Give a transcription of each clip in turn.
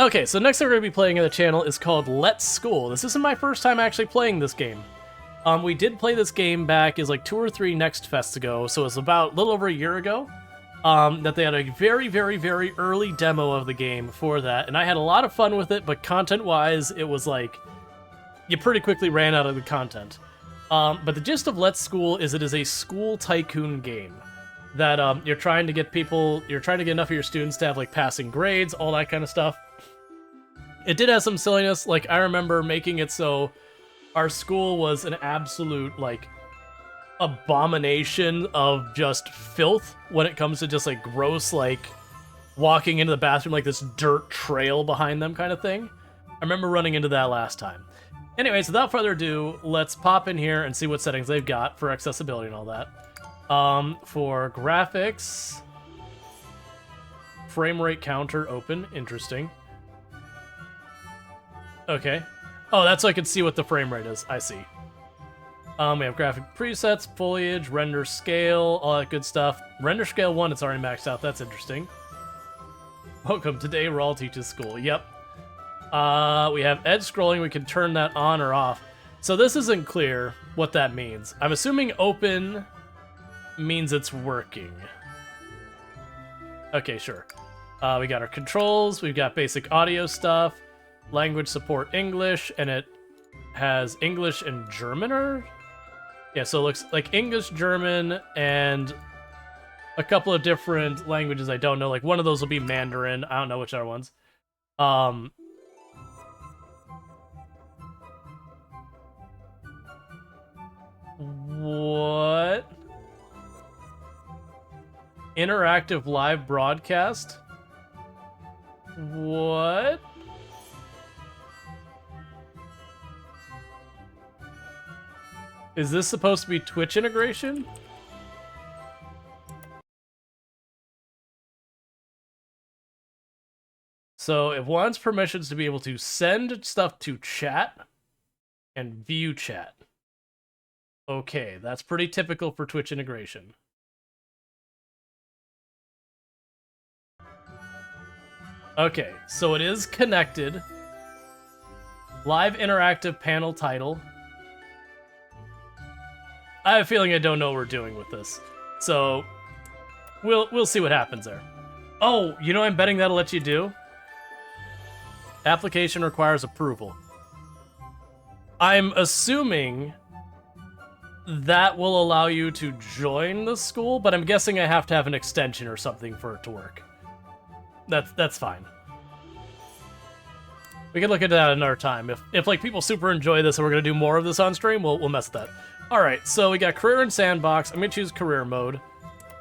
Okay, so next thing we're going to be playing on the channel is called Let's School. This isn't my first time actually playing this game. We did play this game back is like 2 or 3 Next Fests ago, so it's about a little over a year ago that they had a very, very, very early demo of the game for that, and I had a lot of fun with it, but content-wise, it was like, you pretty quickly ran out of the content. But the gist of Let's School is it is a school tycoon game that you're trying to get enough of your students to have like passing grades, all that kind of stuff. It did have some silliness. Like, I remember making it so our school was an absolute, like, abomination of just filth when it comes to just, like, gross, like, walking into the bathroom, like, this dirt trail behind them kind of thing. I remember running into that last time. Anyways, without further ado, let's pop in here and see what settings they've got for accessibility and all that. For graphics, frame rate counter open, interesting. Okay. Oh, that's so I can see what the frame rate is. I see. We have graphic presets, foliage, render scale, all that good stuff. Render scale 1, it's already maxed out. That's interesting. Welcome. Today, Rual teaches school. Yep. We have edge scrolling. We can turn that on or off. So this isn't clear what that means. I'm assuming open means it's working. Okay, sure. We got our controls. We've got basic audio stuff. Language support English, and it has English and German, or? Yeah, so it looks like English, German, and a couple of different languages I don't know. Like, one of those will be Mandarin. I don't know which other ones. What? Interactive live broadcast? What? Is this supposed to be Twitch integration? So it wants permissions to be able to send stuff to chat and view chat. Okay, that's pretty typical for Twitch integration. Okay, so it is connected. Live interactive panel title. I have a feeling I don't know what we're doing with this. So, we'll see what happens there. Oh, you know I'm betting that'll let you do? Application requires approval. I'm assuming that will allow you to join the school, but I'm guessing I have to have an extension or something for it to work. That's fine. We can look into that another time. If like people super enjoy this and we're gonna do more of this on stream, we'll mess with that. Alright, so we got career and sandbox. I'm gonna choose career mode.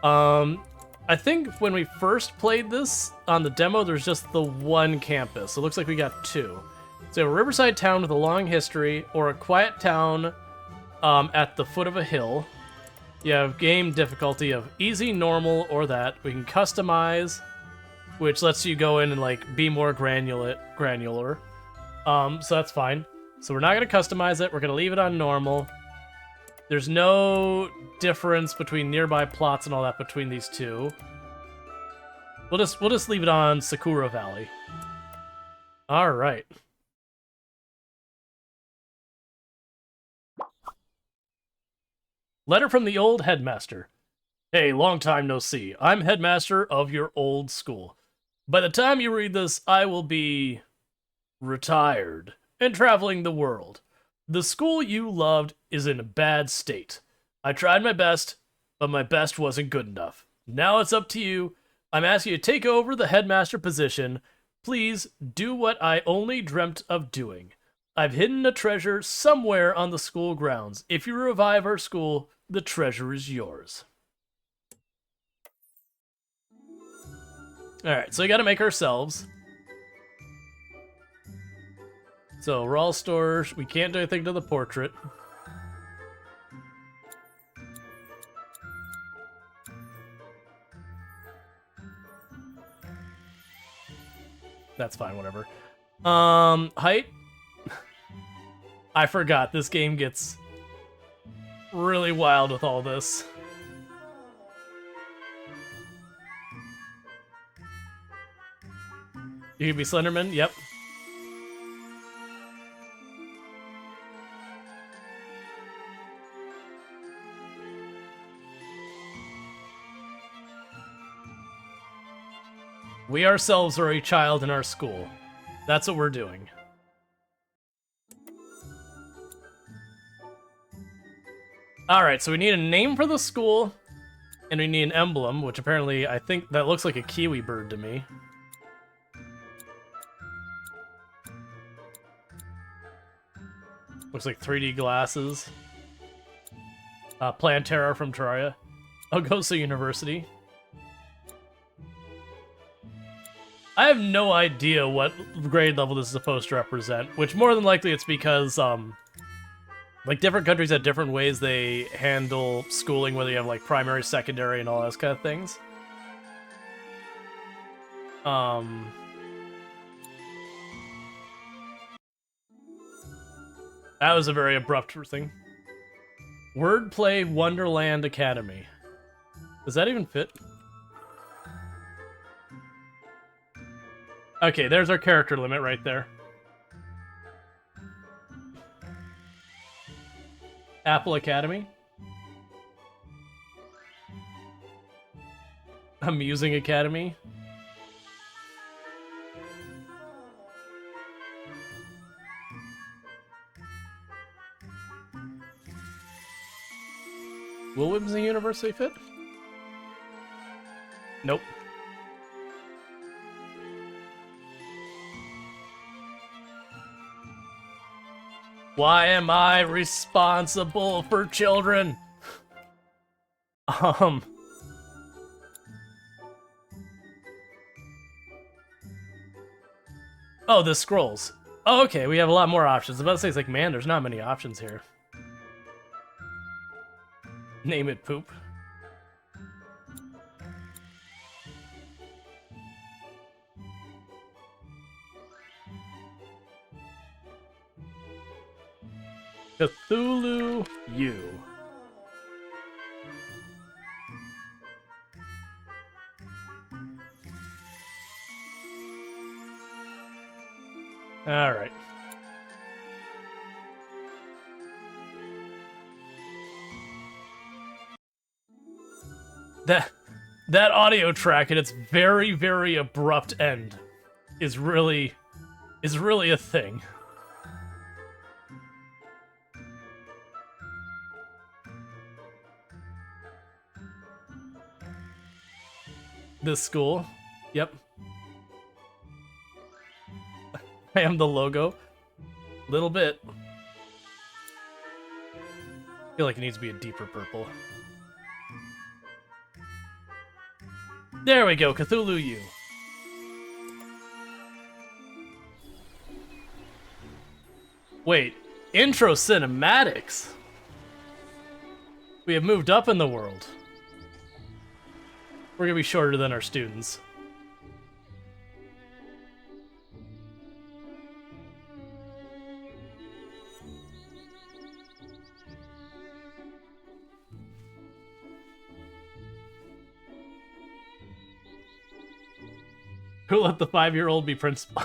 I think when we first played this on the demo, there's just the one campus. So it looks like we got 2. So a riverside town with a long history, or a quiet town at the foot of a hill. You have game difficulty of easy, normal, or that. We can customize, which lets you go in and like be more granular. So that's fine. So we're not gonna customize it. We're gonna leave it on normal. There's no difference between nearby plots and all that between these two. We'll just leave it on Sakura Valley. All right. Letter from the old headmaster. Hey, long time no see. I'm headmaster of your old school. By the time you read this, I will be retired and traveling the world. The school you loved is in a bad state. I tried my best, but my best wasn't good enough. Now it's up to you. I'm asking you to take over the headmaster position. Please do what I only dreamt of doing. I've hidden a treasure somewhere on the school grounds. If you revive our school, the treasure is yours. Alright, so we gotta make ourselves. So, Rual Storge, we can't do anything to the portrait. That's fine, whatever. Height? I forgot, this game gets really wild with all this. You could be Slenderman, yep. We ourselves are a child in our school. That's what we're doing. Alright, so we need a name for the school, and we need an emblem, which apparently, I think that looks like a kiwi bird to me. Looks like 3D glasses. Plantera from Terraria. Ogoso University. I have no idea what grade level this is supposed to represent, which more than likely it's because, like, different countries have different ways they handle schooling, whether you have, like, primary, secondary, and all those kind of things. That was a very abrupt thing. Wordplay Wonderland Academy. Does that even fit? Okay, there's our character limit right there. Apple Academy. Amusing Academy. Will Whimsy University fit? Nope. Why am I responsible for children? Oh, the scrolls. Oh, okay, we have a lot more options. I was about to say, it's like, man, there's not many options here. Name it poop. Cathulu U. All right. That audio track and its very, very abrupt end is really a thing. This school. Yep. I am the logo. Little bit. I feel like it needs to be a deeper purple. There we go, Cathulu U. Wait, intro cinematics? We have moved up in the world. We're gonna be shorter than our students. Who let the 5-year-old be principal?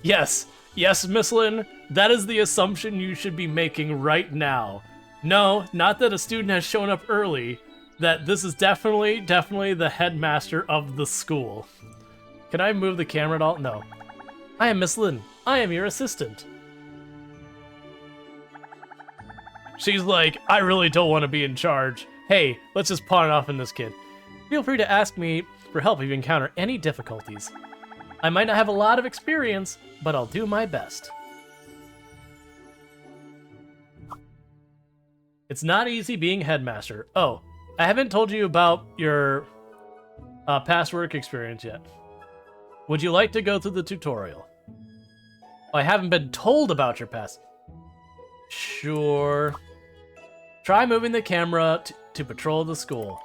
Yes, yes, Miss Lynn, that is the assumption you should be making right now. No, not that a student has shown up early, that this is definitely the headmaster of the school. Can I move the camera at all? No. I am Miss Lynn. I am your assistant. She's like, I really don't want to be in charge. Hey, let's just pawn it off on this kid. Feel free to ask me for help if you encounter any difficulties. I might not have a lot of experience, but I'll do my best. It's not easy being headmaster. Oh, I haven't told you about your past work experience yet. Would you like to go through the tutorial? I haven't been told about your past. Sure. Try moving the camera to patrol the school.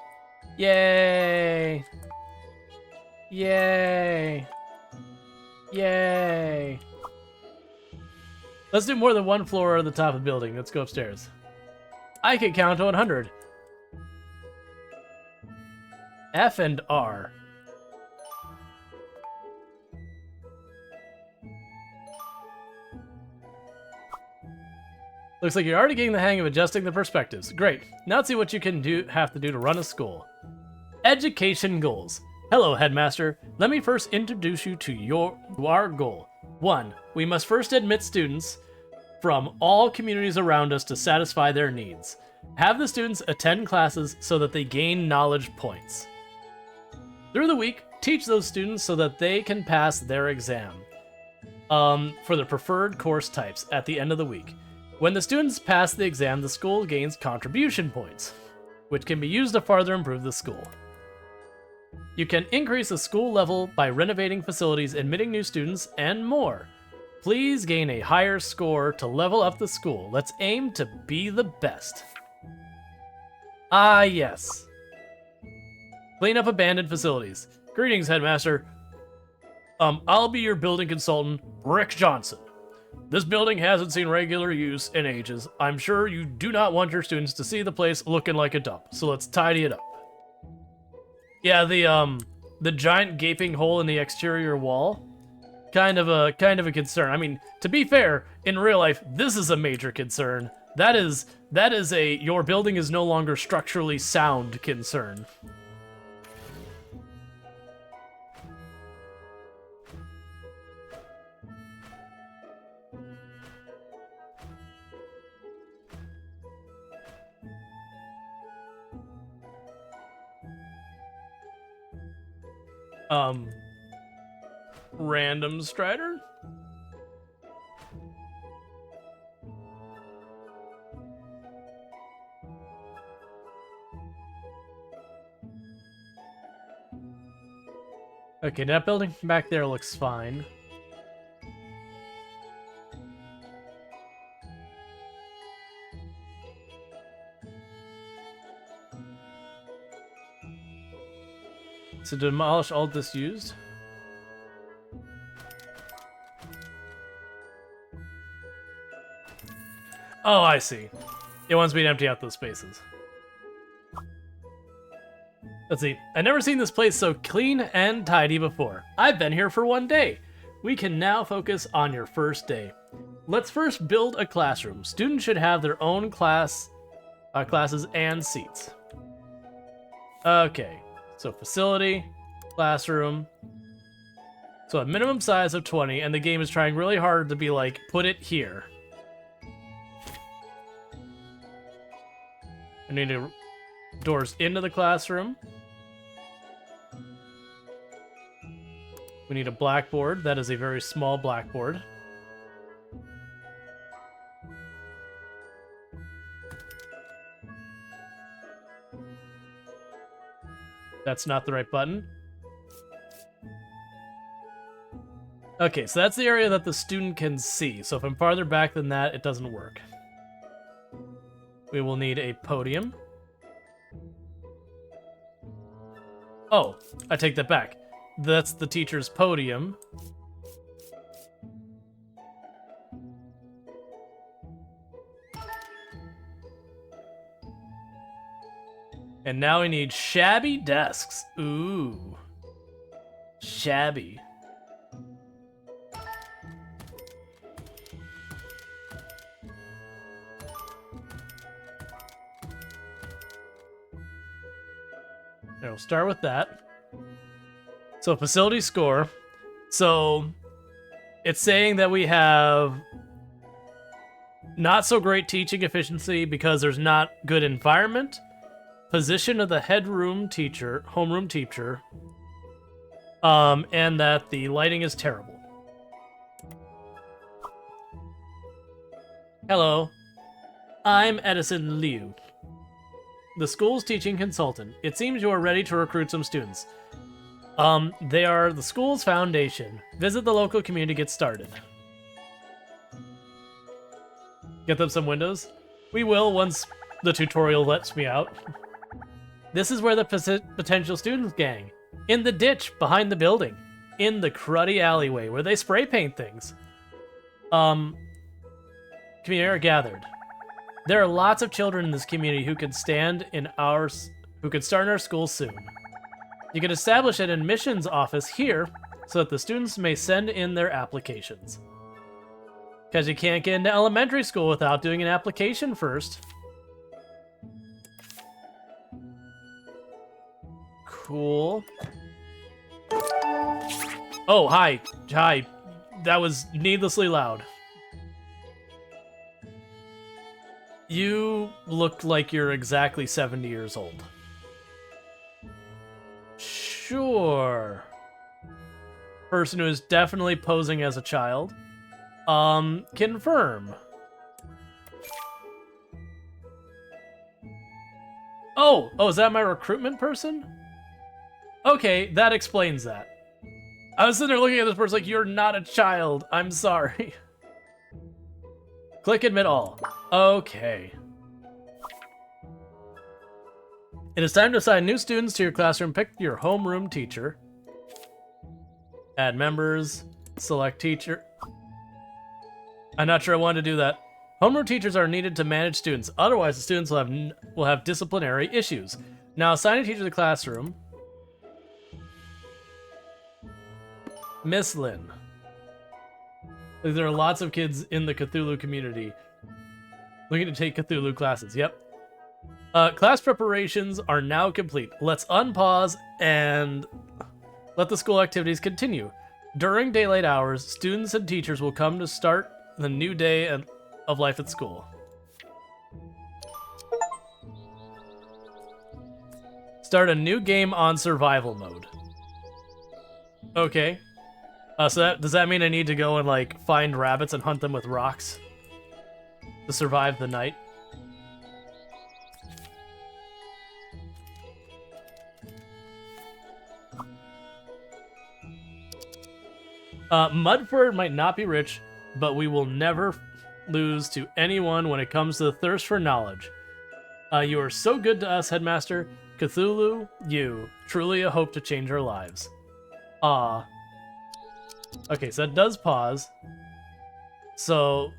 Yay! Yay! Yay! Let's do more than one floor at the top of the building. Let's go upstairs. I can count to 100. F and R. Looks like you're already getting the hang of adjusting the perspectives. Great. Now let's see what you can have to do to run a school. Education goals. Hello, Headmaster. Let me first introduce you to our goal. 1. We must first admit students from all communities around us to satisfy their needs. Have the students attend classes so that they gain knowledge points. Through the week, teach those students so that they can pass their exam for their preferred course types at the end of the week. When the students pass the exam, the school gains contribution points, which can be used to further improve the school. You can increase the school level by renovating facilities, admitting new students, and more. Please gain a higher score to level up the school. Let's aim to be the best. Ah, yes. Clean up abandoned facilities. Greetings, Headmaster. I'll be your building consultant, Rick Johnson. This building hasn't seen regular use in ages. I'm sure you do not want your students to see the place looking like a dump, so let's tidy it up. Yeah, the giant gaping hole in the exterior wall, kind of a concern. I mean, to be fair, in real life, this is a major concern. That is a your building is no longer structurally sound concern. Random Strider? Okay, that building back there looks fine. So demolish all disused. Oh, I see. It wants me to empty out those spaces. Let's see. I've never seen this place so clean and tidy before. I've been here for 1 day. We can now focus on your first day. Let's first build a classroom. Students should have their own classes and seats. Okay. So facility, classroom. So a minimum size of 20, and the game is trying really hard to be like, put it here. I need doors into the classroom. We need a blackboard. That is a very small blackboard. That's not the right button. Okay, so that's the area that the student can see. So if I'm farther back than that, it doesn't work. We will need a podium. Oh, I take that back. That's the teacher's podium. And now we need shabby desks. Ooh. Shabby. We'll start with that. So facility score. So it's saying that we have not so great teaching efficiency because there's not good environment. Position of the homeroom teacher, and that the lighting is terrible. Hello, I'm Edison Liu, the school's teaching consultant. It seems you are ready to recruit some students. They are the school's foundation. Visit the local community to get started. Get them some windows? We will once the tutorial lets me out. This is where the potential students gang. In the ditch behind the building. In the cruddy alleyway where they spray paint things. Community are gathered. There are lots of children in this community who could start in our school soon. You can establish an admissions office here so that the students may send in their applications. Because you can't get into elementary school without doing an application first. Cool. Oh, hi. Hi. That was needlessly loud. You look like you're exactly 70 years old. Sure. Person who is definitely posing as a child. Confirm. Oh, is that my recruitment person? Okay, that explains that. I was sitting there looking at this person like, you're not a child. I'm sorry. Click admit all. Okay. It is time to assign new students to your classroom. Pick your homeroom teacher. Add members. Select teacher. I'm not sure I wanted to do that. Homeroom teachers are needed to manage students. Otherwise, the students will have disciplinary issues. Now, assign a teacher to the classroom. Miss Lynn. There are lots of kids in the Cathulu community looking to take Cathulu classes. Yep. Class preparations are now complete. Let's unpause and let the school activities continue. During daylight hours, students and teachers will come to start the new day of life at school. Start a new game on survival mode. Okay. So does that mean I need to go and, like, find rabbits and hunt them with rocks to survive the night? Mudford might not be rich, but we will never lose to anyone when it comes to the thirst for knowledge. You are so good to us, Headmaster. Cathulu, you, truly a hope to change our lives. Ah. Okay, so that does pause. So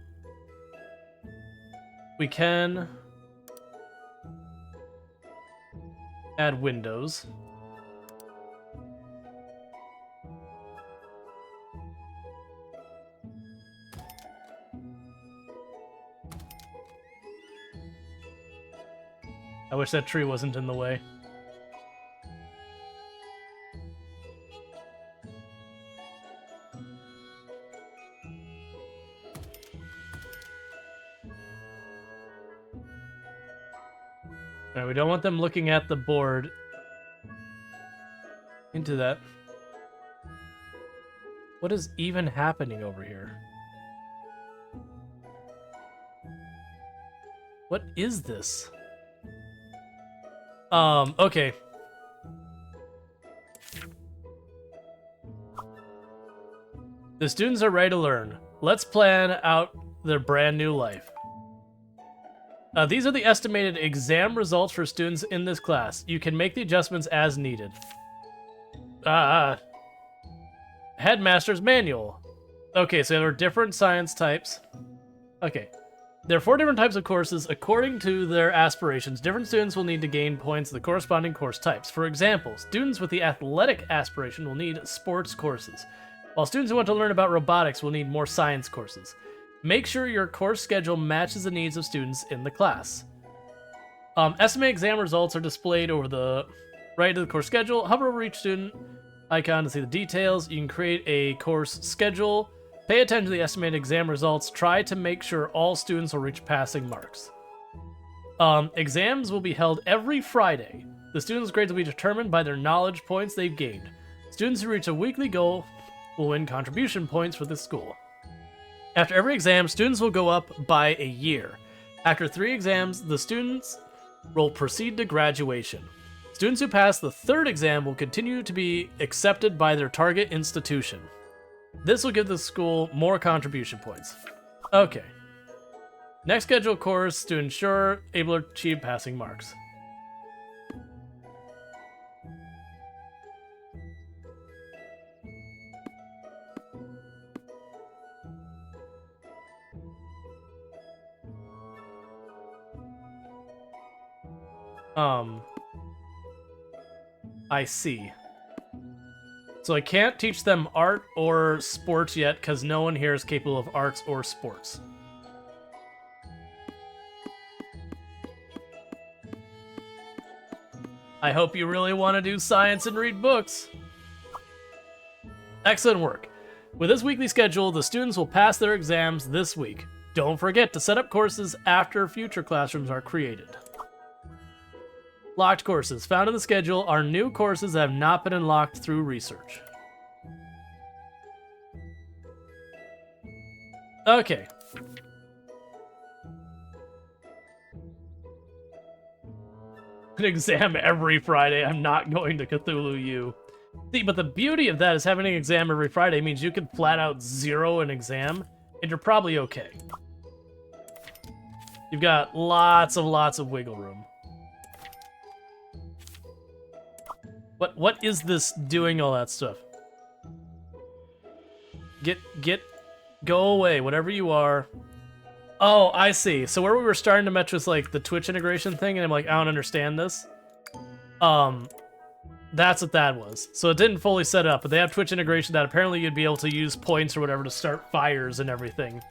we can add windows. I wish that tree wasn't in the way. Alright, we don't want them looking at the board. Into that. What is even happening over here? What is this? Okay. The students are ready to learn. Let's plan out their brand new life. These are the estimated exam results for students in this class. You can make the adjustments as needed. Headmaster's Manual. Okay, so there are different science types. Okay. There are 4 different types of courses. According to their aspirations, different students will need to gain points in the corresponding course types. For example, students with the athletic aspiration will need sports courses, while students who want to learn about robotics will need more science courses. Make sure your course schedule matches the needs of students in the class. Estimated exam results are displayed over the right of the course schedule. Hover over each student icon to see the details. You can create a course schedule. Pay attention to the estimated exam results. Try to make sure all students will reach passing marks. Exams will be held every Friday. The students' grades will be determined by their knowledge points they've gained. Students who reach a weekly goal will win contribution points for the school. After every exam, students will go up by a year. After 3 exams, the students will proceed to graduation. Students who pass the 3rd exam will continue to be accepted by their target institution. This will give the school more contribution points. Okay. Next scheduled course to ensure able to achieve passing marks. I see. So So I can't teach them art or sports yet because no one here is capable of arts or sports. I hope you really want to do science and read books. Excellent work. With this weekly schedule, the students will pass their exams this week. Don't forget to set up courses after future classrooms are created. Locked courses. Found in the schedule are new courses that have not been unlocked through research. Okay. An exam every Friday. I'm not going to Cthulhu U. See, but the beauty of that is having an exam every Friday means you can flat out zero an exam, and you're probably okay. You've got lots of wiggle room. What is this doing all that stuff? Go away, whatever you are. Oh, I see. So where we were starting to match was like the Twitch integration thing, and I'm like, I don't understand this. That's what that was. So it didn't fully set up, but they have Twitch integration that apparently you'd be able to use points or whatever to start fires and everything.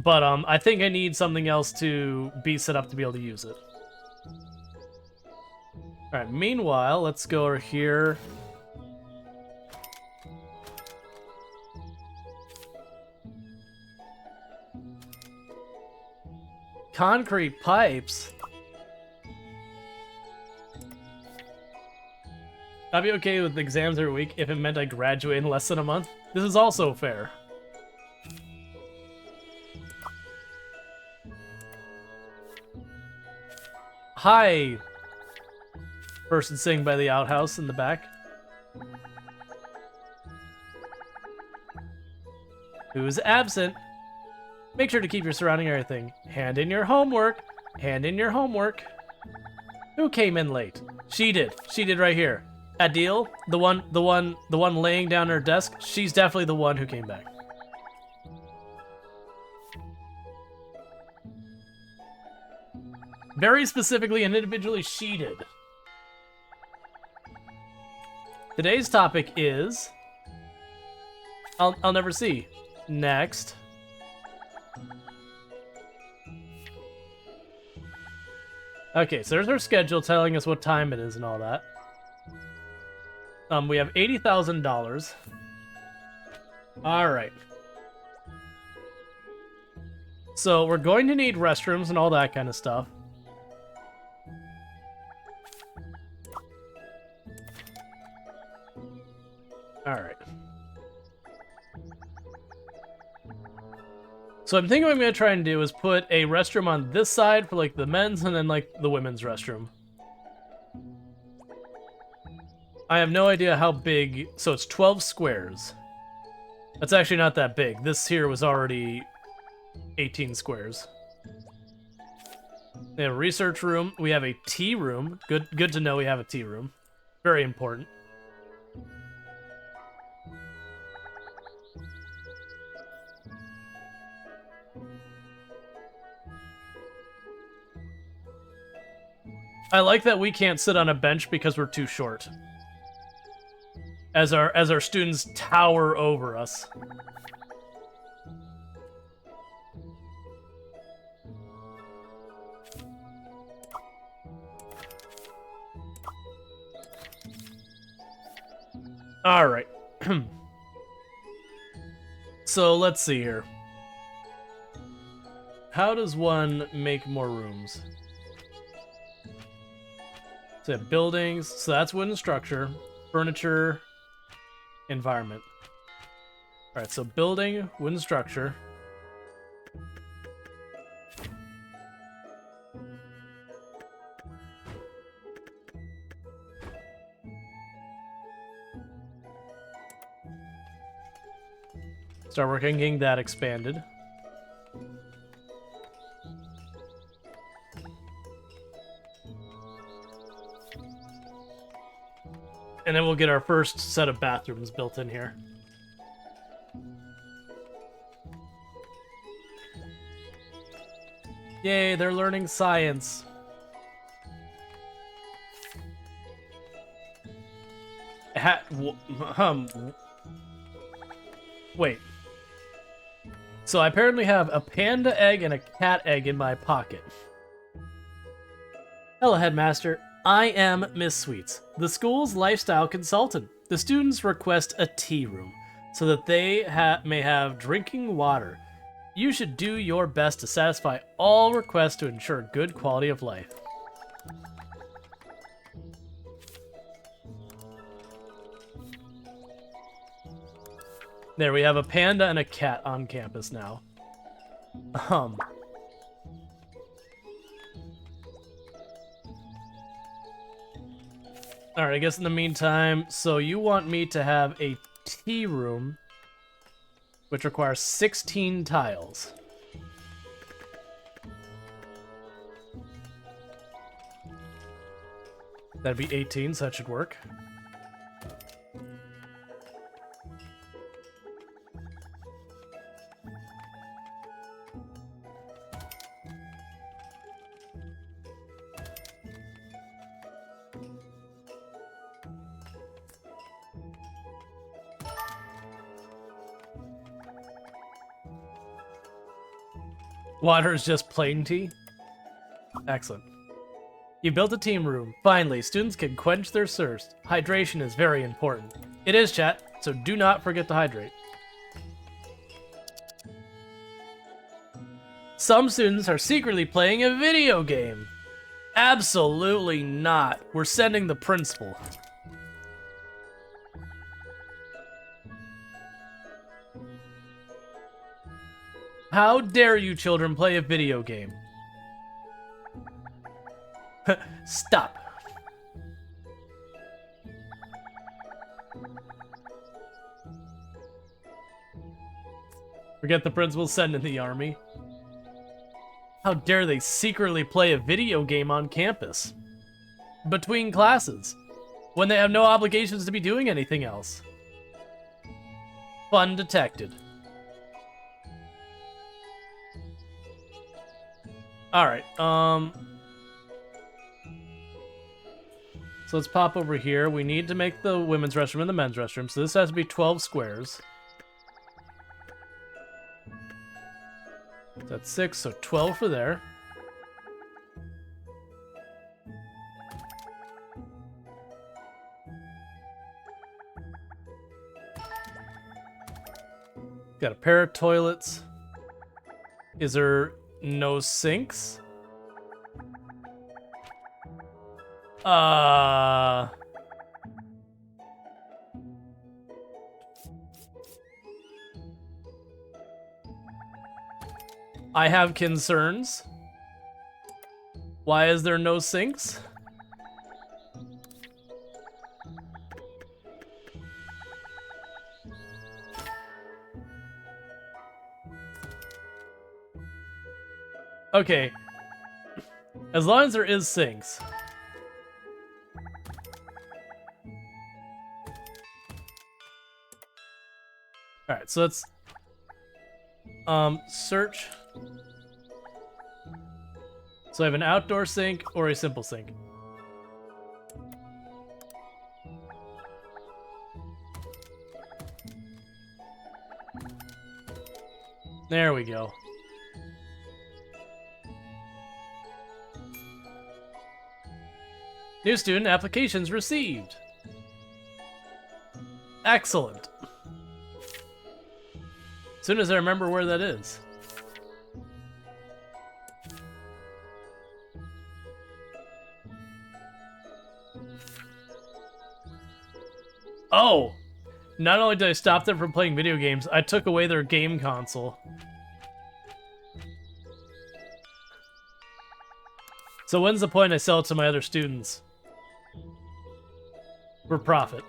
But I think I need something else to be set up to be able to use it. Alright, meanwhile, let's go over here. Concrete pipes? I'd be okay with exams every week if it meant I graduate in less than a month. This is also fair. Hi, person sitting by the outhouse in the back. Who's absent? Make sure to keep your surrounding everything. Hand in your homework. Hand in your homework. Who came in late? She did. She did right here. Adil, the one laying down her desk. She's definitely the one who came back. Very specifically and individually, she did. Today's topic is... I'll never see. Next. Okay, so there's our schedule telling us what time it is and all that. We have $80,000. Alright. So we're going to need restrooms and all that kind of stuff. Alright. So I'm thinking what I'm going to try and do is put a restroom on this side for like the men's and then like the women's restroom. I have no idea how big, so it's 12 squares. That's actually not that big. This here was already 18 squares. We have a research room. We have a tea room. Good to know we have a tea room. Very important. I like that we can't sit on a bench because we're too short. As our students tower over us. All right. So let's see here. How does one make more rooms? So buildings, so that's wooden structure, furniture, environment. All right, so building, wooden structure. Start working, getting that expanded. And then we'll get our first set of bathrooms built in here. Yay, they're learning science. Wait. So I apparently have a panda egg and a cat egg in my pocket. Hello, Headmaster. I am Miss Sweets, the school's lifestyle consultant. The students request a tea room so that they may have drinking water. You should do your best to satisfy all requests to ensure good quality of life. There, we have a panda and a cat on campus now. Alright, I guess in the meantime, so you want me to have a tea room, which requires 16 tiles. That'd be 18, so that should work. Water is just plain tea? Excellent. You built a team room. Finally, students can quench their thirst. Hydration is very important. It is, chat, so do not forget to hydrate. Some students are secretly playing a video game. Absolutely not. We're sending the principal. How dare you children play a video game? Stop. Forget the principal, send in the army. How dare they secretly play a video game on campus? Between classes, when they have no obligations to be doing anything else. Fun detected. Alright, so let's pop over here. We need to make the women's restroom and the men's restroom, so this has to be 12 squares. That's 6, so 12 for there. Got a pair of toilets. Is there no sinks? I have concerns. Why is there no sinks? Okay. As long as there is sinks. Alright, so let's search. So I have an outdoor sink or a simple sink. There we go. New student applications received. Excellent. As soon as I remember where that is. Oh! Not only did I stop them from playing video games, I took away their game console. So when's the point I sell it to my other students? For profit.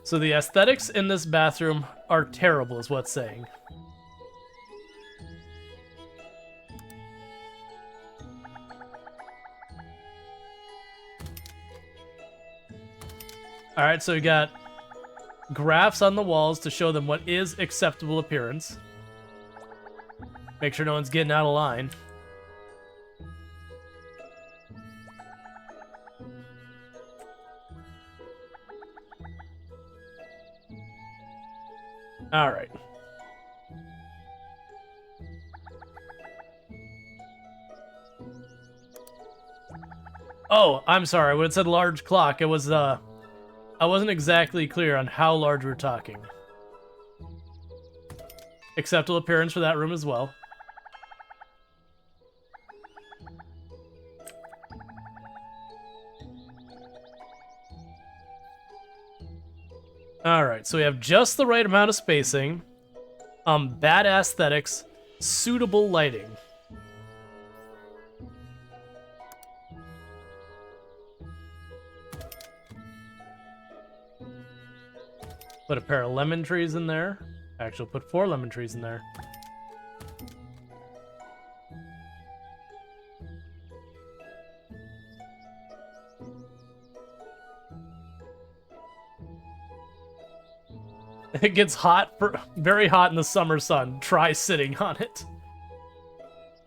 So the aesthetics in this bathroom are terrible, is what's saying. Alright, so we got graphs on the walls to show them what is acceptable appearance. Make sure no one's getting out of line. All right. Oh, I'm sorry. When it said large clock, it was I wasn't exactly clear on how large we're talking. Acceptable appearance for that room as well. Alright, so we have just the right amount of spacing, bad aesthetics, suitable lighting. Put a pair of lemon trees in there. Actually, put 4 lemon trees in there. It gets hot, very hot in the summer sun. Try sitting on it.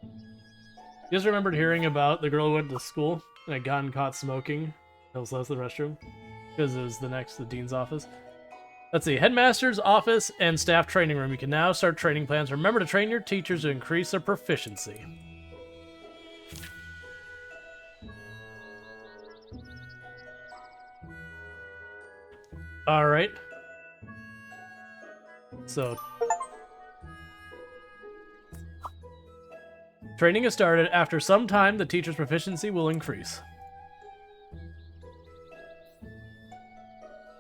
You guys remembered hearing about the girl who went to school and had gotten caught smoking? That was left the restroom because it was next to the dean's office. Let's see, headmaster's office and staff training room. You can now start training plans. Remember to train your teachers to increase their proficiency. All right. So, training is started. After some time, the teacher's proficiency will increase.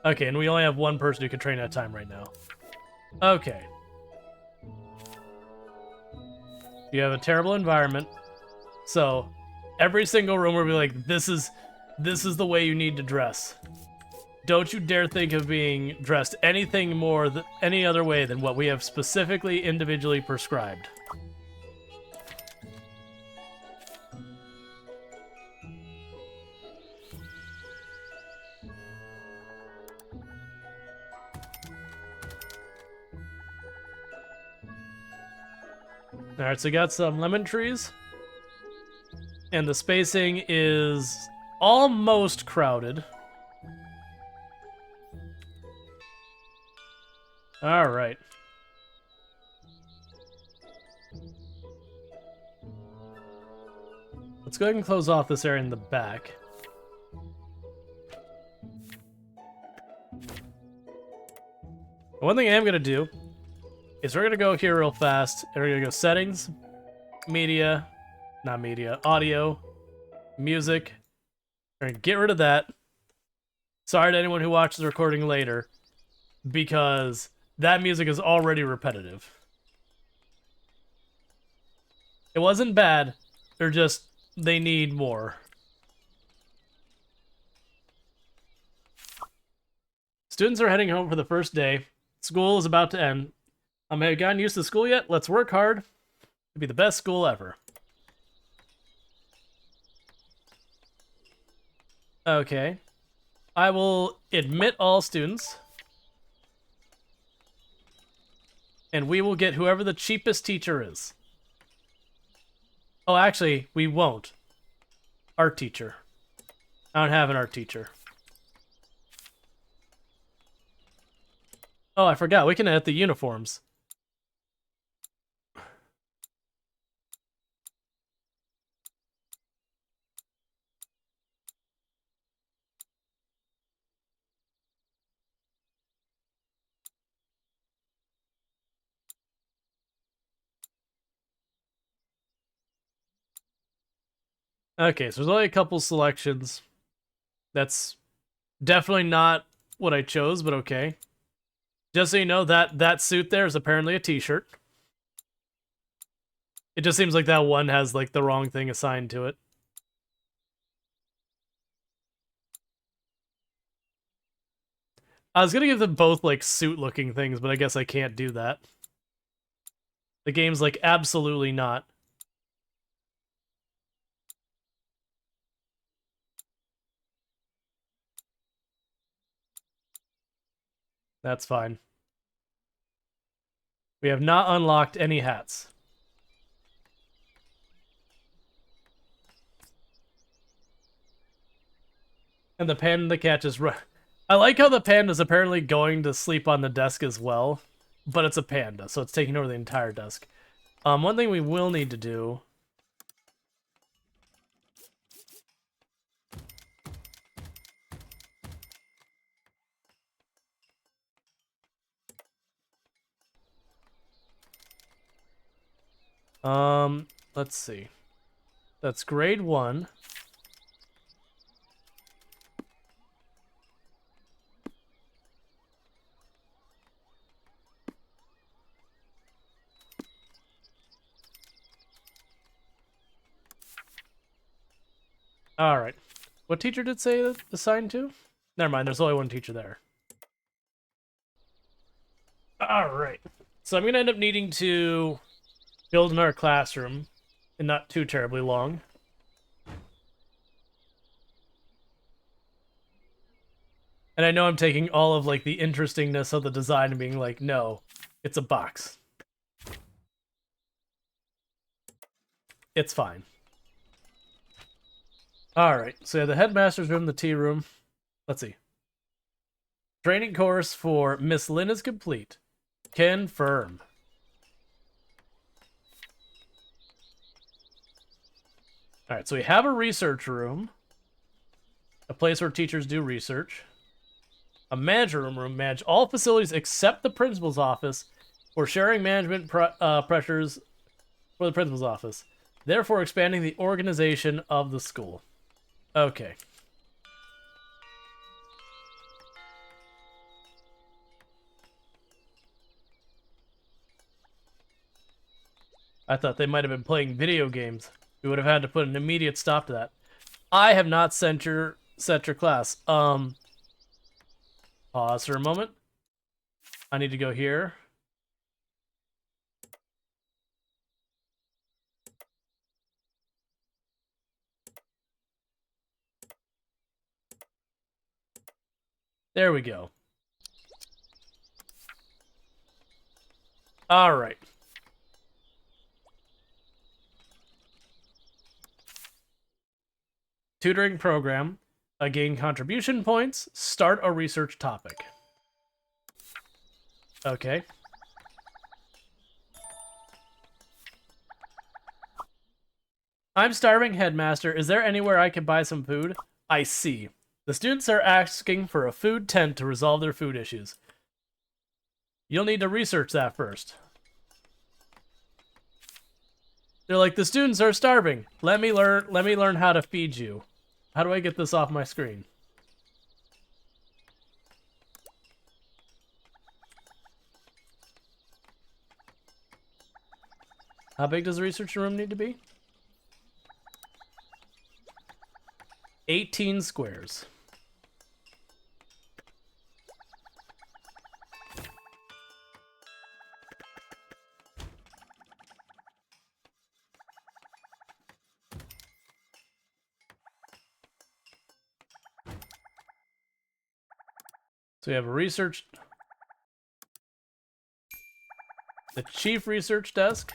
Okay, and we only have one person who can train at a time right now. Okay. You have a terrible environment. So, every single room will be like, this is the way you need to dress. Don't you dare think of being dressed anything more than any other way than what we have specifically individually prescribed. Alright, so we got some lemon trees. And the spacing is almost crowded. Alright. Let's go ahead and close off this area in the back. One thing I am going to do is we're going to go here real fast, and we're going to go settings, media, not media, audio, music. We're going to get rid of that. Sorry to anyone who watches the recording later, because that music is already repetitive. It wasn't bad, they need more. Students are heading home for the first day. School is about to end. Have you gotten used to school yet? Let's work hard to be the best school ever. Okay. I will admit all students. And we will get whoever the cheapest teacher is. Oh, actually, we won't. Art teacher. I don't have an art teacher. Oh, I forgot. We can edit the uniforms. Okay, so there's only a couple selections. That's definitely not what I chose, but okay. Just so you know, that suit there is apparently a t-shirt. It just seems like that one has, like, the wrong thing assigned to it. I was gonna give them both, like, suit-looking things, but I guess I can't do that. The game's like, absolutely not. That's fine. We have not unlocked any hats. And the panda catch is... I like how the panda's apparently going to sleep on the desk as well, but it's a panda, so it's taking over the entire desk. One thing we will need to do... let's see. That's grade 1. Alright. What teacher did say that assigned to? Never mind, there's only one teacher there. Alright. So I'm going to end up needing to build another classroom, and not too terribly long. And I know I'm taking all of, like, the interestingness of the design and being like, no, it's a box. It's fine. Alright, so the headmaster's room, the tea room. Let's see. Training course for Miss Lynn is complete. Confirm. Alright, so we have a research room. A place where teachers do research. A manager room, manage all facilities except the principal's office. For sharing management pressures for the principal's office. Therefore expanding the organization of the school. Okay. I thought they might have been playing video games. We would have had to put an immediate stop to that. I have not sent your class. Pause for a moment. I need to go here. There we go. All right. Tutoring program. Gain contribution points. Start a research topic. Okay. I'm starving, headmaster. Is there anywhere I can buy some food? I see. The students are asking for a food tent to resolve their food issues. You'll need to research that first. They're like, the students are starving. Let me learn how to feed you. How do I get this off my screen? How big does the research room need to be? 18 squares. So we have a research... The chief research desk.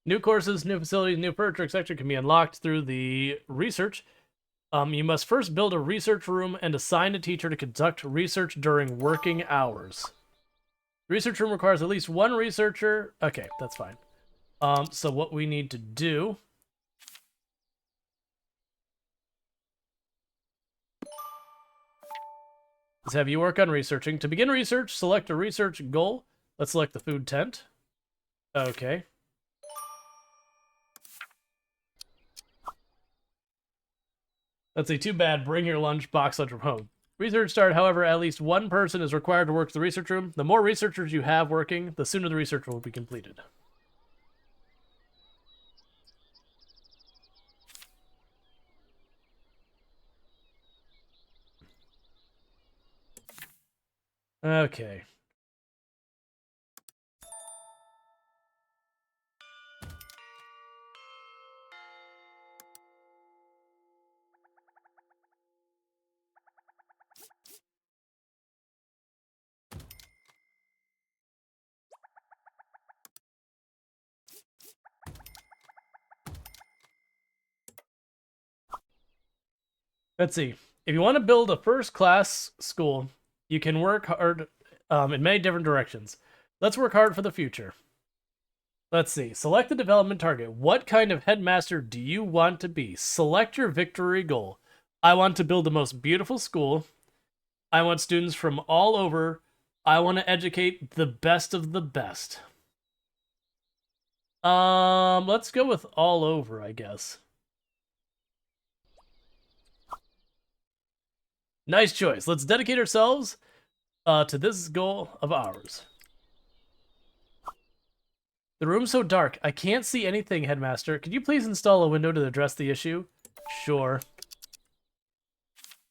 New courses, new facilities, new furniture, etc. can be unlocked through the research. You must first build a research room and assign a teacher to conduct research during working hours. The research room requires at least one researcher. Okay, that's fine. So what we need to do is have you work on researching. To begin research, select a research goal. Let's select the food tent. Okay. Let's see, too bad. Bring your lunch box lunch from home. Research start, however, at least one person is required to work the research room. The more researchers you have working, the sooner the research will be completed. Okay. Let's see. If you want to build a first-class school, you can work hard in many different directions. Let's work hard for the future. Let's see. Select the development target. What kind of headmaster do you want to be? Select your victory goal. I want to build the most beautiful school. I want students from all over. I want to educate the best of the best. Let's go with all over, I guess. Nice choice. Let's dedicate ourselves to this goal of ours. The room's so dark. I can't see anything, Headmaster. Could you please install a window to address the issue? Sure.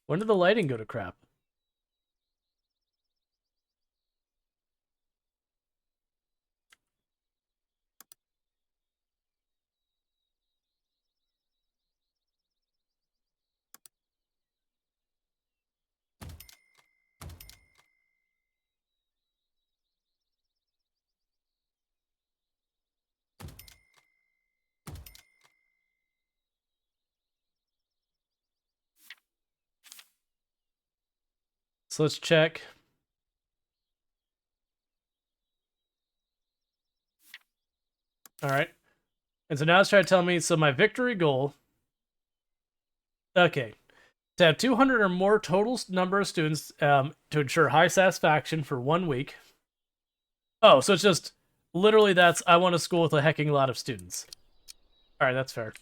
When did the lighting go to crap? So let's check. All right. And so now it's trying to tell me, so my victory goal. Okay. To have 200 or more total number of students to ensure high satisfaction for 1 week. Oh, so it's just literally that's I want a school with a hecking lot of students. All right, that's fair.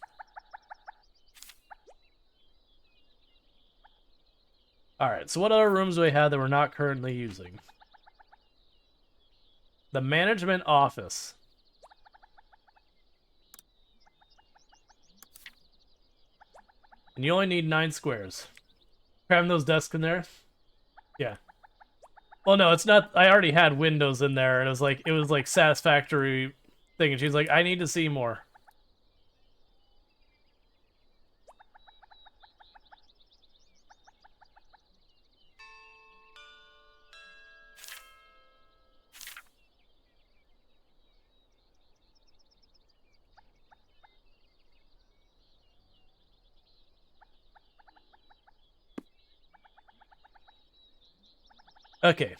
All right, so what other rooms do we have that we're not currently using? The management office. And you only need 9 squares. Cram those desks in there? Yeah. Well, no, it's not. I already had windows in there, and it was like satisfactory thing. And she's like, I need to see more. Okay.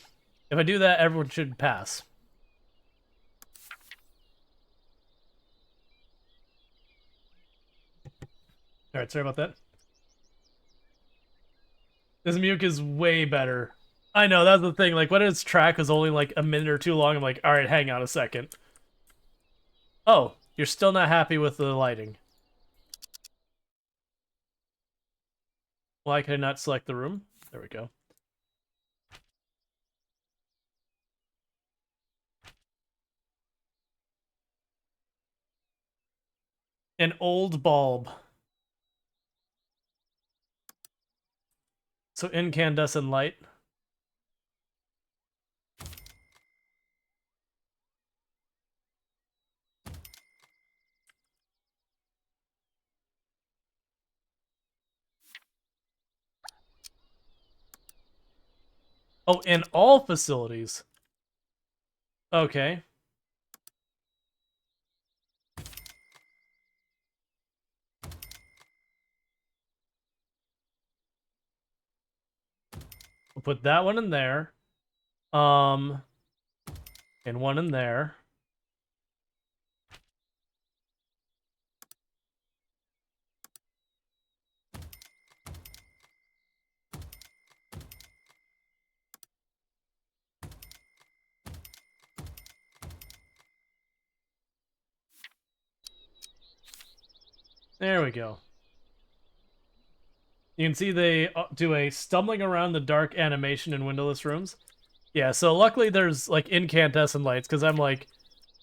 If I do that, everyone should pass. Alright, sorry about that. This Muke is way better. I know, that's the thing. Like, when its track was only like a minute or two long, I'm like, alright, hang on a second. Oh, you're still not happy with the lighting. Why can I not select the room? There we go. An old bulb. So incandescent light. Oh, in all facilities. Okay. We'll put that one in there. And one in there. There we go. You can see they do a stumbling around the dark animation in windowless rooms. Yeah, so luckily there's like incandescent lights, because I'm like,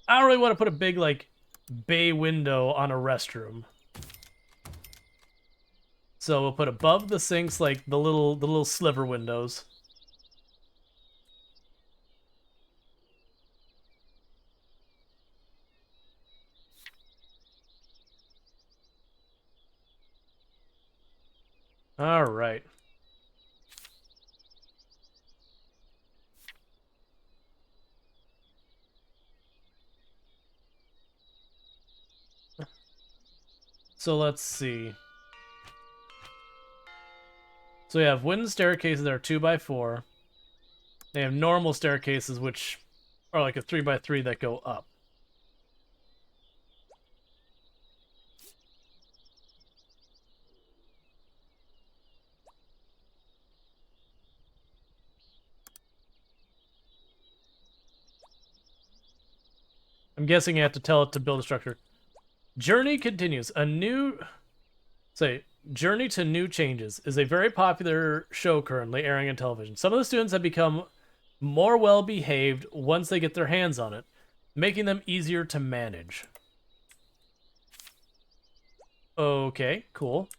I don't really want to put a big like bay window on a restroom. So we'll put above the sinks like the little sliver windows. All right. So let's see. So we have wooden staircases that are 2x4. They have normal staircases, which are like a 3x3 that go up. I'm guessing you have to tell it to build a structure. Journey continues. Journey to New Changes is a very popular show currently airing on television. Some of the students have become more well-behaved once they get their hands on it, making them easier to manage. Okay, cool.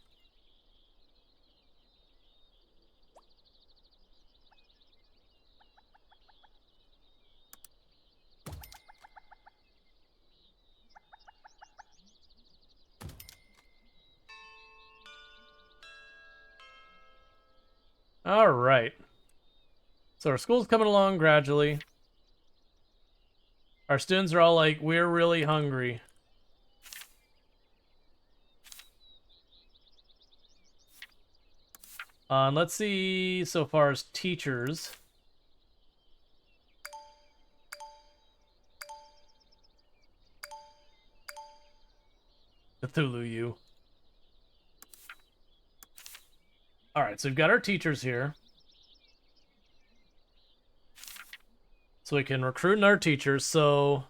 All right. So our school's coming along gradually. Our students are all like, we're really hungry. Let's see so far as teachers. Cathulu, you. Alright, so we've got our teachers here. So we can recruit our teachers, so...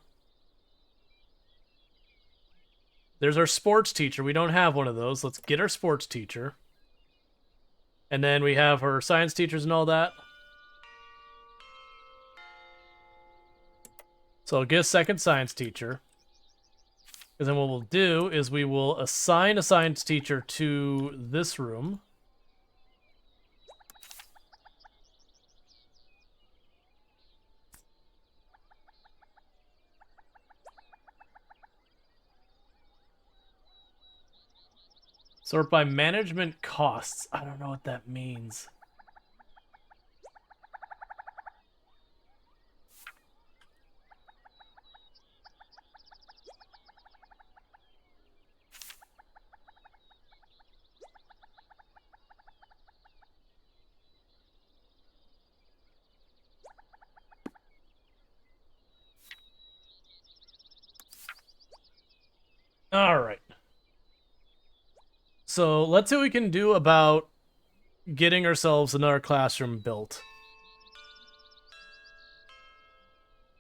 There's our sports teacher. We don't have one of those. Let's get our sports teacher. And then we have our science teachers and all that. So I'll get a second science teacher. And then what we'll do is we will assign a science teacher to this room. Sort by management costs. I don't know what that means. All right. So let's see what we can do about getting ourselves another classroom built.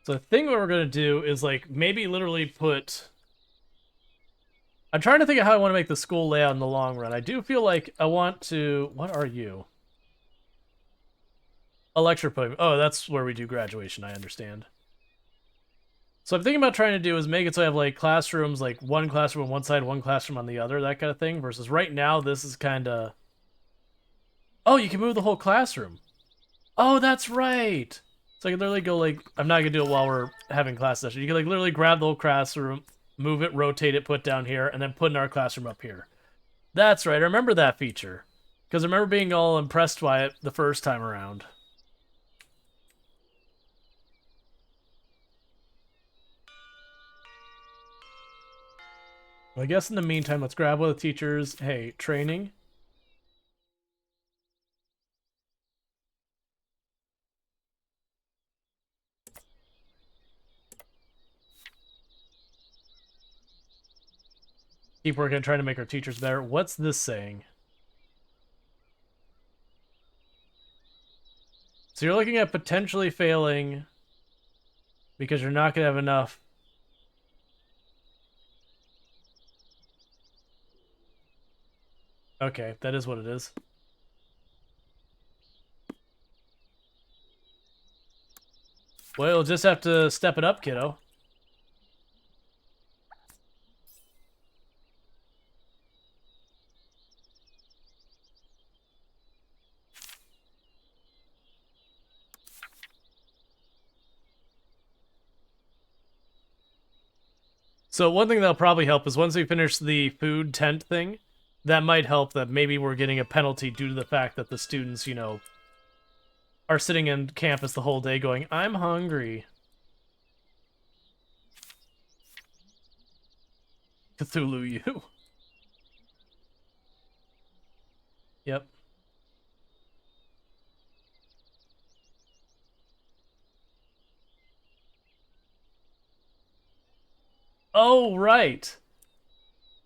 So I think what we're going to do is like maybe literally put... I'm trying to think of how I want to make the school layout in the long run. I do feel like I want to... What are you? A lecture podium. Oh, that's where we do graduation, I understand. So I'm thinking about trying to do is make it so I have like classrooms, like one classroom on one side, one classroom on the other, that kind of thing. Versus right now, this is kind of... Oh, you can move the whole classroom. Oh, that's right. So I can literally go like... I'm not going to do it while we're having class session. You can like literally grab the whole classroom, move it, rotate it, put it down here, and then put in our classroom up here. That's right. I remember that feature. Because I remember being all impressed by it the first time around. Well, I guess in the meantime, let's grab one of the teachers. Hey, training. Keep working on trying to make our teachers better. What's this saying? So you're looking at potentially failing because you're not going to have enough. Okay, that is what it is. Well, you'll just have to step it up, kiddo. So one thing that'll probably help is once we finish the food tent thing, that might help that maybe we're getting a penalty due to the fact that the students, you know, are sitting in campus the whole day going, I'm hungry. Cthulhu, you. Yep. Oh, right.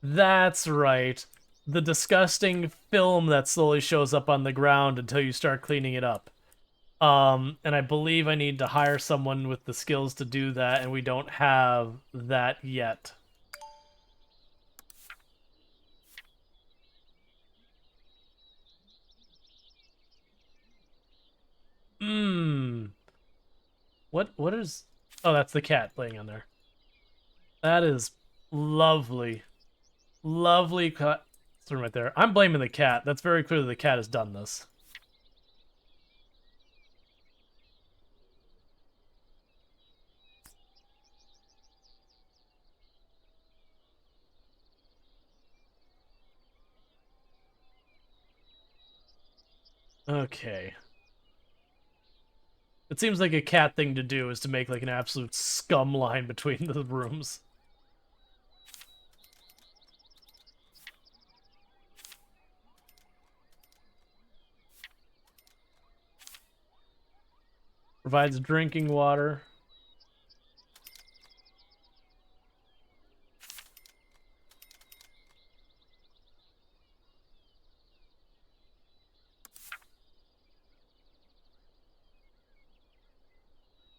That's right. The disgusting film that slowly shows up on the ground until you start cleaning it up. And I believe I need to hire someone with the skills to do that, and we don't have that yet. Mmm. What is... Oh, that's the cat playing on there. That is lovely. Lovely cut. Right there. I'm blaming the cat. That's very clear that the cat has done this. Okay. It seems like a cat thing to do is to make like an absolute scum line between the rooms. Provides drinking water.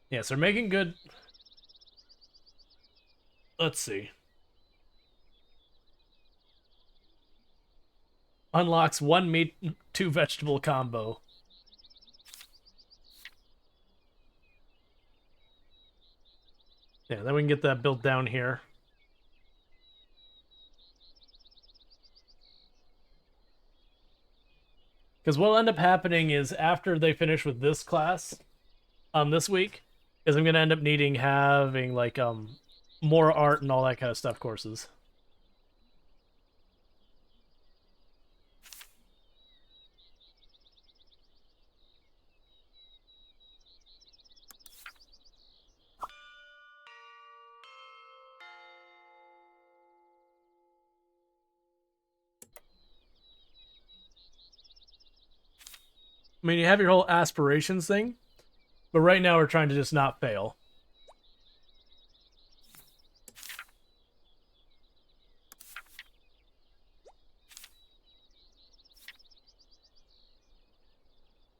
Yes, they're making good... Let's see. Unlocks 1 meat, 2 vegetable combo. Yeah, then we can get that built down here. Because what'll end up happening is after they finish with this class, this week, is I'm gonna end up needing having like more art and all that kind of stuff courses. I mean, you have your whole aspirations thing, but right now we're trying to just not fail.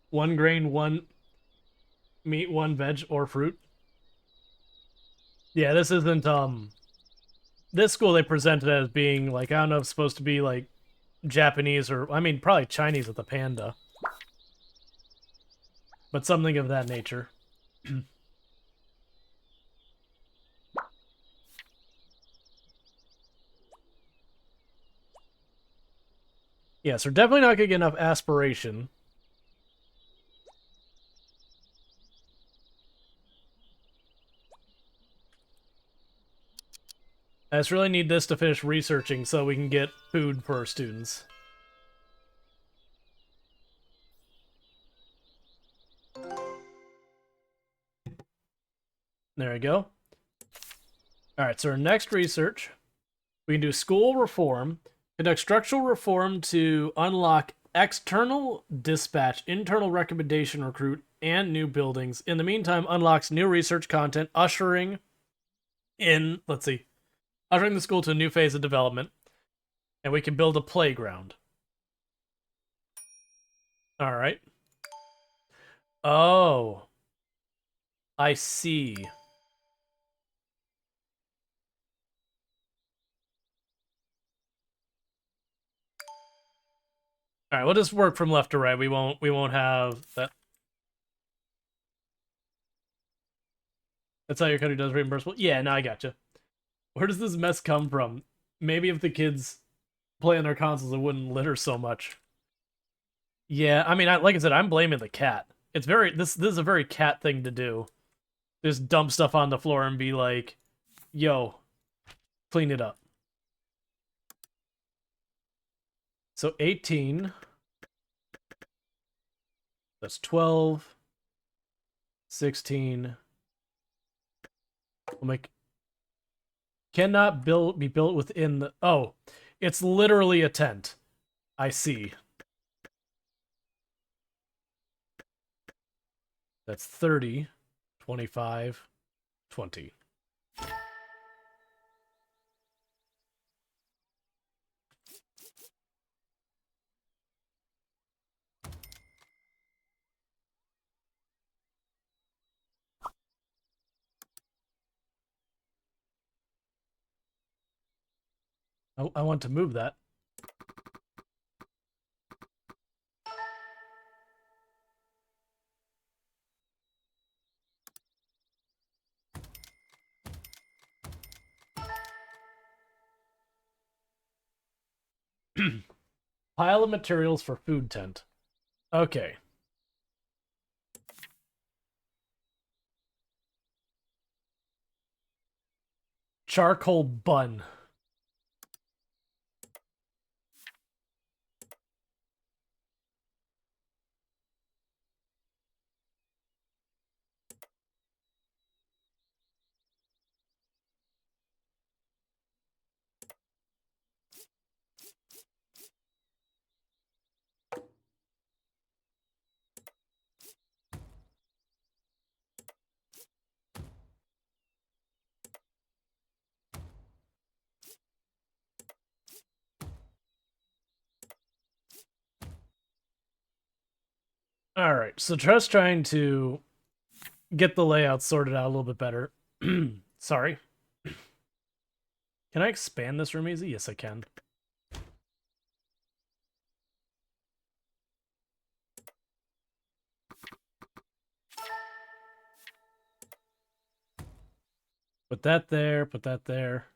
One grain, one meat, one veg or fruit. Yeah, this isn't this school they presented as being like, I don't know if it's supposed to be like Japanese or I mean probably Chinese with the panda. But something of that nature. Yes, we're definitely not gonna get enough aspiration. I just really need this to finish researching so we can get food for our students. There we go. Alright, so our next research, we can do school reform, conduct structural reform to unlock external dispatch, internal recommendation recruit, and new buildings. In the meantime, unlocks new research content, ushering in, let's see, ushering the school to a new phase of development. And we can build a playground. Alright. Oh. I see. All right, we'll just work from left to right. We won't have that. That's how your country does reimbursable. Yeah, no, I gotcha. Where does this mess come from? Maybe if the kids play on their consoles, it wouldn't litter so much. Yeah, I mean, like I said, I'm blaming the cat. It's very this is a very cat thing to do. Just dump stuff on the floor and be like, "Yo, clean it up." So 18. That's 12. 16. We'll make cannot be built within the... Oh, it's literally a tent. I see. That's 30, 25, 20. I want to move that. Pile of materials for food tent. Okay. Charcoal bun. All right, so just trying to get the layout sorted out a little bit better. Sorry. Can I expand this room easy? Yes, I can. Put that there, put that there.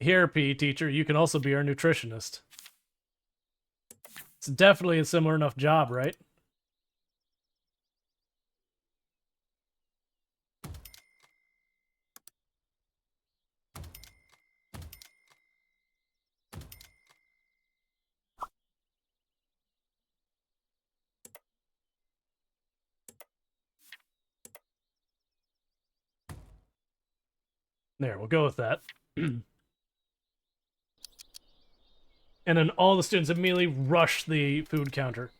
Here, PE teacher, you can also be our nutritionist. It's definitely a similar enough job, right? There, we'll go with that. And then all the students immediately rush the food counter.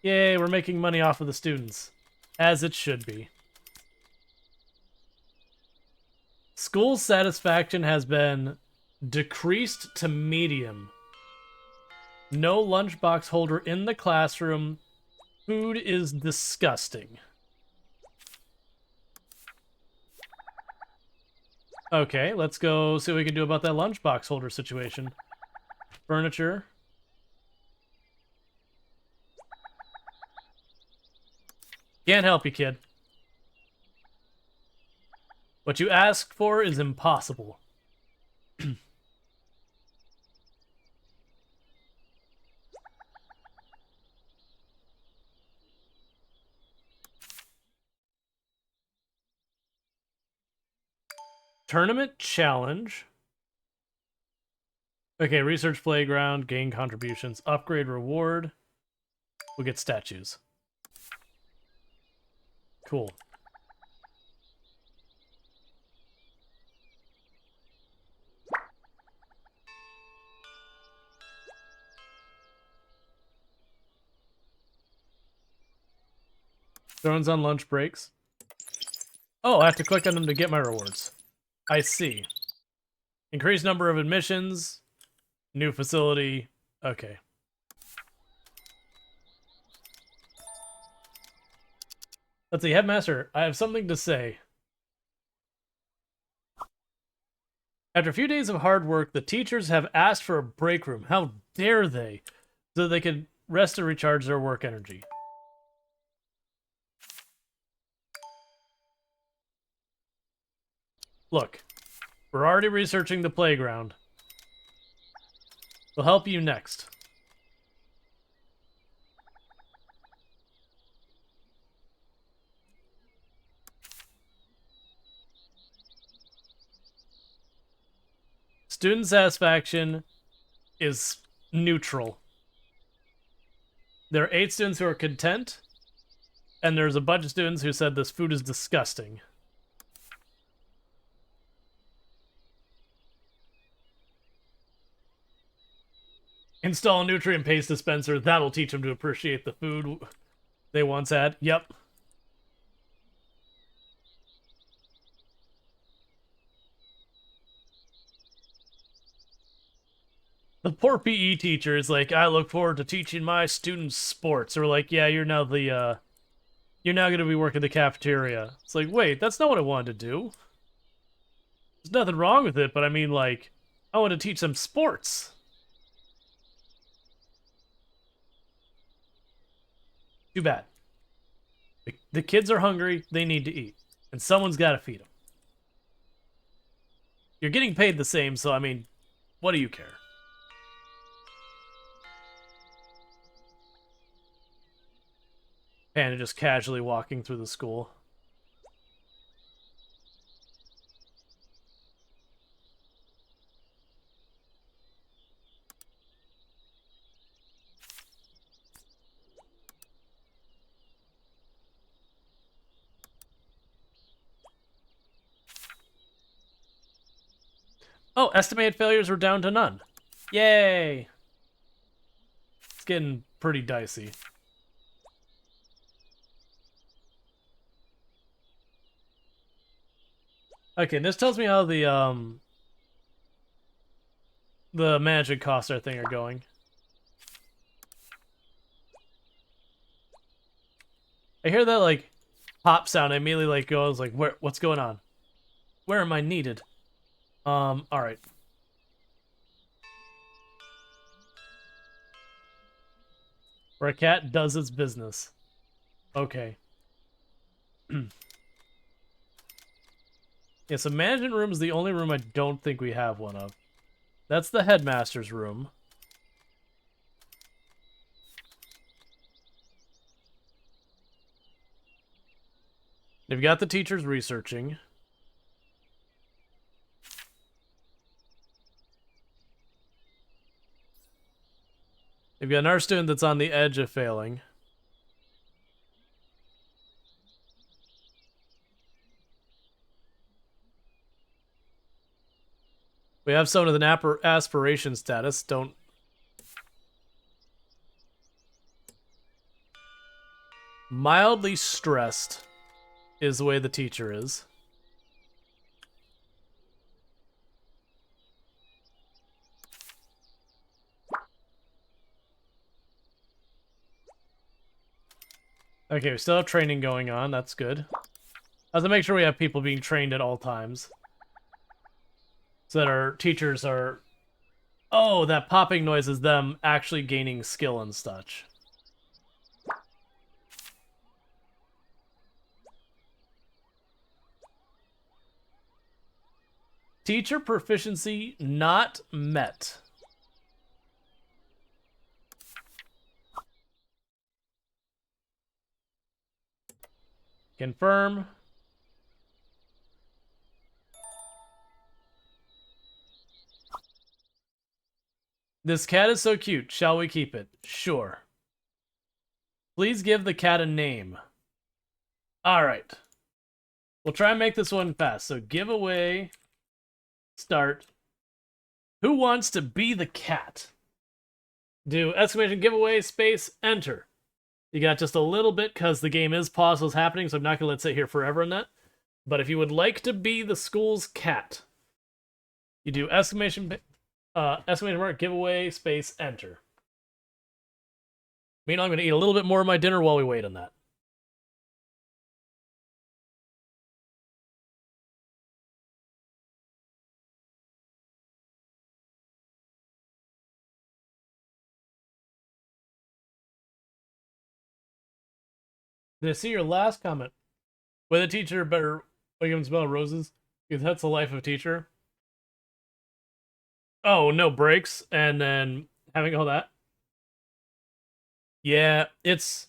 Yay, we're making money off of the students. As it should be. School satisfaction has been decreased to medium. No lunchbox holder in the classroom. Food is disgusting. Okay, let's go see what we can do about that lunchbox holder situation. Furniture. Can't help you, kid. What you ask for is impossible. Tournament challenge. Okay, research playground, gain contributions, upgrade reward. We'll get statues. Cool. Drones on lunch breaks. Oh, I have to click on them to get my rewards. I see. Increased number of admissions. New facility. Okay. Let's see, Headmaster, I have something to say. After a few days of hard work, the teachers have asked for a break room. How dare they? So they can rest and recharge their work energy. Look, we're already researching the playground. We'll help you next. Student satisfaction is neutral. There are 8 students who are content, and there's a bunch of students who said this food is disgusting. Install a nutrient paste dispenser. That'll teach them to appreciate the food they once had. Yep. The poor PE teacher is like, I look forward to teaching my students sports. Or like, yeah, you're now the you're now going to be working the cafeteria. It's like, wait, that's not what I wanted to do. There's nothing wrong with it, but I mean, like, I want to teach them sports. Too bad. The kids are hungry. They need to eat. And someone's got to feed them. You're getting paid the same, so I mean, what do you care? Panda just casually walking through the school. Oh, estimated failures are down to none. Yay! It's getting pretty dicey. Okay, this tells me how the magic costs our thing are going. I hear that like pop sound. I immediately like goes like, what's going on? Where am I needed? All right. Where a cat does its business. Okay. Yeah, so management room is the only room I don't think we have one of. That's the headmaster's room. They've got the teachers researching. They've got another student that's on the edge of failing. We have someone with an aspiration status. Don't... Mildly stressed is the way the teacher is. Okay, we still have training going on. That's good. I have to make sure we have people being trained at all times. So that our teachers are... Oh, that popping noise is them actually gaining skill and such. Teacher proficiency not met. Confirm. This cat is so cute. Shall we keep it? Sure. Please give the cat a name. Alright. We'll try and make this one fast. So giveaway. Start. Who wants to be the cat? Do exclamation giveaway space enter. You got just a little bit because the game is paused while it's happening, so I'm not going to let it sit here forever in that. But if you would like to be the school's cat, you do exclamation mark giveaway space enter. Meanwhile, I'm going to eat a little bit more of my dinner while we wait on that. Did I see your last comment? With a teacher better wake up and smell roses? Because that's the life of a teacher. Oh, no breaks, and then having all that. Yeah, it's...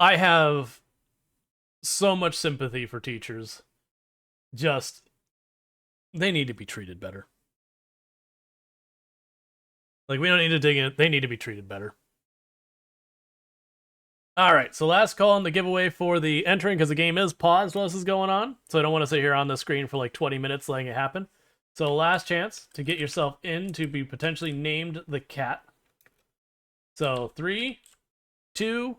I have so much sympathy for teachers. Just... They need to be treated better. Like, we don't need to dig in. They need to be treated better. Alright, so last call on the giveaway for the entering, because the game is paused while this is going on. So I don't want to sit here on the screen for like 20 minutes letting it happen. So last chance to get yourself in to be potentially named the cat. So 3, 2,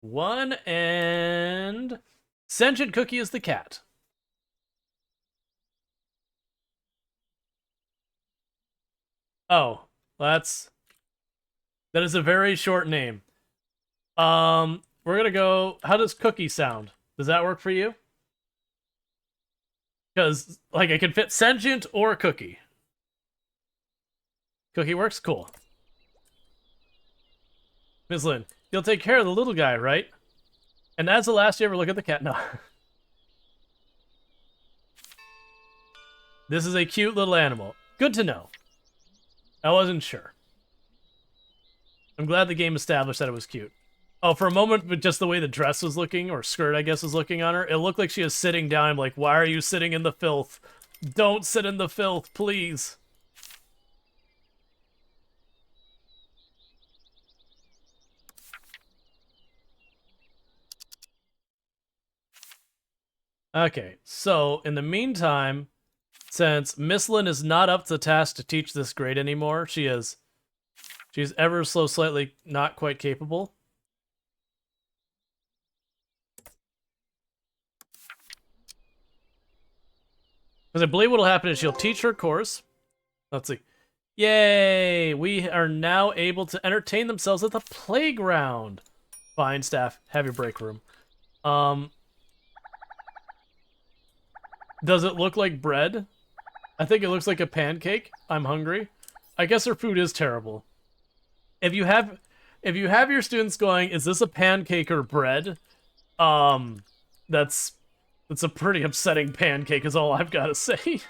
1, and... Sentient Cookie is the cat. Oh, that is a very short name. we're gonna go. How does cookie sound? Does that work for you? Because like I can fit sentient or cookie. Cookie works? Cool. Ms. Lynn, you'll take care of the little guy, right? And as the last you ever look at the cat. No. This is a cute little animal. Good to know. I wasn't sure. I'm glad the game established that it was cute. Oh, for a moment, with just the way the dress was looking, or skirt, I guess, was looking on her, it looked like she was sitting down. I'm like, why are you sitting in the filth? Don't sit in the filth, please. Okay, so in the meantime, since Miss Lynn is not up to the task to teach this grade anymore, she's ever so slightly not quite capable. Because I believe what'll happen is she'll teach her course. Let's see. Yay! We are now able to entertain themselves at the playground. Fine, staff. Have your break room. Does it look like bread? I think it looks like a pancake. I'm hungry. I guess her food is terrible. If you have your students going, is this a pancake or bread? That's a pretty upsetting pancake is all I've got to say.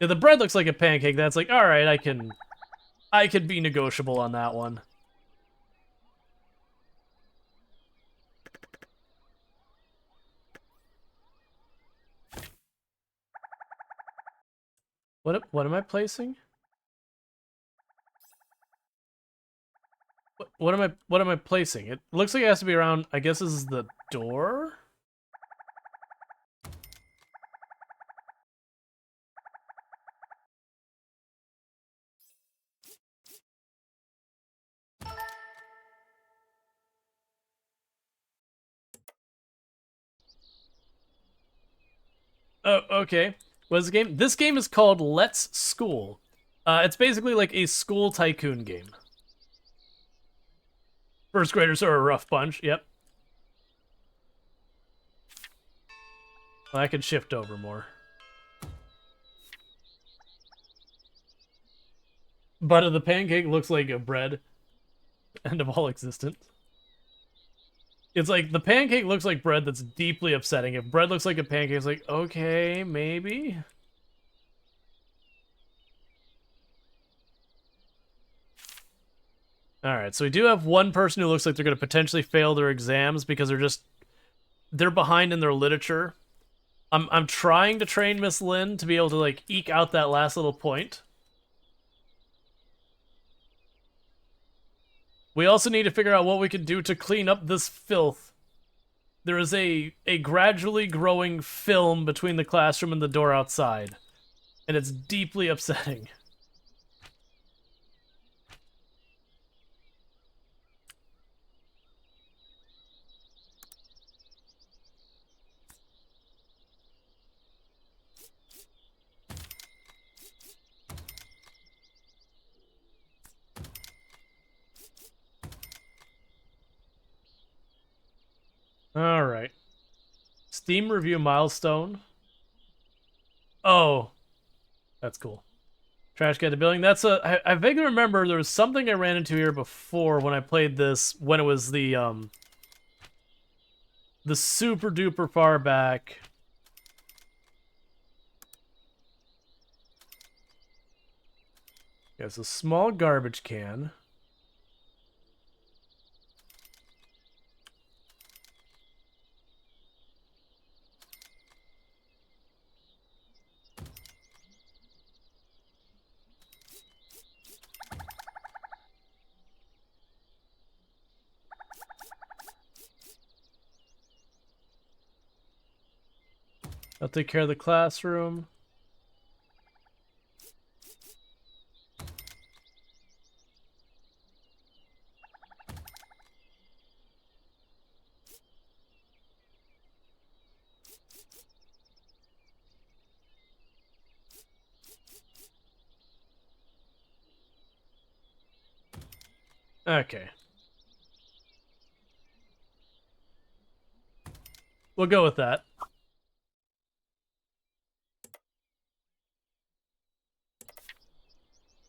Yeah, the bread looks like a pancake. That's like, all right, I could be negotiable on that one. What am I placing? What am I placing? It looks like it has to be around, I guess this is the door? Oh, okay. What's the game? This game is called Let's School. It's basically like a school tycoon game. First graders are a rough bunch, yep. Well, I could shift over more. But the pancake looks like a bread. End of all existence. It's like, the pancake looks like bread that's deeply upsetting. If bread looks like a pancake, it's like, okay, maybe? Alright, so we do have one person who looks like they're going to potentially fail their exams because they're behind in their literature. I'm trying to train Miss Lynn to be able to, like, eke out that last little point. We also need to figure out what we can do to clean up this filth. There is a gradually growing film between the classroom and the door outside, and it's deeply upsetting. Alright. Steam review milestone. Oh. That's cool. Trash get the building. I vaguely remember there was something I ran into here before when I played this, when it was the super duper far back. Yes, a small garbage can. I'll take care of the classroom. Okay. We'll go with that.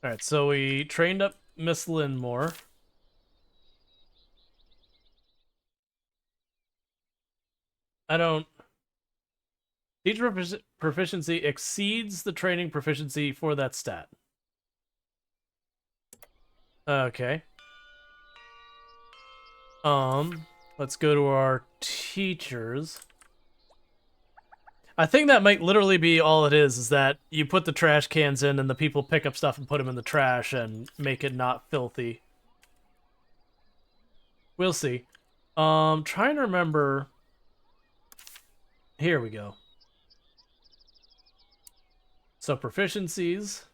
Alright, so we trained up Miss Lynn more. I don't... Teacher proficiency exceeds the training proficiency for that stat. Okay. Let's go to our teachers. I think that might literally be all it is that you put the trash cans in and the people pick up stuff and put them in the trash and make it not filthy. We'll see. Trying to remember... Here we go. So proficiencies.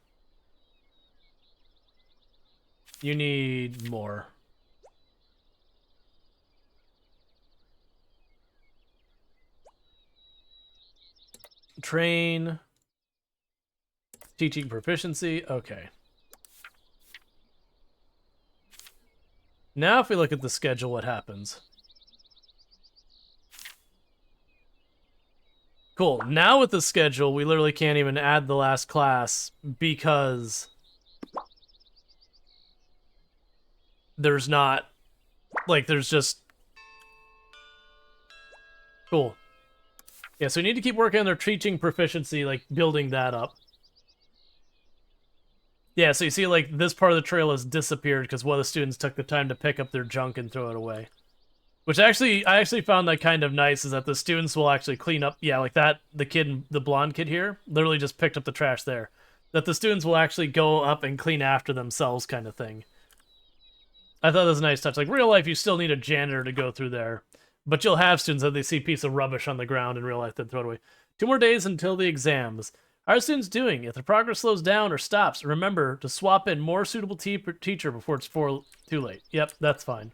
You need more. Train. Teaching proficiency. Okay. Now if we look at the schedule, what happens? Cool. Now with the schedule, we literally can't even add the last class because there's not, like, there's just... Cool. Yeah, so we need to keep working on their teaching proficiency, like, building that up. Yeah, so you see, like, this part of the trail has disappeared because one of the students took the time to pick up their junk and throw it away. Which actually, I actually found that kind of nice, is that the students will actually clean up, yeah, like that, the blonde kid here, literally just picked up the trash there. That the students will actually go up and clean after themselves kind of thing. I thought that was a nice touch. Like, real life, you still need a janitor to go through there. But you'll have students that they see a piece of rubbish on the ground in real life, then throw it away. 2 more days until the exams. How are students doing? If the progress slows down or stops, remember to swap in more suitable teacher before it's too late. Yep, that's fine.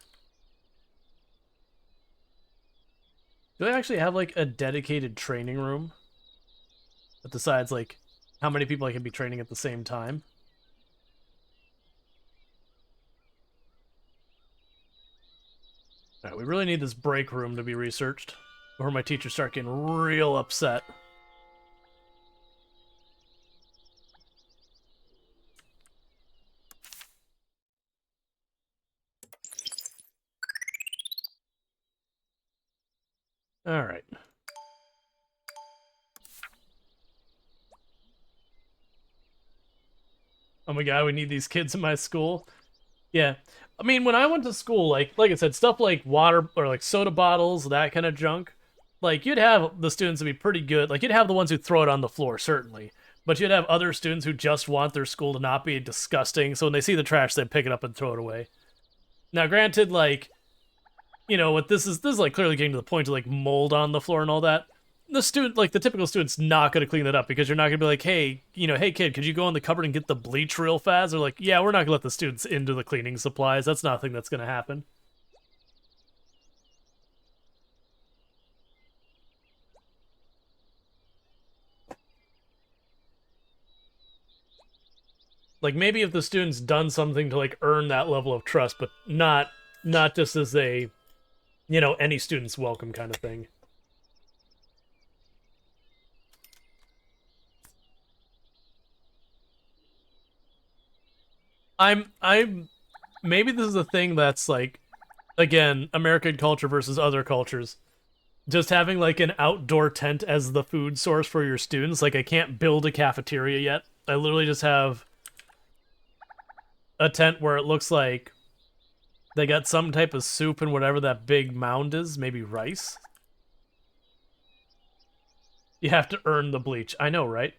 Do I actually have, like, a dedicated training room that decides, like, how many people I can be training at the same time? Alright, we really need this break room to be researched before my teachers start getting real upset. Alright. Oh my god, we need these kids in my school. Yeah. I mean, when I went to school, like I said, stuff like water or like soda bottles, that kind of junk, like you'd have the students to be pretty good. Like you'd have the ones who throw it on the floor, certainly. But you'd have other students who just want their school to not be disgusting. So when they see the trash, they pick it up and throw it away. Now, granted, like, you know, what this is like clearly getting to the point of like mold on the floor and all that. The student, like the typical student's not going to clean that up because you're not going to be like, hey, you know, hey kid, could you go in the cupboard and get the bleach real fast? Or like, yeah, we're not going to let the students into the cleaning supplies. That's nothing that's going to happen. Like maybe if the student's done something to like earn that level of trust, but not just as a, you know, any student's welcome kind of thing. I'm maybe this is a thing that's like, again, American culture versus other cultures. Just having like an outdoor tent as the food source for your students. Like I can't build a cafeteria yet. I literally just have a tent where it looks like they got some type of soup and whatever that big mound is, maybe rice. You have to earn the bleach. I know, right?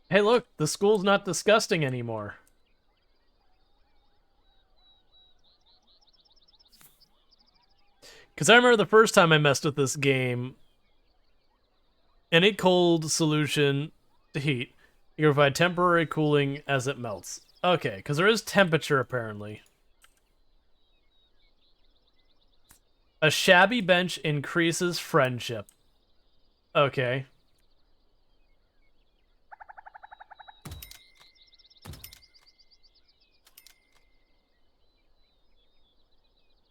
Hey, look, the school's not disgusting anymore. Because I remember the first time I messed with this game, any cold solution to heat, you provide temporary cooling as it melts. Okay, because there is temperature, apparently. A shabby bench increases friendship. Okay.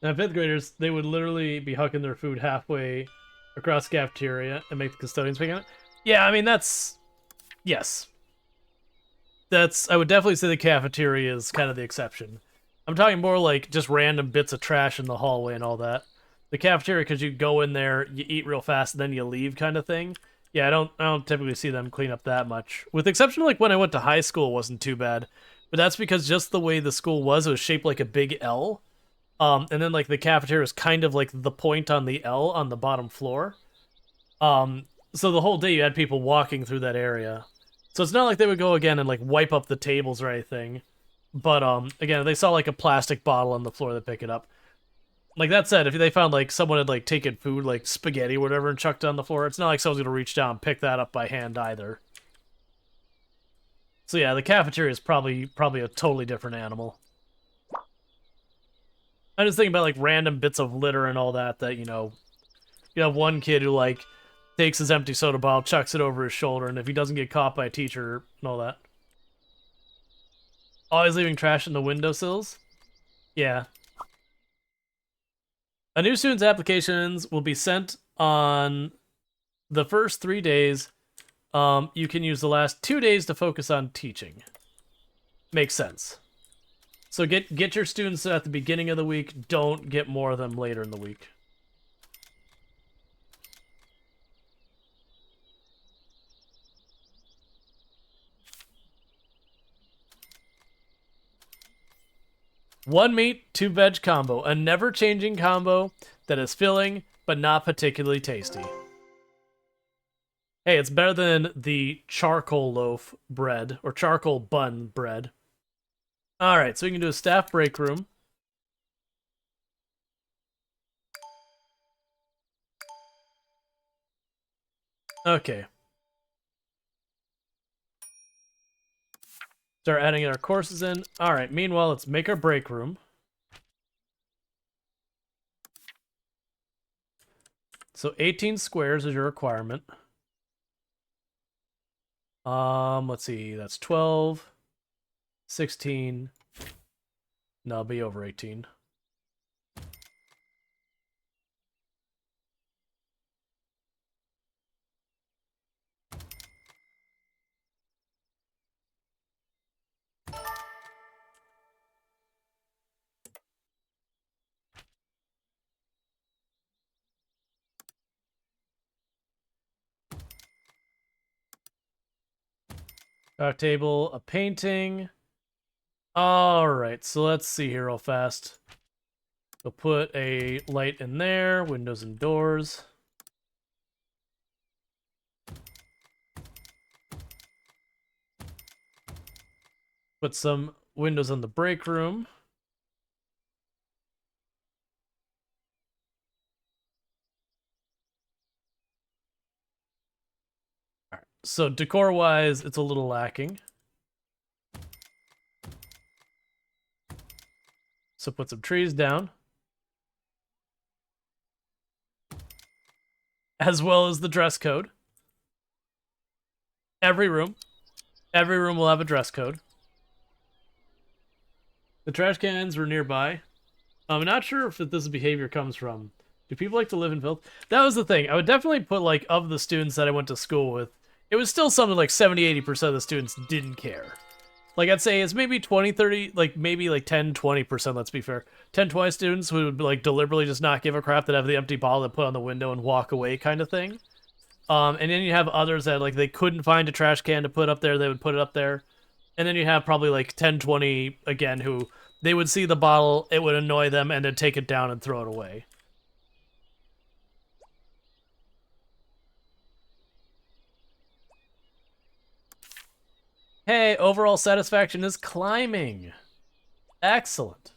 Now, fifth graders, they would literally be hucking their food halfway across the cafeteria and make the custodians pick on it. Yeah, I mean, that's... Yes. I would definitely say the cafeteria is kind of the exception. I'm talking more like just random bits of trash in the hallway and all that. The cafeteria, because you go in there, you eat real fast, and then you leave kind of thing. Yeah, I don't typically see them clean up that much. With the exception of like when I went to high school, it wasn't too bad. But that's because just the way the school was, it was shaped like a big L. And then like the cafeteria is kind of like the point on the L on the bottom floor. So the whole day you had people walking through that area. So it's not like they would go again and like wipe up the tables or anything. But again, if they saw like a plastic bottle on the floor, they pick it up. Like that said, if they found like someone had like taken food, like spaghetti or whatever, and chucked it on the floor, it's not like someone's gonna reach down and pick that up by hand either. So yeah, the cafeteria is probably a totally different animal. I'm just thinking about like random bits of litter and all that you have one kid who like takes his empty soda bottle, chucks it over his shoulder, and if he doesn't get caught by a teacher and all that. Always leaving trash in the windowsills? Yeah. A new student's applications will be sent on the first 3 days. You can use the last 2 days to focus on teaching. Makes sense. So get your students at the beginning of the week. Don't get more of them later in the week. One meat, 2 veg combo. A never-changing combo that is filling, but not particularly tasty. Hey, it's better than the charcoal loaf bread, or charcoal bun bread. Alright, so we can do a staff break room. Okay. Start adding our courses in. Alright, meanwhile, let's make our break room. So 18 squares is your requirement. Let's see, that's 12, 16. No, it'll be over 18. Dark table, a painting. Alright, so let's see here real fast. We'll put a light in there, windows and doors. Put some windows in the break room. Alright, so decor-wise, it's a little lacking. So put some trees down. As well as the dress code. Every room will have a dress code. The trash cans were nearby. I'm not sure if this behavior comes from... Do people like to live in filth? That was the thing. I would definitely put, like, of the students that I went to school with, it was still something like 70-80% of the students didn't care. Like, I'd say it's maybe 20-30, like, maybe like 10-20%, let's be fair. 10-20 students who would, like, deliberately just not give a crap, that have the empty bottle that put on the window and walk away kind of thing. And then you have others that, like, they couldn't find a trash can to put up there, they would put it up there. And then you have probably, like, 10-20, again, who they would see the bottle, it would annoy them, and then take it down and throw it away. Hey, overall satisfaction is climbing. Excellent.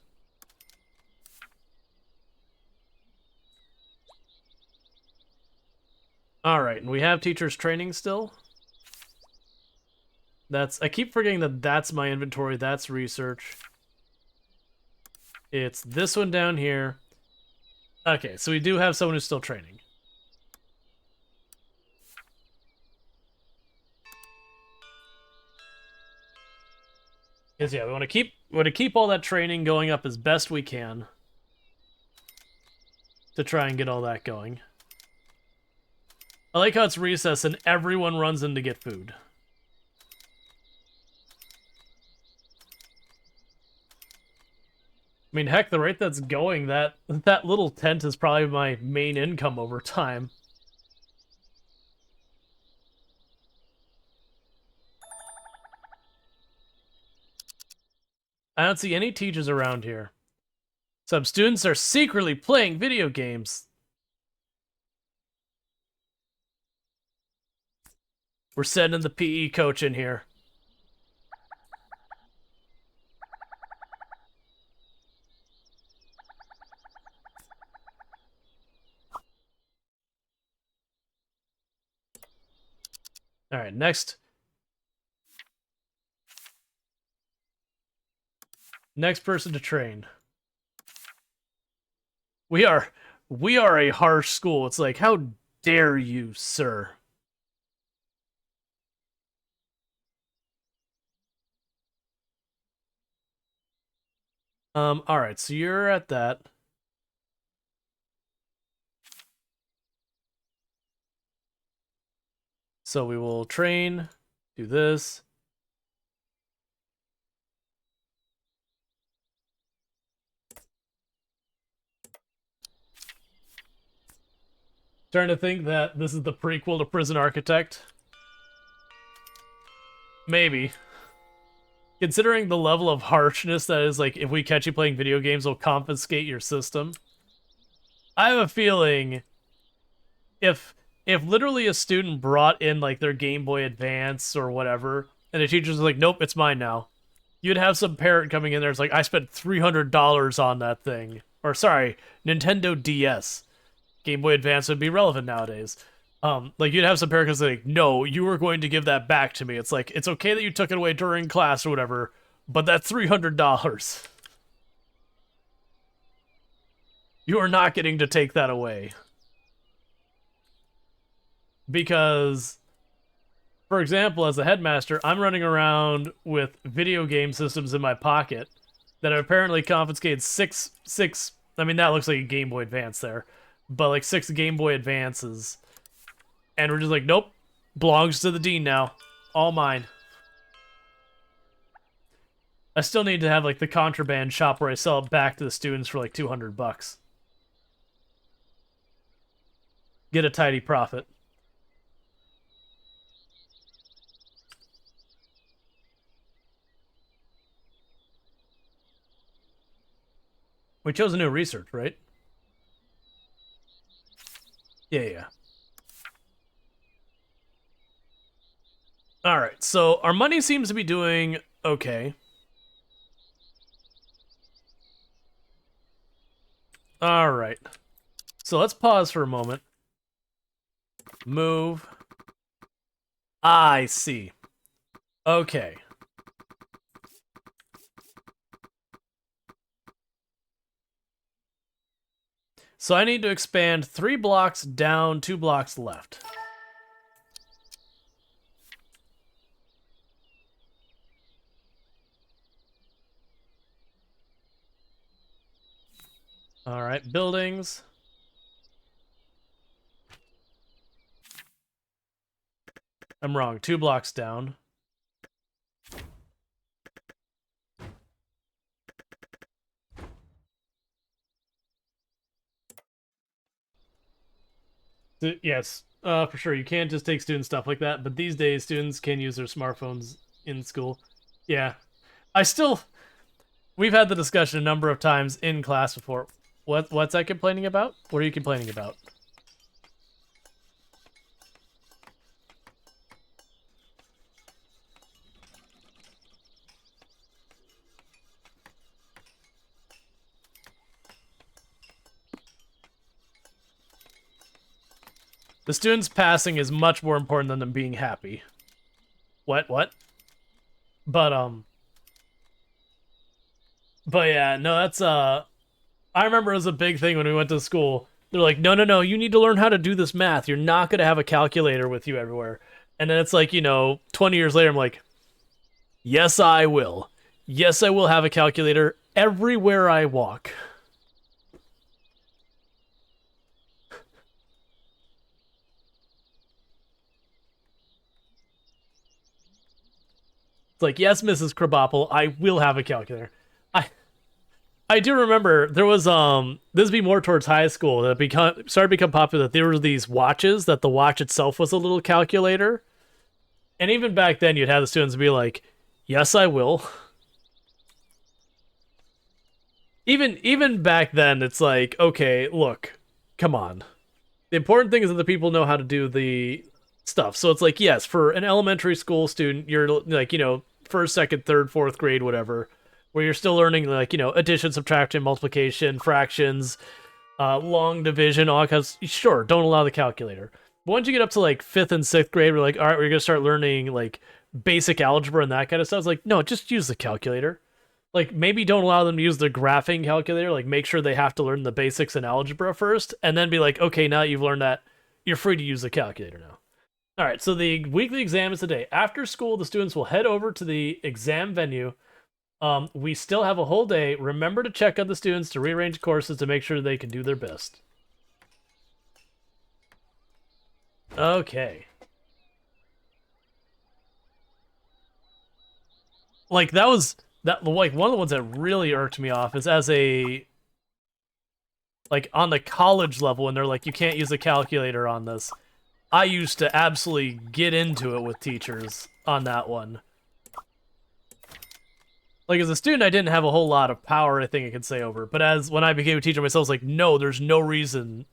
Alright, and we have teachers training still. I keep forgetting that that's my inventory, that's research. It's this one down here. Okay, so we do have someone who's still training. Because yeah, we want to keep all that training going up as best we can. to try and get all that going. I like how it's recess and everyone runs in to get food. I mean, heck, the rate that's going, that little tent is probably my main income over time. I don't see any teachers around here. Some students are secretly playing video games. We're sending the PE coach in here. All right, next. Next person to train. We are a harsh school. It's like, how dare you, sir? All right, so you're at that. So we will train, do this. Starting to think that this is the prequel to Prison Architect. Maybe. Considering the level of harshness that is, like, if we catch you playing video games, we'll confiscate your system. I have a feeling if literally a student brought in, like, their Game Boy Advance or whatever, and the teacher's like, nope, it's mine now, you'd have some parent coming in there, it's like, I spent $300 on that thing. Or, sorry, Nintendo DS. Game Boy Advance would be relevant nowadays. Like, you'd have some parents like, no, you were going to give that back to me. It's like, it's okay that you took it away during class or whatever, but that's $300. You are not getting to take that away. Because, for example, as a headmaster, I'm running around with video game systems in my pocket that have apparently confiscated six, I mean, that looks like a Game Boy Advance there, but like 6 Game Boy Advances. And we're just like, nope, belongs to the dean now. All mine. I still need to have like the contraband shop where I sell it back to the students for like $200. Get a tidy profit. We chose a new research, right? Yeah. Alright, so our money seems to be doing okay. Alright. So let's pause for a moment. Move. I see. Okay. So I need to expand 3 blocks down, 2 blocks left. Alright, buildings. I'm wrong, 2 blocks down. Yes, for sure. You can't just take student stuff like that, but these days students can use their smartphones in school. Yeah. We've had the discussion a number of times in class before. What's I complaining about? What are you complaining about? The students passing is much more important than them being happy. What? But yeah, no, that's, I remember it was a big thing when we went to school. They're like, no, you need to learn how to do this math. You're not going to have a calculator with you everywhere. And then it's like, 20 years later, I'm like, yes, I will. Yes, I will have a calculator everywhere I walk. like, yes, Mrs. Krabappel, I will have a calculator. I I do remember there was this would be more towards high school that started to become popular, that there were these watches that the watch itself was a little calculator. And even back then you'd have the students be like, yes, I will. Even back then it's like, okay, look, come on. The important thing is that the people know how to do the stuff. So it's like, yes, for an elementary school student, you're like, first, second, third, fourth grade, whatever, where you're still learning like, addition, subtraction, multiplication, fractions, long division, all kinds. Sure, don't allow the calculator. But once you get up to like fifth and sixth grade, we're like, all right, we're gonna start learning like basic algebra and that kind of stuff. It's like, no, just use the calculator. Like, maybe don't allow them to use the graphing calculator. Like, make sure they have to learn the basics in algebra first, and then be like, okay, now you've learned that, you're free to use the calculator now. All right, so the weekly exam is today. After school, the students will head over to the exam venue. We still have a whole day. Remember to check on the students to rearrange courses to make sure they can do their best. Okay. Like, that was... That, like, one of the ones that really irked me off is as a, like, on the college level, and they're like, you can't use a calculator on this. I used to absolutely get into it with teachers on that one. Like, as a student, I didn't have a whole lot of power, I think I could say, over. But when I became a teacher myself, I was like, no, there's no reason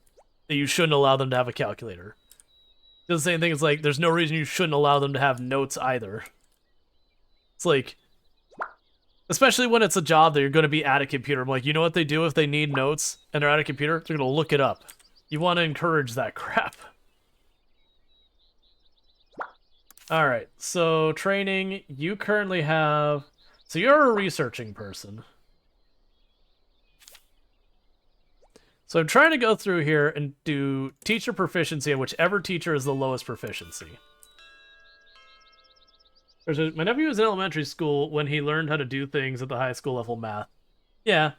that you shouldn't allow them to have a calculator. The same thing is like, there's no reason you shouldn't allow them to have notes either. It's like... Especially when it's a job that you're going to be at a computer. I'm like, you know what they do if they need notes and they're at a computer? They're going to look it up. You want to encourage that crap. Alright, so training. You currently have... So you're a researching person. So I'm trying to go through here and do teacher proficiency, and whichever teacher is the lowest proficiency. My nephew was in elementary school when he learned how to do things at the high school level math. Yeah.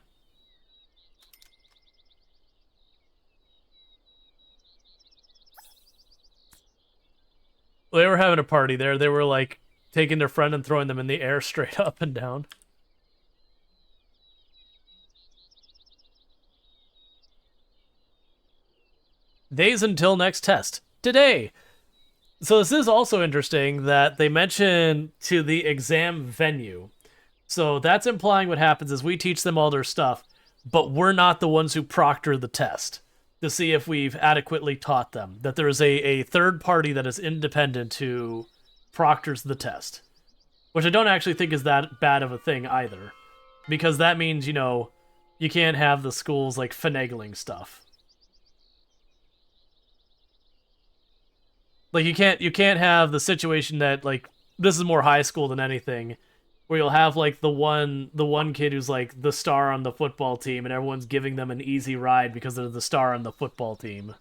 They were having a party there. They were like taking their friend and throwing them in the air straight up and down. Days until next test. Today. So this is also interesting that they mention to the exam venue. So that's implying what happens is we teach them all their stuff, but we're not the ones who proctor the test to see if we've adequately taught them. That there is a third party that is independent who proctors the test. Which I don't actually think is that bad of a thing either. Because that means, you can't have the schools like finagling stuff. Like, you can't have the situation that, like, this is more high school than anything, where you'll have, like, the one kid who's, like, the star on the football team, and everyone's giving them an easy ride because they're the star on the football team.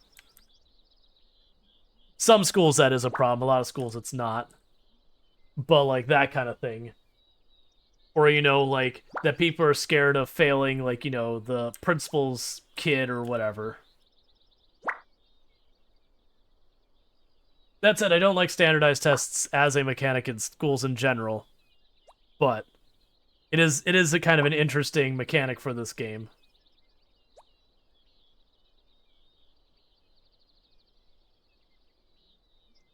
Some schools that is a problem, a lot of schools it's not. But, like, that kind of thing. Or, like, that people are scared of failing, like, the principal's kid or whatever. That said, I don't like standardized tests as a mechanic in schools in general, but it is a kind of an interesting mechanic for this game.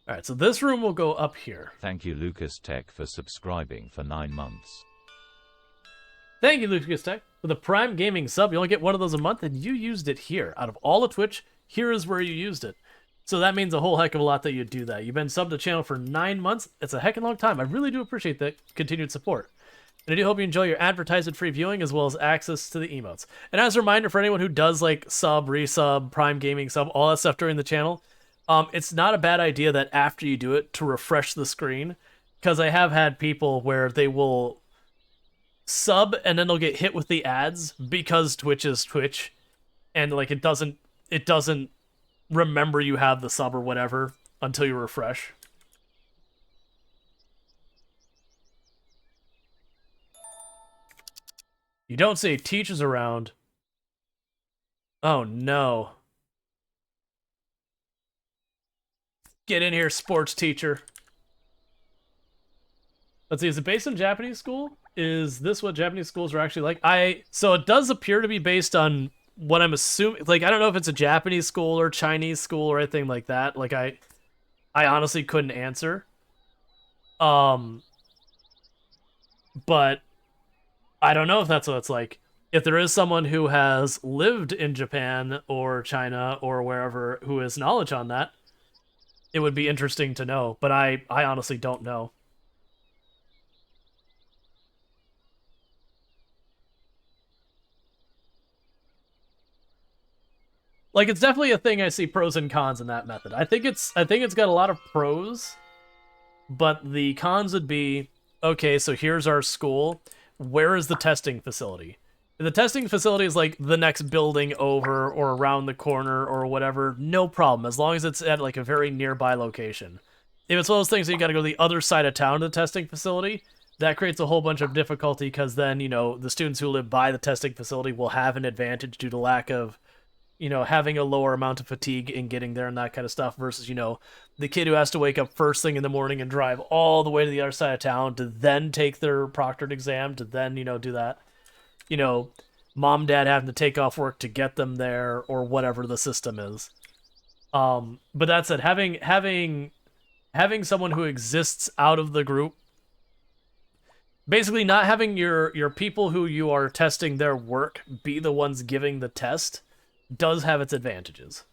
Alright, so this room will go up here. Thank you, Lucas Tech, for subscribing for 9 months. Thank you, Lucas Tech, for the Prime Gaming sub. You only get one of those a month, and you used it here. Out of all of Twitch, here is where you used it. So that means a whole heck of a lot that you do that. You've been subbed to the channel for 9 months. It's a heck of a long time. I really do appreciate that continued support. And I do hope you enjoy your advertisement-free viewing as well as access to the emotes. And as a reminder for anyone who does like sub, resub, Prime Gaming sub, all that stuff during the channel, it's not a bad idea that after you do it to refresh the screen, because I have had people where they will sub and then they'll get hit with the ads because Twitch is Twitch, and like it doesn't remember you have the sub or whatever until you refresh. You don't say teachers around. Oh no. Get in here, sports teacher. Let's see, is it based on Japanese school? Is this what Japanese schools are actually like? So it does appear to be based on what I'm assuming. Like, I don't know if it's a Japanese school or Chinese school or anything like that. Like, I honestly couldn't answer. Um, but I don't know if that's what it's like. If there is someone who has lived in Japan or China or wherever who has knowledge on that, it would be interesting to know. But I honestly don't know. Like, it's definitely a thing I see pros and cons in that method. I think it's got a lot of pros, but the cons would be, okay, so here's our school. Where is the testing facility? If the testing facility is like the next building over or around the corner or whatever, no problem, as long as it's at like a very nearby location. If it's one of those things that you gotta go to the other side of town to the testing facility, that creates a whole bunch of difficulty because then, the students who live by the testing facility will have an advantage due to lack of having a lower amount of fatigue in getting there and that kind of stuff versus, the kid who has to wake up first thing in the morning and drive all the way to the other side of town to then take their proctored exam to then, do that. Mom, dad having to take off work to get them there or whatever the system is. But that said, having someone who exists out of the group, basically not having your people who you are testing their work be the ones giving the test does have its advantages.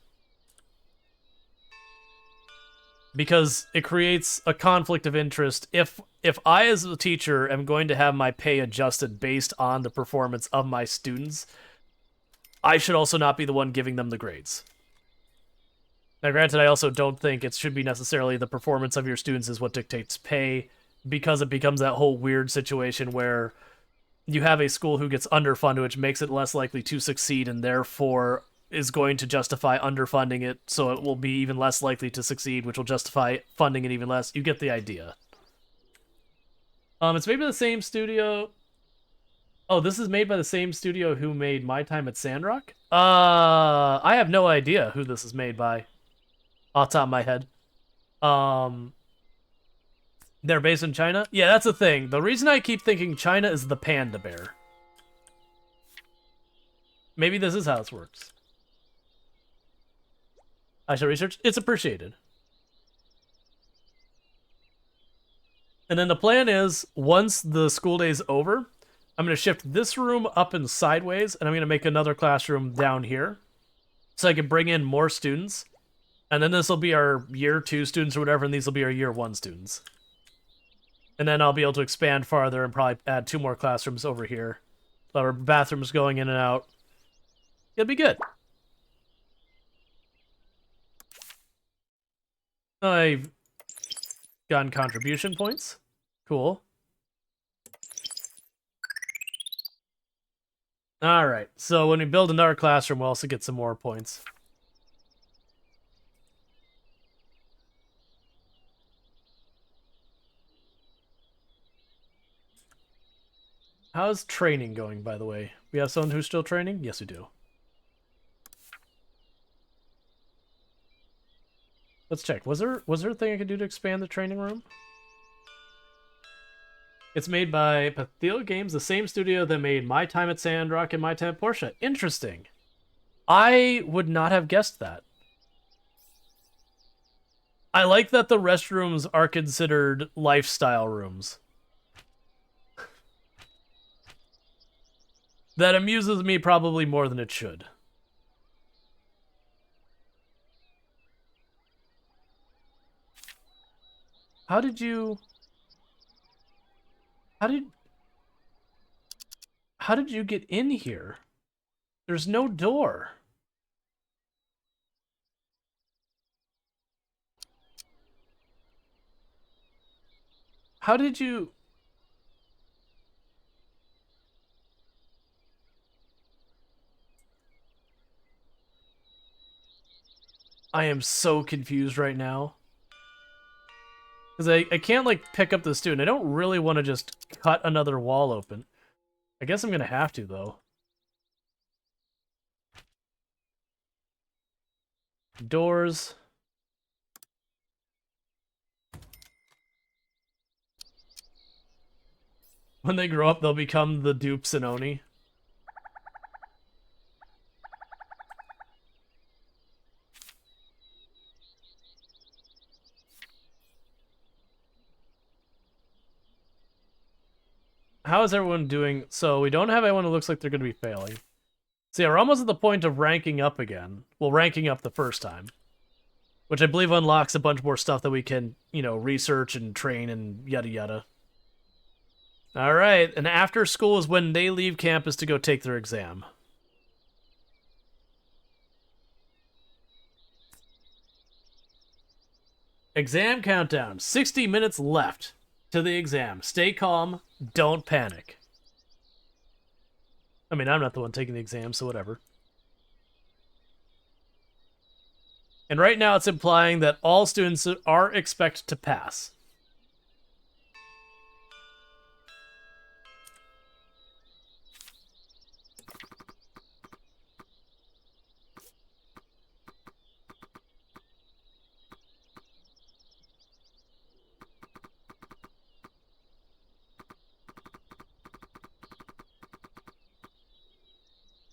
Because it creates a conflict of interest. If I as a teacher am going to have my pay adjusted based on the performance of my students, I should also not be the one giving them the grades. Now granted, I also don't think it should be necessarily the performance of your students is what dictates pay, because it becomes that whole weird situation where you have a school who gets underfunded, which makes it less likely to succeed and therefore is going to justify underfunding it, so it will be even less likely to succeed, which will justify funding it even less. You get the idea. It's made by the same studio. Oh, this is made by the same studio who made My Time at Sandrock? I have no idea who this is made by, off the top of my head. They're based in China? Yeah, that's the thing. The reason I keep thinking China is the panda bear. Maybe this is how this works. I should research. It's appreciated. And then the plan is, once the school day is over, I'm going to shift this room up and sideways, and I'm going to make another classroom down here so I can bring in more students. And then this will be our year 2 students or whatever, and these will be our year 1 students. And then I'll be able to expand farther and probably add 2 more classrooms over here. So our bathrooms going in and out. It'll be good. I've gotten contribution points. Cool. Alright, so when we build another classroom, we'll also get some more points. How's training going, by the way? We have someone who's still training? Yes, we do. Let's check. Was there a thing I could do to expand the training room? It's made by Cathulu Games, the same studio that made My Time at Sandrock and My Time at Porsche. Interesting. I would not have guessed that. I like that the restrooms are considered lifestyle rooms. That amuses me probably more than it should. How did you get in here? There's no door. How did you... I am so confused right now. Because I can't, like, pick up the student. I don't really want to just cut another wall open. I guess I'm going to have to, though. Doors. When they grow up, they'll become the dupes and Oni. How is everyone doing? So we don't have anyone who looks like they're going to be failing. So yeah, we're almost at the point of ranking up again. Well, ranking up the first time. Which I believe unlocks a bunch more stuff that we can, you know, research and train and yada yada. Alright, and after school is when they leave campus to go take their exam. Exam countdown. 60 minutes left to the exam. Stay calm. Don't panic. I mean, I'm not the one taking the exam, so whatever. And right now it's implying that all students are expected to pass.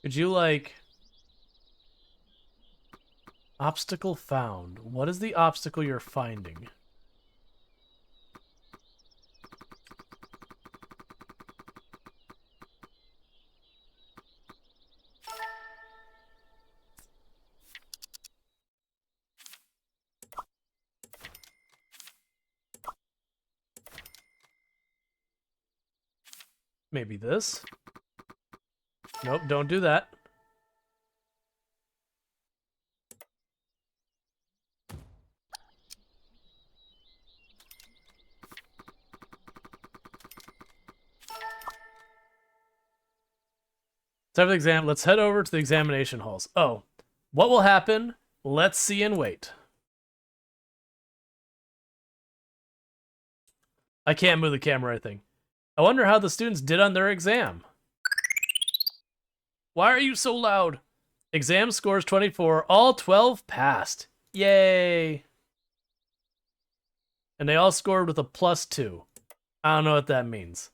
Could you, like... Obstacle found. What is the obstacle you're finding? Maybe this? Nope, don't do that. Time for the exam. Let's head over to the examination halls. Oh, what will happen? Let's see and wait. I can't move the camera, I think. I wonder how the students did on their exam. Why are you so loud? Exam scores 24. All 12 passed. Yay. And they all scored with a +2. I don't know what that means.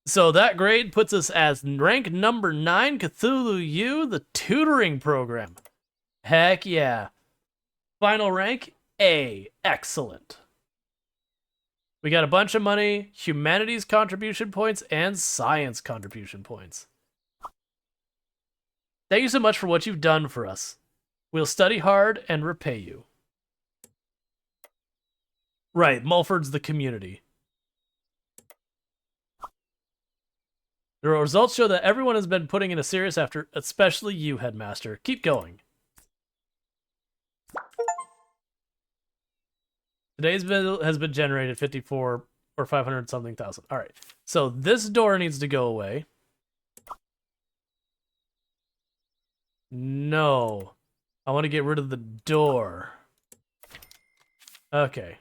So that grade puts us as rank number 9, Cathulu U, the tutoring program. Heck yeah. Final rank, A. Excellent. We got a bunch of money, humanities contribution points, and science contribution points. Thank you so much for what you've done for us. We'll study hard and repay you. Right, Mulford's the community. The results show that everyone has been putting in a serious effort, especially you, Headmaster. Keep going. Today's bill has been generated 54 or 500 something thousand. All right. So this door needs to go away. No. I want to get rid of the door. Okay.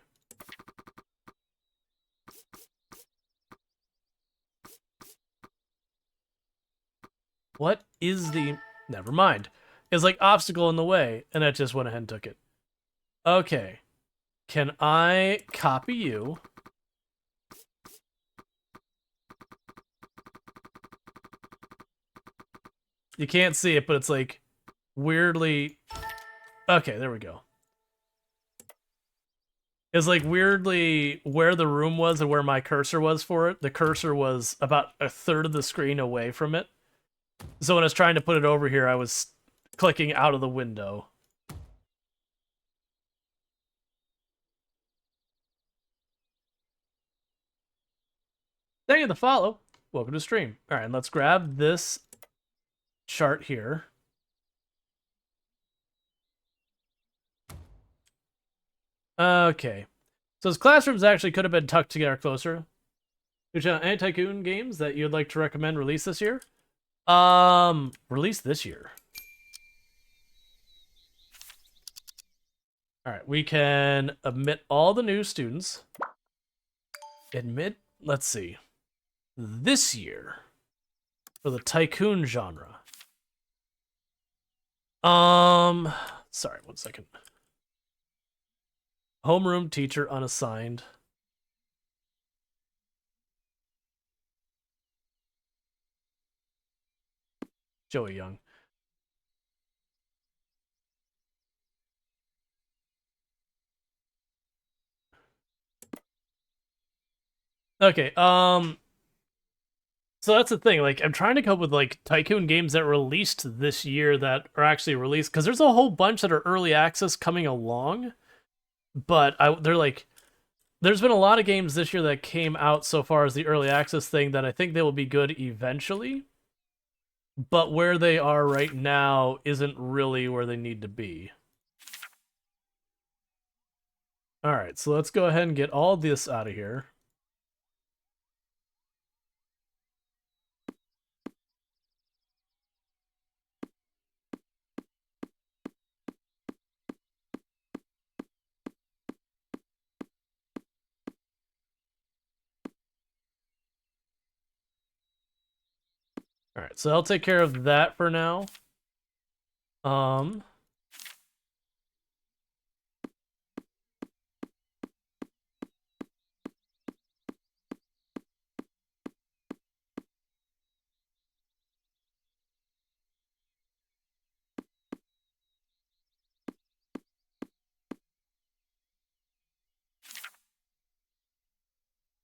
What is the... Never mind. It's like obstacle in the way, and I just went ahead and took it. Okay. Can I copy you? You can't see it, but it's like weirdly... Okay, there we go. It's like weirdly where the room was and where my cursor was for it. The cursor was about a third of the screen away from it. So when I was trying to put it over here, I was clicking out of the window. Thank you to follow. Welcome to stream. All right, let's grab this chart here. Okay. So his classrooms actually could have been tucked together closer. Any tycoon games that you'd like to recommend release this year? Release this year. All right, we can admit all the new students. Admit, let's see. This year for the tycoon genre. Sorry, 1 second. Homeroom teacher unassigned. Joey Young. Okay, so that's the thing. Like, I'm trying to come up with like tycoon games that released this year that are actually released because there's a whole bunch that are early access coming along, but they're like, there's been a lot of games this year that came out so far as the early access thing that I think they will be good eventually, but where they are right now isn't really where they need to be. All right, so let's go ahead and get all this out of here. All right, so I'll take care of that for now.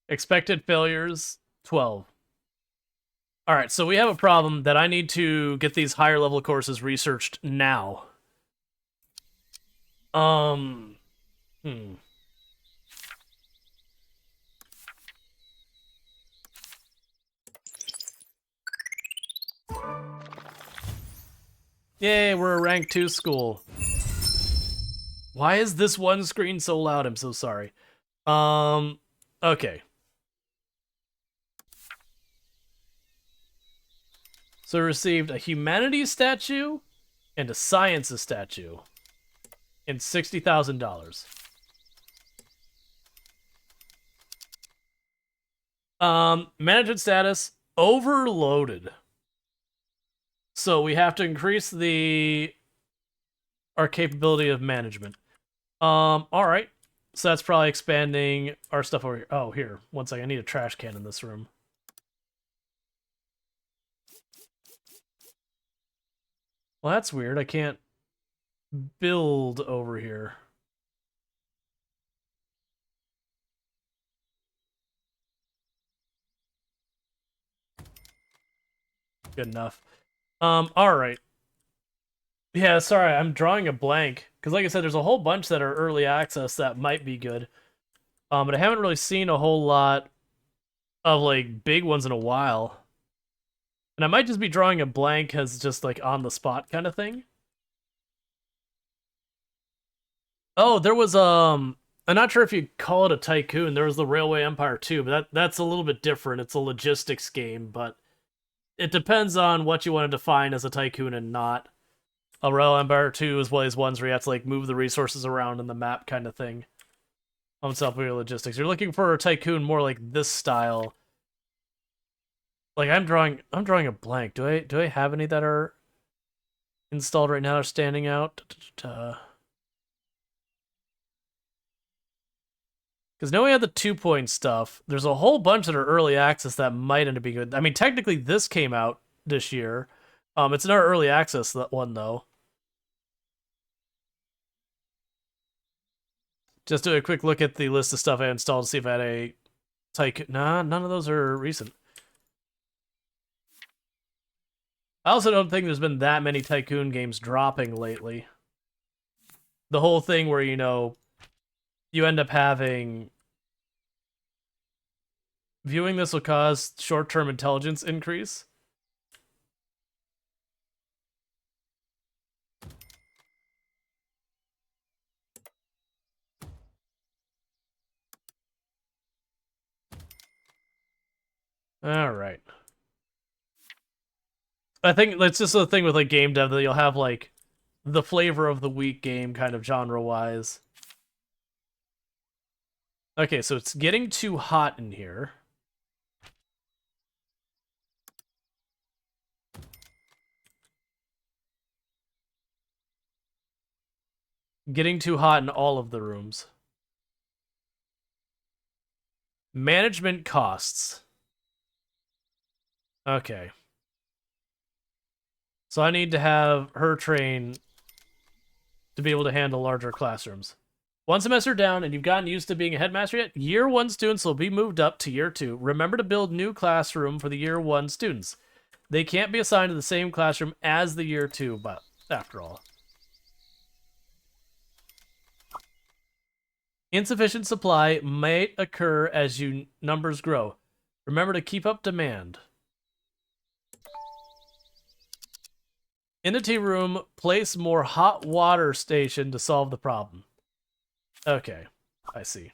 Expected failures 12. All right, so we have a problem that I need to get these higher level courses researched now. Um, hmm. Yay, we're a rank 2 school. Why is this one screen so loud? I'm so sorry. Okay. So we received a humanities statue and a sciences statue and $60,000. Management status overloaded. So we have to increase our capability of management. All right. So that's probably expanding our stuff over here. Oh, here. One second. I need a trash can in this room. Well, that's weird. I can't build over here. Good enough. All right. Yeah, sorry, I'm drawing a blank. Because like I said, there's a whole bunch that are early access that might be good. But I haven't really seen a whole lot of, like, big ones in a while. And I might just be drawing a blank as just, like, on the spot kind of thing. Oh, there was, I'm not sure if you call it a tycoon. There was the Railway Empire too, but that's a little bit different. It's a logistics game, but it depends on what you want to define as a tycoon and not. A Rail Empire 2 is one of these ones where you have to like move the resources around in the map kind of thing. On self-aware logistics. You're looking for a tycoon more like this style. Like I'm drawing a blank. Do I have any that are installed right now or standing out? Because now we have the 2-point stuff. There's a whole bunch that are early access that might end up being good. I mean, technically this came out this year. It's not early access, that one though. Just do a quick look at the list of stuff I installed to see if I had a tycoon. Nah, none of those are recent. I also don't think there's been that many tycoon games dropping lately. The whole thing where, you know, you end up having... Viewing this will cause short-term intelligence increase. All right. I think that's just the thing with like game dev that you'll have like the flavor of the week game kind of genre-wise. Okay, so it's getting too hot in here. Getting too hot in all of the rooms. Management costs. Okay. So I need to have her train to be able to handle larger classrooms. One semester down and you've gotten used to being a headmaster yet, year 1 students will be moved up to year 2. Remember to build new classroom for the year 1 students. They can't be assigned to the same classroom as the year 2, but after all. Insufficient supply might occur as your numbers grow. Remember to keep up demand. In the tea room, place more hot water station to solve the problem. Okay, I see.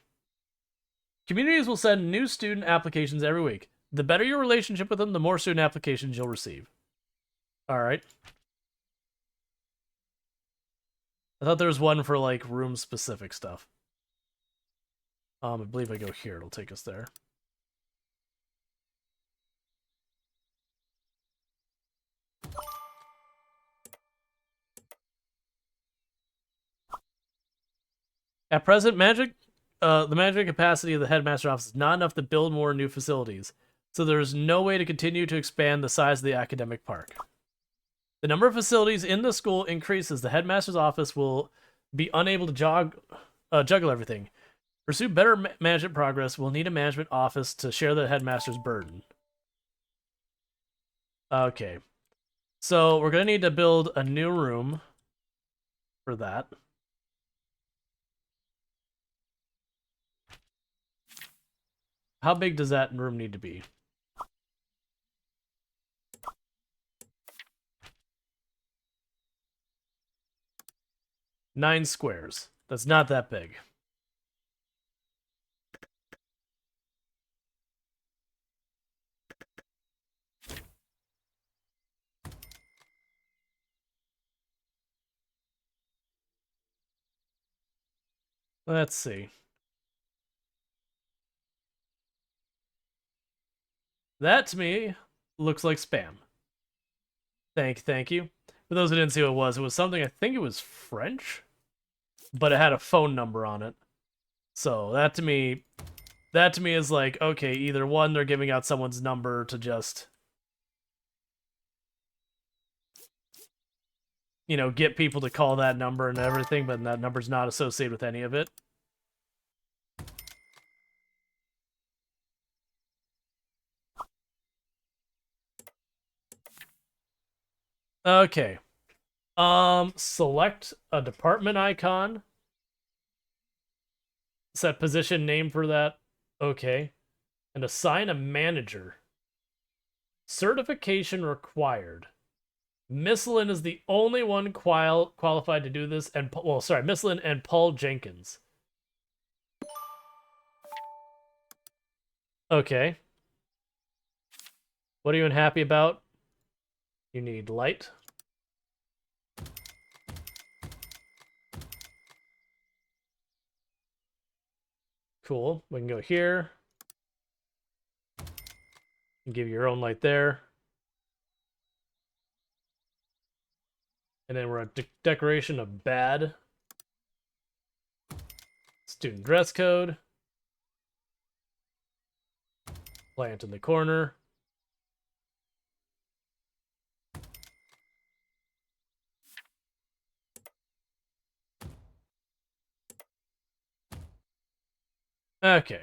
Communities will send new student applications every week. The better your relationship with them, the more student applications you'll receive. Alright. I thought there was one for, like, room-specific stuff. I believe I go here, it'll take us there. At present, the magic capacity of the headmaster office is not enough to build more new facilities, so there is no way to continue to expand the size of the academic park. The number of facilities in the school increases. The headmaster's office will be unable to juggle everything. Pursue better management progress. We'll need a management office to share the headmaster's burden. Okay. So we're going to need to build a new room for that. How big does that room need to be? Nine squares. That's not that big. Let's see. That, to me, looks like spam. Thank you. For those who didn't see what it was something, I think it was French, but it had a phone number on it. So that to me is like, okay, either one, they're giving out someone's number to just, you know, get people to call that number and everything, but that number's not associated with any of it. Okay. Select a department icon. Set position name for that. Okay. And assign a manager. Certification required. Misslin is the only one qualified to do this, and well, sorry, Misslin and Paul Jenkins. Okay. What are you unhappy about? You need light. Cool. We can go here. And give you your own light there. And then we're at decoration of bad. Student dress code. Plant in the corner. Okay.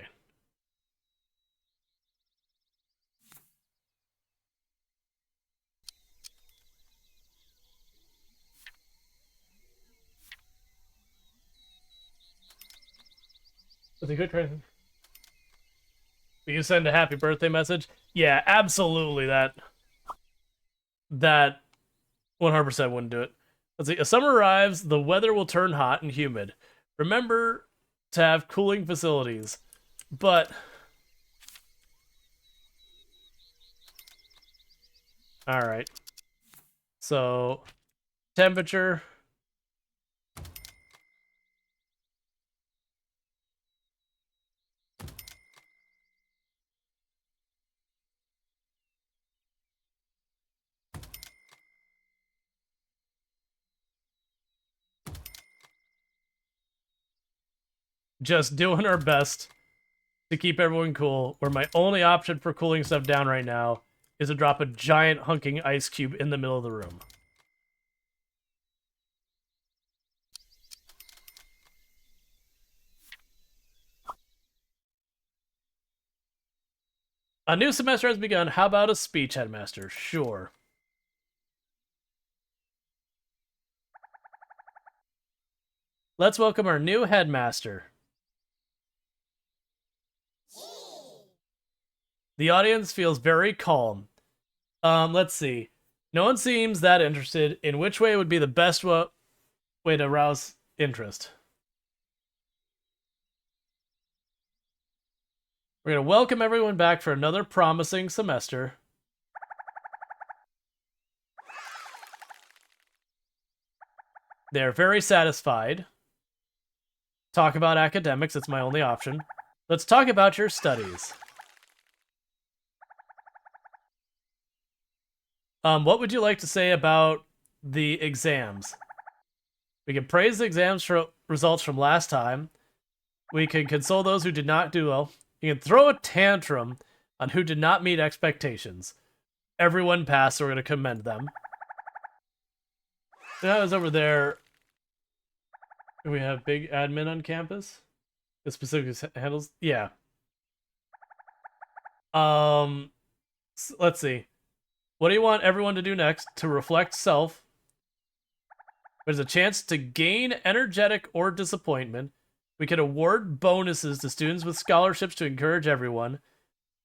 With a good try. Will you send a happy birthday message? Yeah, absolutely. That 100% wouldn't do it. Let's see. As summer arrives, the weather will turn hot and humid. Remember to have cooling facilities. But all right. So temperature. Just doing our best to keep everyone cool, where my only option for cooling stuff down right now is to drop a giant hunking ice cube in the middle of the room. A new semester has begun. How about a speech, headmaster? Sure. Let's welcome our new headmaster. The audience feels very calm. Let's see. No one seems that interested. In which way would be the best way to arouse interest? We're going to welcome everyone back for another promising semester. They're very satisfied. Talk about academics, it's my only option. Let's talk about your studies. What would you like to say about the exams? We can praise the exams for results from last time. We can console those who did not do well. You can throw a tantrum on who did not meet expectations. Everyone passed, so we're going to commend them. That was over there. We have big admin on campus. The specific handles. Yeah. Let's see. What do you want everyone to do next? To reflect self. There's a chance to gain energetic or disappointment. We can award bonuses to students with scholarships to encourage everyone.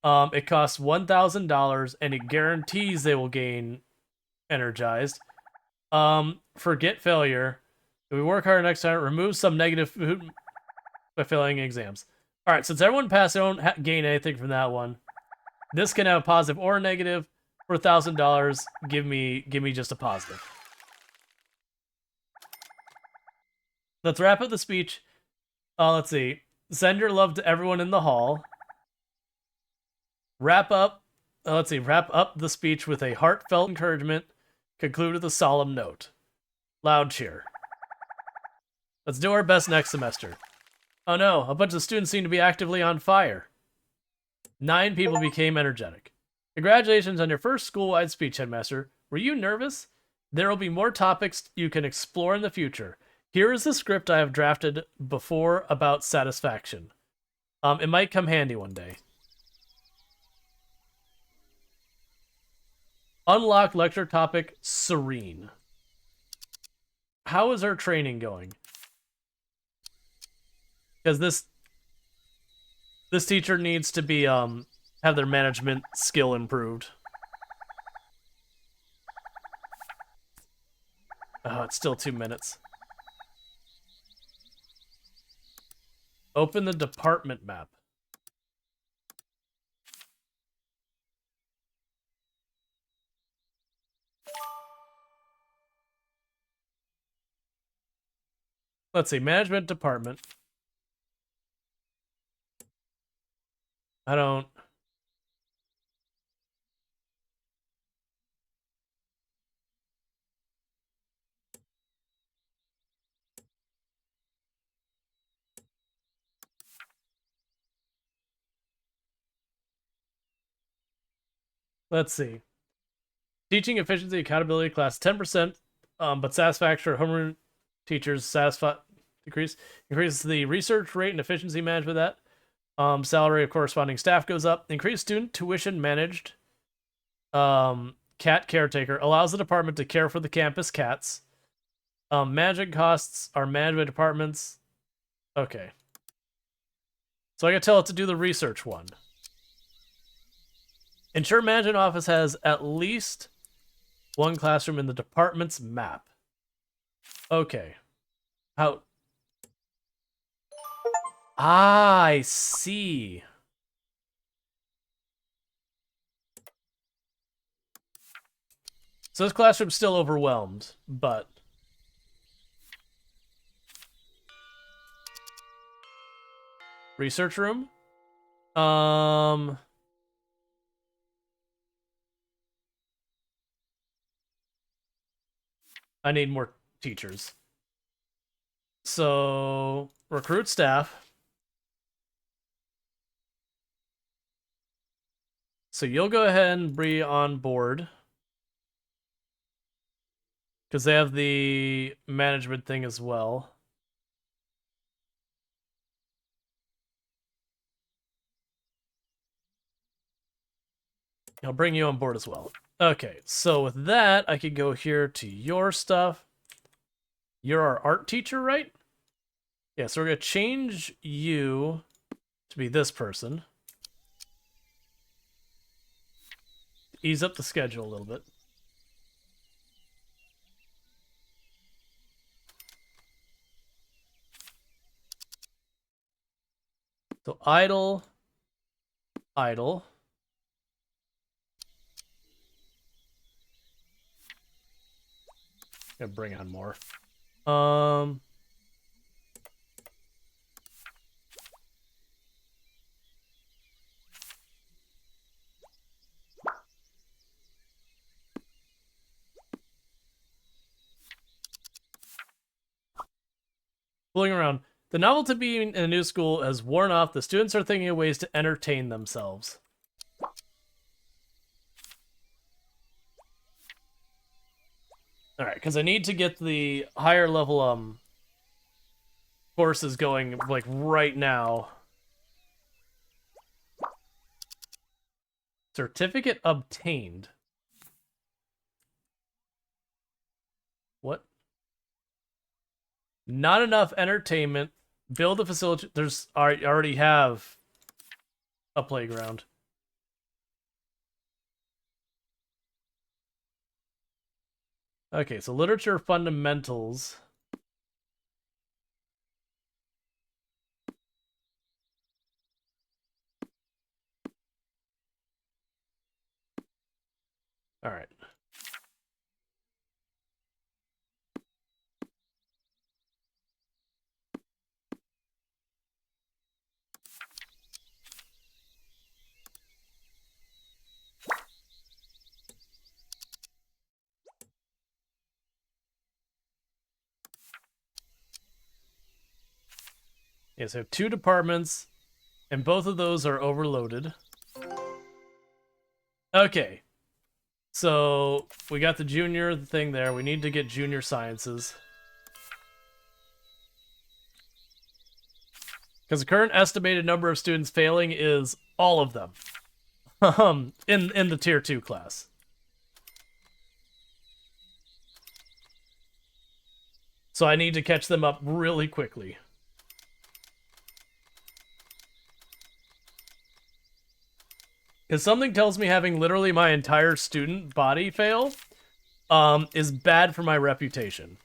It costs $1,000 and it guarantees they will gain energized. Forget failure. If we work harder next time, remove some negative food by failing exams. All right, since everyone passed, they don't gain anything from that one. This can have a positive or a negative. For $1,000, give me just a positive. Let's wrap up the speech. Let's see. Send your love to everyone in the hall. Wrap up the speech with a heartfelt encouragement. Conclude with a solemn note. Loud cheer. Let's do our best next semester. Oh no, a bunch of students seem to be actively on fire. 9 people became energetic. Congratulations on your first school-wide speech, headmaster. Were you nervous? There will be more topics you can explore in the future. Here is the script I have drafted before about satisfaction. It might come handy one day. Unlock lecture topic, serene. How is our training going? Because this teacher needs to be have their management skill improved. Oh, it's still 2 minutes. Open the department map. Let's see, management department. I don't... Let's see. Teaching efficiency, accountability class 10%, but satisfaction for homeroom teachers increases the research rate and efficiency managed with that. Salary of corresponding staff goes up. Increased student tuition managed. Cat caretaker allows the department to care for the campus cats. Managing costs are managed by departments. Okay. So I can tell it to do the research one. Ensure management office has at least 1 classroom in the department's map. Okay. How? Ah, I see. So this classroom's still overwhelmed, but... Research room? I need more teachers. So, recruit staff. So you'll go ahead and be on board. Because they have the management thing as well. I'll bring you on board as well. Okay, so with that, I could go here to your stuff. You're our art teacher, right? Yeah, so we're going to change you to be this person. Ease up the schedule a little bit. So idle, idle. Gonna bring on more. Fooling around. The novelty of being in a new school has worn off. The students are thinking of ways to entertain themselves. All right, because I need to get the higher level courses going like right now. Certificate obtained. What? Not enough entertainment. Build a facility. I already have a playground. Okay, so literature fundamentals. All right. Yeah, so I have 2 departments, and both of those are overloaded. Okay. So we got the junior thing there. We need to get junior sciences. Because the current estimated number of students failing is all of them. in the tier 2 class. So I need to catch them up really quickly. Because something tells me having literally my entire student body fail is bad for my reputation.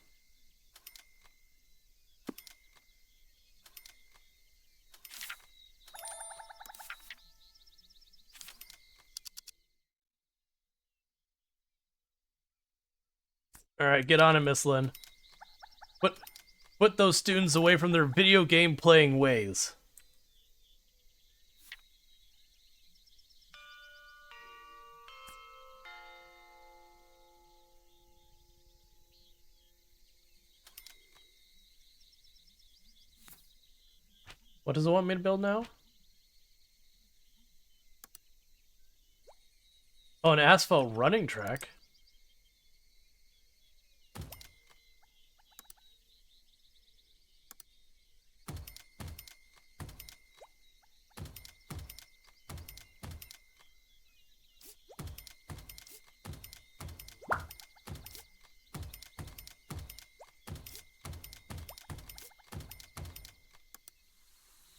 Alright, get on it, Miss Lynn. Put those students away from their video game playing ways. What does it want me to build now? Oh, an asphalt running track.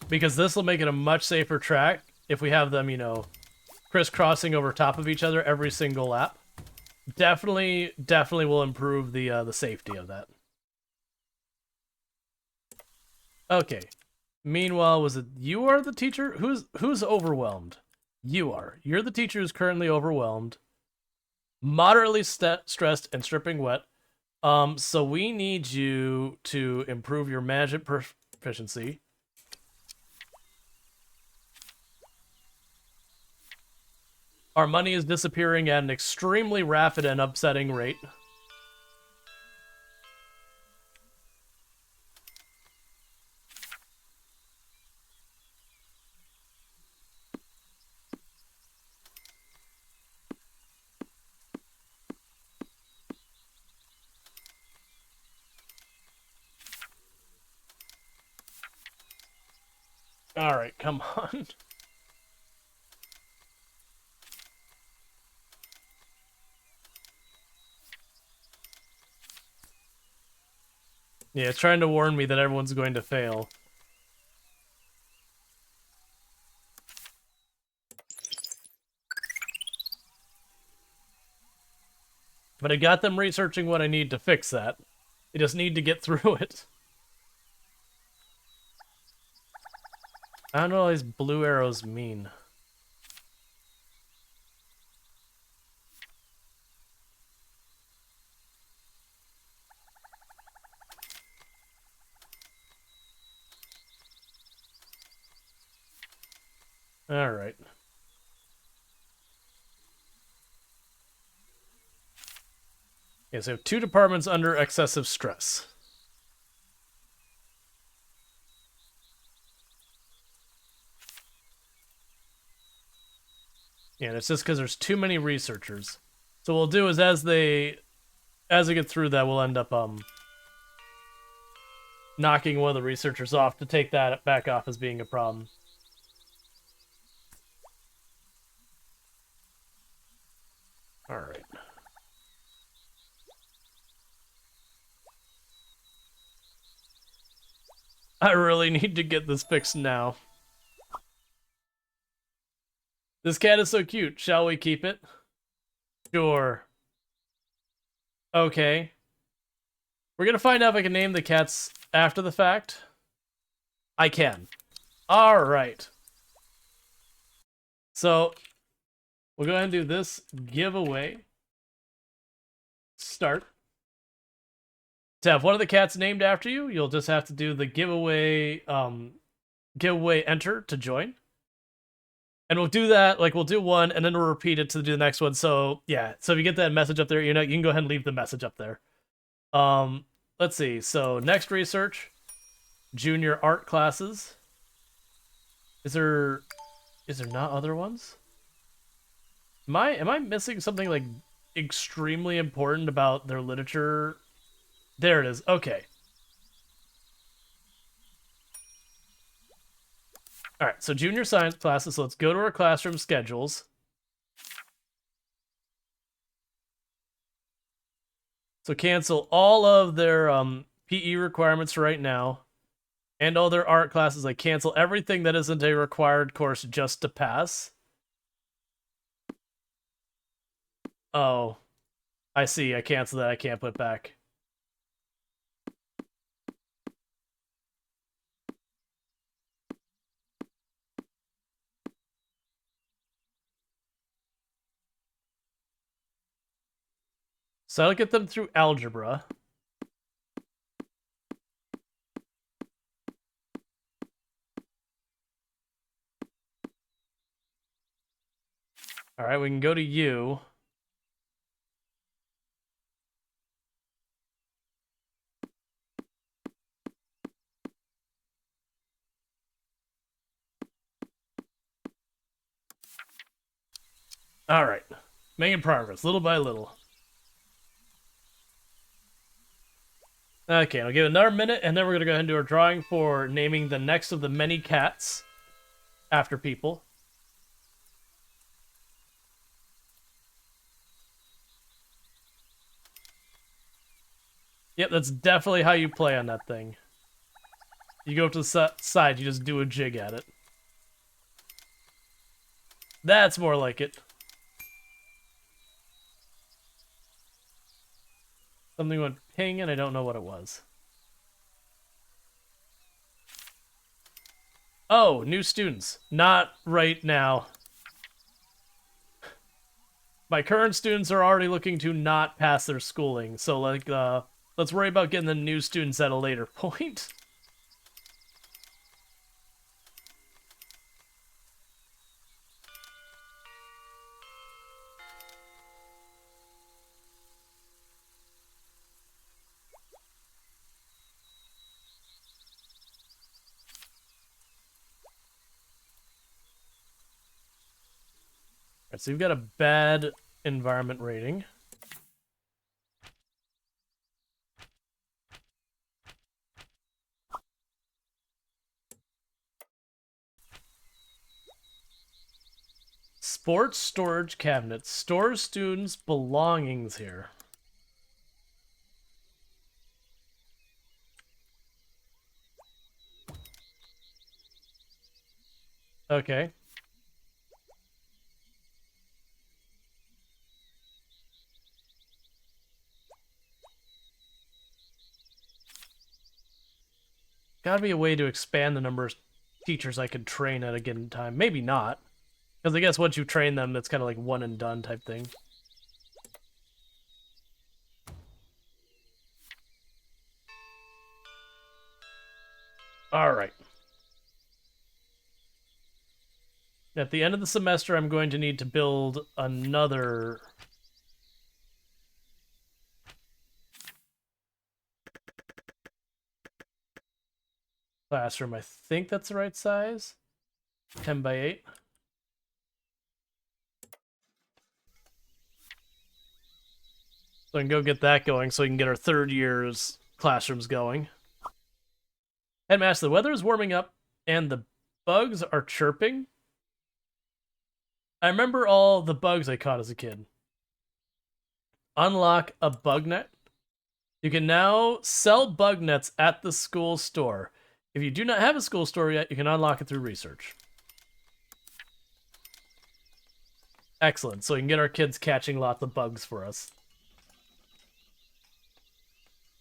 Because this will make it a much safer track if we have them, you know, crisscrossing over top of each other every single lap. Definitely will improve the safety of that. Okay. Meanwhile, was it you are the teacher? Who's overwhelmed? You are. You're the teacher who's currently overwhelmed, moderately stressed, and stripping wet. So we need you to improve your management proficiency. Our money is disappearing at an extremely rapid and upsetting rate. Alright, come on. Yeah, it's trying to warn me that everyone's going to fail. But I got them researching what I need to fix that. I just need to get through it. I don't know what these blue arrows mean. Alright. Okay, so 2 departments under excessive stress. Yeah, and it's just because there's too many researchers. So what we'll do is as they get through that, we'll end up knocking one of the researchers off to take that back off as being a problem. Alright. I really need to get this fixed now. This cat is so cute. Shall we keep it? Sure. Okay. We're gonna find out if I can name the cats after the fact. I can. Alright. So, we'll go ahead and do this giveaway. Start. To have one of the cats named after you, you'll just have to do the giveaway enter to join. And we'll do that, like we'll do one and then we'll repeat it to do the next one. So yeah, so if you get that message up there, you can go ahead and leave the message up there. Let's see. So next research, junior art classes. Is there not other ones? Am I missing something like extremely important about their literature? There it is. Okay. All right, so junior science classes. So let's go to our classroom schedules. So cancel all of their PE requirements right now, and all their art classes. Like cancel everything that isn't a required course just to pass. Oh, I see. I canceled that. I can't put back. So I'll get them through algebra. All right, we can go to you. All right, making progress little by little. Okay, I'll give it another minute, and then we're gonna go ahead and do our drawing for naming the next of the many cats after people. Yep, that's definitely how you play on that thing. You go to the side, you just do a jig at it. That's more like it. Something went ping, and I don't know what it was. Oh, new students. Not right now. My current students are already looking to not pass their schooling, so like, let's worry about getting the new students at a later point. Alright, so you've got a bad environment rating. Sports storage cabinet. Stores students' belongings here. Okay. Gotta be a way to expand the number of teachers I could train at a given time. Maybe not. Because I guess once you train them, it's kind of like one and done type thing. Alright. At the end of the semester, I'm going to need to build another... classroom. I think that's the right size. 10 by 8. So I can go get that going so we can get our third year's classrooms going. Headmaster, the weather is warming up and the bugs are chirping. I remember all the bugs I caught as a kid. Unlock a bug net. You can now sell bug nets at the school store. If you do not have a school store yet, you can unlock it through research. Excellent. So we can get our kids catching lots of bugs for us.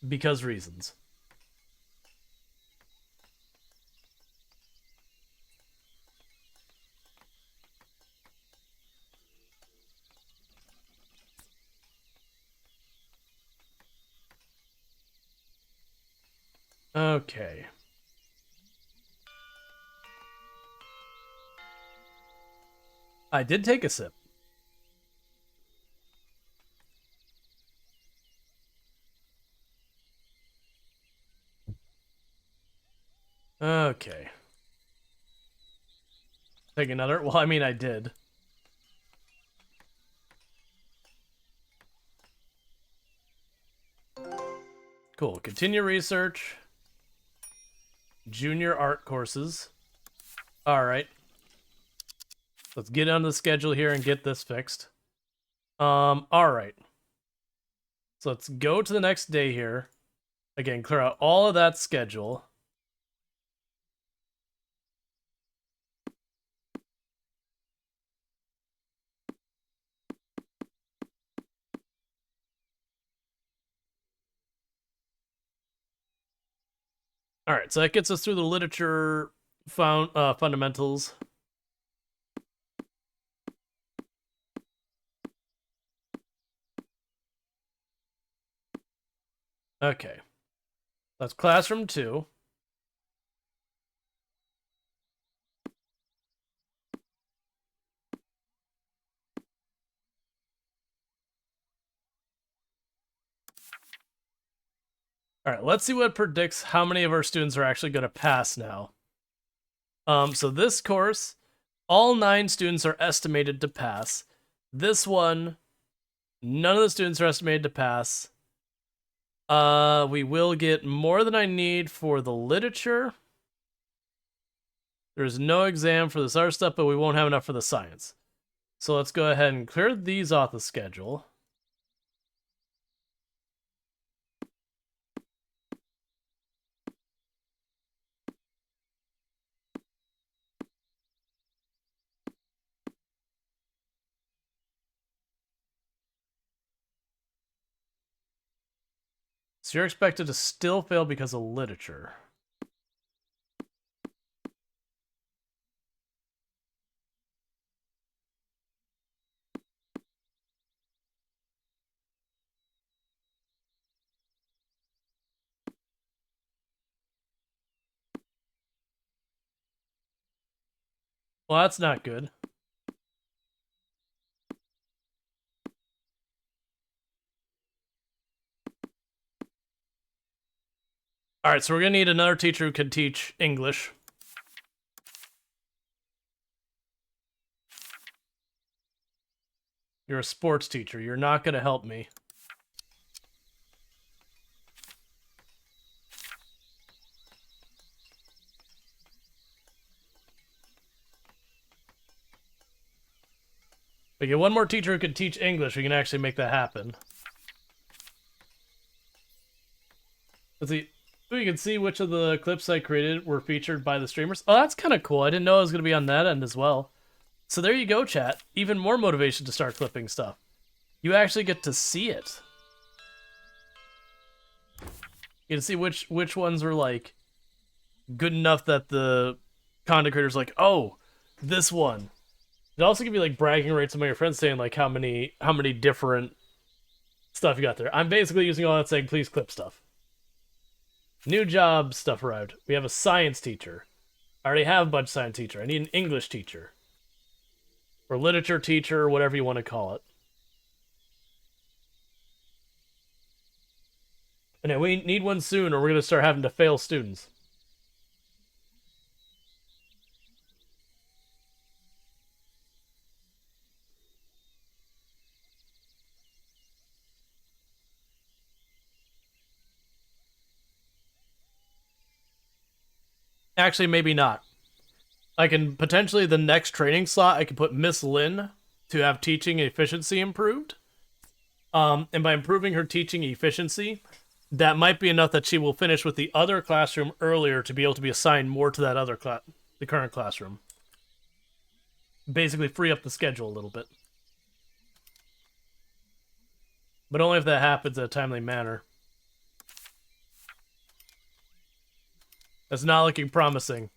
Because reasons. Okay. I did take a sip. Okay. Take another? Well, I mean, I did. Cool. Continue research. Junior art courses. Alright. Let's get on the schedule here and get this fixed. Alright. So let's go to the next day here. Again, clear out all of that schedule. Alright, so that gets us through the literature fundamentals. Okay. That's classroom 2. Alright, let's see what predicts how many of our students are actually going to pass now. So this course, all 9 students are estimated to pass. This one, none of the students are estimated to pass. We will get more than I need for the literature. There's no exam for this other stuff, but we won't have enough for the science. So let's go ahead and clear these off the schedule. So you're expected to still fail because of literature. Well, that's not good. Alright, so we're going to need another teacher who can teach English. You're a sports teacher. You're not going to help me. We get one more teacher who can teach English. We can actually make that happen. Let's see. So you can see which of the clips I created were featured by the streamers. Oh, that's kind of cool. I didn't know it was going to be on that end as well. So there you go, chat. Even more motivation to start clipping stuff. You actually get to see it. You can see which ones were like good enough that the content creator's like, oh, this one. It also give you like bragging rates among your friends saying like how many different stuff you got there. I'm basically using all that saying please clip stuff. New job stuff arrived. We have a science teacher. I already have a bunch of science teacher. I need an English teacher. Or literature teacher, or whatever you want to call it. And we need one soon or we're going to start having to fail students. Actually, maybe not. I can potentially, the next training slot, I can put Miss Lynn to have teaching efficiency improved. And by improving her teaching efficiency, that might be enough that she will finish with the other classroom earlier to be able to be assigned more to that other the current classroom. Basically free up the schedule a little bit. But only if that happens in a timely manner. That's not looking promising.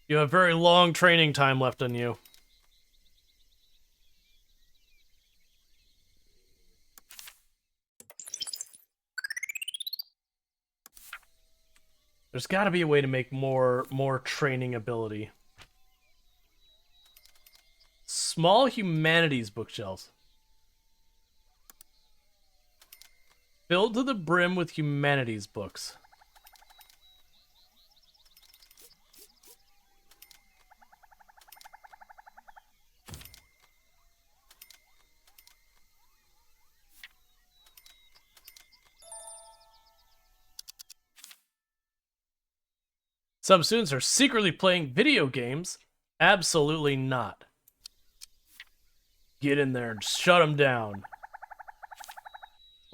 You have very long training time left on you. There's got to be a way to make more training ability. Small humanities bookshelves. Filled to the brim with humanities books. Some students are secretly playing video games. Absolutely not. Get in there and shut them down.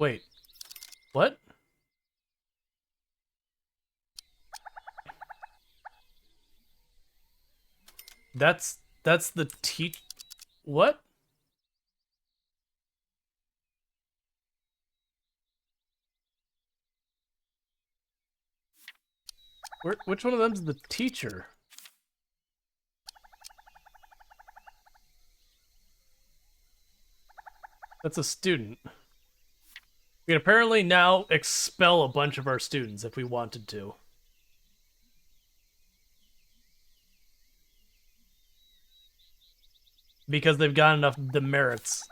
Wait. What? That's the What? Which one of them's the teacher? That's a student. We can apparently now expel a bunch of our students if we wanted to. Because they've got enough demerits.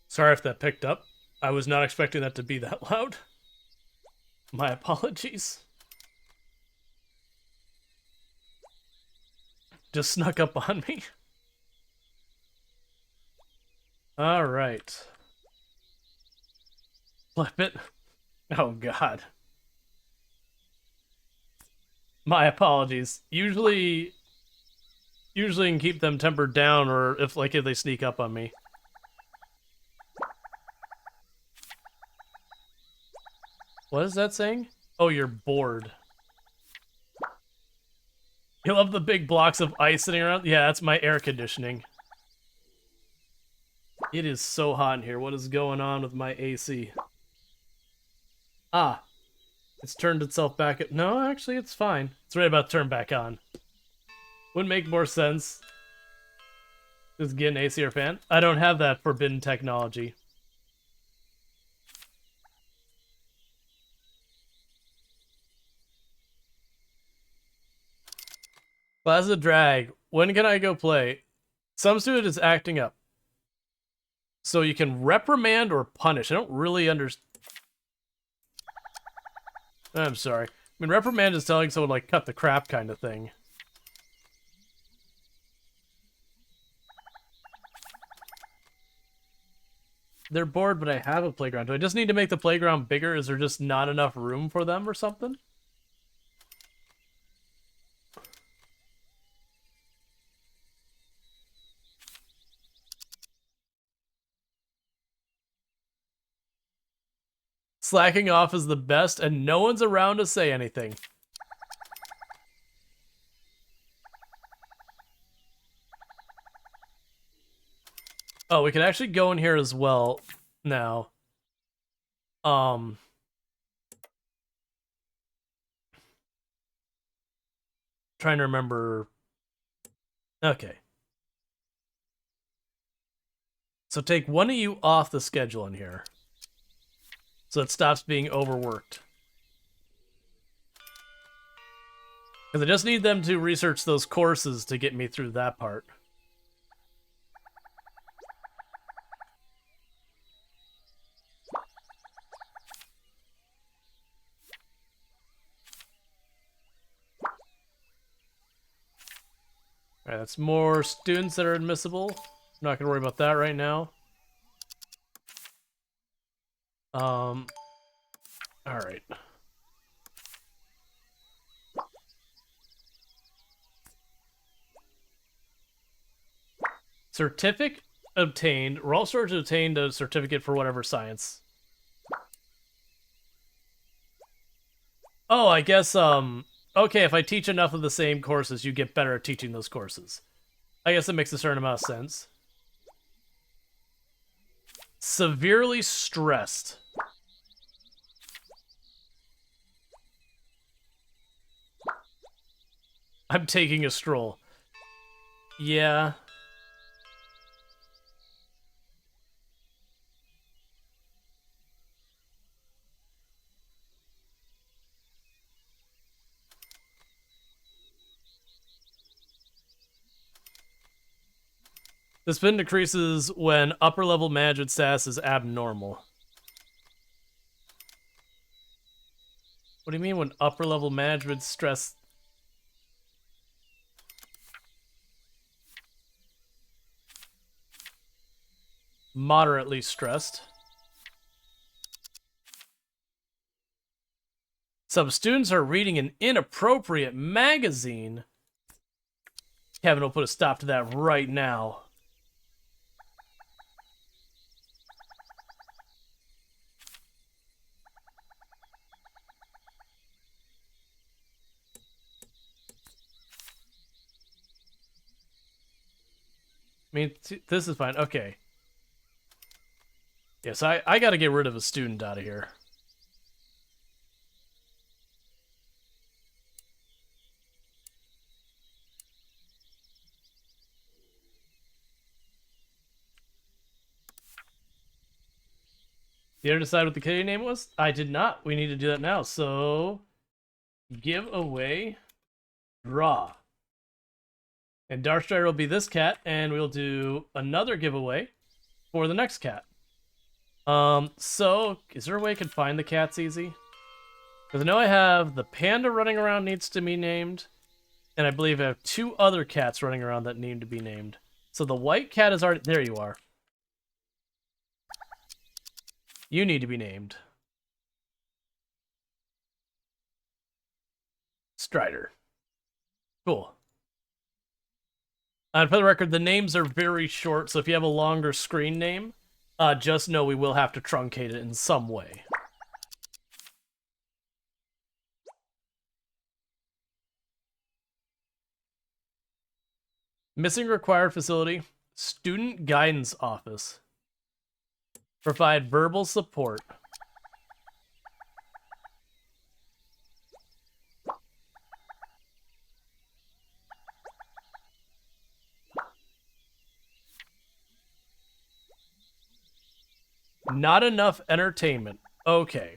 Sorry if that picked up. I was not expecting that to be that loud. My apologies. Just snuck up on me. Alright. Flip it. Oh god. My apologies. Usually you can keep them tempered down or if they sneak up on me. What is that saying? Oh, you're bored. You love the big blocks of ice sitting around? Yeah, that's my air conditioning. It is so hot in here. What is going on with my AC? Ah. It's turned itself back up. No, actually, it's fine. It's right about to turn back on. Wouldn't make more sense. Just get an AC or fan. I don't have that forbidden technology. Plaza Drag. When can I go play? Some student is acting up. So you can reprimand or punish. I don't really understand. I'm sorry. I mean, reprimand is telling someone, like, cut the crap kind of thing. They're bored, but I have a playground. Do I just need to make the playground bigger? Is there just not enough room for them or something? Slacking off is the best, and no one's around to say anything. Oh, we can actually go in here as well now. Trying to remember. Okay. So take one of you off the schedule in here. So it stops being overworked. Because I just need them to research those courses to get me through that part. Alright, that's more students that are admissible. I'm not going to worry about that right now. Alright. Certificate obtained. Rual Storge obtained a certificate for whatever science. Oh, I guess, okay, if I teach enough of the same courses, you get better at teaching those courses. I guess that makes a certain amount of sense. Severely stressed. I'm taking a stroll. Yeah. The spin decreases when upper level management status is abnormal. What do you mean when upper level management stress? Moderately stressed. Some students are reading an inappropriate magazine. Kevin will put a stop to that right now. I mean, this is fine. Okay. Yes, I gotta get rid of a student out of here. Did you decide what the kitty name was? I did not. We need to do that now. So, give away, draw. And Darkstrider will be this cat, and we'll do another giveaway for the next cat. So, is there a way I can find the cats easy? Because I know I have the panda running around needs to be named, and I believe I have 2 other cats running around that need to be named. So the white cat is already... There you are. You need to be named. Strider. Cool. And for the record, the names are very short, so if you have a longer screen name, just know we will have to truncate it in some way. Missing required facility, student guidance office. Provide verbal support. Not enough entertainment. Okay.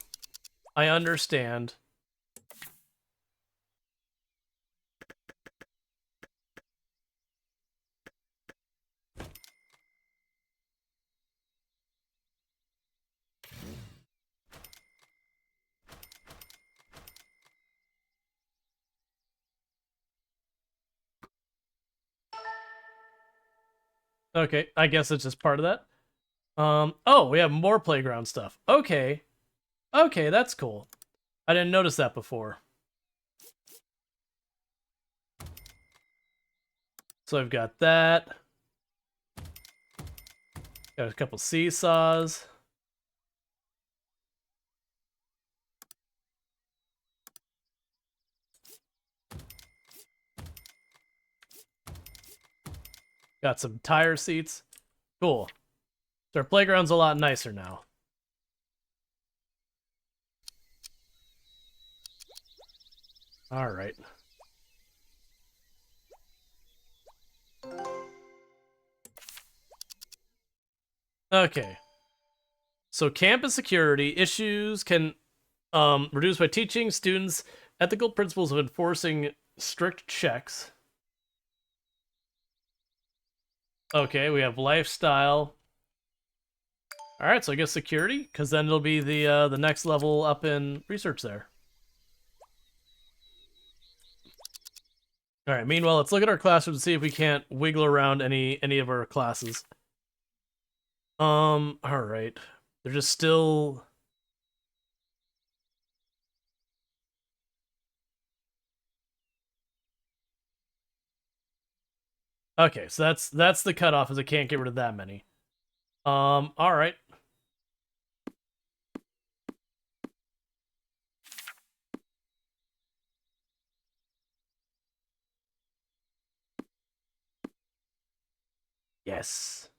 I understand. Okay, I guess it's just part of that. Oh, we have more playground stuff. Okay. Okay, that's cool. I didn't notice that before. So I've got that. Got a couple seesaws. Got some tire seats. Cool. So our playground's a lot nicer now. All right. Okay. So campus security issues can reduced by teaching students ethical principles of enforcing strict checks. Okay, we have lifestyle. All right, so I guess security, because then it'll be the next level up in research there. All right. Meanwhile, let's look at our classrooms and see if we can't wiggle around any of our classes. All right. They're just still. Okay, so that's the cutoff, is I can't get rid of that many. All right. Yes.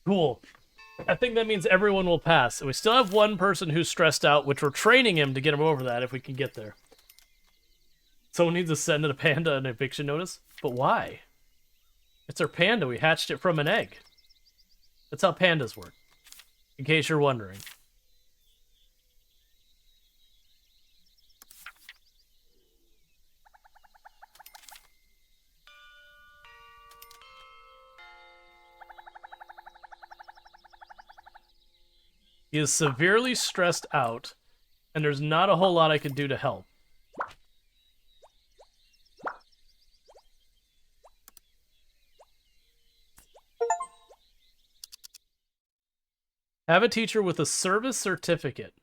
Cool. I think that means everyone will pass. We still have one person who's stressed out, which we're training him to get him over that if we can get there. Someone needs to send a panda an eviction notice. But why? It's our panda. We hatched it from an egg. That's how pandas work, in case you're wondering. He is severely stressed out, and there's not a whole lot I can do to help. Have a teacher with a service certificate.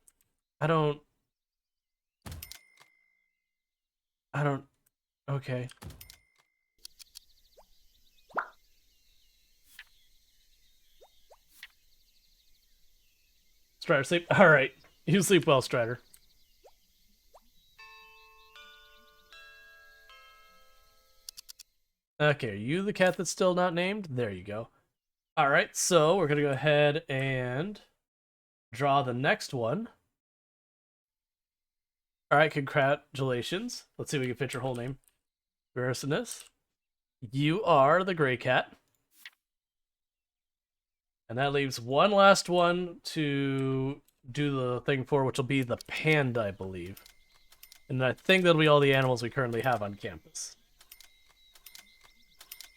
I don't... Okay. Strider, sleep. All right. You sleep well, Strider. Okay, are you the cat that's still not named? There you go. All right, so we're going to go ahead and draw the next one. All right, congratulations. Let's see if we can fit your whole name. Vericinus. You are the gray cat. And that leaves one last one to do the thing for, which will be the panda, I believe. And I think that'll be all the animals we currently have on campus.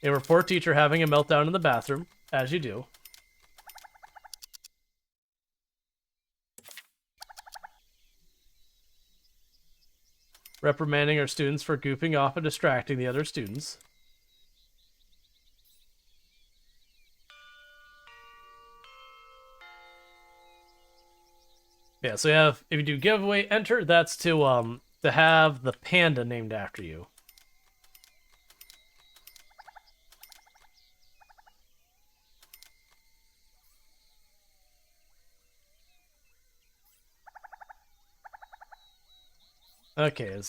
A report teacher having a meltdown in the bathroom, as you do. Reprimanding our students for goofing off and distracting the other students. Yeah, so you have, if you do giveaway enter, that's to have the panda named after you. Okay,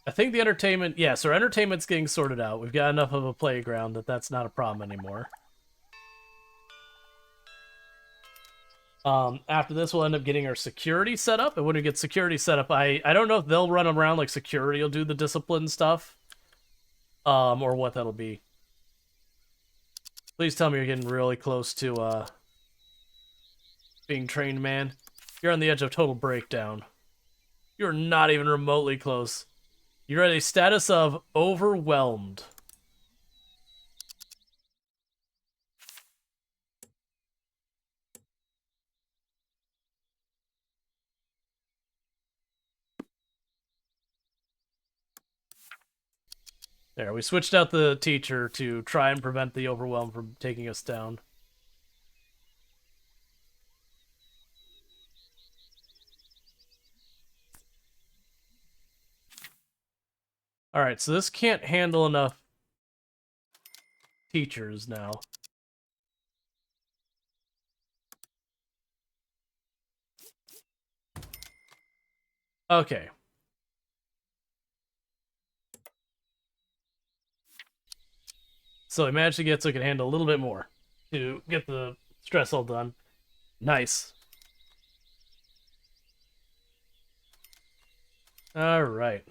I think the entertainment, yes, our entertainment's getting sorted out. We've got enough of a playground that that's not a problem anymore. After this, we'll end up getting our security set up. And when we get security set up, I don't know if they'll run around like security will do the discipline stuff. Or what that'll be. Please tell me you're getting really close to, being trained, man. You're on the edge of total breakdown. You're not even remotely close. You're at a status of overwhelmed. There, we switched out the teacher to try and prevent the overwhelm from taking us down. Alright, so this can't handle enough teachers now. Okay. So I managed to get so I can handle a little bit more to get the stress all done. Nice. All right.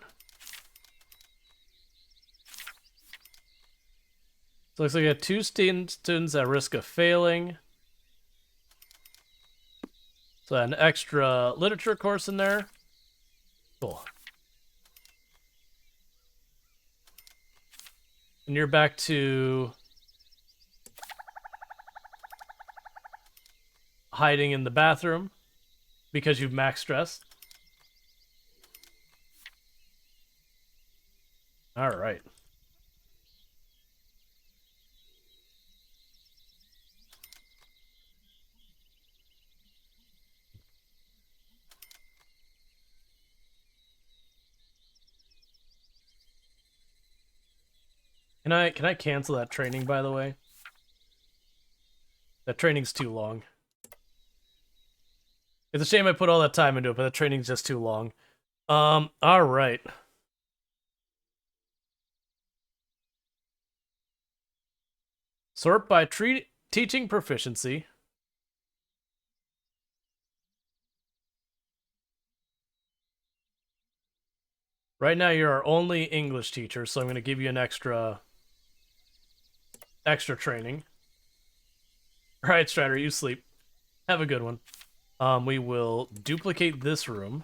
So looks like I got two students at risk of failing. So an extra literature course in there. Cool. And you're back to hiding in the bathroom because you've max stress. All right. Can I cancel that training, by the way? That training's too long. It's a shame I put all that time into it, but that training's just too long. All right. Sort by teaching proficiency. Right now you're our only English teacher, so I'm going to give you an extra training. All right, Strider, you sleep. Have a good one. We will duplicate this room.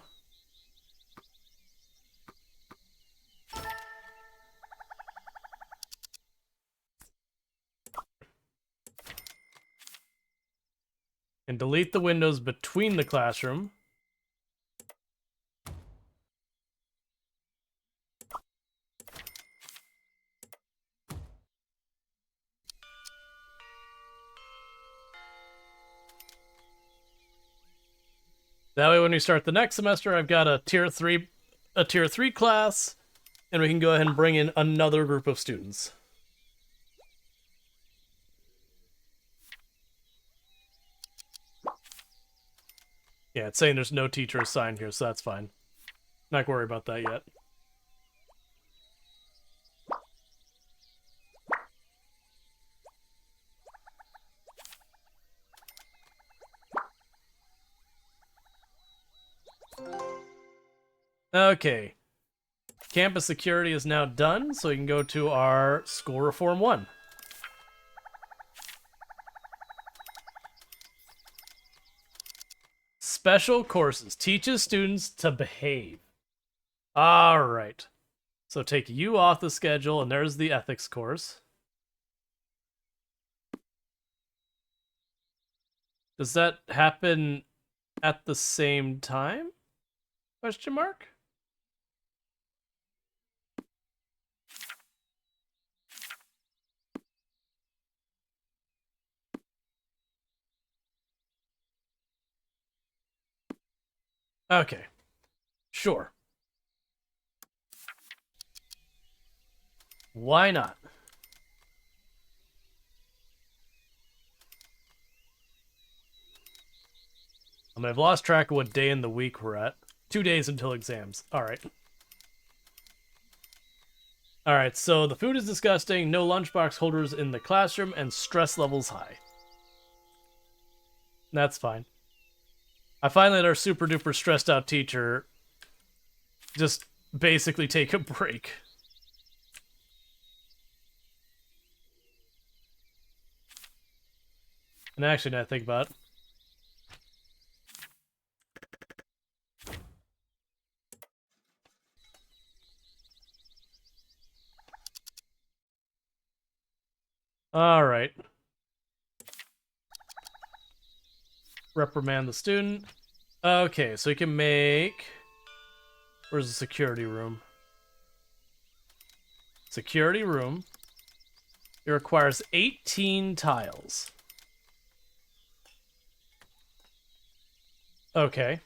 And delete the windows between the classroom. That way when we start the next semester, I've got a tier 3 class, and we can go ahead and bring in another group of students. Yeah, it's saying there's no teacher assigned here, so that's fine. Not gonna worry about that yet. Okay. Campus security is now done, so we can go to our School Reform 1. Special courses. Teaches students to behave. Alright. So take you off the schedule, and there's the ethics course. Does that happen at the same time? Question mark? Okay. Sure. Why not? I've lost track of what day in the week we're at. 2 days until exams. Alright. Alright, so the food is disgusting, no lunchbox holders in the classroom, and stress levels high. That's fine. I find that our super duper stressed out teacher just basically take a break. And actually, now I think about it. Alright. Reprimand the student. Okay, so we can make... Where's the security room? Security room. It requires 18 tiles. Okay.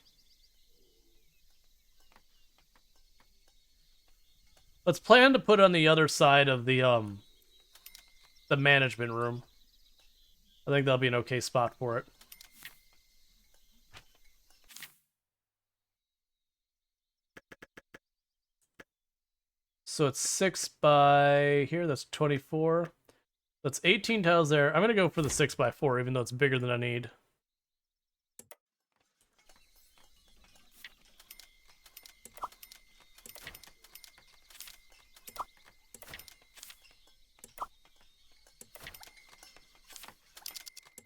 Let's plan to put it on the other side of the management room. I think that'll be an okay spot for it. So it's 6 by here, that's 24. That's 18 tiles there. I'm gonna go for the 6x4, even though it's bigger than I need.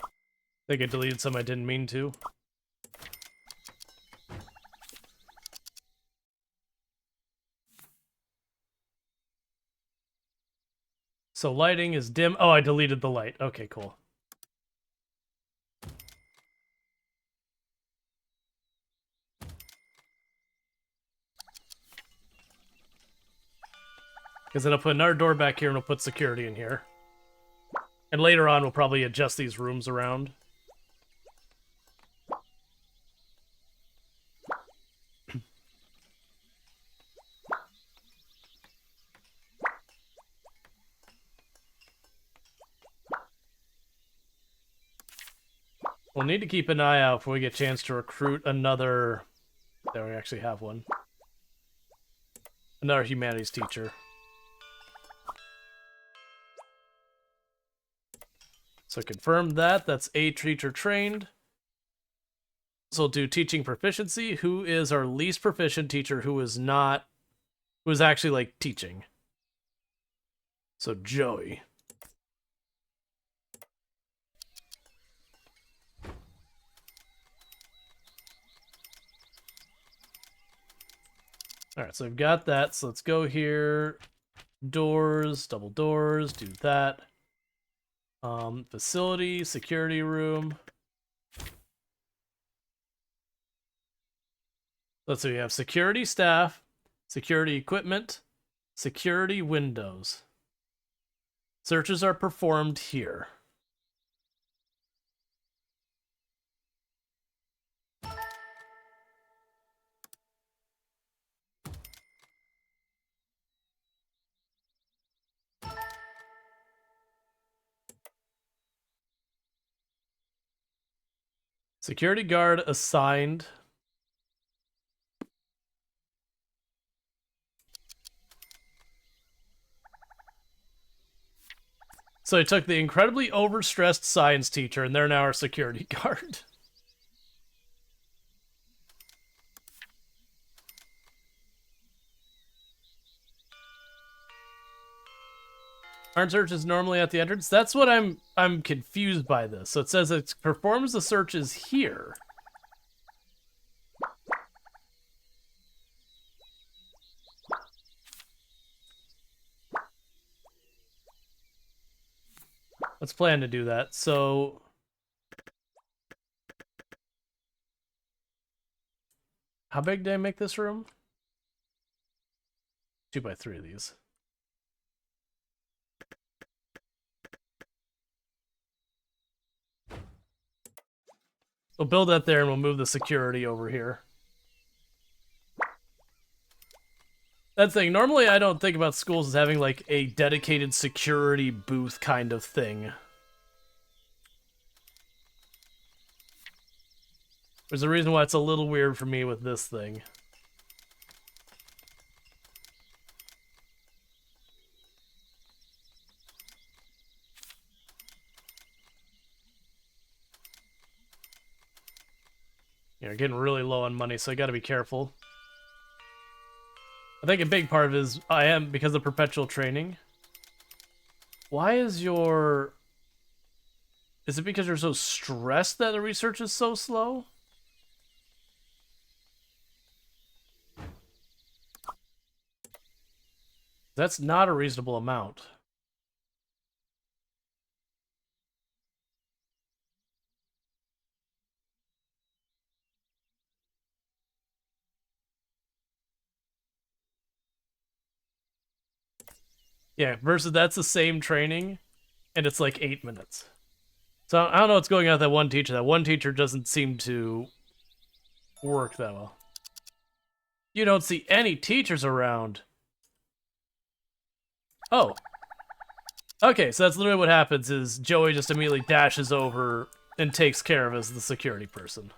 I think I deleted some I didn't mean to. So lighting is dim. Oh, I deleted the light. Okay, cool. Because then I'll put another door back here and we'll put security in here. And later on, we'll probably adjust these rooms around. We'll need to keep an eye out before we get a chance to recruit another... There, we actually have one. Another humanities teacher. So confirm that. That's a teacher trained. So we'll do teaching proficiency. Who is our least proficient teacher who is not... Who is actually, like, teaching? So Joey. Alright, so we've got that. So let's go here. Doors, double doors, do that. Facility, security room. Let's see, we have security staff, security equipment, security windows. Searches are performed here. Security guard assigned. So I took the incredibly overstressed science teacher, and they're now our security guard. Aren't searches normally at the entrance? That's what I'm confused by this. So it says it performs the searches here. Let's plan to do that. So how big did I make this room? 2x3 of these. We'll build that there and we'll move the security over here. That's the thing. Normally I don't think about schools as having like a dedicated security booth kind of thing. There's a reason why it's a little weird for me with this thing. You're getting really low on money, so I gotta be careful. I think a big part of it is I am because of perpetual training. Why is your... Is it because you're so stressed that the research is so slow? That's not a reasonable amount. Yeah, versus that's the same training, and it's like 8 minutes. So I don't know what's going on with that one teacher. That one teacher doesn't seem to work that well. You don't see any teachers around. Oh. Okay, so that's literally what happens is Joey just immediately dashes over and takes care of as the security person.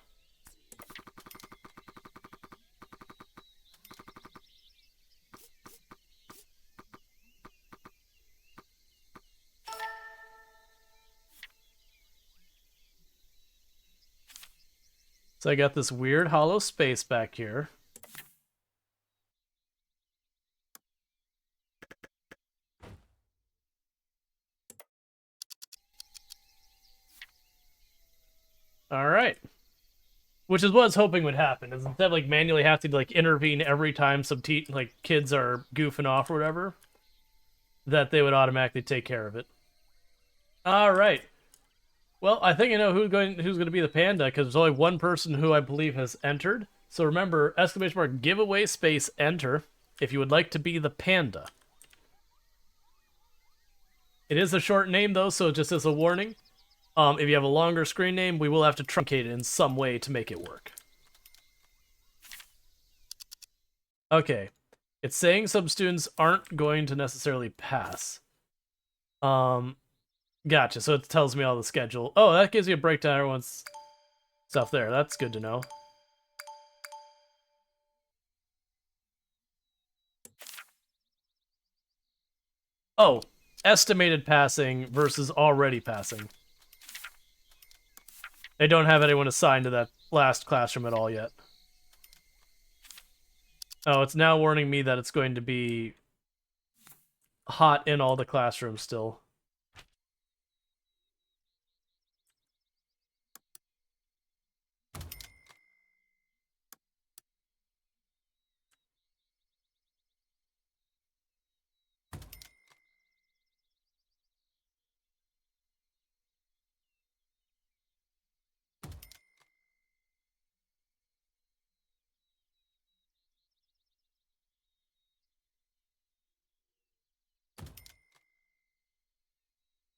So I got this weird hollow space back here. All right. Which is what I was hoping would happen, is instead of like manually have to like intervene every time some like kids are goofing off or whatever, that they would automatically take care of it. All right. Well, I think I know who's going to be the panda, because there's only one person who I believe has entered. So remember, exclamation mark giveaway space enter if you would like to be the panda. It is a short name though, so just as a warning, if you have a longer screen name, we will have to truncate it in some way to make it work. Okay, it's saying some students aren't going to necessarily pass. Gotcha. So it tells me all the schedule. Oh, that gives you a breakdown of everyone's stuff there. That's good to know. Oh, estimated passing versus already passing. They don't have anyone assigned to that last classroom at all yet. Oh, it's now warning me that it's going to be hot in all the classrooms still.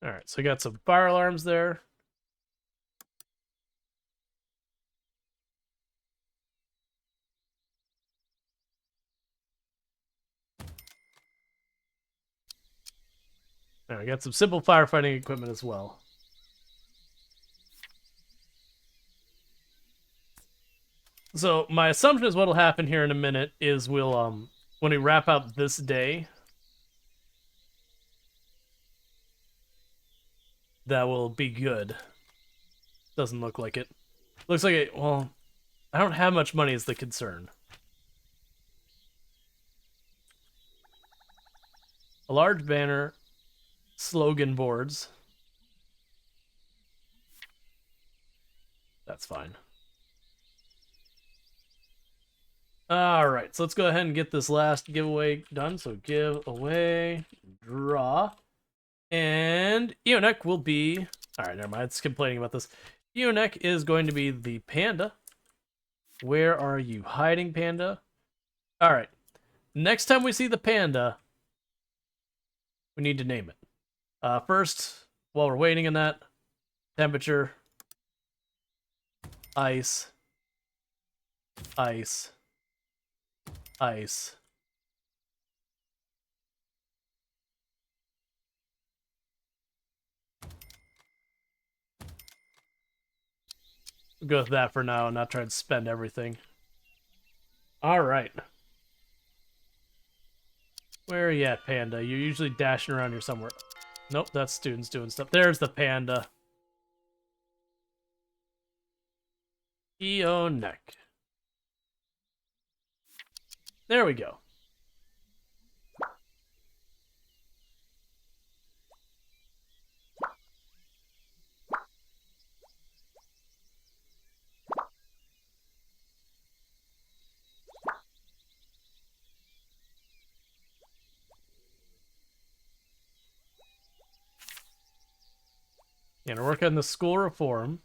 Alright, so we got some fire alarms there. Alright, we got some simple firefighting equipment as well. So my assumption is what'll happen here in a minute is we'll when we wrap up this day, that will be good. Doesn't look like it. Looks like it. Well, I don't have much money is the concern. A large banner, slogan boards. That's fine. Alright, so let's go ahead and get this last giveaway done. So giveaway, draw. And Ionek will be... Alright, never mind, it's complaining about this. Ionek is going to be the panda. Where are you hiding, panda? Alright, next time we see the panda, we need to name it. First, while we're waiting on that, temperature, ice, ice, ice. We'll go with that for now and not try to spend everything. Alright. Where are you at, panda? You're usually dashing around here somewhere. Nope, that's students doing stuff. There's the panda. Ionek. There we go. And we're working on the school reform,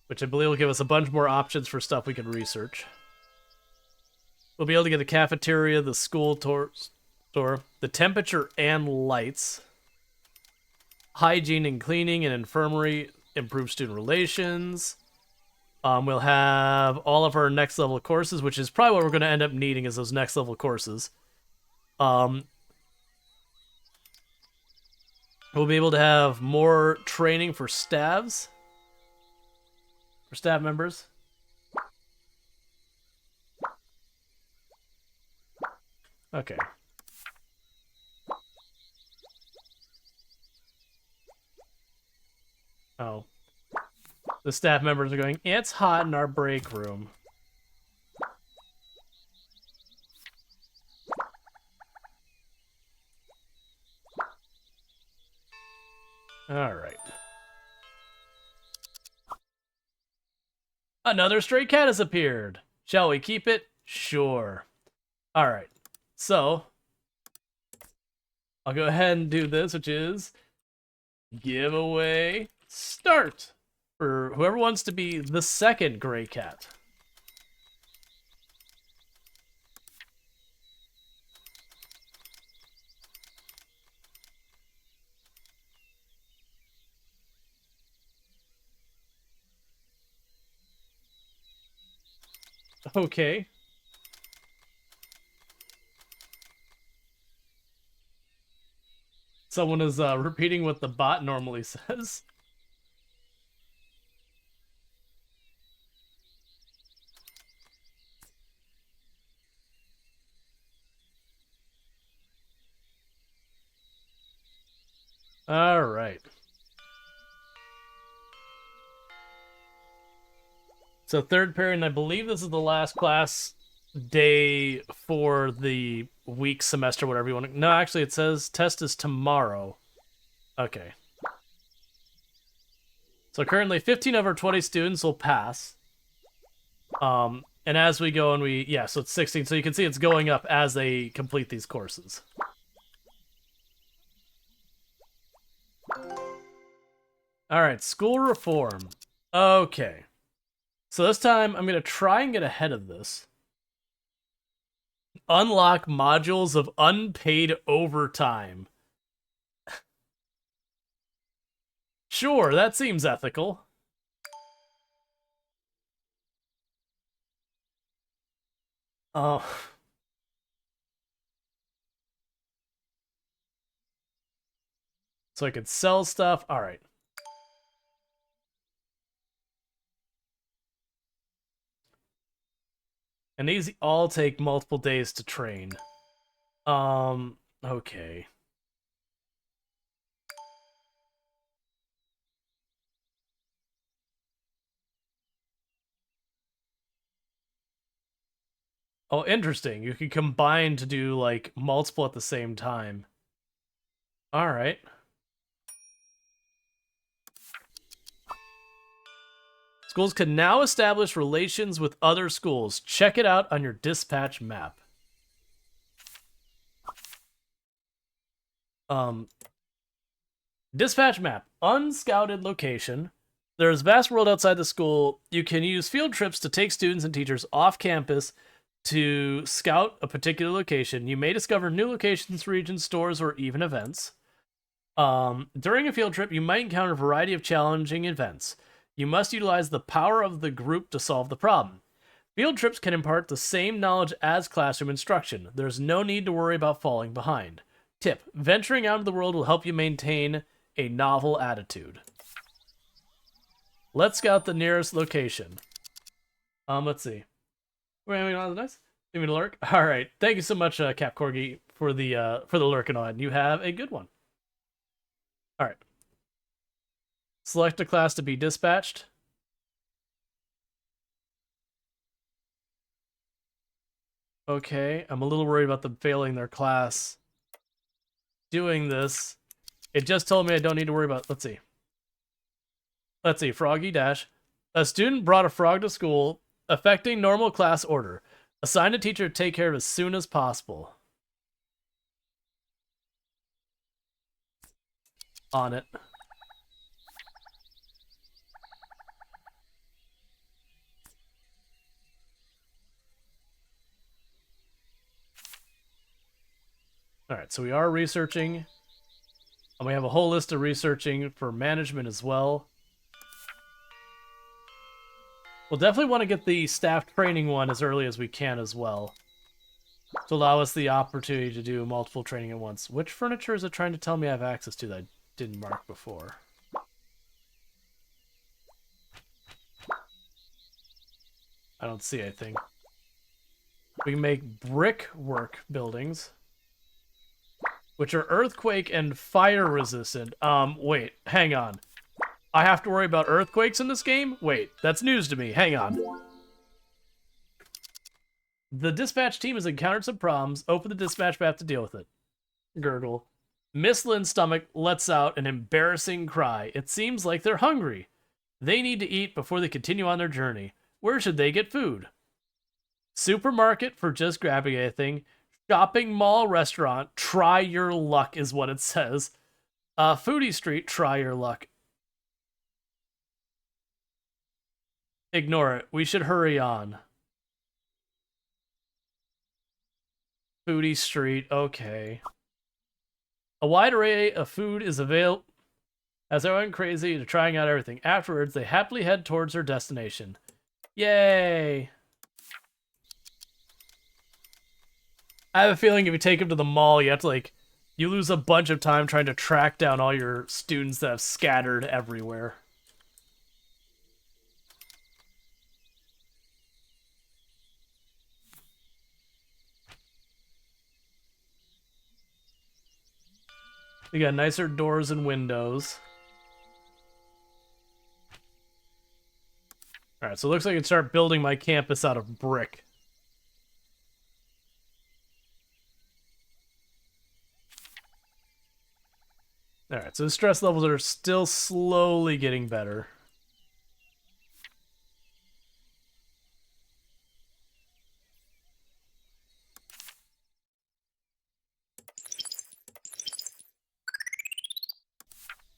which I believe will give us a bunch more options for stuff we can research. We'll be able to get the cafeteria, the school store, the temperature and lights, hygiene and cleaning and infirmary, improve student relations. We'll have all of our next level courses, which is probably what we're going to end up needing is those next level courses. We'll be able to have more training for staff members. Okay. Oh. The staff members are going, it's hot in our break room. Alright. Another stray cat has appeared. Shall we keep it? Sure. Alright. So, I'll go ahead and do this, which is giveaway start for whoever wants to be the second gray cat. Okay. Someone is repeating what the bot normally says. All right. So third period, and I believe this is the last class day for the week, semester, whatever you want to... No, actually, it says test is tomorrow. Okay. So currently, 15 of our 20 students will pass. And as we go and we... Yeah, so it's 16. So you can see it's going up as they complete these courses. All right, school reform. Okay. So this time, I'm going to try and get ahead of this. Unlock modules of unpaid overtime. Sure, that seems ethical. Oh. So I could sell stuff. All right. And these all take multiple days to train. Okay. Oh, interesting. You can combine to do, like, multiple at the same time. Alright. Schools can now establish relations with other schools. Check it out on your dispatch map. Dispatch map. Unscouted location. There is a vast world outside the school. You can use field trips to take students and teachers off campus to scout a particular location. You may discover new locations, regions, stores, or even events. During a field trip, you might encounter a variety of challenging events. You must utilize the power of the group to solve the problem. Field trips can impart the same knowledge as classroom instruction. There's no need to worry about falling behind. Tip: venturing out into the world will help you maintain a novel attitude. Let's scout the nearest location. Let's see. Wait, nice. Give me a lurk. All right. Thank you so much, Cap Corgi, for the lurk and on. You have a good one. All right. Select a class to be dispatched. Okay, I'm a little worried about them failing their class. Doing this. It just told me I don't need to worry about... Let's see. Let's see. Froggy Dash. A student brought a frog to school, affecting normal class order. Assign a teacher to take care of as soon as possible. On it. Alright, so we are researching. And we have a whole list of researching for management as well. We'll definitely want to get the staff training one as early as we can as well, to allow us the opportunity to do multiple training at once. Which furniture is it trying to tell me I have access to that I didn't mark before? I don't see anything. We can make brickwork buildings, which are earthquake and fire resistant. Wait, hang on. I have to worry about earthquakes in this game? Wait, that's news to me. Hang on. The dispatch team has encountered some problems. Open the dispatch map to deal with it. Gurgle. Miss Lynn's stomach lets out an embarrassing cry. It seems like they're hungry. They need to eat before they continue on their journey. Where should they get food? Supermarket for just grabbing anything. Shopping mall restaurant. Try your luck is what it says. Foodie street. Try your luck. Ignore it. We should hurry on. Foodie street. Okay. A wide array of food is available as everyone crazy to trying out everything. Afterwards, they happily head towards their destination. Yay! I have a feeling if you take them to the mall, you have to, like, you lose a bunch of time trying to track down all your students that have scattered everywhere. We got nicer doors and windows. Alright, so it looks like I can start building my campus out of brick. Alright, so the stress levels are still slowly getting better.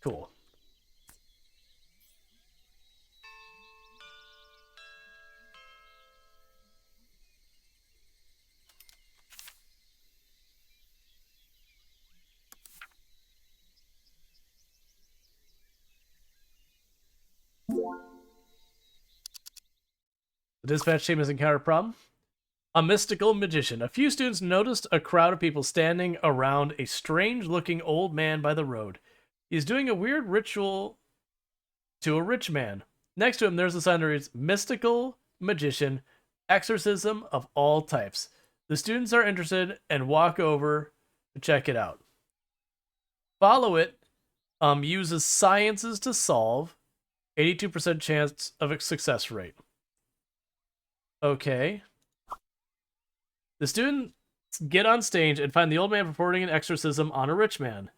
Cool. The dispatch team has encountered a problem. A mystical magician. A few students noticed a crowd of people standing around a strange-looking old man by the road. He's doing a weird ritual to a rich man. Next to him, there's a sign that reads, Mystical Magician, Exorcism of all types. The students are interested and walk over to check it out. Follow it. Uses sciences to solve. 82% chance of a success rate. Okay. The students get on stage and find the old man performing an exorcism on a rich man,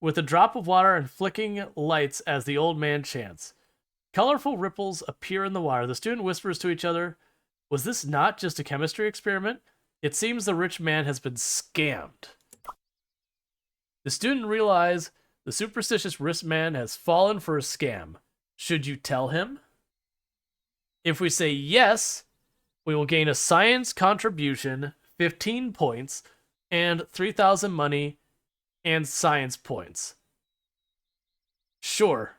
with a drop of water and flicking lights as the old man chants. Colorful ripples appear in the water. The student whispers to each other, was this not just a chemistry experiment? It seems the rich man has been scammed. The student realizes the superstitious rich man has fallen for a scam. Should you tell him? If we say yes, we will gain a science contribution, 15 points, and 3,000 money and science points. Sure.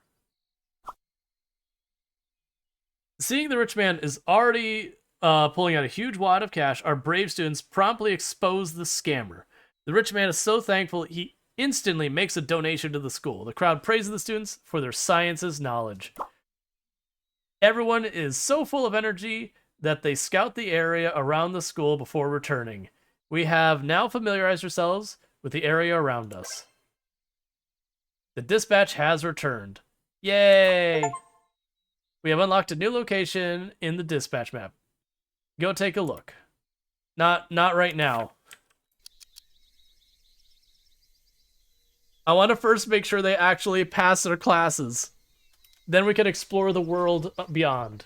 Seeing the rich man is already pulling out a huge wad of cash, our brave students promptly expose the scammer. The rich man is so thankful he instantly makes a donation to the school. The crowd praises the students for their sciences knowledge. Everyone is so full of energy that they scout the area around the school before returning. We have now familiarized ourselves with the area around us. The dispatch has returned. Yay! We have unlocked a new location in the dispatch map. Go take a look. Not right now. I want to first make sure they actually pass their classes. Then we can explore the world beyond.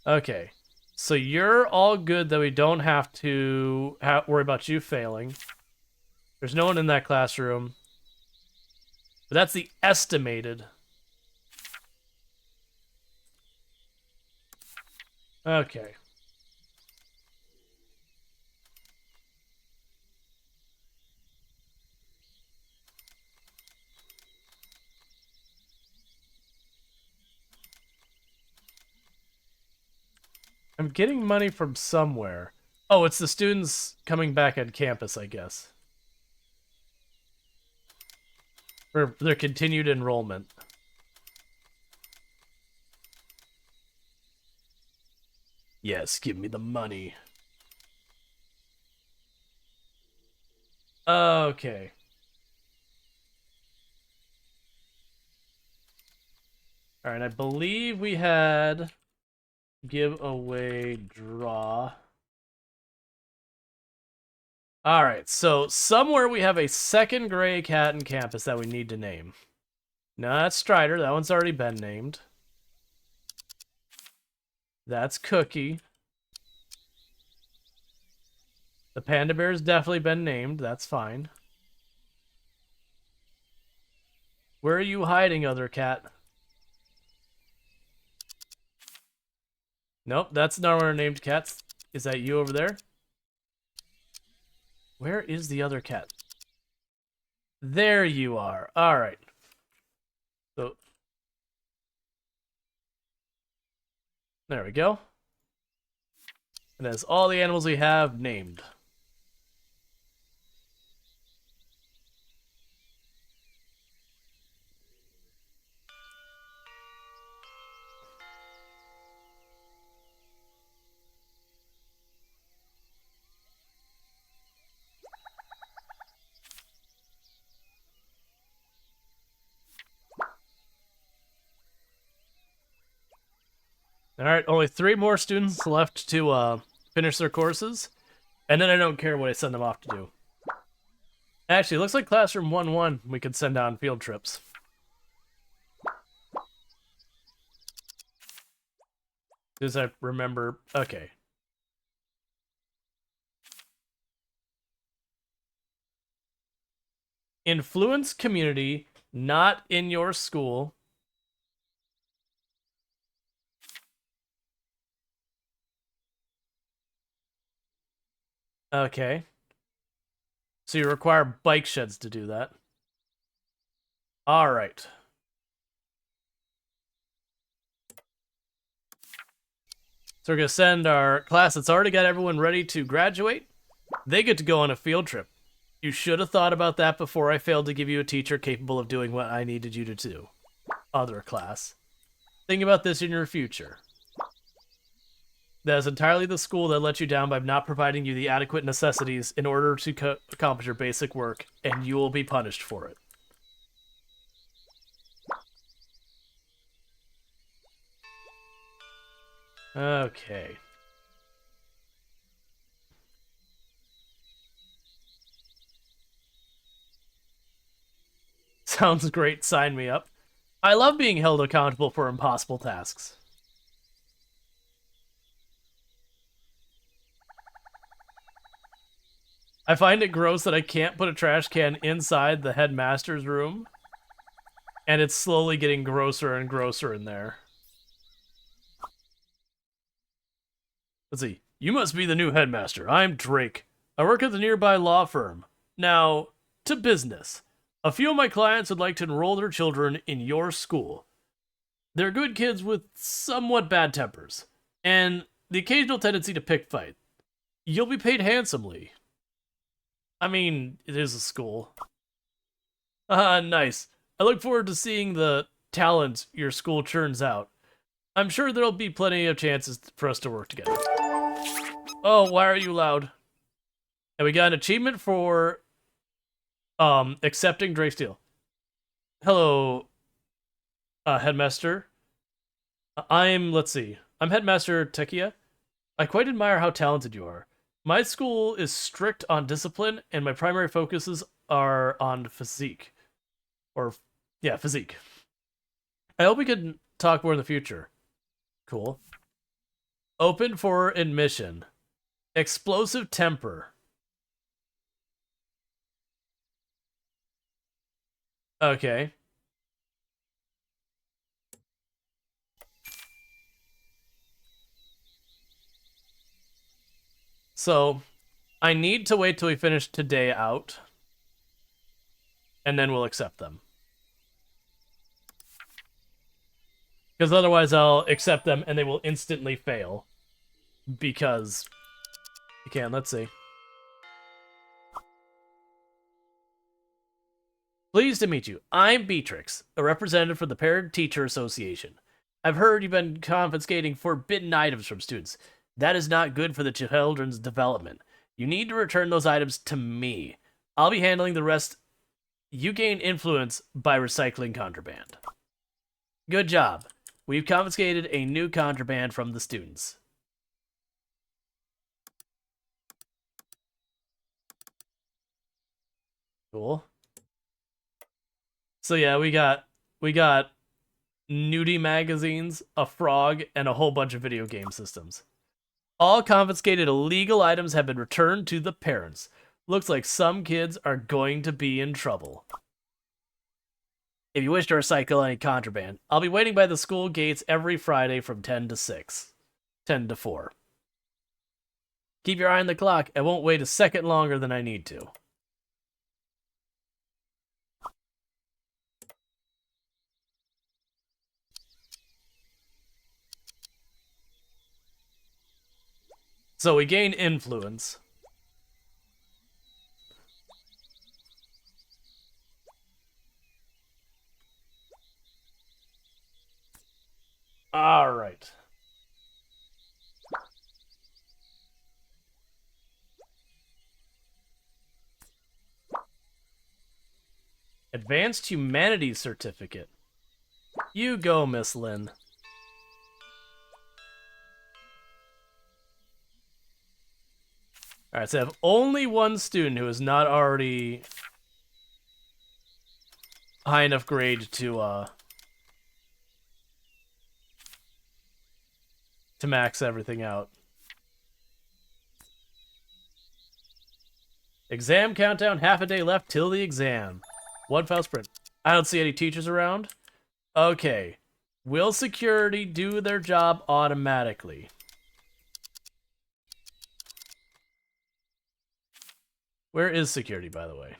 Okay. So you're all good that we don't have to worry about you failing. There's no one in that classroom. But that's the estimated. Okay. I'm getting money from somewhere. Oh, it's the students coming back on campus, I guess. For their continued enrollment. Yes, give me the money. Okay. All right, I believe we had give away draw. All right, so somewhere we have a second gray cat in campus that we need to name. No, that's Strider. That one's already been named. That's Cookie. The Panda Bear's definitely been named. That's fine. Where are you hiding, other cat? Nope, that's not one of our named cats. Is that you over there? Where is the other cat? There you are. All right. So there we go. And that's all the animals we have named. All right, only 3 more students left to finish their courses, and then I don't care what I send them off to do. Actually, it looks like Classroom 1-1 we could send on field trips. As I remember, okay. Influence community, not in your school. Okay. So you require bike sheds to do that. All right. So we're going to send our class that's already got everyone ready to graduate. They get to go on a field trip. You should have thought about that before I failed to give you a teacher capable of doing what I needed you to do. Other class. Think about this in your future. That is entirely the school that let you down by not providing you the adequate necessities in order to accomplish your basic work, and you will be punished for it. Okay. Sounds great, sign me up. I love being held accountable for impossible tasks. I find it gross that I can't put a trash can inside the headmaster's room, and it's slowly getting grosser and grosser in there. Let's see. You must be the new headmaster. I'm Drake. I work at the nearby law firm. Now, to business. A few of my clients would like to enroll their children in your school. They're good kids with somewhat bad tempers, and the occasional tendency to pick fight. You'll be paid handsomely. I mean, it is a school. Nice. I look forward to seeing the talent your school churns out. I'm sure there'll be plenty of chances for us to work together. Oh, why are you loud? And we got an achievement for accepting Drake's deal. Hello, Headmaster. Let's see. I'm Headmaster Tekia. I quite admire how talented you are. My school is strict on discipline, and my primary focuses are on physique. Physique. I hope we can talk more in the future. Cool. Open for admission. Explosive temper. Okay. So, I need to wait till we finish today out, and then we'll accept them. Because otherwise I'll accept them and they will instantly fail. Because you can, let's see. Pleased to meet you. I'm Beatrix, a representative for the Parent Teacher Association. I've heard you've been confiscating forbidden items from students. That is not good for the children's development. You need to return those items to me. I'll be handling the rest. You gain influence by recycling contraband. Good job. We've confiscated a new contraband from the students. Cool. So yeah, we got nudie magazines, a frog, and a whole bunch of video game systems. All confiscated illegal items have been returned to the parents. Looks like some kids are going to be in trouble. If you wish to recycle any contraband, I'll be waiting by the school gates every Friday from 10 to 6. 10 to 4. Keep your eye on the clock. I won't wait a second longer than I need to. So we gain influence. All right. Advanced Humanities Certificate. You go, Miss Lynn. Alright, so I have only one student who is not already high enough grade to max everything out. Exam countdown, half a day left till the exam. One file sprint. I don't see any teachers around. Okay. Will security do their job automatically? Where is security, by the way?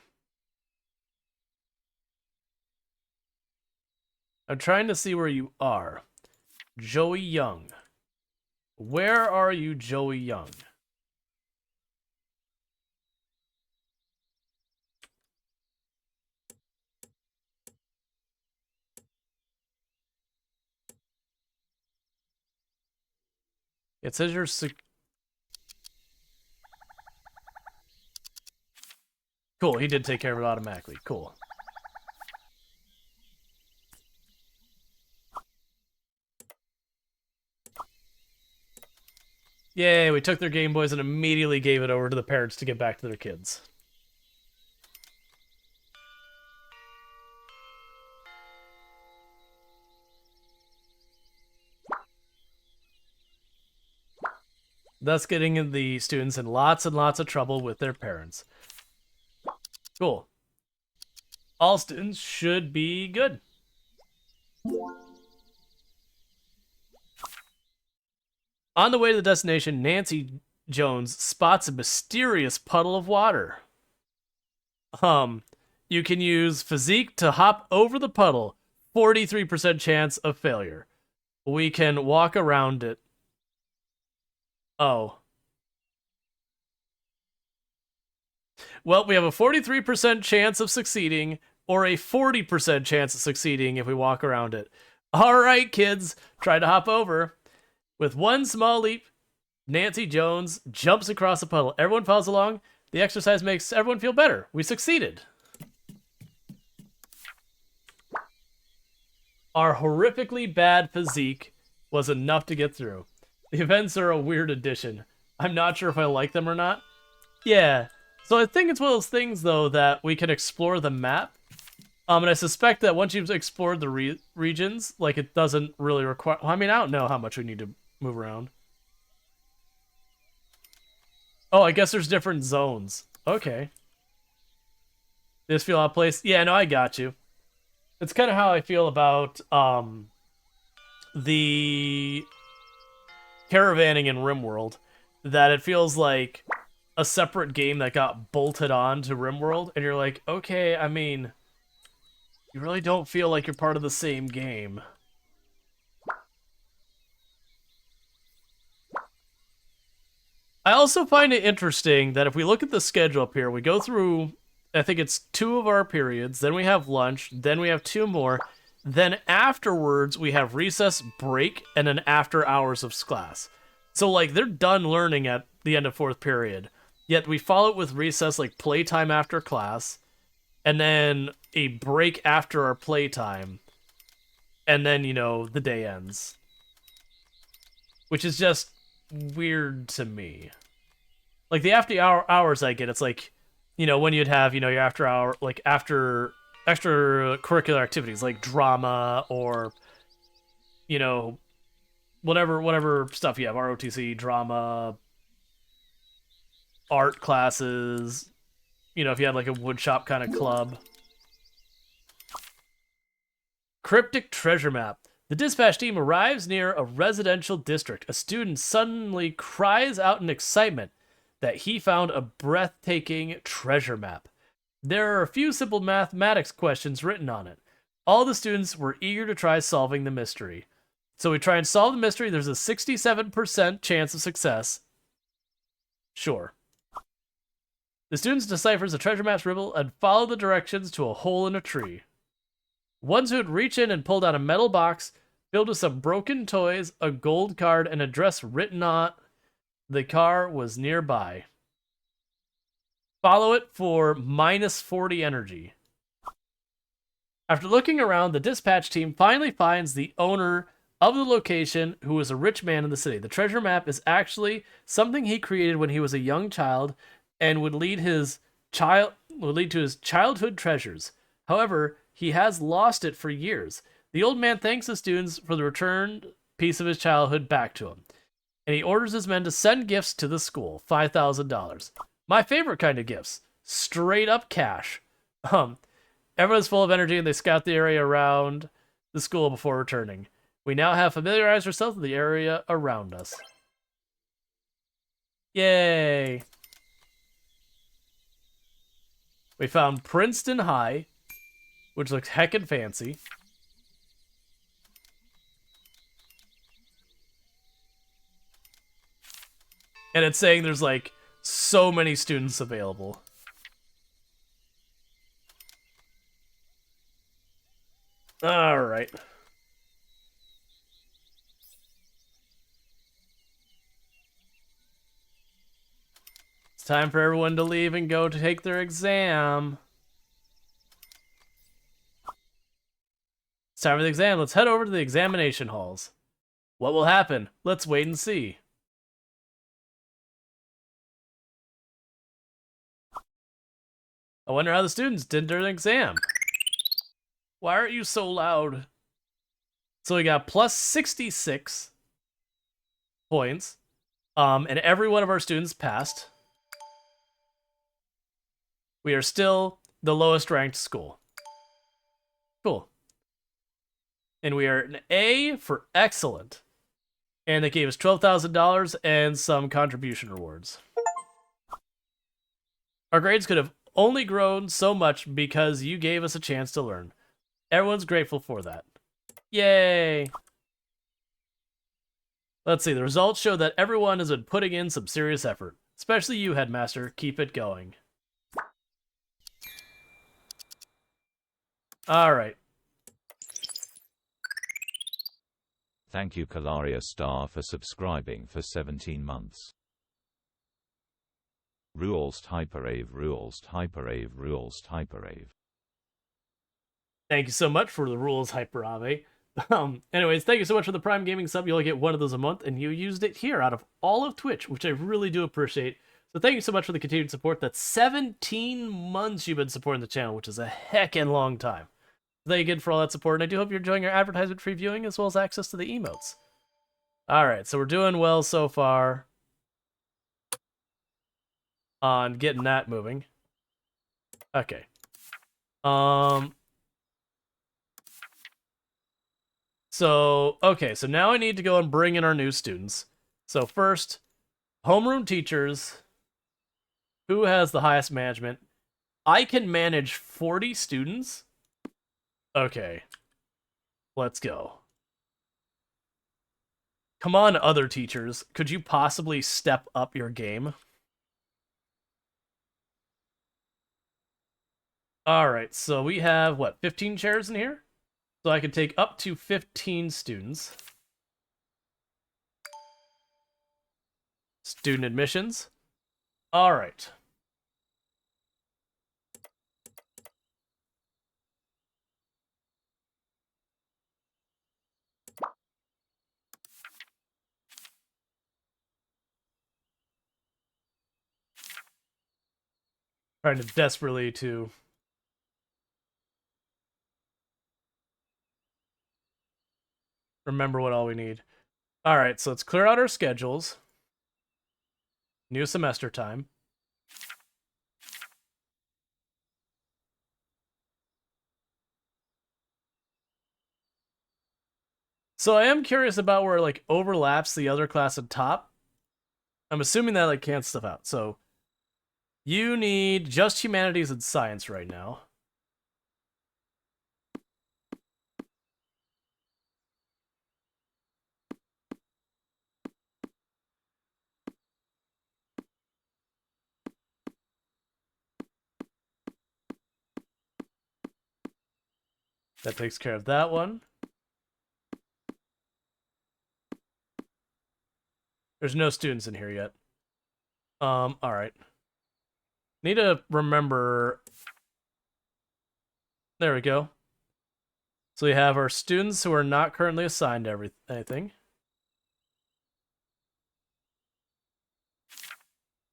I'm trying to see where you are. Joey Young. Where are you, Joey Young? It says you're cool, he did take care of it automatically. Cool. Yay, we took their Game Boys and immediately gave it over to the parents to get back to their kids. Thus getting the students in lots and lots of trouble with their parents. Cool. All students should be good. On the way to the destination, Nancy Jones spots a mysterious puddle of water. You can use physique to hop over the puddle. 43% chance of failure. We can walk around it. Oh. Well, we have a 43% chance of succeeding, or a 40% chance of succeeding if we walk around it. All right, kids, try to hop over. With one small leap, Nancy Jones jumps across the puddle. Everyone follows along. The exercise makes everyone feel better. We succeeded. Our horrifically bad physique was enough to get through. The events are a weird addition. I'm not sure if I like them or not. Yeah. So I think it's one of those things, though, that we can explore the map. And I suspect that once you've explored the regions, like, it doesn't really require... Well, I mean, I don't know how much we need to move around. Oh, I guess there's different zones. Okay. Just feel out of place? Yeah, no, I got you. It's kind of how I feel about the caravanning in RimWorld. That it feels like a separate game that got bolted on to RimWorld, and you're like, okay, I mean, you really don't feel like you're part of the same game. I also find it interesting that if we look at the schedule up here, we go through, I think it's 2 of our periods, then we have lunch, then we have 2 more, then afterwards we have recess, break, and then after hours of class. So, like, they're done learning at the end of 4th period. yet we follow it with recess, like playtime after class, and then a break after our playtime, and then, you know, the day ends. Which is just weird to me. Like, the hours I get, it's like, you know, when you'd have, you know, your after hour, like, after extracurricular activities, like drama or, you know, whatever stuff you have, ROTC, drama, art classes, you know, if you had like a woodshop kind of club. Cryptic treasure map. The dispatch team arrives near a residential district. A student suddenly cries out in excitement that he found a breathtaking treasure map. There are a few simple mathematics questions written on it. All the students were eager to try solving the mystery. So we try and solve the mystery. There's a 67% chance of success. Sure. The students deciphers the treasure map's riddle and follow the directions to a hole in a tree. One student reached in and pulled out a metal box filled with some broken toys, a gold card, and an address written on. The car was nearby. Follow it for minus 40 energy. After looking around, the dispatch team finally finds the owner of the location, who is a rich man in the city. The treasure map is actually something he created when he was a young child and would lead to his childhood treasures. However, he has lost it for years. The old man thanks the students for the returned piece of his childhood back to him, and he orders his men to send gifts to the school, $5,000. My favorite kind of gifts, straight up cash. Everyone's full of energy and they scout the area around the school before returning. We now have familiarized ourselves with the area around us. Yay! We found Princeton High, which looks heckin' fancy. And it's saying there's like so many students available. All right. It's time for everyone to leave and go to take their exam. It's time for the exam. Let's head over to the examination halls. What will happen? Let's wait and see. I wonder how the students did during the exam. Why aren't you so loud? So we got plus 66 points. And every one of our students passed. We are still the lowest ranked school. Cool. And we are an A for excellent. And they gave us $12,000 and some contribution rewards. Our grades could have only grown so much because you gave us a chance to learn. Everyone's grateful for that. Yay! Let's see, the results show that everyone has been putting in some serious effort. Especially you, Headmaster. Keep it going. Alright. Thank you Kalaria Star for subscribing for 17 months. Rualst Hyperave, Rualst Hyperave, Rualst Hyperave. Thank you so much for the Rules Hyperave. Anyways, thank you so much for the Prime Gaming sub. You only get one of those a month, and you used it here out of all of Twitch, which I really do appreciate. So thank you so much for the continued support. That's 17 months you've been supporting the channel, which is a heckin' long time. Thank you again for all that support, and I do hope you're enjoying your advertisement-free viewing as well as access to the emotes. Alright, so we're doing well so far on getting that moving. Okay. Okay, so now I need to go and bring in our new students. So first, homeroom teachers. Who has the highest management? I can manage 40 students? Okay. Let's go. Come on, other teachers. Could you possibly step up your game? Alright, so we have, what, 15 chairs in here? So I can take up to 15 students. Student admissions. All right. Trying to desperately to remember what all we need. All right, so let's clear out our schedules. New semester time. So I am curious about where it, like, overlaps the other class at top. I'm assuming that like cancels stuff out. So you need just humanities and science right now. That takes care of that one. There's no students in here yet. All right. Need to remember. There we go. So we have our students who are not currently assigned to anything.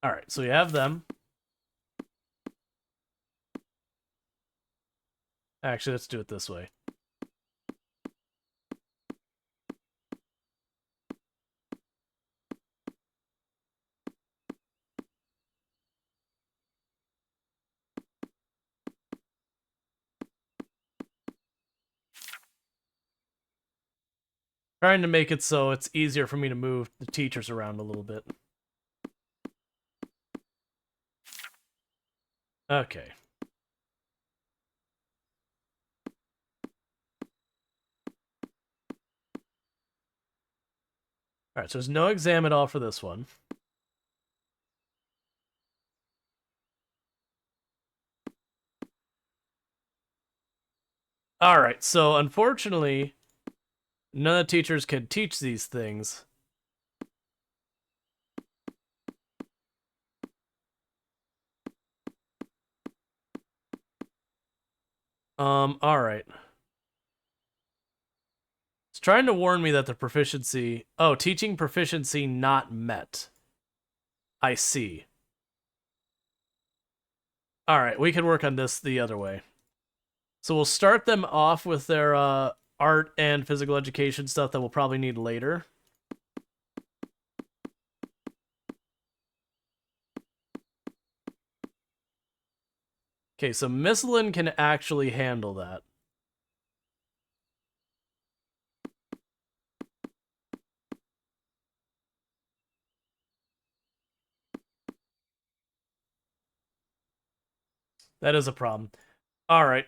All right, so we have them. Actually, let's do it this way. Trying to make it so it's easier for me to move the teachers around a little bit. Okay. All right, so there's no exam at all for this one. All right, so unfortunately, none of the teachers can teach these things. All right. It's trying to warn me that the proficiency... Oh, teaching proficiency not met. I see. All right, we can work on this the other way. So we'll start them off with their art and physical education stuff that we'll probably need later. Okay, so Miss Lynn can actually handle that. That is a problem. All right.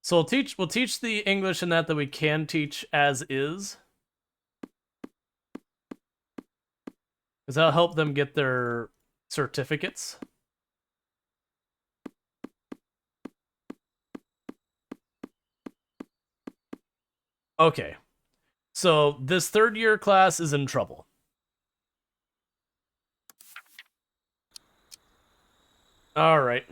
So we'll teach the English and that we can teach as is. Because that'll help them get their certificates. Okay. So this third year class is in trouble. All right.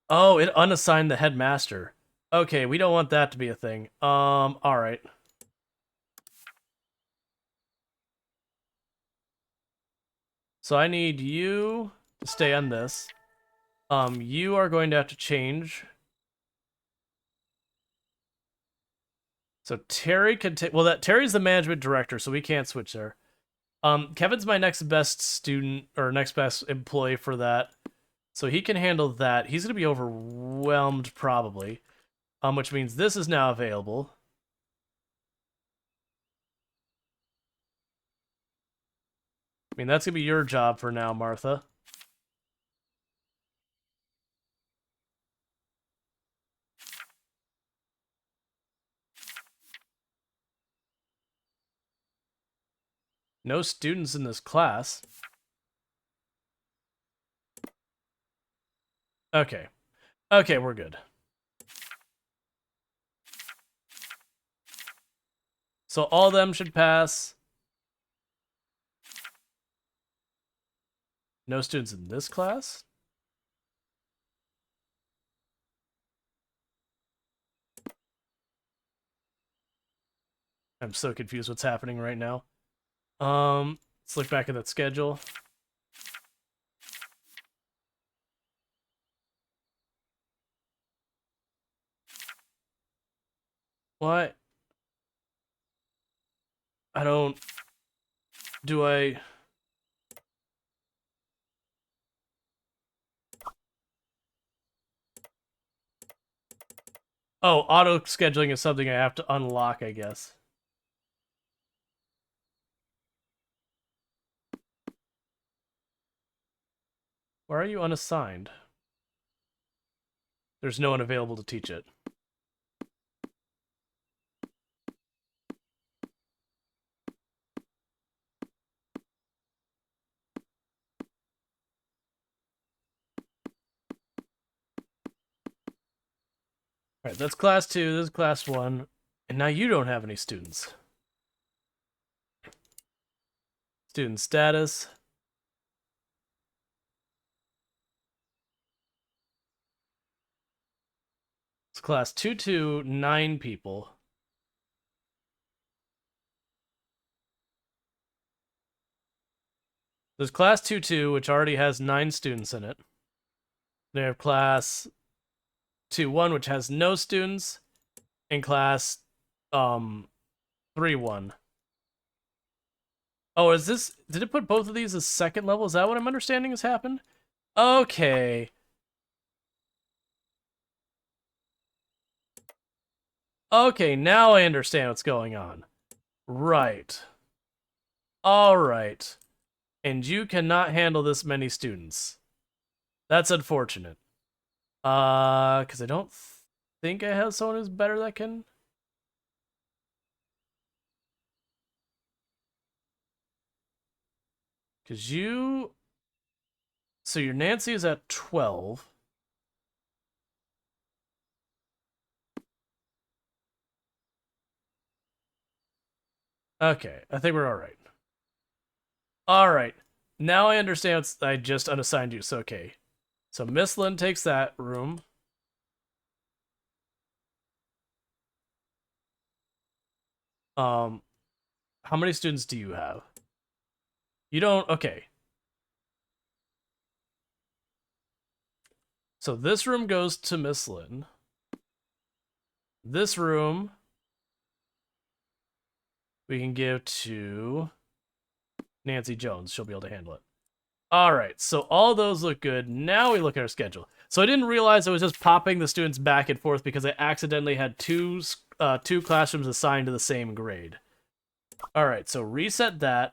Oh, it unassigned the headmaster. Okay, we don't want that to be a thing. All right. So I need you to stay on this. You are going to have to change. So Terry can take... Well, Terry's the management director, so we can't switch there. Kevin's my next best student, or next best employee for that. So he can handle that. He's going to be overwhelmed, probably. Which means this is now available. I mean, that's going to be your job for now, Martha. No students in this class. Okay. Okay, we're good. So all of them should pass. No students in this class? I'm so confused what's happening right now. Let's look back at that schedule. What? I don't... Do I... Oh, auto-scheduling is something I have to unlock, I guess. Why are you unassigned? There's no one available to teach it. Alright, that's class 2, this is class 1. And now you don't have any students. Student status. It's class 2-2, 9 people. There's class 2-2, which already has 9 students in it. They have class 2-1, which has no students, and class 3-1. Oh, is this... Did it put both of these as second level? Is that what I'm understanding has happened? Okay. Okay, now I understand what's going on. Right. Alright. And you cannot handle this many students. That's unfortunate. Because I don't think I have someone who's better that can... Because you... So your Nancy is at 12. Okay, I think we're alright. Alright. Now I understand I just unassigned you, so okay. So Miss Lynn takes that room. How many students do you have? You don't... Okay. So this room goes to Miss Lynn. This room we can give to Nancy Jones. She'll be able to handle it. All right, so all those look good. Now we look at our schedule. So I didn't realize I was just popping the students back and forth because I accidentally had two classrooms assigned to the same grade. All right, so reset that.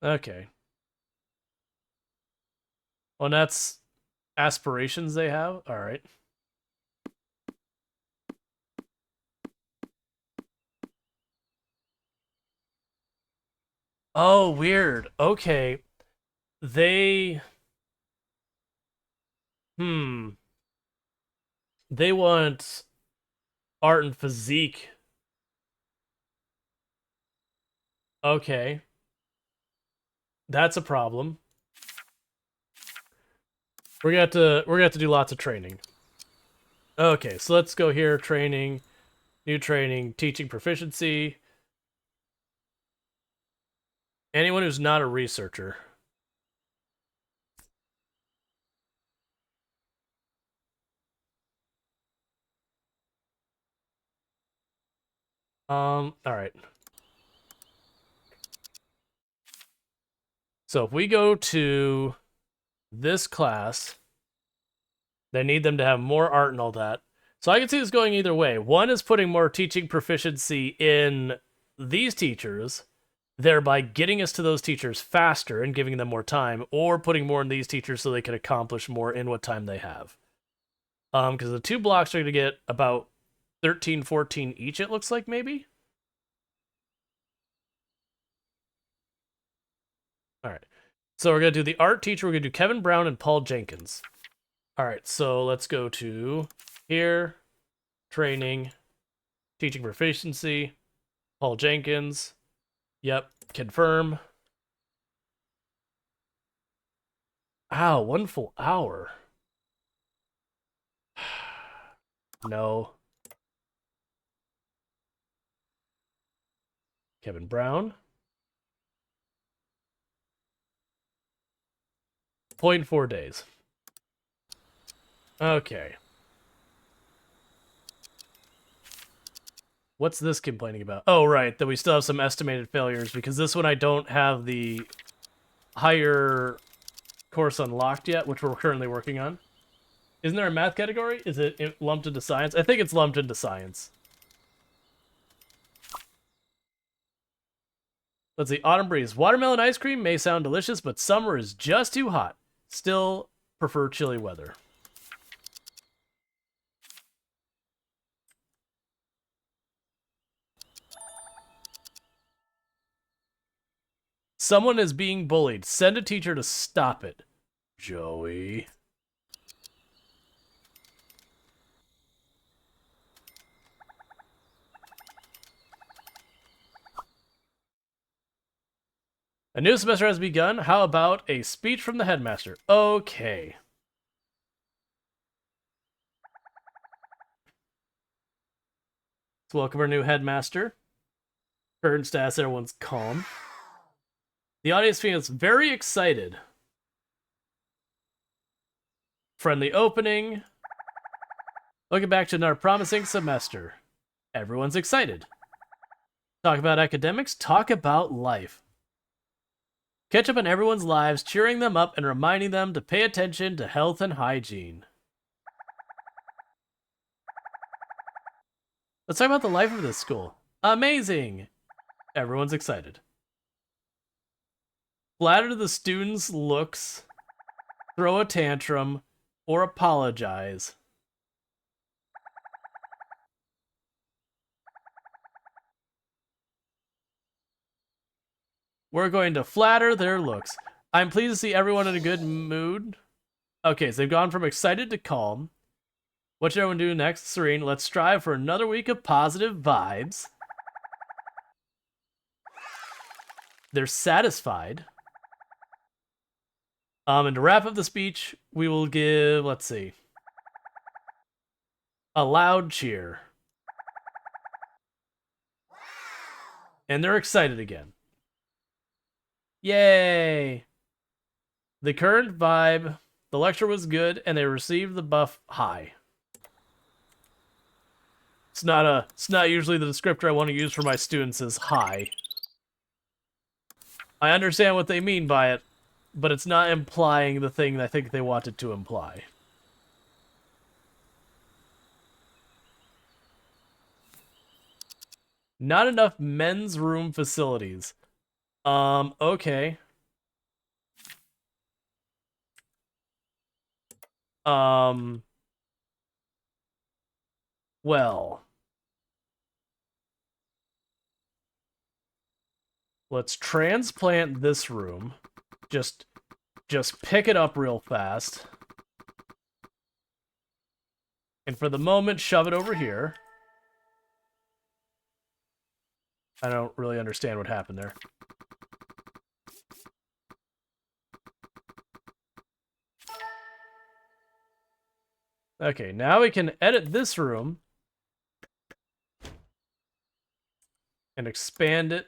Okay. Well, that's aspirations they have. All right. Oh, weird. Okay. They... They want art and physique. Okay. That's a problem. We're gonna have to do lots of training. Okay, so let's go here. Training, new training, teaching proficiency. Anyone who's not a researcher. All right. So if we go to this class, they need them to have more art and all that. So I can see this going either way. One is putting more teaching proficiency in these teachers, thereby getting us to those teachers faster and giving them more time, or putting more in these teachers so they can accomplish more in what time they have. Because the 2 blocks are going to get about 13, 14 each, it looks like, maybe? All right. So we're going to do the art teacher. We're going to do Kevin Brown and Paul Jenkins. All right, so let's go to here, training, teaching proficiency, Paul Jenkins. Yep, confirm. Ow, 1 full hour. No. Kevin Brown. 0.4 days. Okay. What's this complaining about? Oh, right, that we still have some estimated failures, because this one I don't have the higher course unlocked yet, which we're currently working on. Isn't there a math category? Is it lumped into science? I think it's lumped into science. Let's see, Autumn Breeze. Watermelon ice cream may sound delicious, but summer is just too hot. Still prefer chilly weather. Someone is being bullied. Send a teacher to stop it. Joey. A new semester has begun. How about a speech from the headmaster? Okay. Let's welcome our new headmaster. Current status, everyone's calm. The audience feels very excited. Friendly opening. Looking back to another promising semester. Everyone's excited. Talk about academics, talk about life. Catch up on everyone's lives, cheering them up and reminding them to pay attention to health and hygiene. Let's talk about the life of this school. Amazing! Everyone's excited. Flatter the students' looks, throw a tantrum, or apologize. We're going to flatter their looks. I'm pleased to see everyone in a good mood. Okay, so they've gone from excited to calm. What should everyone do next? Serene, let's strive for another week of positive vibes. They're satisfied. And to wrap up the speech, we will give, let's see, a loud cheer. And they're excited again. Yay! The current vibe, the lecture was good, and they received the buff high. It's not usually the descriptor I want to use for my students is high. I understand what they mean by it, but it's not implying the thing I think they wanted to imply. Not enough men's room facilities. Okay. Well. Let's transplant this room. Just pick it up real fast. And for the moment, shove it over here. I don't really understand what happened there. Okay, now we can edit this room. And expand it.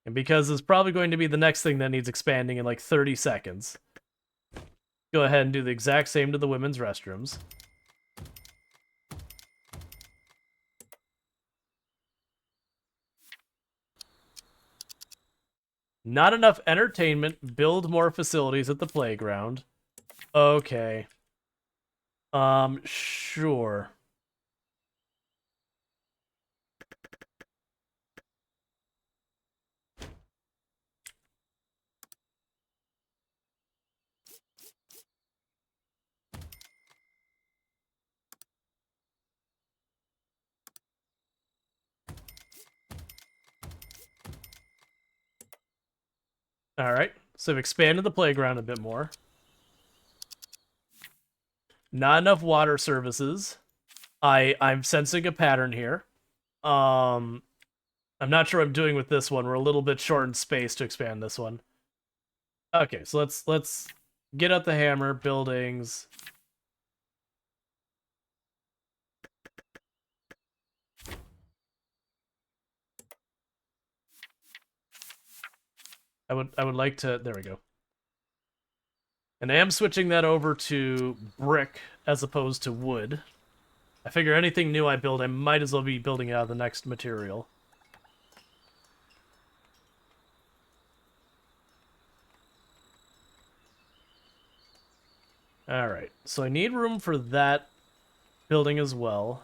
And because it's probably going to be the next thing that needs expanding in like 30 seconds, go ahead and do the exact same to the women's restrooms. Not enough entertainment. Build more facilities at the playground. Okay. Sure. All right, so I've expanded the playground a bit more. Not enough water services. I'm sensing a pattern here. I'm not sure what I'm doing with this one. We're a little bit short in space to expand this one. Okay, so let's get out the hammer, buildings. I would like to, there we go. And I am switching that over to brick as opposed to wood. I figure anything new I build, I might as well be building out of the next material. Alright, so I need room for that building as well.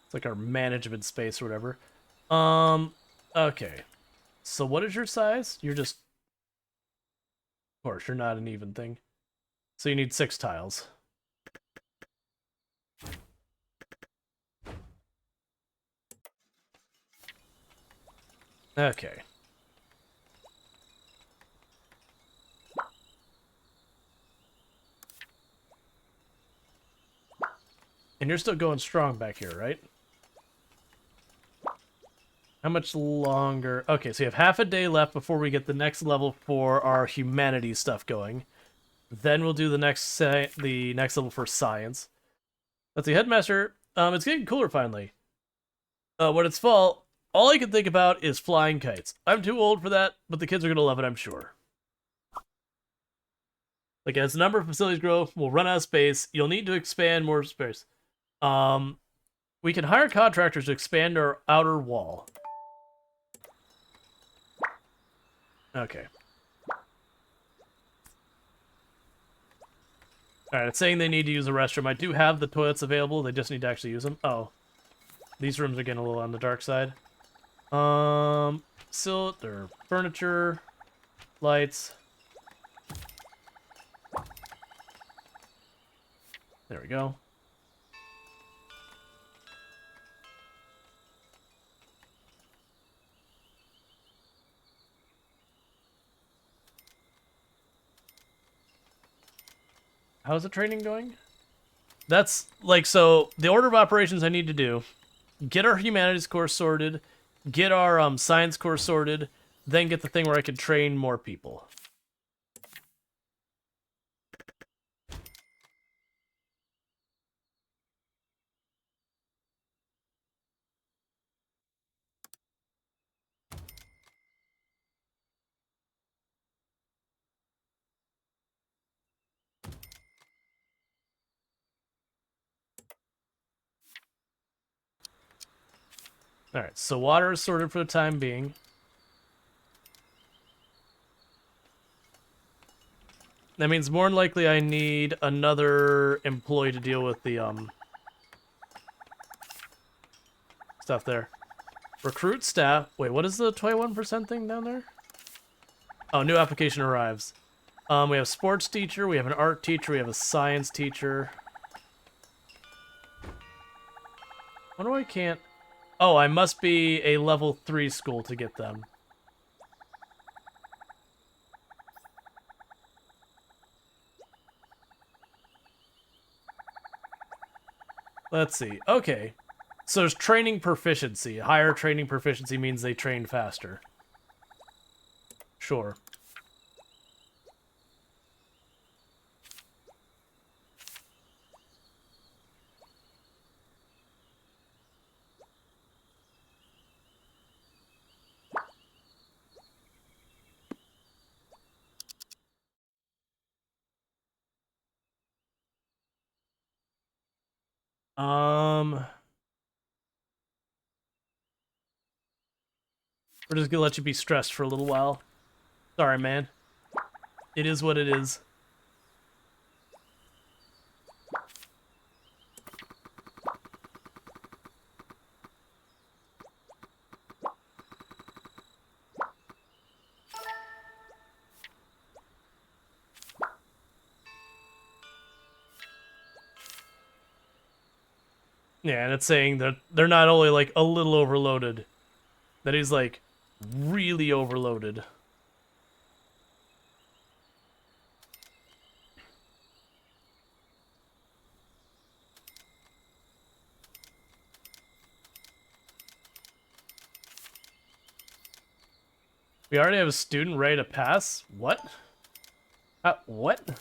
It's like our management space or whatever. Okay. So what is your size? You're just... Of course, you're not an even thing. So you need 6 tiles. Okay. And you're still going strong back here, right? How much longer? Okay, so you have half a day left before we get the next level for our humanities stuff going. Then we'll do the next level for science. Let's see, headmaster. It's getting cooler finally. When it's fall, all I can think about is flying kites. I'm too old for that, but the kids are gonna love it, I'm sure. Like as the number of facilities grow, we'll run out of space. You'll need to expand more space. We can hire contractors to expand our outer wall. Okay. Alright, it's saying they need to use a restroom. I do have the toilets available, they just need to actually use them. Oh. These rooms are getting a little on the dark side. Silt, or furniture, lights. There we go. How's the training going? That's, like, so, the order of operations I need to do, get our humanities course sorted, get our science course sorted, then get the thing where I can train more people. Alright, so water is sorted for the time being. That means more than likely I need another employee to deal with the stuff there. Recruit staff. Wait, what is the 21% thing down there? Oh, new application arrives. We have sports teacher, we have an art teacher, we have a science teacher. Wonder why I can't... Oh, I must be a level 3 school to get them. Let's see. Okay. So there's training proficiency. Higher training proficiency means they train faster. Sure. We're just gonna let you be stressed for a little while. Sorry, man. It is what it is. Yeah, and it's saying that they're not only like a little overloaded, that he's like really overloaded. We already have a student ready to pass? What? What?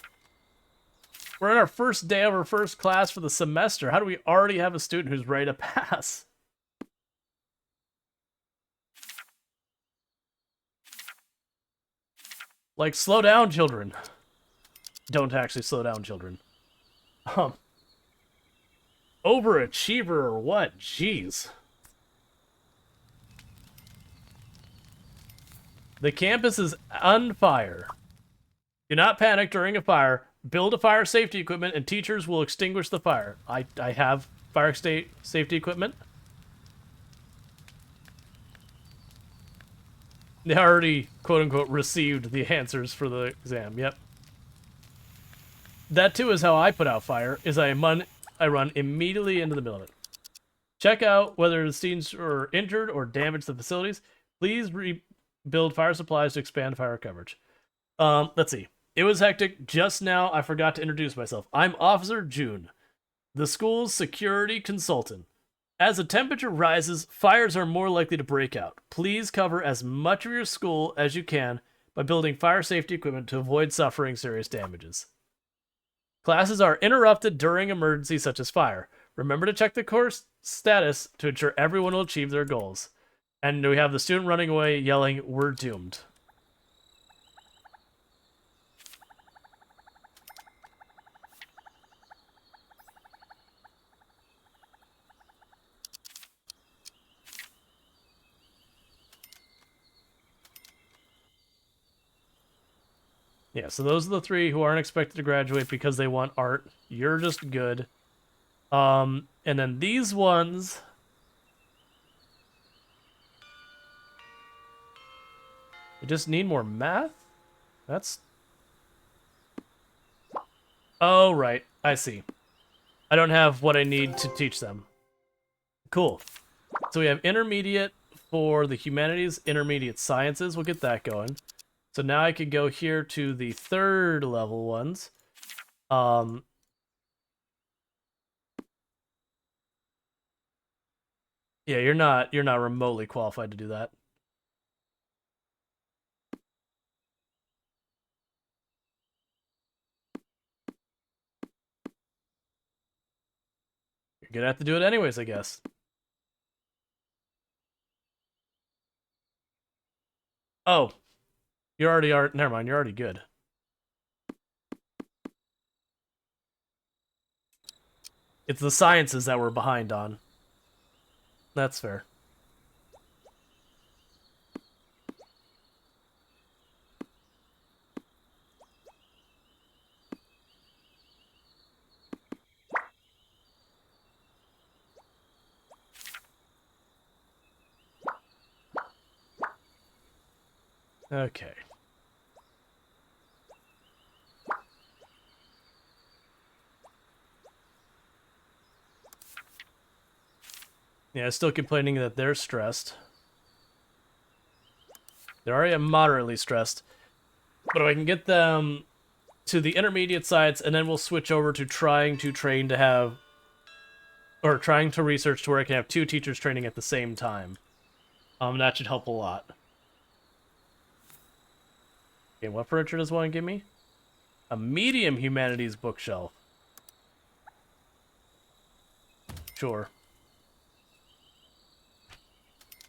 We're in our first day of our first class for the semester. How do we already have a student who's ready to pass? Like, slow down, children. Don't actually slow down, children. Overachiever or what? Jeez. The campus is on fire. Do not panic during a fire. Build a fire safety equipment and teachers will extinguish the fire. I have fire safety equipment. They already, quote-unquote, received the answers for the exam. Yep. That, too, is how I put out fire, is I run immediately into the middle of it. Check out whether the students are injured or damaged the facilities. Please rebuild fire supplies to expand fire coverage. Let's see. It was hectic. Just now, I forgot to introduce myself. I'm Officer June, the school's security consultant. As the temperature rises, fires are more likely to break out. Please cover as much of your school as you can by building fire safety equipment to avoid suffering serious damages. Classes are interrupted during emergencies such as fire. Remember to check the course status to ensure everyone will achieve their goals. And we have the student running away yelling, "We're doomed." Yeah, so those are the three who aren't expected to graduate because they want art. You're just good. And then these ones... They just need more math? That's... Oh, right. I see. I don't have what I need to teach them. Cool. So we have intermediate for the humanities, intermediate sciences. We'll get that going. So now I could go here to the third level ones. Yeah, you're not remotely qualified to do that. You're gonna have to do it anyways, I guess. Oh, you already are. Never mind, you're already good. It's the sciences that we're behind on. That's fair. Okay. Yeah, still complaining that they're stressed. They're already moderately stressed. But if I can get them to the intermediate sites, and then we'll switch over to trying to train to have... Or trying to research to where I can have 2 teachers training at the same time. That should help a lot. Okay, what furniture does one give me? A medium humanities bookshelf. Sure.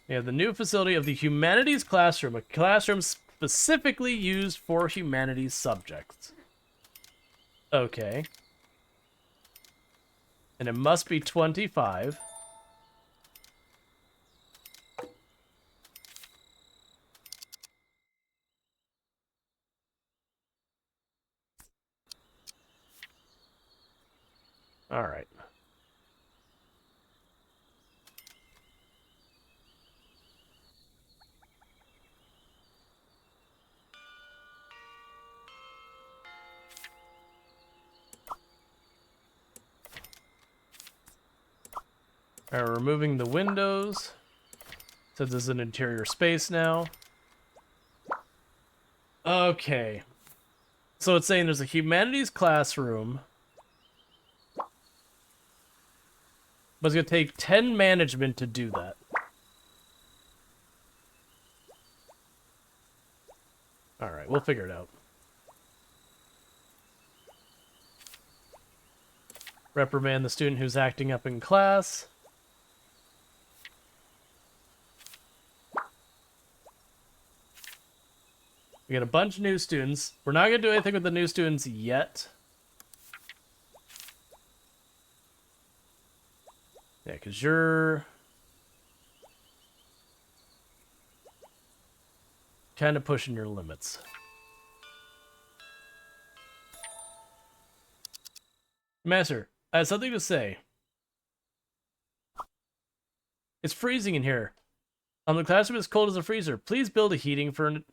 We have the new facility of the humanities classroom, a classroom specifically used for humanities subjects. Okay. And it must be 25. All right. All right, removing the windows. So this is an interior space now. Okay. So it's saying there's a humanities classroom. But it's going to take 10 management to do that. Alright, we'll figure it out. Reprimand the student who's acting up in class. We got a bunch of new students. We're not going to do anything with the new students yet. Yeah, because you're kind of pushing your limits. Master, I have something to say. It's freezing in here. The classroom is cold as a freezer. Please build a heating furniture.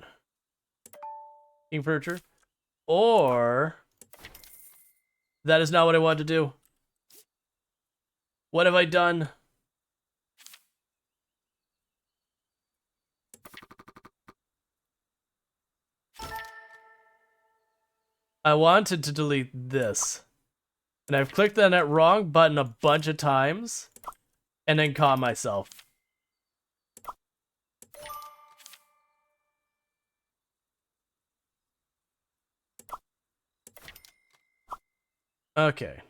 Or that is not what I wanted to do. What have I done? I wanted to delete this. And I've clicked on that wrong button a bunch of times. And then caught myself. Okay.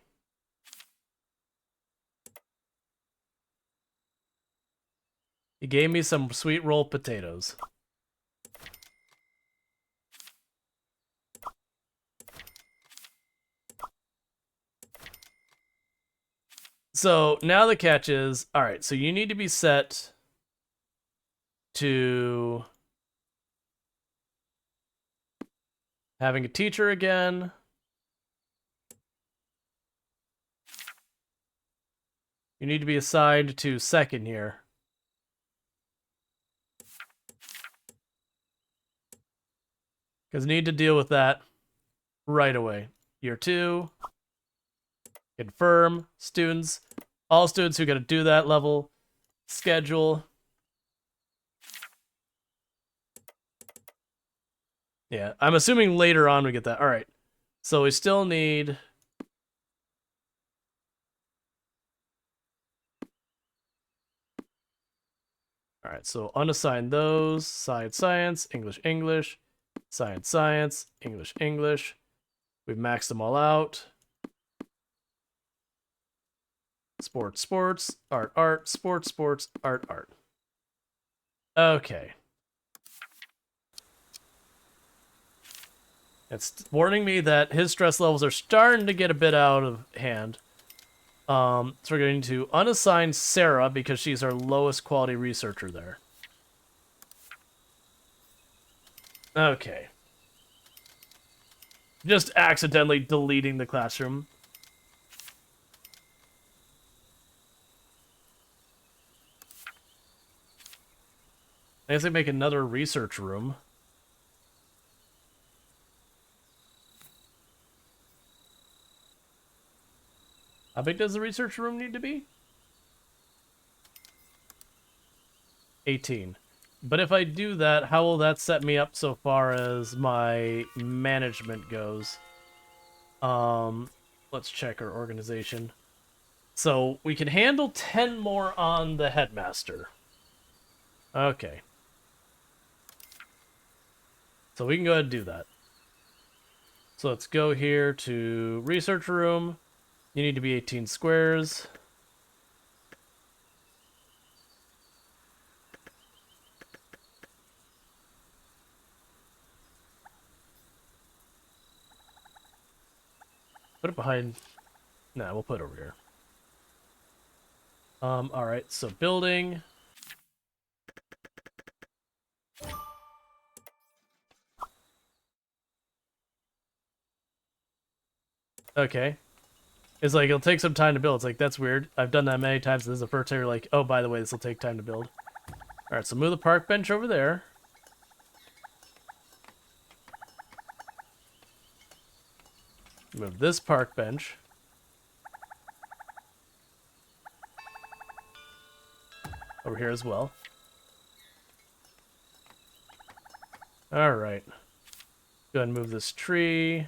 He gave me some sweet rolled potatoes. So now the catch is, all right, so you need to be set to having a teacher again. You need to be assigned to second here. Because need to deal with that right away. Year 2. Confirm. Students. All students who got to do that level. Schedule. Yeah, I'm assuming later on we get that. All right. So we still need... All right, so unassign those. Science, science, English, English. Science, science, English, English. We've maxed them all out. Sports, sports, art, art, sports, sports, art, art. Okay. It's warning me that his stress levels are starting to get a bit out of hand. So we're going to unassign Sarah because she's our lowest quality researcher there. Okay. Just accidentally deleting the classroom. I guess they make another research room. How big does the research room need to be? 18. But if I do that, how will that set me up so far as my management goes? Let's check our organization. So we can handle 10 more on the headmaster. Okay. So we can go ahead and do that. So let's go here to research room. You need to be 18 squares. Put it behind. Nah, we'll put it over here. Alright, so building. Okay. It's like, it'll take some time to build. It's like, that's weird. I've done that many times. This is the first time you're like, oh, by the way, this will take time to build. Alright, so move the park bench over there. Move this park bench. Over here as well. Alright. Go ahead and move this tree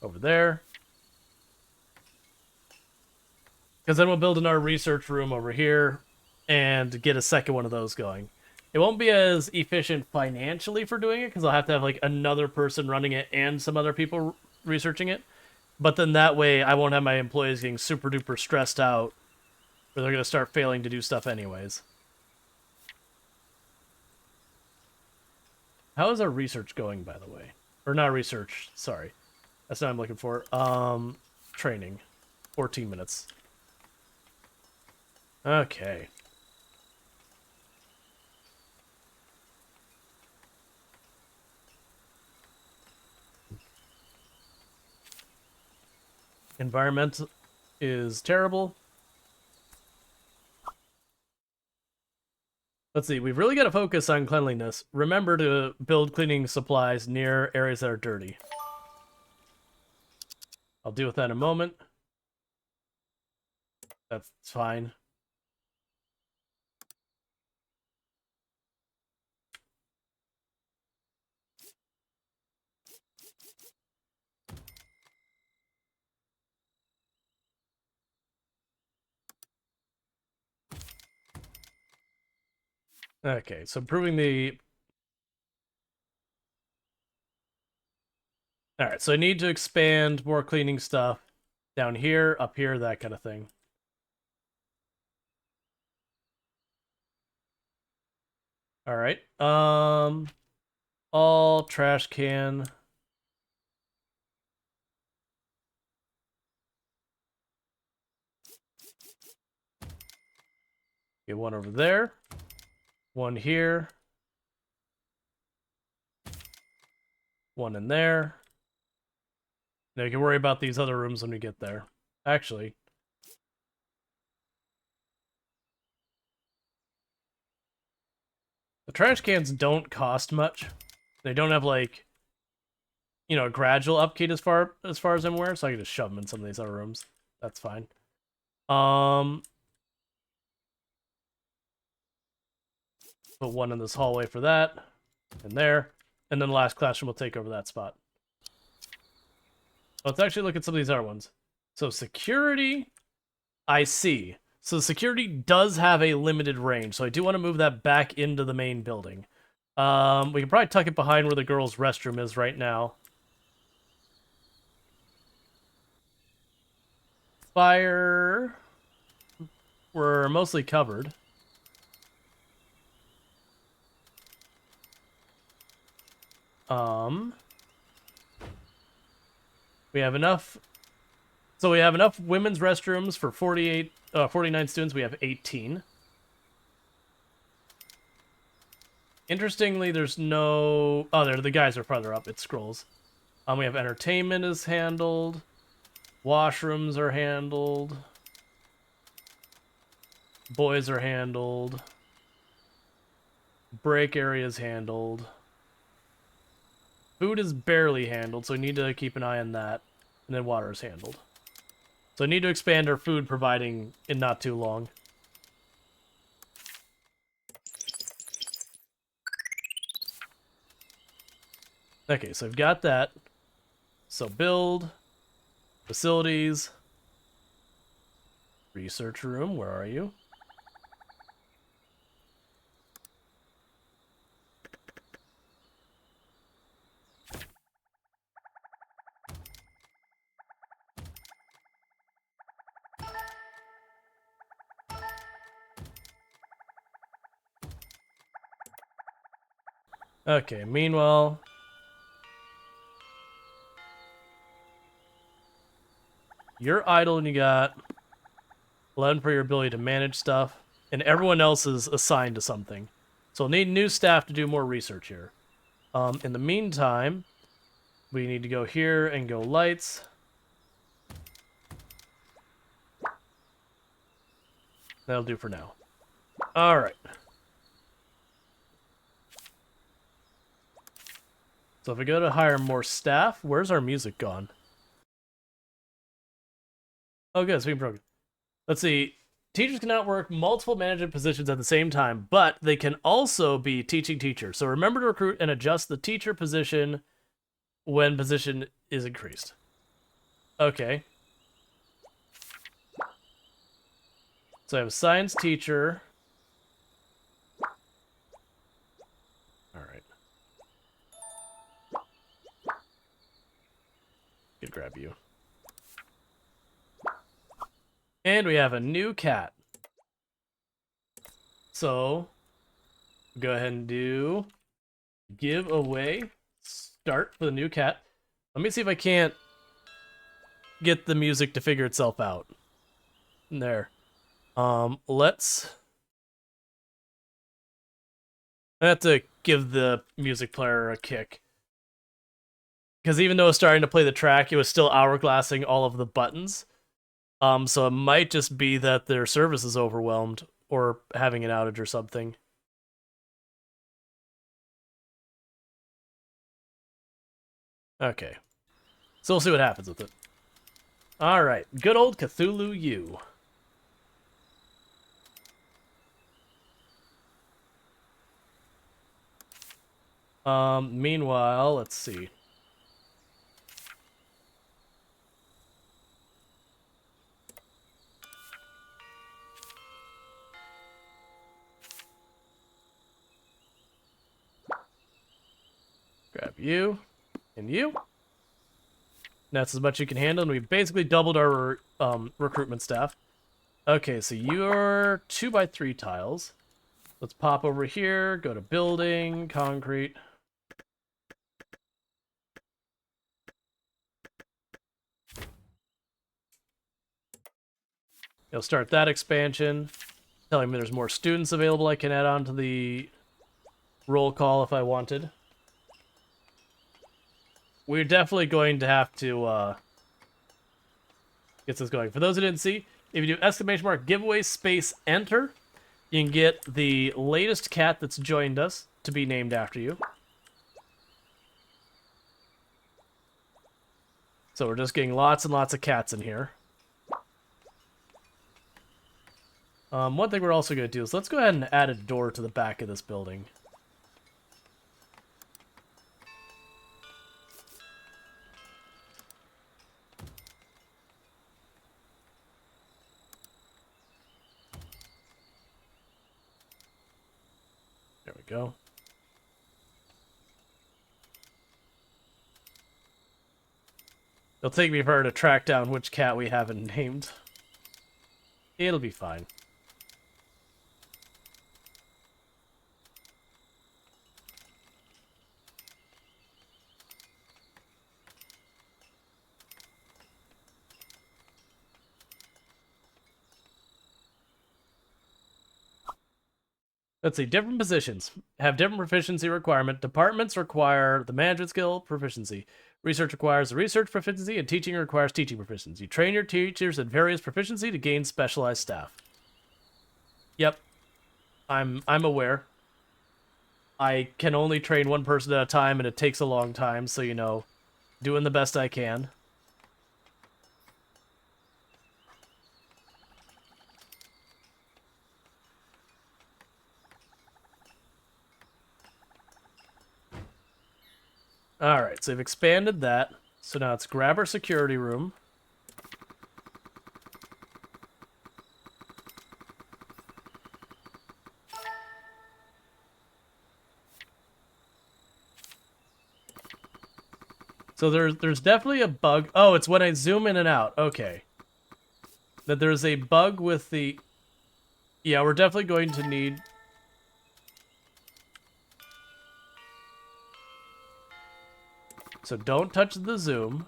over there. Because then we'll build another research room over here and get a second one of those going. It won't be as efficient financially for doing it because I'll have to have like another person running it and some other people researching it. But then that way I won't have my employees getting super duper stressed out or they're going to start failing to do stuff anyways. How is our research going, by the way? Or not research, sorry. That's not what I'm looking for. Training. 14 minutes. Okay. Environment is terrible. Let's see, we've really got to focus on cleanliness. Remember to build cleaning supplies near areas that are dirty. I'll deal with that in a moment. That's fine. Okay, so improving the... Alright, so I need to expand more cleaning stuff down here, up here, that kind of thing. Alright, all trash can. Get one over there. One here. One in there. Now you can worry about these other rooms when we get there. Actually. The trash cans don't cost much. They don't have like, you know, a gradual upkeep as far as I'm aware, so I can just shove them in some of these other rooms. That's fine. Put one in this hallway for that. And there. And then the last classroom will take over that spot. Let's actually look at some of these other ones. So security, I see. So security does have a limited range, so I do want to move that back into the main building. We can probably tuck it behind where the girls' restroom is right now. Fire... We're mostly covered. We have enough... So we have enough women's restrooms for 49 students. We have 18. Interestingly, there's no... Oh, there, the guys are farther up. It scrolls. We have entertainment is handled. Washrooms are handled. Boys are handled. Break area is handled. Food is barely handled, so we need to keep an eye on that. And then water is handled. So I need to expand our food providing in not too long. Okay, so I've got that. So build, facilities, research room, where are you? Okay, meanwhile... You're idle and you got 11 for your ability to manage stuff, and everyone else is assigned to something. So we'll need new staff to do more research here. In the meantime, we need to go here and go lights. That'll do for now. Alright. So if we go to hire more staff, where's our music gone? Oh, good, it's being broken. Let's see. Teachers cannot work multiple management positions at the same time, but they can also be teaching teachers. So remember to recruit and adjust the teacher position when position is increased. Okay. So I have a science teacher. All right. Good grab you. And we have a new cat. So go ahead and do giveaway start for the new cat. Let me see if I can't get the music to figure itself out. There. Let's... I have to give the music player a kick. Because even though it was starting to play the track, it was still hourglassing all of the buttons. So it might just be that their service is overwhelmed or having an outage or something. Okay. So we'll see what happens with it. Alright, good old Cathulu U. Meanwhile, let's see. Grab you and you. That's as much you can handle, and we basically doubled our recruitment staff. Okay, so you're 2x3 tiles. Let's pop over here, go to building, concrete. You'll start that expansion. Telling me there's more students available I can add on to the roll call if I wanted. We're definitely going to have to get this going. For those who didn't see, if you do ! Giveaway space enter, you can get the latest cat that's joined us to be named after you. So we're just getting lots and lots of cats in here. One thing we're also going to do is let's go ahead and add a door to the back of this building. There we go. It'll take me forever to track down which cat we haven't named. It'll be fine. Let's see, different positions have different proficiency requirement. Departments require the management skill proficiency. Research requires the research proficiency, and teaching requires teaching proficiency. Train your teachers at various proficiency to gain specialized staff. Yep, I'm aware. I can only train one person at a time, and it takes a long time, so, you know, doing the best I can. Alright, so we've expanded that. So now let's grab our security room. So there's definitely a bug. Oh, it's when I zoom in and out. Okay. That there's a bug with the... Yeah, we're definitely going to need... So don't touch the zoom.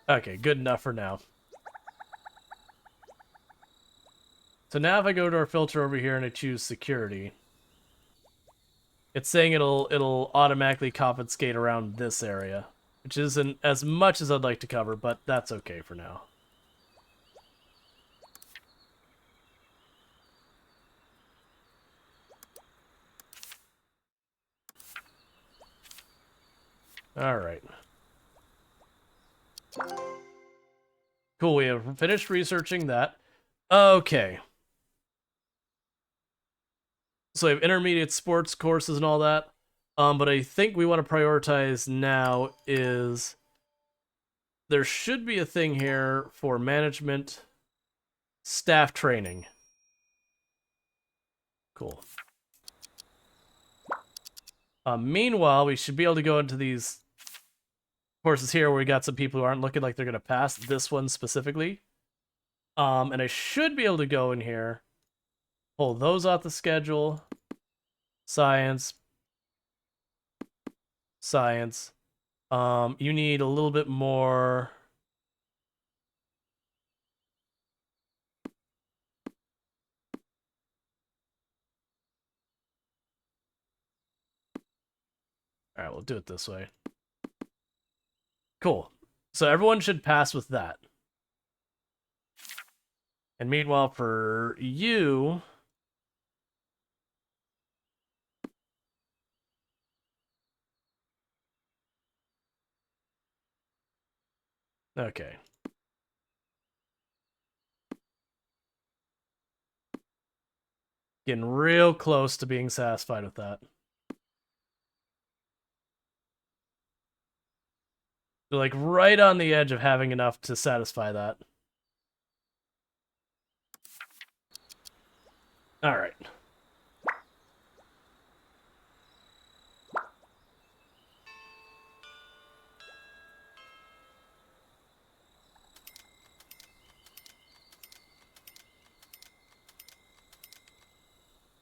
Okay, good enough for now. So now if I go to our filter over here and I choose security, it's saying it'll automatically confiscate around this area, which isn't as much as I'd like to cover, but that's okay for now. All right. Cool, we have finished researching that. Okay. So we have intermediate sports courses and all that. But I think we want to prioritize now is there should be a thing here for management staff training. Cool. Meanwhile, we should be able to go into these courses here where we got some people who aren't looking like they're going to pass this one specifically. And I should be able to go in here, pull those off the schedule. Science. Science. You need a little bit more. All right, we'll do it this way. Cool. So everyone should pass with that. And meanwhile, for you... Okay. Getting real close to being satisfied with that. They're like right on the edge of having enough to satisfy that. All right.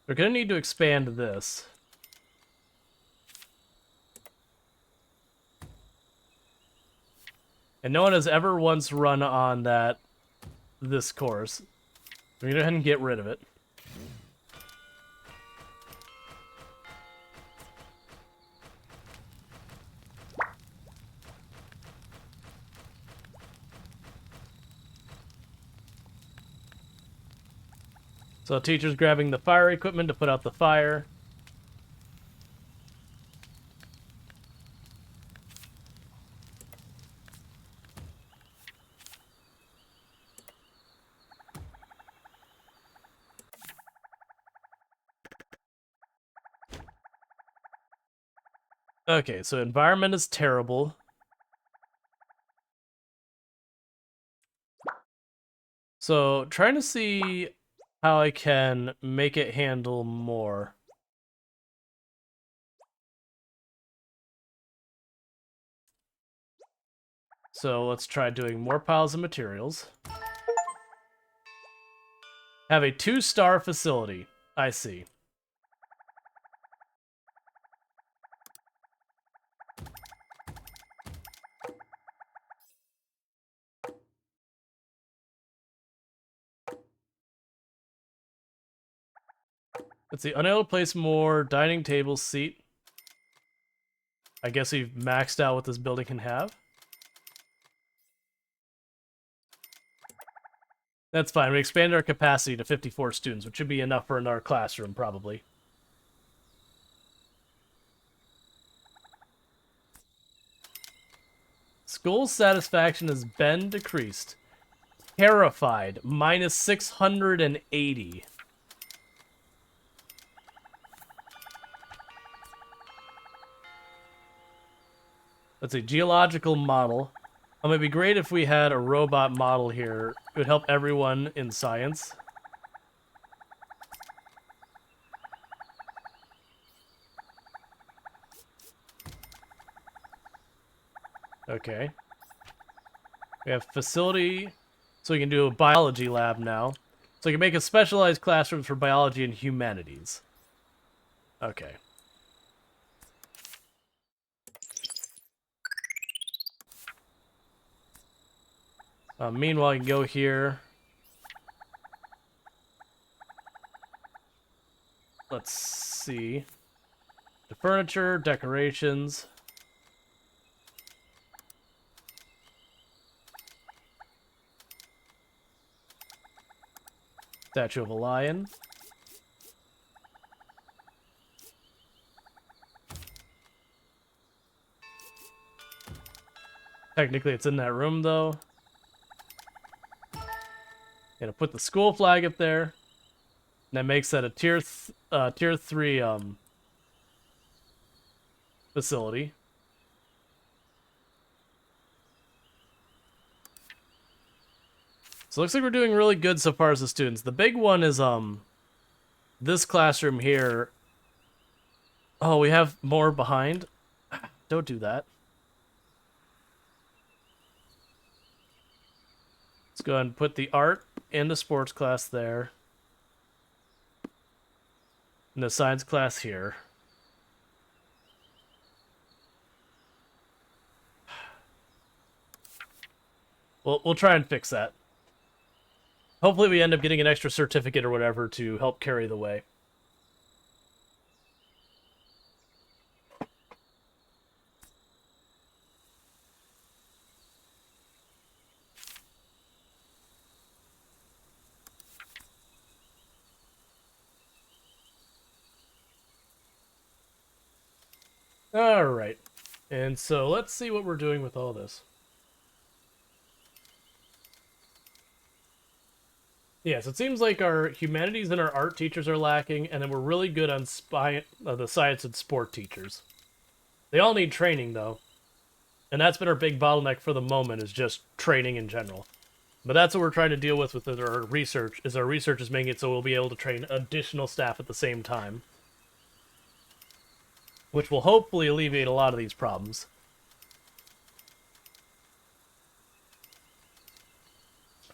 We're gonna need to expand this. And no one has ever once run on this course. We're gonna go ahead and get rid of it. So teacher's grabbing the fire equipment to put out the fire. Okay, so environment is terrible. So trying to see how I can make it handle more. So let's try doing more piles of materials. Have a 2-star facility. I see. Let's see, unable to place more dining table seat. I guess we've maxed out what this building can have. That's fine. We expanded our capacity to 54 students, which should be enough for another classroom, probably. School satisfaction has been decreased. Terrified, minus 680. That's a geological model. It'd be great if we had a robot model here. It would help everyone in science. Okay. We have facility, so we can do a biology lab now. So we can make a specialized classrooms for biology and humanities. Okay. Meanwhile, you can go here. Let's see. The furniture, decorations. Statue of a lion. Technically, it's in that room, though. Gonna put the school flag up there. And that makes that a tier 3 facility. So it looks like we're doing really good so far as the students. The big one is this classroom here. Oh, we have more behind. Don't do that. Let's go ahead and put the art in the sports class there. And the science class here. We'll try and fix that. Hopefully we end up getting an extra certificate or whatever to help carry the way. Alright. And so let's see what we're doing with all this. Yeah, so it seems like our humanities and our art teachers are lacking, and then we're really good on the science and sport teachers. They all need training, though. And that's been our big bottleneck for the moment, is just training in general. But that's what we're trying to deal with our research, is our research is making it so we'll be able to train additional staff at the same time. Which will hopefully alleviate a lot of these problems.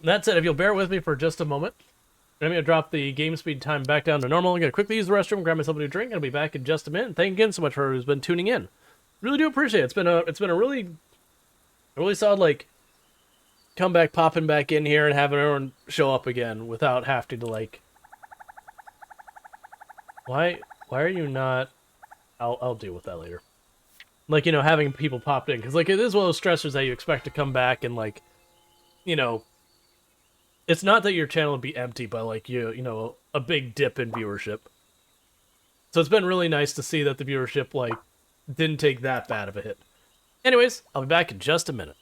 That said, if you'll bear with me for just a moment, I'm going to drop the game speed time back down to normal. I'm going to quickly use the restroom, grab myself a new drink, and I'll be back in just a minute. Thank you again so much for everyone who's been tuning in. Really do appreciate it. It's been a really solid, like, comeback, popping back in here and having everyone show up again without having to, like... Why are you not... I'll deal with that later. Like, you know, having people pop in. Because, like, it is one of those stressors that you expect to come back and, like, you know... It's not that your channel would be empty, but, like, you know, a big dip in viewership. So it's been really nice to see that the viewership, like, didn't take that bad of a hit. Anyways, I'll be back in just a minute.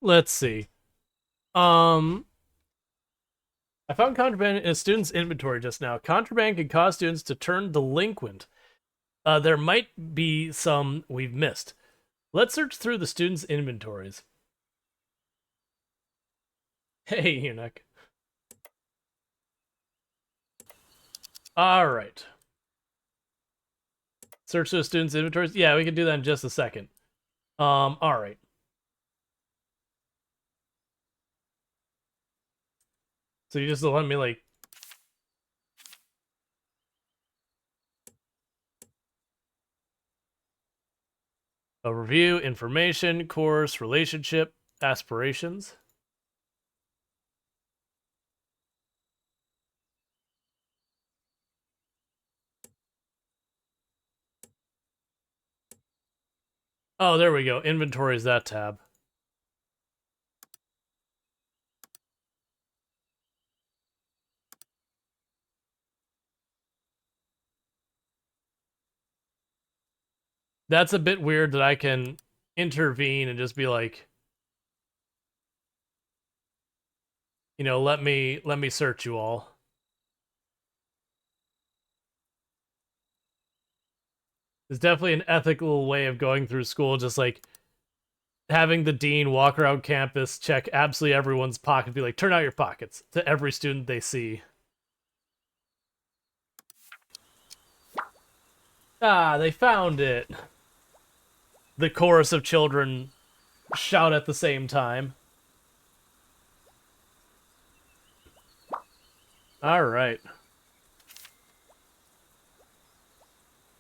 Let's see. I found contraband in a student's inventory just now. Contraband can cause students to turn delinquent. There might be some we've missed. Let's search through the students' inventories. Hey, Eunuch. Alright. Search through the students' inventories? Yeah, we can do that in just a second. Alright. So you just let me, like... A review, information, course, relationship, aspirations. Oh, there we go. Inventory is that tab. That's a bit weird that I can intervene and just be like, you know, let me search you all. It's definitely an ethical way of going through school, just like having the dean walk around campus, check absolutely everyone's pocket, be like, turn out your pockets to every student they see. Ah, they found it. The chorus of children shout at the same time. All right.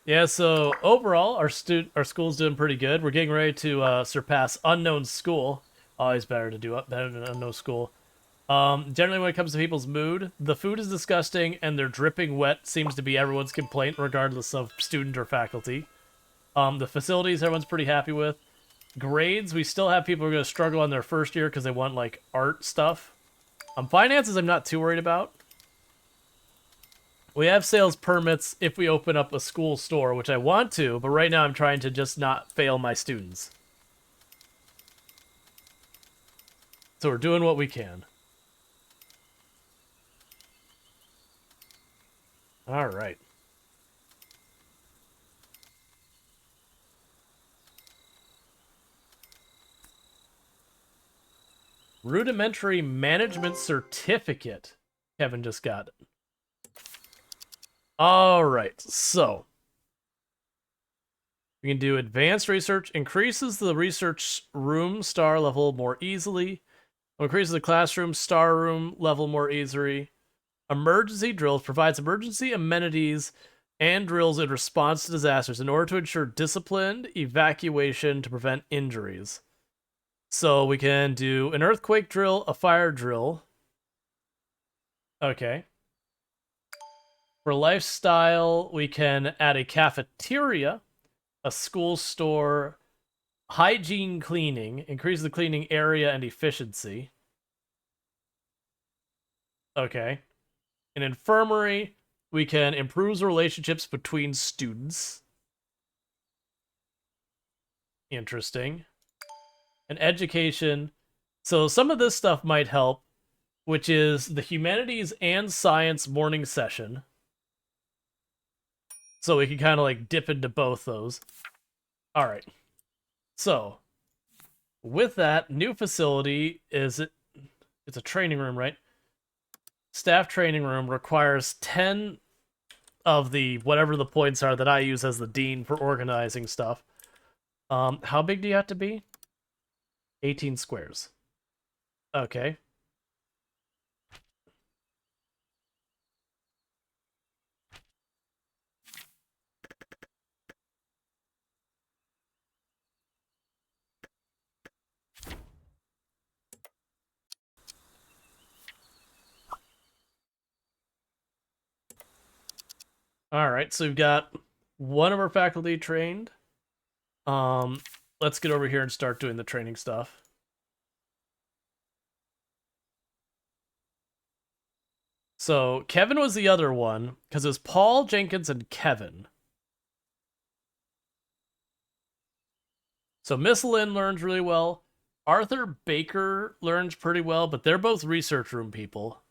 Yeah, so overall, our school's doing pretty good. We're getting ready to surpass Unknown School. Always better to do better than Unknown School. Generally, when it comes to people's mood, the food is disgusting and they're dripping wet seems to be everyone's complaint, regardless of student or faculty. The facilities, everyone's pretty happy with. Grades, we still have people who are going to struggle on their first year because they want, like, art stuff. Finances, I'm not too worried about. We have sales permits if we open up a school store, which I want to, but right now I'm trying to just not fail my students. So we're doing what we can. All right. Rudimentary Management Certificate. Kevin just got it. All right, so we can do advanced research, increases the research room star level more easily, increases the classroom star room level more easily. Emergency drills provides emergency amenities and drills in response to disasters in order to ensure disciplined evacuation to prevent injuries. So we can do an earthquake drill, a fire drill. Okay. For lifestyle, we can add a cafeteria, a school store, hygiene cleaning, increase the cleaning area and efficiency. Okay. An infirmary, we can improve the relationships between students. Interesting. An education. So some of this stuff might help, which is the humanities and science morning session. So we can kind of like dip into both those. All right. So with that, new facility is it's a training room, right? Staff training room requires 10 of the whatever the points are that I use as the dean for organizing stuff. How big do you have to be? 18 squares. Okay. All right, so we've got one of our faculty trained. Let's get over here and start doing the training stuff. So Kevin was the other one because it was Paul, Jenkins, and Kevin. So Miss Lynn learns really well. Arthur Baker learns pretty well, but they're both research room people.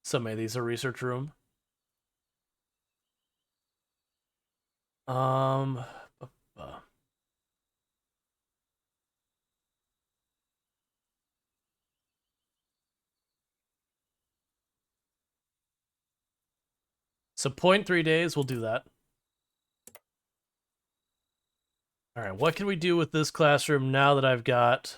So many of these are research room. Um, so 0.3 days, we'll do that. All right, what can we do with this classroom now that I've got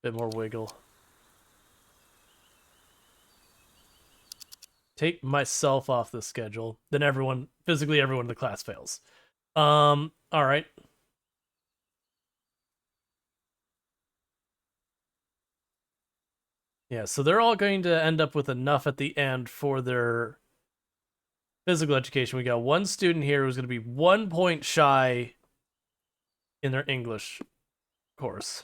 a bit more wiggle? Take myself off the schedule, then physically everyone in the class fails. All right. Yeah, so they're all going to end up with enough at the end for their physical education. We got one student here who's going to be 1 point shy in their English course.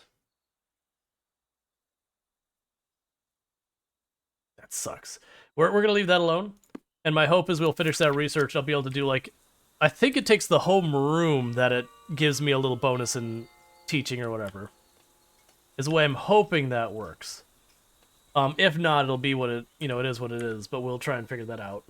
That sucks. We're going to leave that alone. And my hope is we'll finish that research. I'll be able to do, like, I think it takes the home room that it gives me a little bonus in teaching or whatever. Is the way I'm hoping that works. If not, it'll be what it, it is what it is, but we'll try and figure that out.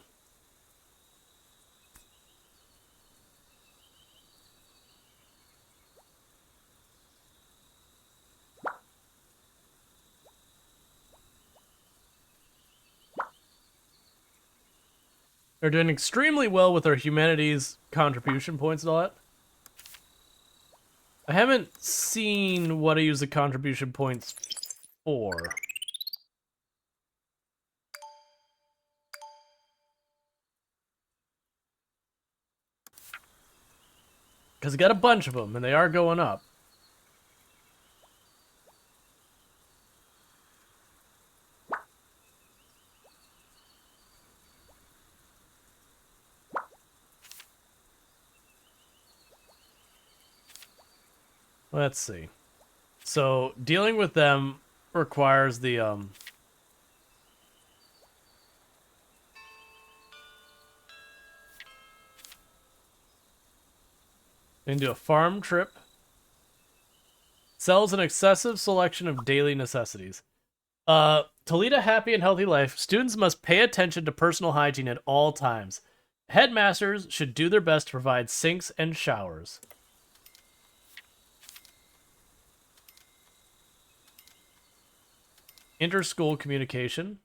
They're doing extremely well with their humanities contribution points and all that. I haven't seen what I use the contribution points for. Because I got a bunch of them, and they are going up. Let's see. So, dealing with them requires the, into a farm trip. Sells an excessive selection of daily necessities. To lead a happy and healthy life, students must pay attention to personal hygiene at all times. Headmasters should do their best to provide sinks and showers. Inter-school communication.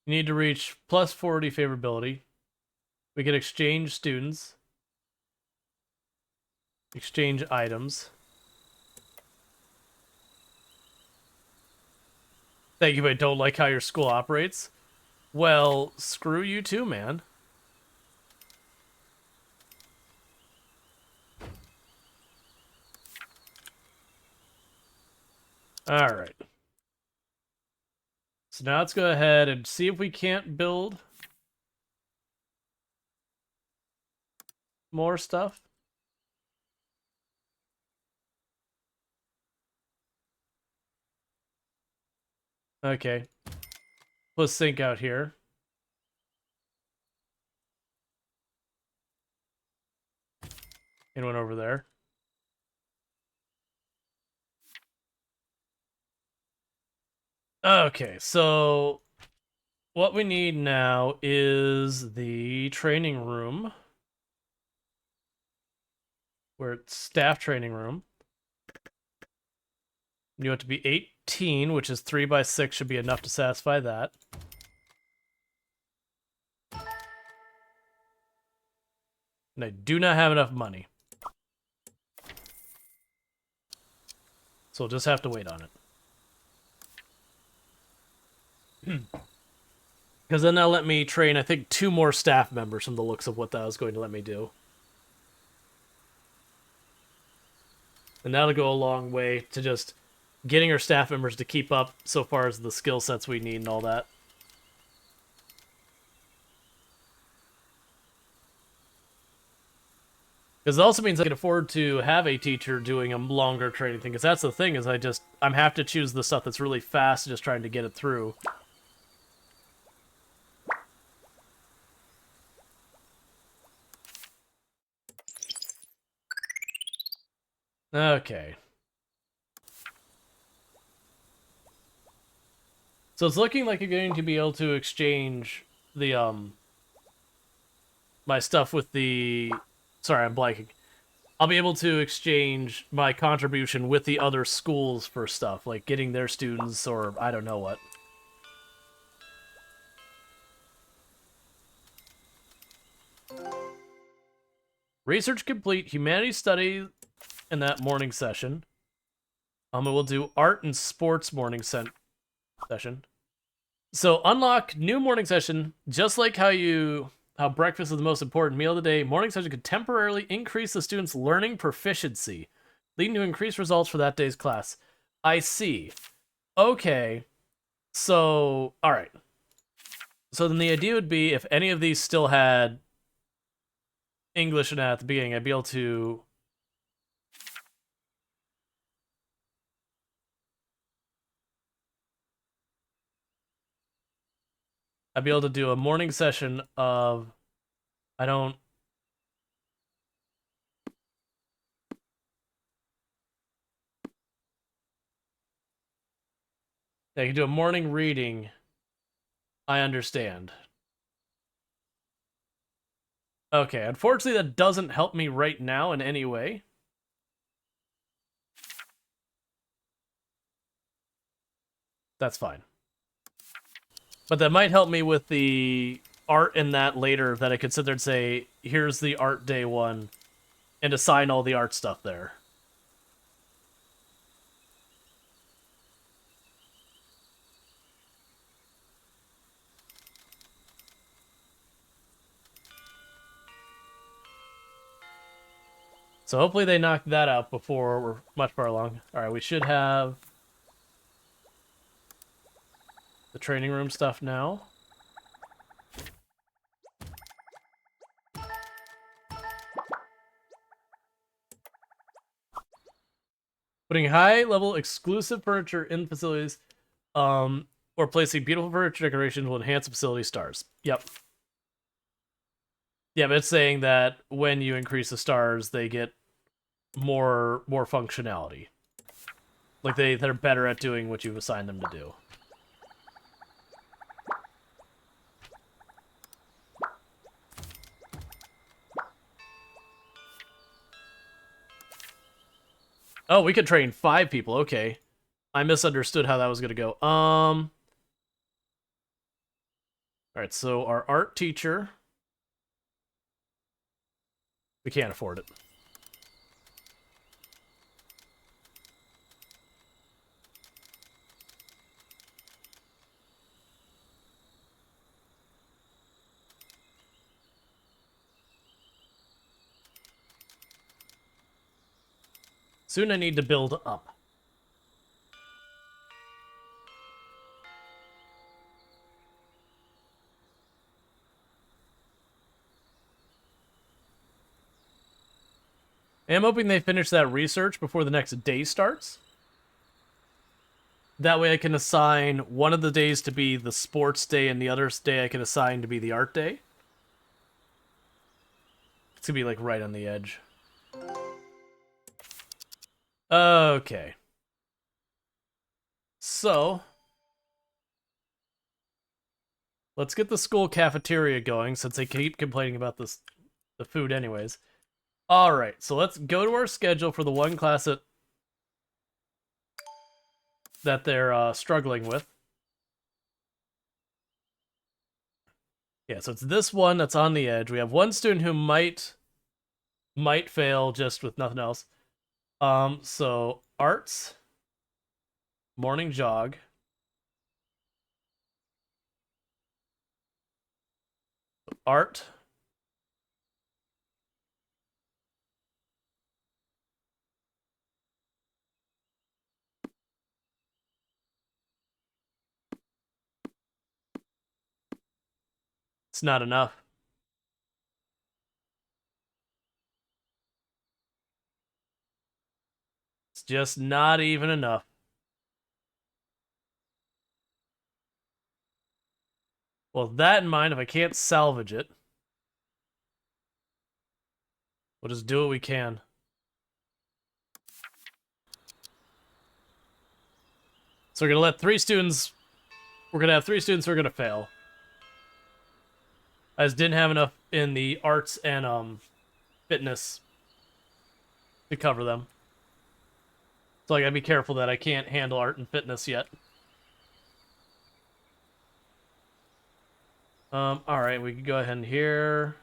You need to reach plus 40 favorability. We can exchange students. Exchange items. Thank you, but I don't like how your school operates. Well, screw you too, man. Alright. So now let's go ahead and see if we can't build more stuff. Okay. Let's sync out here. And went over there. Okay, so what we need now is the training room. Where it's staff training room. You have to be 18, which is 3 by 6 should be enough to satisfy that. And I do not have enough money. So we'll just have to wait on it. Because then that'll let me train, I think, 2 more staff members from the looks of what that was going to let me do. And that'll go a long way to just getting our staff members to keep up so far as the skill sets we need and all that. Because it also means I can afford to have a teacher doing a longer training thing. Because that's the thing, is I'm have to choose the stuff that's really fast, just trying to get it through. Okay. So it's looking like you're going to be able to exchange the, my stuff with the... Sorry, I'm blanking. I'll be able to exchange my contribution with the other schools for stuff, like getting their students or I don't know what. Research complete, humanities study in that morning session. And we'll do art and sports morning session. So unlock new morning session, just like how you how breakfast is the most important meal of the day. Morning session could temporarily increase the student's learning proficiency, leading to increased results for that day's class. I see. Okay. So, all right. So then the idea would be if any of these still had English in it at the beginning, I'd be able to... I'd be able to do a morning session of... I don't... I can do a morning reading. I understand. Okay, unfortunately that doesn't help me right now in any way. That's fine. But that might help me with the art in that later, that I could sit there and say, here's the art day one, and assign all the art stuff there. So hopefully they knock that out before we're much far along. Alright, we should have the training room stuff now. Putting high-level exclusive furniture in facilities, or placing beautiful furniture decorations will enhance the facility stars. Yep. Yeah, but it's saying that when you increase the stars, they get more functionality. Like they're better at doing what you've assigned them to do. Oh, we could train 5 people. Okay. I misunderstood how that was going to go. All right, so our art teacher, we can't afford it. Soon I need to build up. I'm hoping they finish that research before the next day starts. That way I can assign one of the days to be the sports day and the other day I can assign to be the art day. It's gonna be like right on the edge. Okay. So, let's get the school cafeteria going since they keep complaining about the food anyways. Alright, so let's go to our schedule for the one class that they're struggling with. Yeah, so it's this one that's on the edge. We have one student who might fail just with nothing else. So arts, morning jog. Art. It's not enough. It's just not even enough. Well, that in mind, if I can't salvage it, we'll just do what we can. So we're gonna let 3 students. We're gonna have 3 students who are gonna fail. I just didn't have enough in the arts and fitness to cover them. So I gotta be careful that I can't handle art and fitness yet. Alright, we can go ahead and here.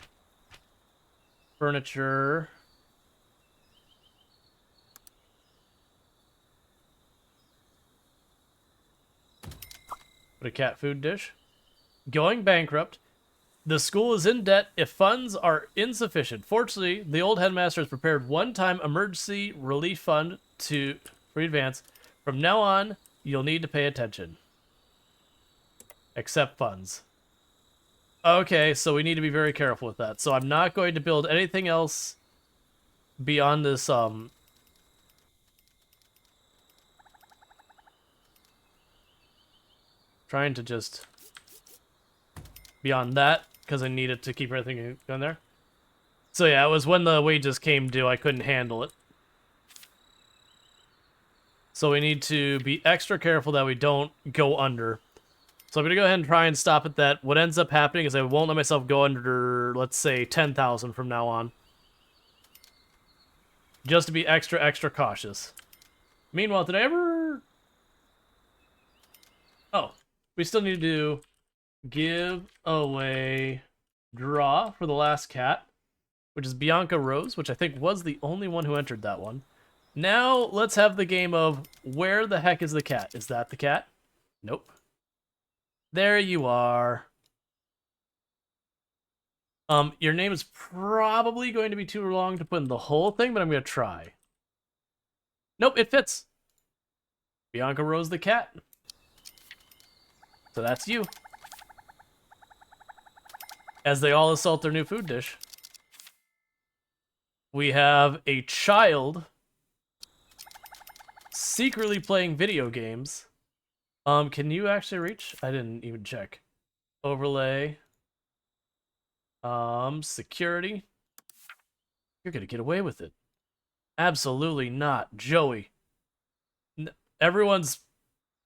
Furniture. Put a cat food dish. Going bankrupt. The school is in debt if funds are insufficient. Fortunately, the old headmaster has prepared one-time emergency relief fund for advance. From now on, you'll need to pay attention. Accept funds. Okay, so we need to be very careful with that. So I'm not going to build anything else beyond this, trying to just... Beyond that, because I needed to keep everything in there. So yeah, it was when the wages came due, I couldn't handle it. So we need to be extra careful that we don't go under. So I'm going to go ahead and try and stop at that. What ends up happening is I won't let myself go under, let's say, 10,000 from now on. Just to be extra cautious. Meanwhile, did I ever... Oh, we still need to give away draw for the last cat, which is Bianca Rose, which I think was the only one who entered that one. Now, let's have the game of where the heck is the cat? Is that the cat? Nope. There you are. Your name is probably going to be too long to put in the whole thing, but I'm going to try. Nope, it fits. Bianca Rose the cat. So that's you. As they all assault their new food dish. We have a child secretly playing video games. Can you actually reach? I didn't even check. Overlay. Security. You're gonna get away with it. Absolutely not. Joey. Everyone's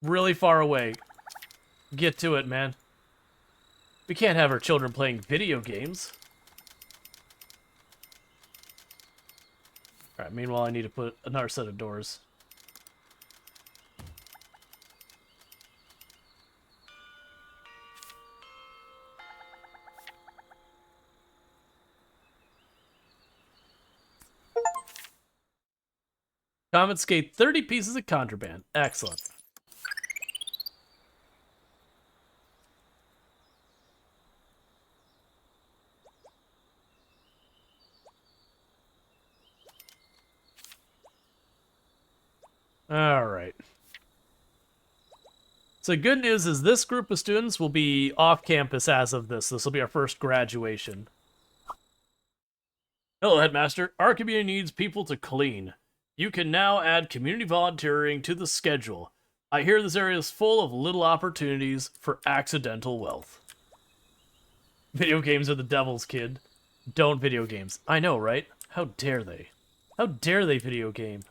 really far away. Get to it, man. We can't have our children playing video games. Alright, meanwhile I need to put another set of doors. Confiscate 30 pieces of contraband. Excellent. Alright. So good news is this group of students will be off campus as of this. This will be our first graduation. Hello, Headmaster. Our community needs people to clean. You can now add community volunteering to the schedule. I hear this area is full of little opportunities for accidental wealth. Video games are the devil's, kid. Don't video games. I know, right? How dare they? How dare they video game?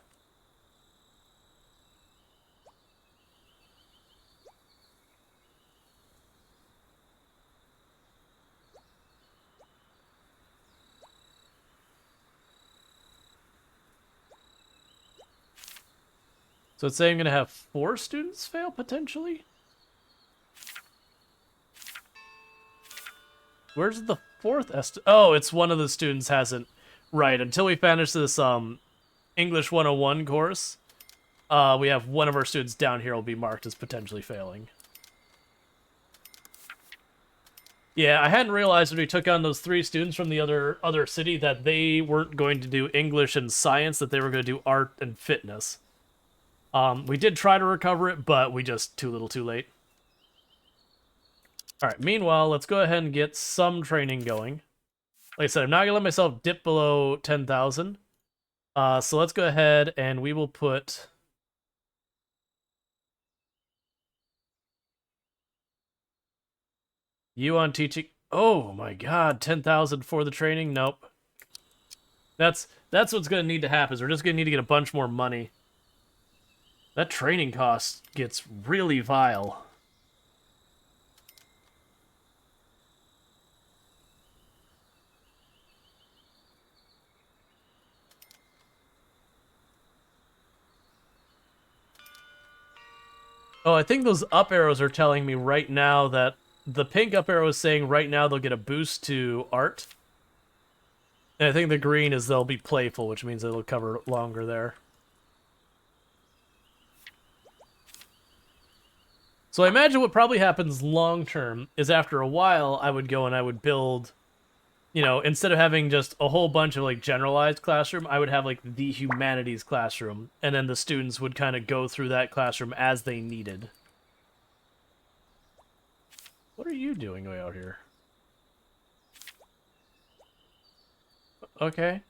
So it's saying I'm going to have 4 students fail, potentially? Where's the 4th Oh, it's one of the students hasn't... Right, until we finish this English 101 course, we have one of our students down here will be marked as potentially failing. Yeah, I hadn't realized when we took on those 3 students from the other city that they weren't going to do English and science, that they were going to do art and fitness. We did try to recover it, but we just too little too late. Alright, meanwhile, let's go ahead and get some training going. Like I said, I'm not going to let myself dip below 10,000. So let's go ahead and we will put... You on teaching... Oh my god, 10,000 for the training? Nope. That's what's going to need to happen, is we're just going to need to get a bunch more money. That training cost gets really vile. Oh, I think those up arrows are telling me right now that the pink up arrow is saying right now they'll get a boost to art. And I think the green is they'll be playful, which means it'll cover longer there. So I imagine what probably happens long term is after a while, I would go and I would build, you know, instead of having just a whole bunch of like generalized classroom, I would have like the humanities classroom, and then the students would kind of go through that classroom as they needed. What are you doing way out here? Okay.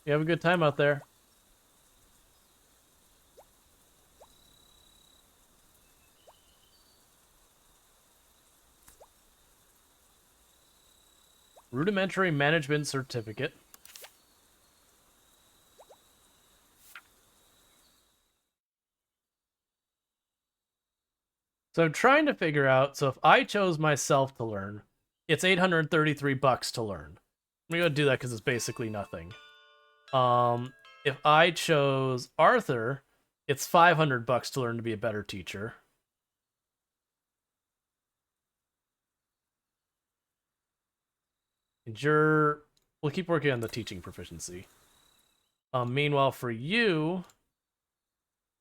You have a good time out there. Rudimentary management certificate. So I'm trying to figure out, so if I chose myself to learn, it's 833 bucks to learn. I'm gonna do that because it's basically nothing. If I chose Arthur, it's 500 bucks to learn to be a better teacher. Endure. We'll keep working on the teaching proficiency. Meanwhile, for you,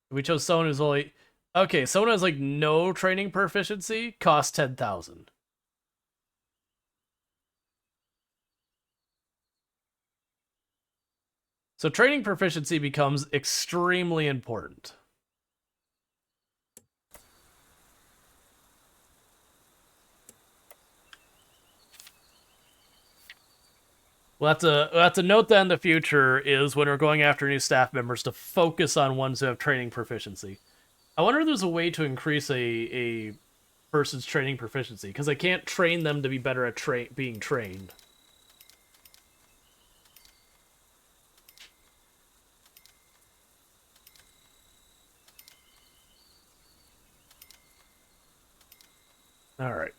we chose someone who's only okay. Someone who has like no training proficiency costs 10,000. So training proficiency becomes extremely important. Well, that's a note that in the future is when we're going after new staff members to focus on ones who have training proficiency. I wonder if there's a way to increase a person's training proficiency, because I can't train them to be better at being trained. All right.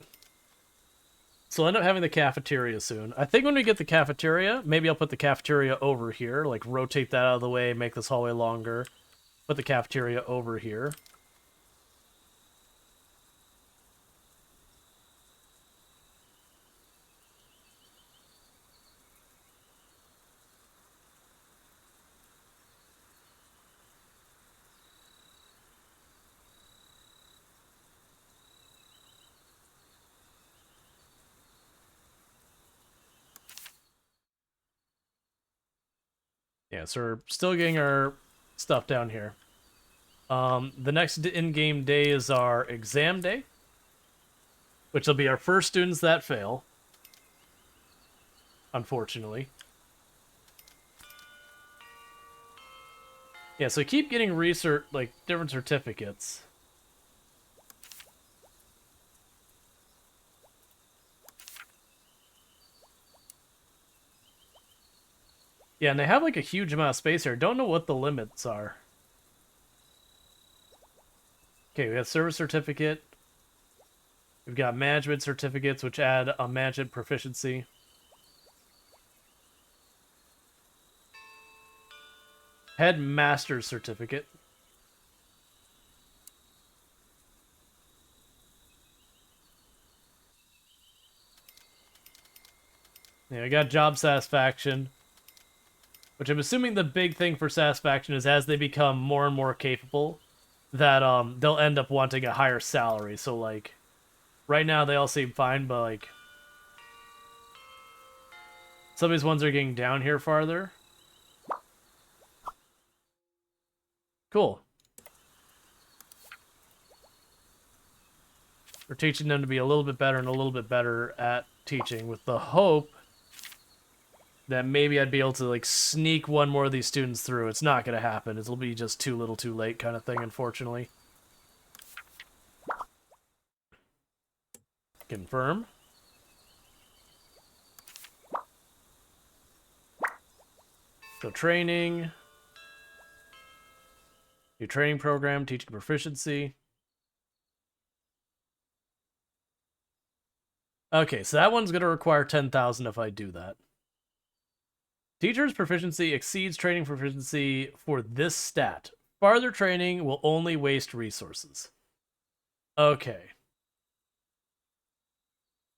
So I'll end up having the cafeteria soon. I think when we get the cafeteria, maybe I'll put the cafeteria over here, like rotate that out of the way, make this hallway longer. Put the cafeteria over here. Yeah, so we're still getting our stuff down here. The next in-game day is our exam day, which will be our first students that fail, unfortunately. Yeah, so keep getting research, like, different certificates. Yeah, and they have, like, a huge amount of space here. Don't know what the limits are. Okay, we have service certificate. We've got management certificates, which add a management proficiency. Headmaster's certificate. Yeah, we got job satisfaction, which I'm assuming the big thing for satisfaction is as they become more and more capable, that they'll end up wanting a higher salary. So like, right now they all seem fine, but like, some of these ones are getting down here farther. Cool. We're teaching them to be a little bit better and a little bit better at teaching, with the hope that maybe I'd be able to like sneak one more of these students through. It's not going to happen. It'll be just too little too late kind of thing, unfortunately. Confirm. So training. New training program, teaching proficiency. Okay, so that one's going to require 10,000 if I do that. Teacher's proficiency exceeds training proficiency for this stat. Farther training will only waste resources. Okay.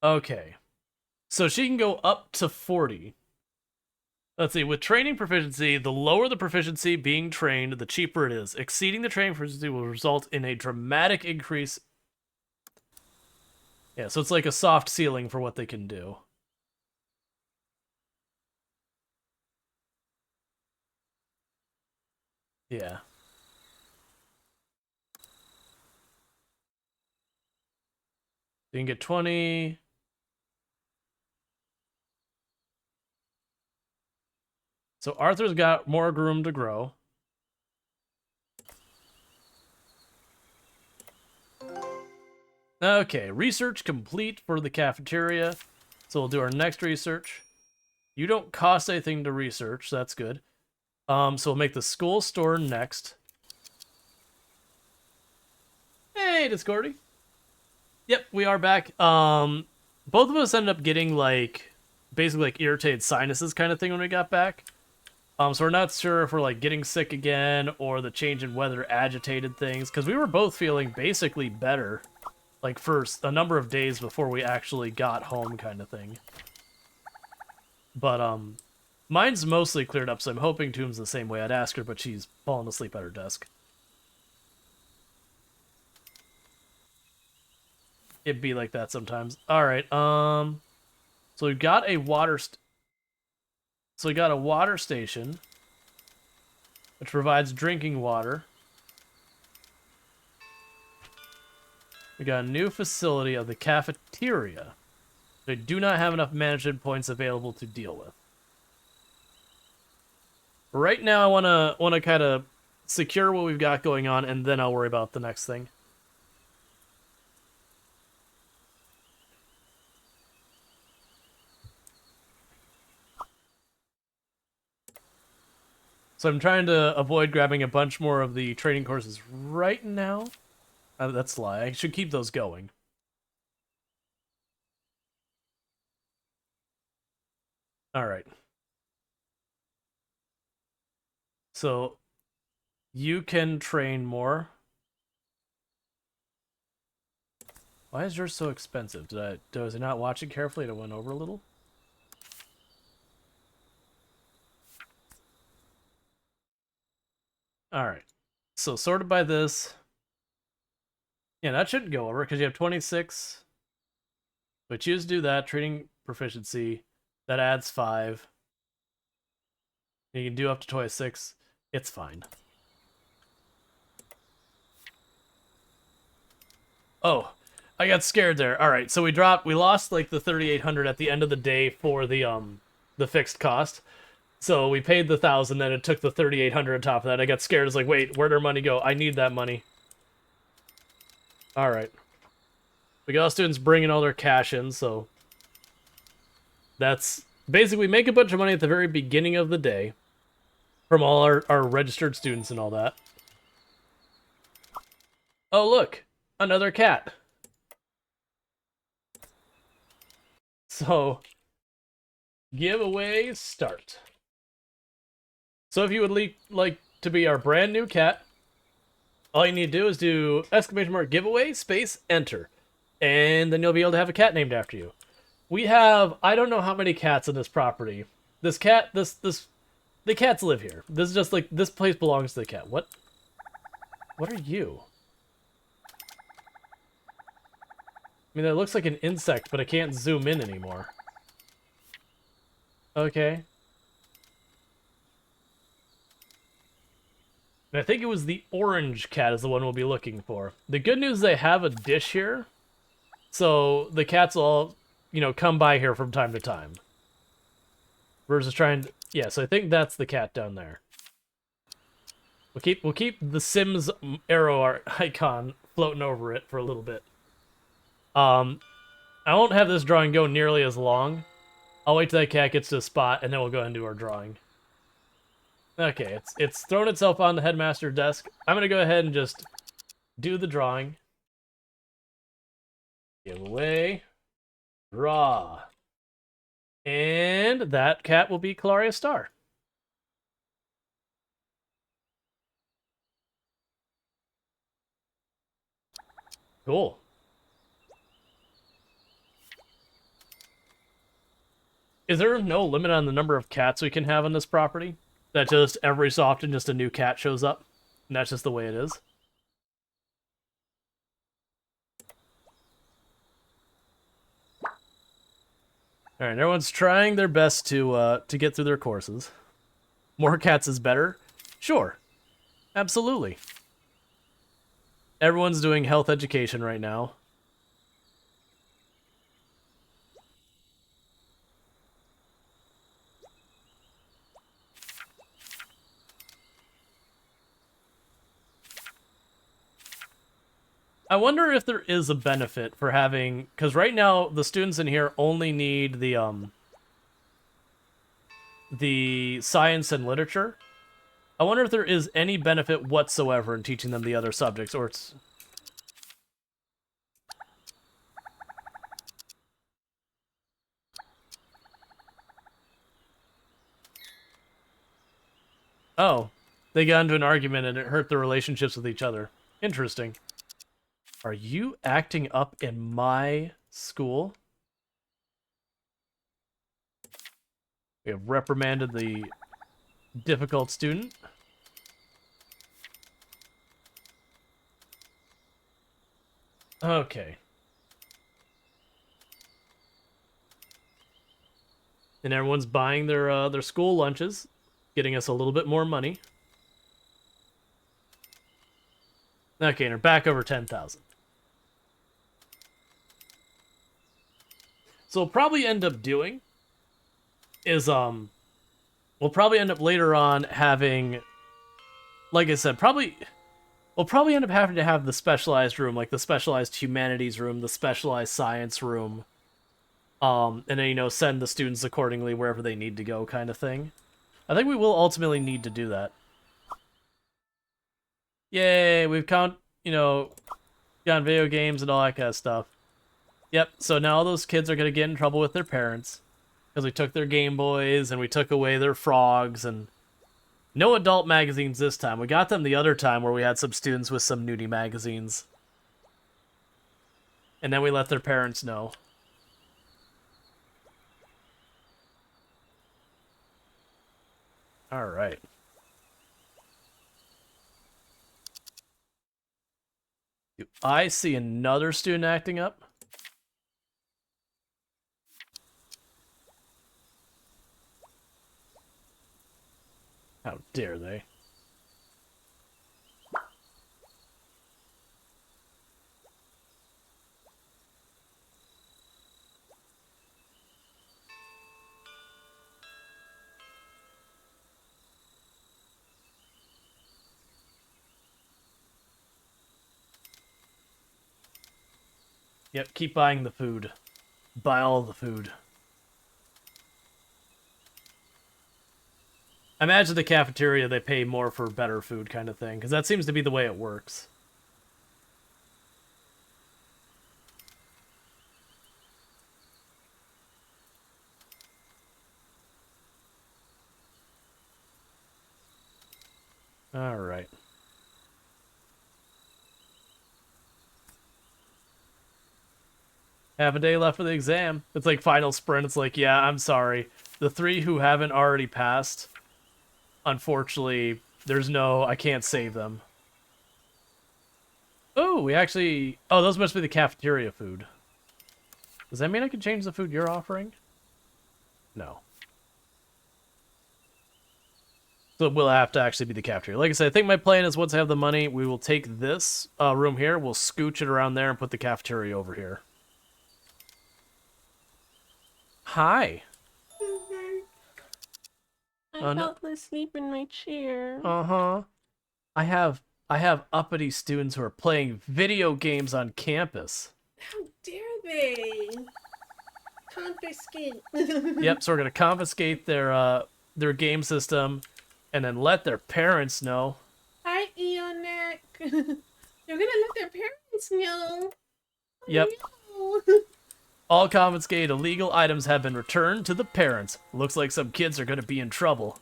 Okay. So she can go up to 40. Let's see, with training proficiency, the lower the proficiency being trained, the cheaper it is. Exceeding the training proficiency will result in a dramatic increase. Yeah, so it's like a soft ceiling for what they can do. Yeah. You can get 20. So Arthur's got more room to grow. Okay, research complete for the cafeteria. So we'll do our next research. You don't cost anything to research, so that's good. So we'll make the school store next. Hey, Discordy. Yep, we are back. Both of us ended up getting like basically like irritated sinuses kind of thing when we got back. So we're not sure if we're like getting sick again or the change in weather agitated things, because we were both feeling basically better, like for a number of days before we actually got home, kind of thing. But mine's mostly cleared up, so I'm hoping Tomb's the same way. I'd ask her, but she's fallen asleep at her desk. It'd be like that sometimes. All right. So we've got a water. So we got a water station, which provides drinking water. We got a new facility of the cafeteria. They do not have enough management points available to deal with. Right now, I wanna kind of secure what we've got going on, and then I'll worry about the next thing. So I'm trying to avoid grabbing a bunch more of the training courses right now. That's a lie. I should keep those going. All right. So you can train more. Why is yours so expensive? Was I not watching carefully and it went over a little? All right. So sorted by this. Yeah, that shouldn't go over because you have 26. But choose to do that. Training proficiency. That adds 5. You can do up to 26. It's fine. Oh, I got scared there. All right, so we lost like the 3,800 at the end of the day for the fixed cost. So we paid the 1,000, then it took the 3,800 on top of that. I got scared. It's like, wait, where'd our money go? I need that money. All right. We got all students bringing all their cash in, so that's basically, we make a bunch of money at the very beginning of the day from all our registered students and all that. Oh, look, another cat. So, giveaway start. So if you would like to be our brand new cat, all you need to do is do !giveaway space enter. And then you'll be able to have a cat named after you. We have, I don't know how many cats in this property. The cats live here. This is just like, this place belongs to the cat. What are you? I mean, that looks like an insect, but I can't zoom in anymore. Okay. And I think it was the orange cat is the one we'll be looking for. The good news is they have a dish here. So the cats will, come by here from time to time. Versus trying to... Yeah, so I think that's the cat down there. We'll keep the Sims arrow icon floating over it for a little bit. I won't have this drawing go nearly as long. I'll wait till that cat gets to a spot, and then we'll go ahead and do our drawing. Okay, it's thrown itself on the headmaster desk. I'm gonna go ahead and just do the drawing. Giveaway. Draw. And that cat will be Calaria Star. Cool. Is there no limit on the number of cats we can have on this property? That just every so often just a new cat shows up? And that's just the way it is? Alright, everyone's trying their best to get through their courses. More cats is better? Sure. Absolutely. Everyone's doing health education right now. I wonder if there is a benefit for having, because right now the students in here only need the science and literature. I wonder if there is any benefit whatsoever in teaching them the other subjects, or it's... Oh, they got into an argument and it hurt their relationships with each other. Interesting. Are you acting up in my school? We have reprimanded the difficult student. Okay. And everyone's buying their school lunches, getting us a little bit more money. Okay, and we're back over 10,000. So we'll probably end up doing is we'll probably end up later on having, like I said, we'll probably end up having to have the specialized room, like the specialized humanities room, the specialized science room, and then, you know, send the students accordingly wherever they need to go, kind of thing. I think we will ultimately need to do that. Yay, we've gotten video games and all that kind of stuff. Yep, so now all those kids are going to get in trouble with their parents because we took their Game Boys and we took away their frogs, and no adult magazines this time. We got them the other time where we had some students with some nudie magazines. And then we let their parents know. All right. Do I see another student acting up? How dare they? Yep, keep buying the food. Buy all the food. I imagine the cafeteria, they pay more for better food kind of thing, because that seems to be the way it works. All right. Half a day left for the exam. It's like final sprint. It's like, yeah, I'm sorry. The 3 who haven't already passed, unfortunately, I can't save them. Oh, oh, those must be the cafeteria food. Does that mean I can change the food you're offering? No. So it will have to actually be the cafeteria. Like I said, I think my plan is once I have the money, we will take this room here, we'll scooch it around there and put the cafeteria over here. Hi. I fell asleep in my chair. Uh-huh. I have uppity students who are playing video games on campus. How dare they? Confiscate. Yep, so we're gonna confiscate their game system and then let their parents know. Hi, Eonek. They're gonna let their parents know. Yep. No. All confiscated illegal items have been returned to the parents. Looks like some kids are gonna be in trouble.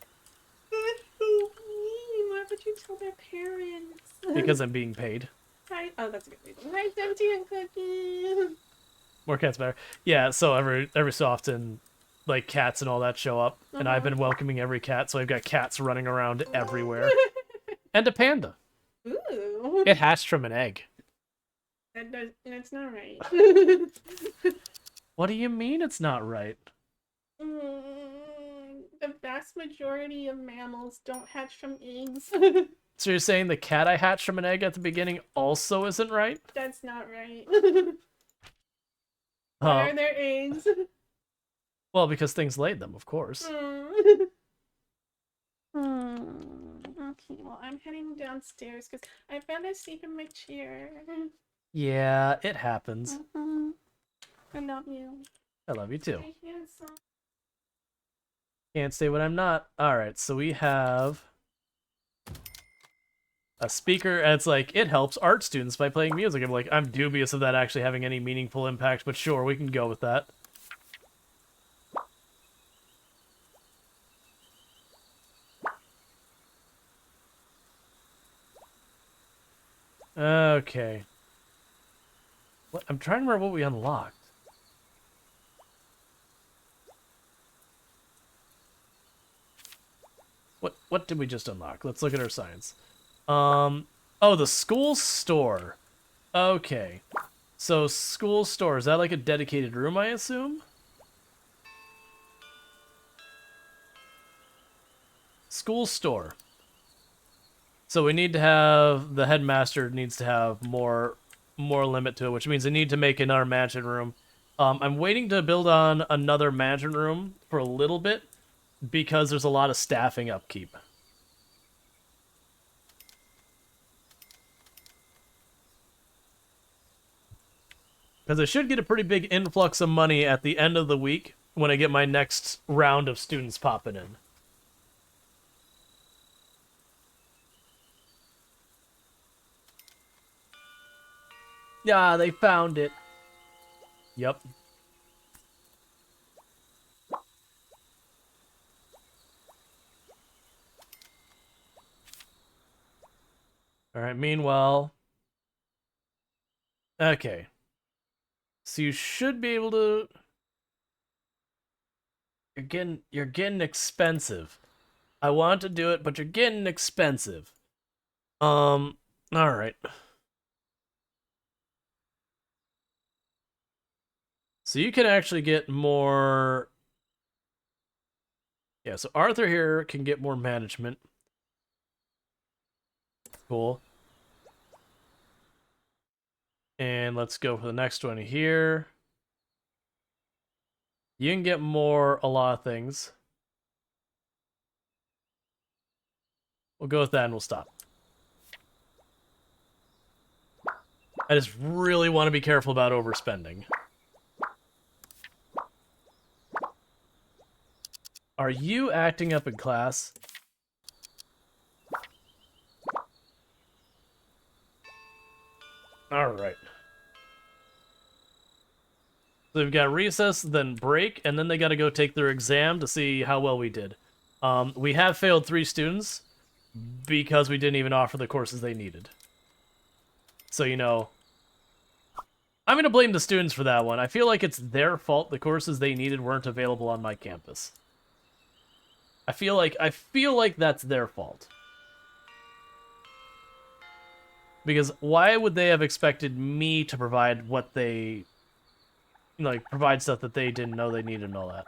That's so mean. Why would you tell their parents? Because I'm being paid. Hi. Oh, that's a good reason. Hi, Senti and Cookie. More cats better. Yeah, so every so often like cats and all that show up, and I've been welcoming every cat, so I've got cats running around everywhere. And a panda. Ooh. It hatched from an egg. That's not right. What do you mean it's not right? The vast majority of mammals don't hatch from eggs. So you're saying the cat I hatched from an egg at the beginning also isn't right? That's not right. Huh. Why are there eggs? Well, because things laid them, of course. Okay, well, I'm heading downstairs because I fell asleep in my chair. Yeah, it happens. I love you. I love you too. My handsome. Can't say what I'm not. Alright, so we have a speaker, and it's like, it helps art students by playing music. I'm like, I'm dubious of that actually having any meaningful impact, but sure, we can go with that. Okay. What? I'm trying to remember what we unlocked. What did we just unlock? Let's look at our science. Oh, the school store. Okay. So, school store, is that like a dedicated room, I assume? School store. So we need to have, the headmaster needs to have more limit to it, which means I need to make another mansion room. I'm waiting to build on another mansion room for a little bit because there's a lot of staffing upkeep. Because I should get a pretty big influx of money at the end of the week when I get my next round of students popping in. Yeah, they found it. Yep. Alright, meanwhile... Okay. So you should be able to... You're getting expensive. I want to do it, but you're getting expensive. Alright. So you can actually get more... Yeah, so Arthur here can get more management. Cool. And let's go for the next one here. You can get more a lot of things. We'll go with that and we'll stop. I just really want to be careful about overspending. Are you acting up in class? Alright. So we've got recess, then break, and then they gotta go take their exam to see how well we did. We have failed 3 students because we didn't even offer the courses they needed. So, you know, I'm gonna blame the students for that one. I feel like it's their fault the courses they needed weren't available on my campus. I feel like that's their fault. Because why would they have expected me to provide what they... like, provide stuff that they didn't know they needed and all that?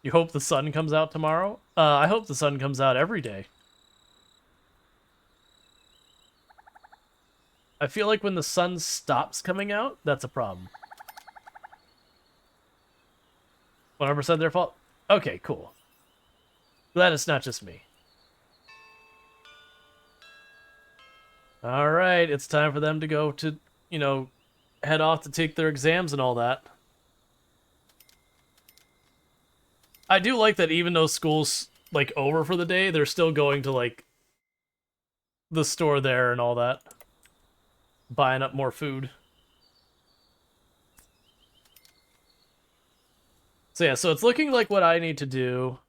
You hope the sun comes out tomorrow? I hope the sun comes out every day. I feel like when the sun stops coming out, that's a problem. 100% their fault? Okay, cool. Glad it's not just me. Alright, it's time for them to go to, you know, head off to take their exams and all that. I do like that even though school's, like, over for the day, they're still going to, like, the store there and all that. Buying up more food. So yeah, so it's looking like what I need to do.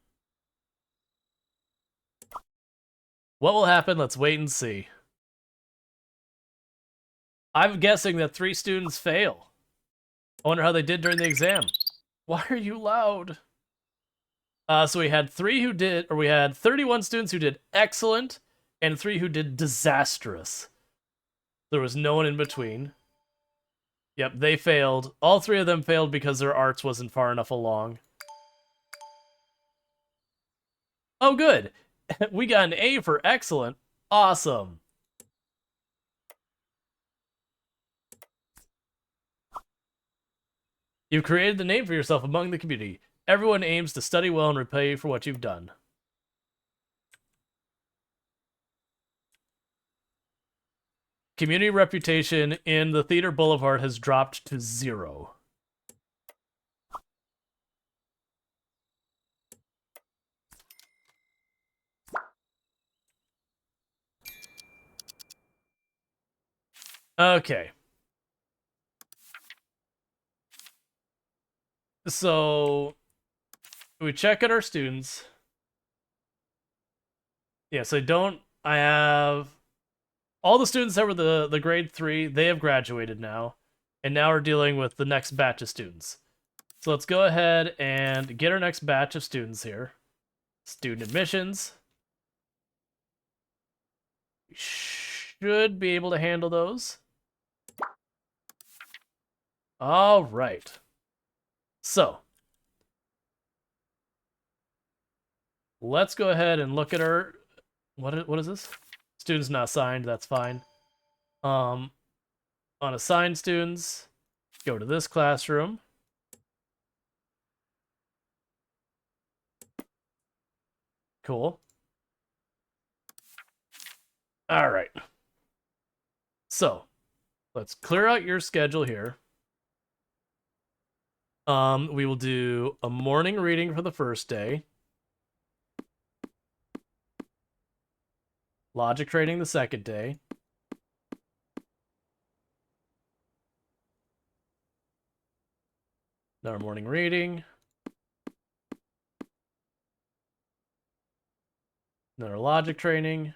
What will happen? Let's wait and see. I'm guessing that 3 students fail. I wonder how they did during the exam. Why are you loud? So we had we had 31 students who did excellent, and 3 who did disastrous. There was no one in between. Yep, they failed. All 3 of them failed because their arts wasn't far enough along. Oh, good. We got an A for excellent. Awesome. You've created the name for yourself among the community. Everyone aims to study well and repay you for what you've done. Community reputation in the Theater Boulevard has dropped to 0. Okay. So we check at our students. Yeah, so I have all the students that were the grade 3, they have graduated now. And now we're dealing with the next batch of students. So let's go ahead and get our next batch of students here. Student admissions. We should be able to handle those. All right. So let's go ahead and look at our what is this? Students not signed, that's fine. Unassigned students, go to this classroom. Cool. All right. So, let's clear out your schedule here. We will do a morning reading for the first day. Logic training the second day. Another morning reading. Another logic training.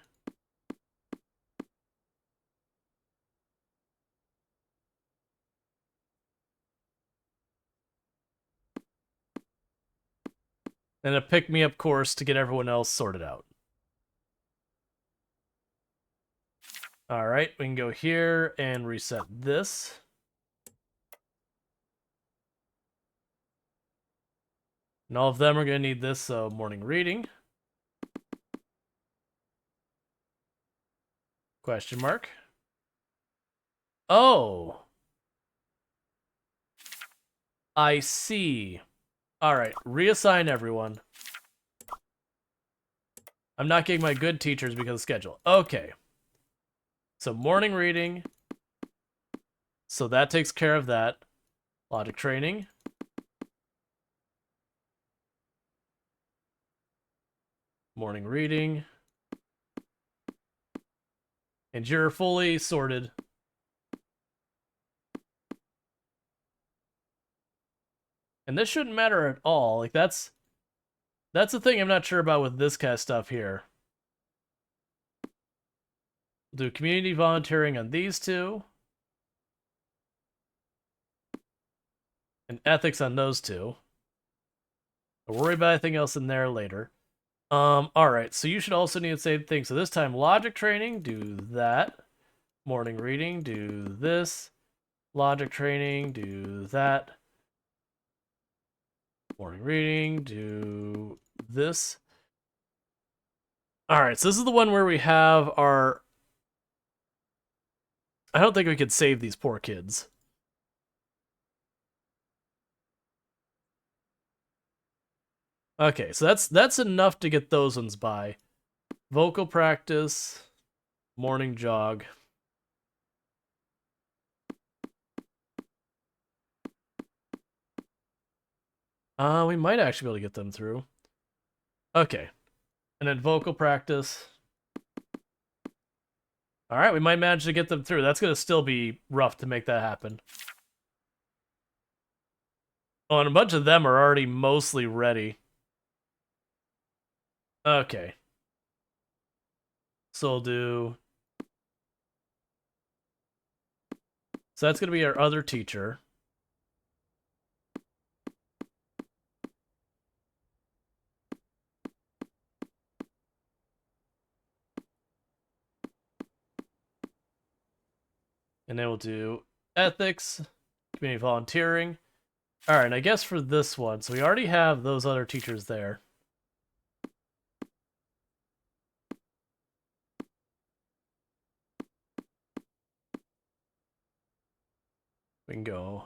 And a pick-me-up course to get everyone else sorted out. All right, we can go here and reset this. And all of them are going to need this, so morning reading. Question mark. Oh. I see. All right, reassign everyone. I'm not getting my good teachers because of schedule. Okay. So morning reading. So that takes care of that. Logic training. Morning reading. And you're fully sorted. And this shouldn't matter at all. Like that's the thing I'm not sure about with this kind of stuff here. We'll do community volunteering on these 2. And ethics on those 2. I'll worry about anything else in there later. Alright, so you should also need the same thing. So this time, logic training, do that. Morning reading, do this. Logic training, do that. Morning reading, do this. Alright, so this is the one where we have our... I don't think we could save these poor kids. Okay, so that's enough to get those ones by. Vocal practice, morning jog. We might actually be able to get them through. Okay. And then vocal practice. Alright, we might manage to get them through. That's going to still be rough to make that happen. Oh, and a bunch of them are already mostly ready. Okay. So we'll do... So that's going to be our other teacher. And then we'll do ethics, community volunteering. All right, and I guess for this one, so we already have those other teachers there. We can go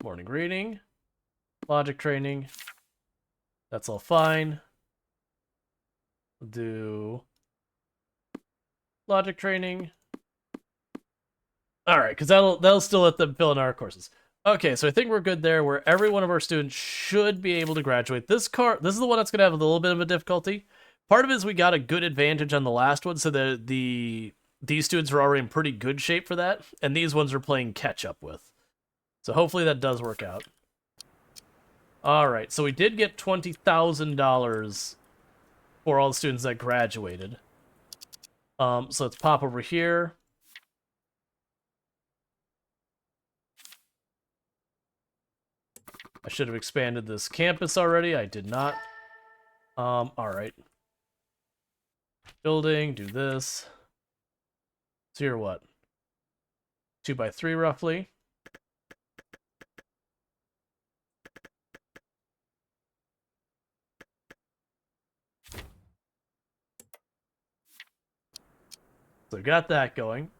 morning reading, logic training. That's all fine. We'll do logic training. All right, because that'll still let them fill in our courses. Okay, so I think we're good there, where every one of our students should be able to graduate. This is the one that's going to have a little bit of a difficulty. Part of it is we got a good advantage on the last one, so these students are already in pretty good shape for that, and these ones are playing catch up with. So hopefully that does work out. All right, so we did get $20,000 for all the students that graduated. So let's pop over here. I should have expanded this campus already. I did not. All right. Building, do this. So you're what? 2x3 roughly. So got that going.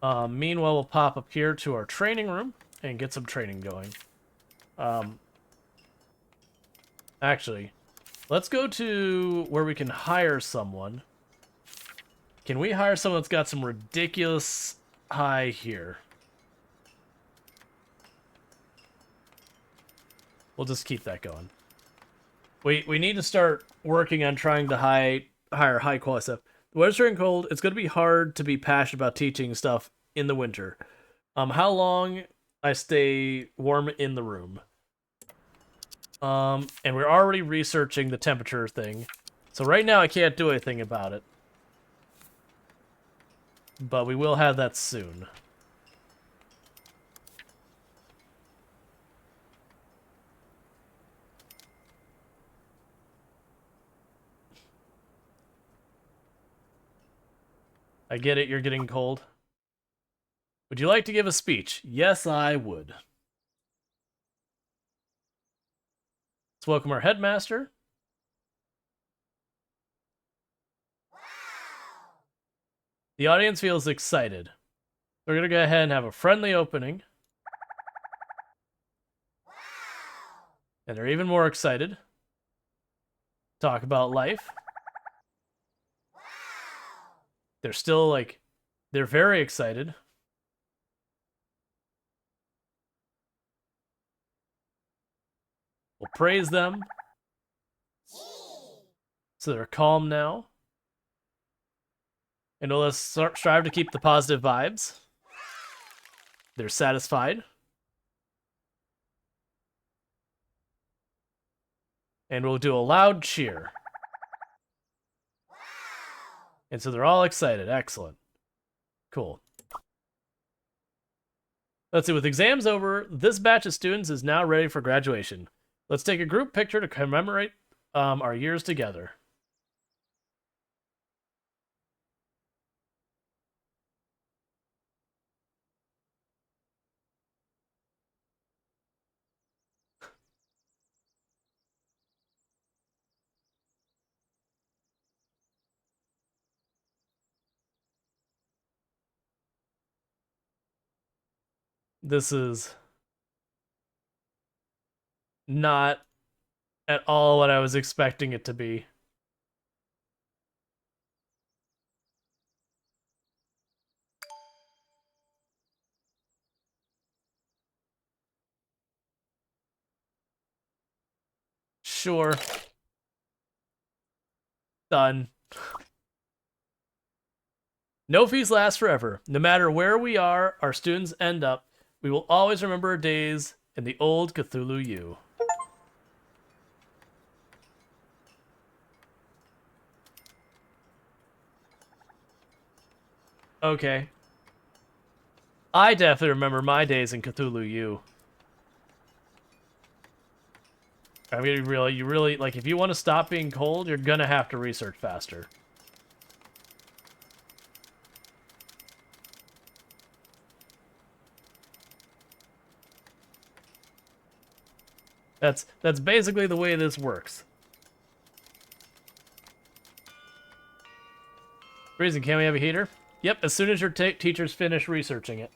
Meanwhile, we'll pop up here to our training room and get some training going. Actually, let's go to where we can hire someone. Can we hire someone that's got some ridiculous high here? We'll just keep that going. We need to start working on trying to hire high quality stuff. The weather's turning cold. It's going to be hard to be passionate about teaching stuff in the winter. How long I stay warm in the room? And we're already researching the temperature thing. So right now I can't do anything about it. But we will have that soon. I get it, you're getting cold. Would you like to give a speech? Yes, I would. Let's welcome our headmaster. The audience feels excited. We're going to go ahead and have a friendly opening. And they're even more excited. Talk about life. They're still like, they're very excited. We'll praise them. So they're calm now. And let's strive to keep the positive vibes. They're satisfied. And we'll do a loud cheer. And so they're all excited. Excellent. Cool. Let's see, with exams over, this batch of students is now ready for graduation. Let's take a group picture to commemorate our years together. This is not at all what I was expecting it to be. Sure. Done. No fees last forever. No matter where we are, our students end up, we will always remember our days in the old Cathulu U. Okay. I definitely remember my days in Cathulu U. I mean, really, you really, like, if you want to stop being cold, you're gonna have to research faster. That's basically the way this works. Reason, can we have a heater? Yep, as soon as your teachers finish researching it.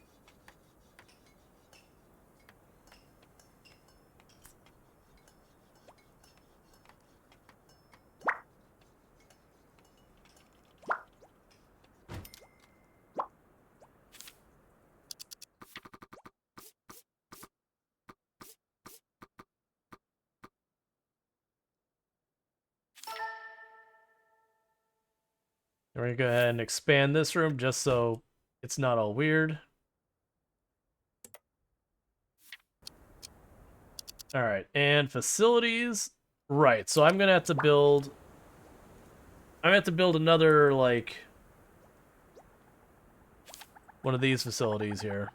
We're gonna go ahead and expand this room just so it's not all weird. All right, and facilities. Right, so I'm gonna have to build. I'm gonna have to build another like one of these facilities here.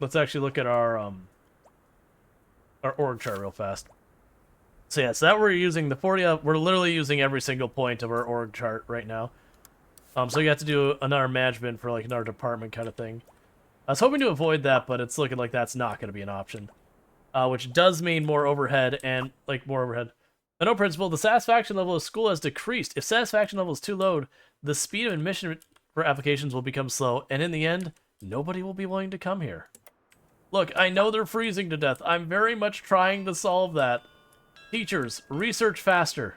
Let's actually look at our org chart real fast. So yeah, so that we're using the 40. We're literally using every single point of our org chart right now. So you have to do another management for like another department kind of thing. I was hoping to avoid that, but it's looking like that's not going to be an option. Which does mean more overhead and like more overhead. I know, principal, the satisfaction level of school has decreased. If satisfaction level is too low, the speed of admission for applications will become slow, and in the end, nobody will be willing to come here. Look, I know they're freezing to death. I'm very much trying to solve that. Teachers, research faster.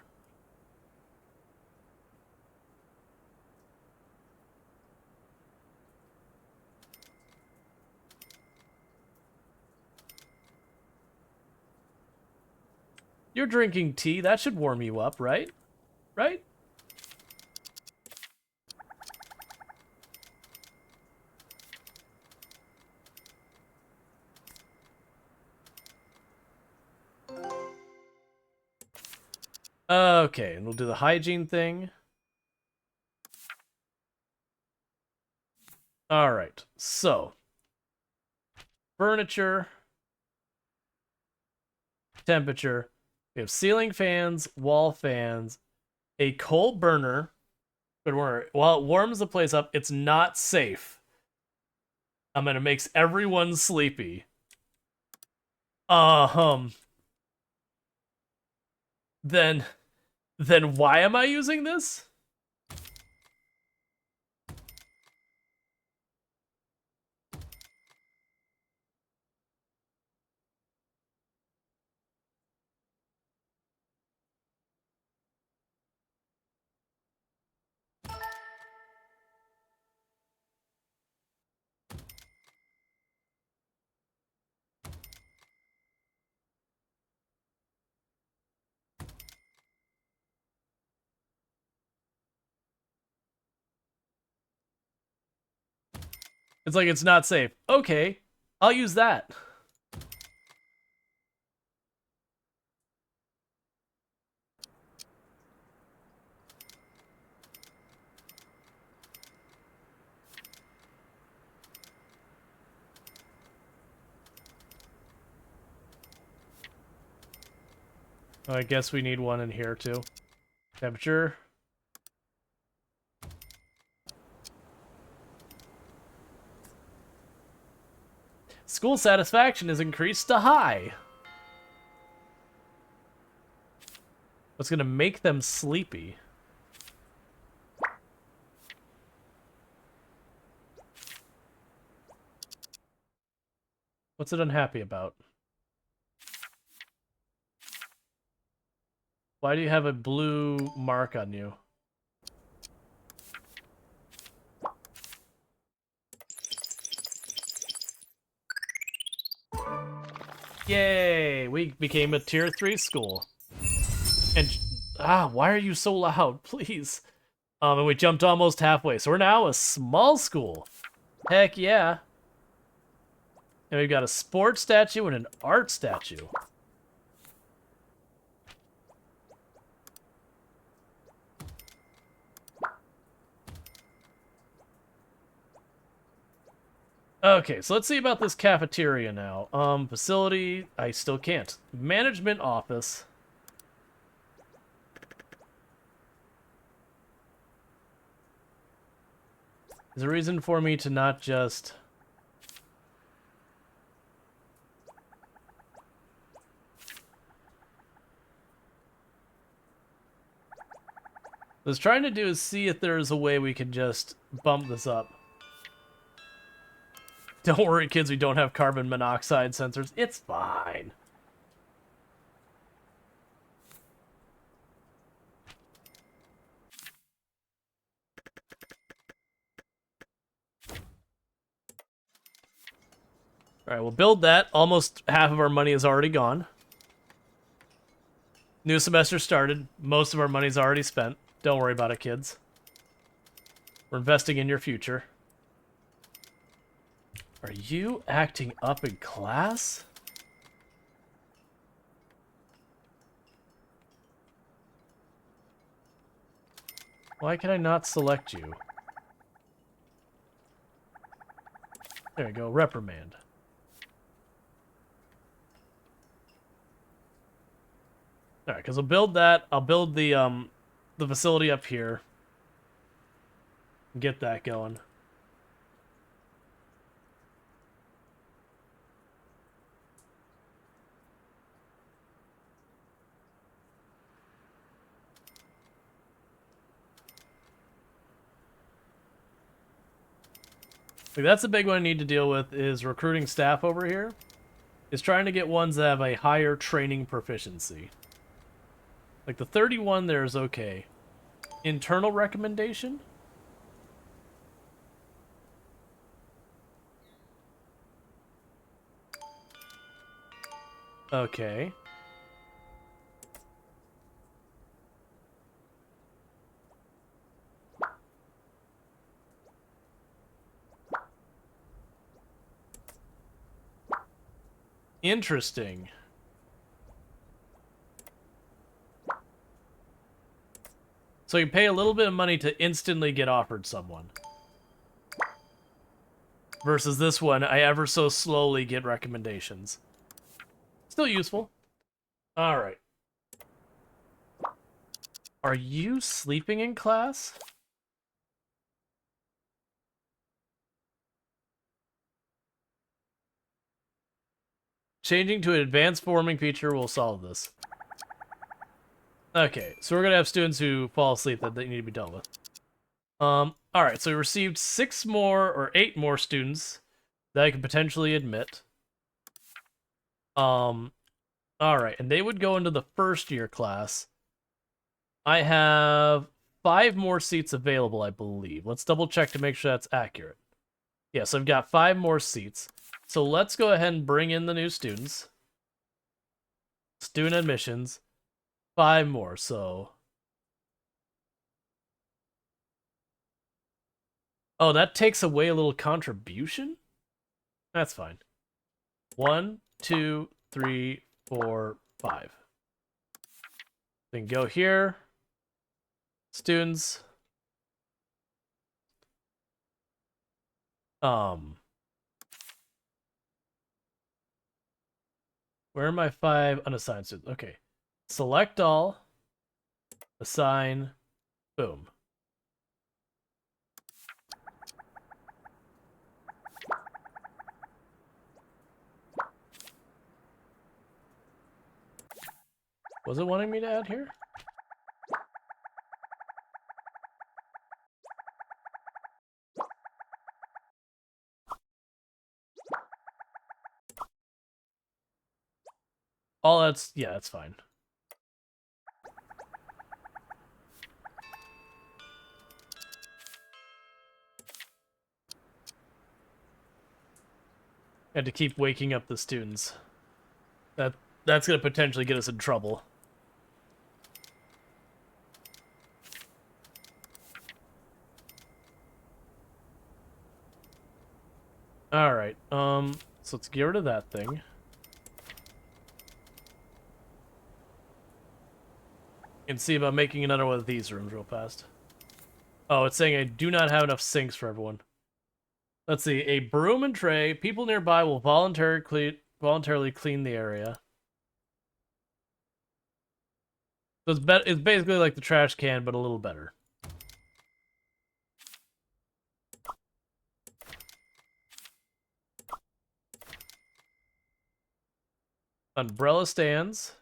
You're drinking tea. That should warm you up, right? Right? Okay, and we'll do the hygiene thing. Alright, so. Furniture. Temperature. We have ceiling fans, wall fans, a coal burner. But while it warms the place up, it's not safe. It makes everyone sleepy. Then why am I using this? It's like it's not safe. Okay, I'll use that. I guess we need one in here too. Temperature. School satisfaction is increased to high. What's gonna make them sleepy? What's it unhappy about? Why do you have a blue mark on you? Yay! We became a tier 3 school. And why are you so loud? Please. And we jumped almost halfway. So we're now a small school. Heck yeah. And we've got a sports statue and an art statue. Okay, so let's see about this cafeteria now. Facility, I still can't. Management office. There's a reason for me to not just... What I was trying to do is see if there's a way we could just bump this up. Don't worry, kids, we don't have carbon monoxide sensors. It's fine. Alright, we'll build that. Almost half of our money is already gone. New semester started. Most of our money's already spent. Don't worry about it, kids. We're investing in your future. Are you acting up in class? Why can I not select you? There you go, reprimand. Alright, because I'll build that. I'll build the facility up here. Get that going. Like, that's the big one I need to deal with, is recruiting staff over here. Is trying to get ones that have a higher training proficiency. Like, the 31 there is okay. Internal recommendation? Okay. Interesting. So you pay a little bit of money to instantly get offered someone. Versus this one, I ever so slowly get recommendations. Still useful. Alright. Are you sleeping in class? Changing to an advanced forming feature will solve this. Okay, so we're gonna have students who fall asleep that they need to be dealt with. Alright, so we received 6 more, or 8 more students that I could potentially admit. Alright, and they would go into the first year class. I have 5 more seats available, I believe. Let's double check to make sure that's accurate. Yes, I've got 5 more seats. So let's go ahead and bring in the new students. Student admissions. 5 more, so... Oh, that takes away a little contribution? That's fine. 1, 2, 3, 4, 5. Then go here. Students. Where are my 5 unassigned students? Okay. Select all. Assign. Boom. Was it wanting me to add here? All that's... yeah, that's fine. Had to keep waking up the students. That's gonna potentially get us in trouble. Alright, so let's get rid of that thing. And see about making another one of these rooms real fast. Oh, it's saying I do not have enough sinks for everyone. Let's see, a broom and tray. People nearby will voluntarily clean the area. So it's basically like the trash can, but a little better. Umbrella stands.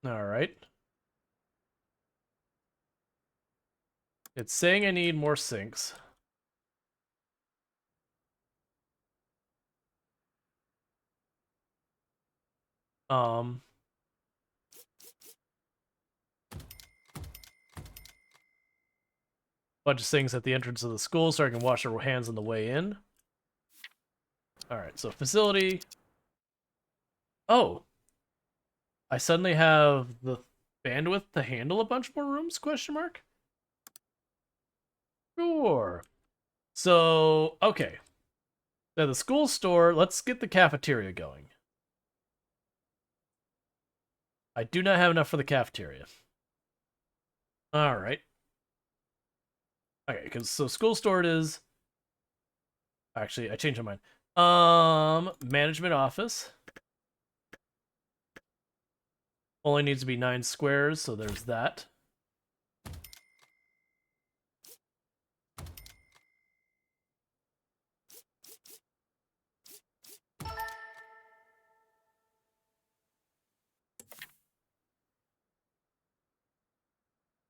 All right. It's saying I need more sinks. Bunch of sinks at the entrance of the school so I can wash our hands on the way in. Alright, so facility. Oh! I suddenly have the bandwidth to handle a bunch more rooms, question mark? Sure. So, okay. Now the school store, let's get the cafeteria going. I do not have enough for the cafeteria. Alright. Okay, because so school store it is. Actually, I changed my mind. Management office. Only needs to be 9 squares, so there's that.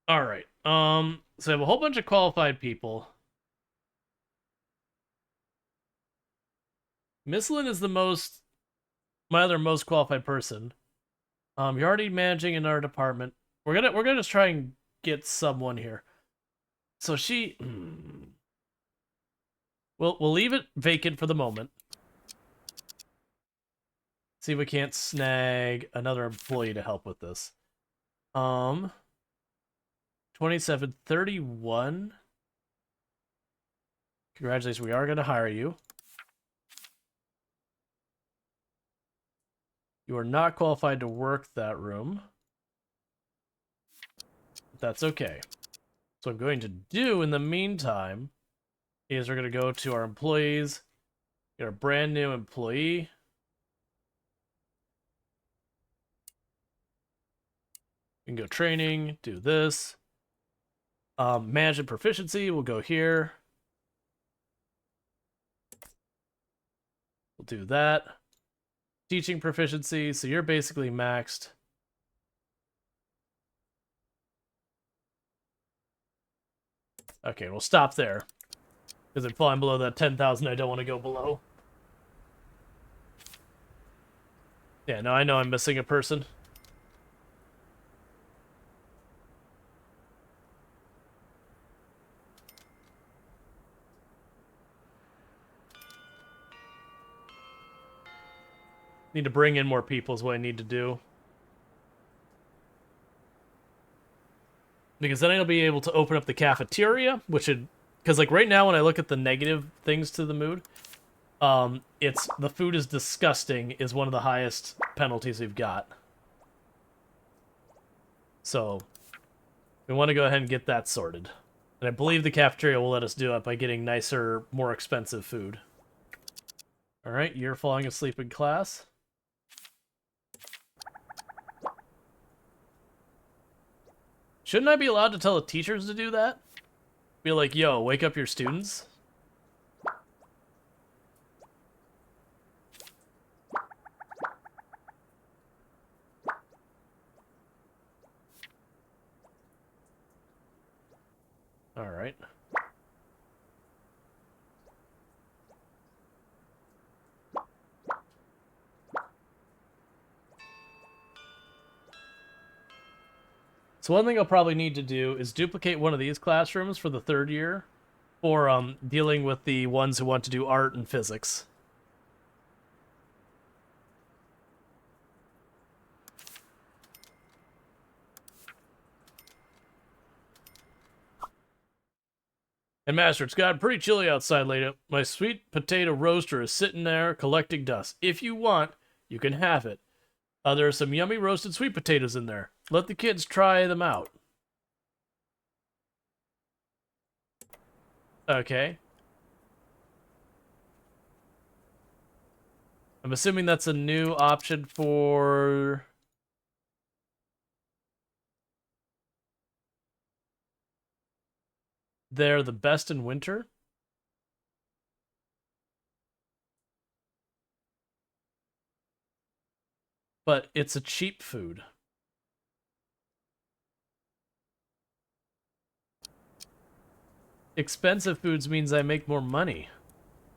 Alright. So I have a whole bunch of qualified people. Misslin is my other most qualified person. You're already managing in our department. We're gonna just try and get someone here. So she, we'll leave it vacant for the moment. See if we can't snag another employee to help with this. 2731. Congratulations, we are gonna hire you. You are not qualified to work that room. That's okay. So what I'm going to do in the meantime is we're going to go to our employees, get a brand new employee. We can go training, do this. Management proficiency, we'll go here. We'll do that. Teaching proficiency, so you're basically maxed. Okay, we'll stop there. Because I'm falling below that 10,000, I don't want to go below. Yeah, no, I know I'm missing a person. Need to bring in more people is what I need to do. Because then I'll be able to open up the cafeteria, which would... Because, like, right now when I look at the negative things to the mood, it's the food is disgusting is one of the highest penalties we've got. So, we want to go ahead and get that sorted. And I believe the cafeteria will let us do it by getting nicer, more expensive food. Alright, you're falling asleep in class. Shouldn't I be allowed to tell the teachers to do that? Be like, yo, wake up your students? Alright. So one thing I'll probably need to do is duplicate one of these classrooms for the 3rd year for dealing with the ones who want to do art and physics. And Master, it's gotten pretty chilly outside lately. My sweet potato roaster is sitting there collecting dust. If you want, you can have it. There are some yummy roasted sweet potatoes in there. Let the kids try them out. Okay. I'm assuming that's a new option for... They're the best in winter. But it's a cheap food. Expensive foods means I make more money.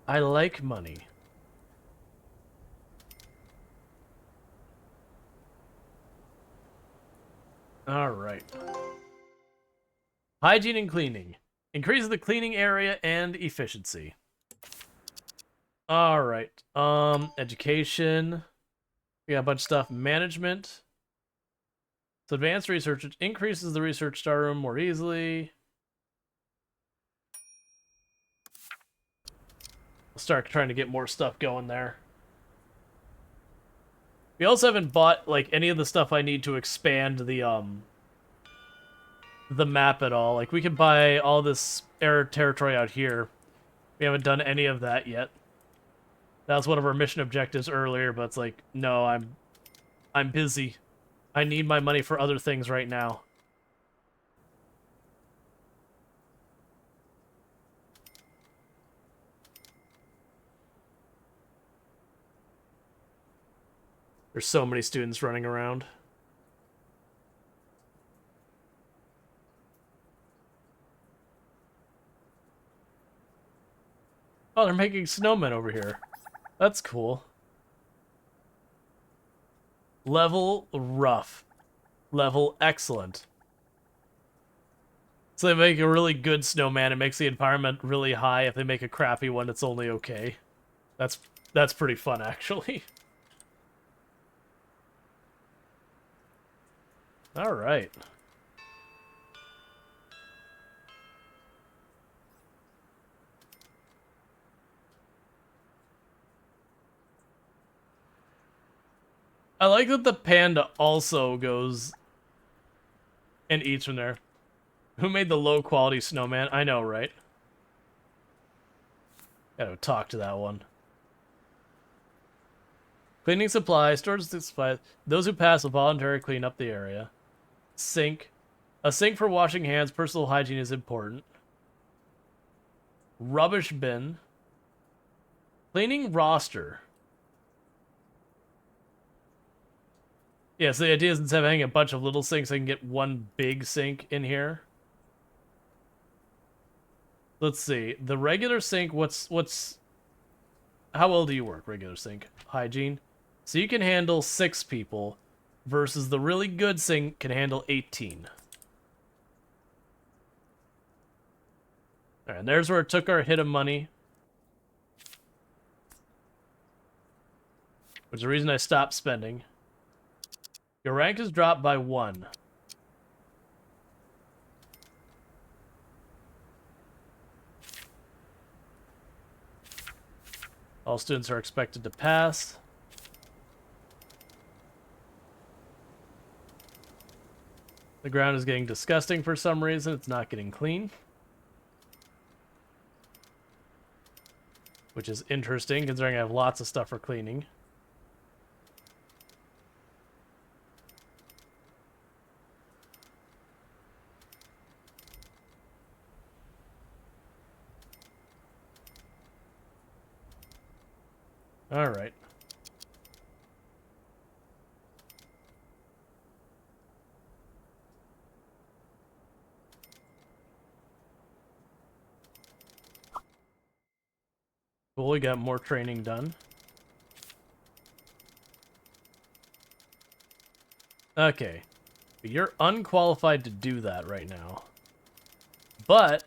I like money. Alright. Hygiene and cleaning. Increases the cleaning area and efficiency. Alright. Education. We got a bunch of stuff. Management. So advanced research, which increases the research star room more easily. We'll start trying to get more stuff going there. We also haven't bought like any of the stuff I need to expand the map at all. Like we can buy all this air territory out here. We haven't done any of that yet. That was one of our mission objectives earlier, but it's like, no, I'm busy. I need my money for other things right now. There's so many students running around. Oh, they're making snowmen over here. That's cool. Level rough. Level excellent. So they make a really good snowman. It makes the environment really high. If they make a crappy one, it's only okay. That's pretty fun, actually. All right. I like that the panda also goes and eats from there. Who made the low quality snowman? I know, right? Gotta talk to that one. Cleaning supplies, storage supplies. Those who pass will voluntarily clean up the area. Sink. A sink for washing hands. Personal hygiene is important. Rubbish bin. Cleaning roster. Yeah, so the idea is instead of having a bunch of little sinks, I can get one big sink in here. Let's see. The regular sink, what's... How well do you work, regular sink? Hygiene. So you can handle 6 people, versus the really good sink can handle 18. Alright, and there's where it took our hit of money. Which is the reason I stopped spending. Your rank is dropped by 1. All students are expected to pass. The ground is getting disgusting for some reason. It's not getting clean. Which is interesting, considering I have lots of stuff for cleaning. All right. Cool, we got more training done. Okay. You're unqualified to do that right now. But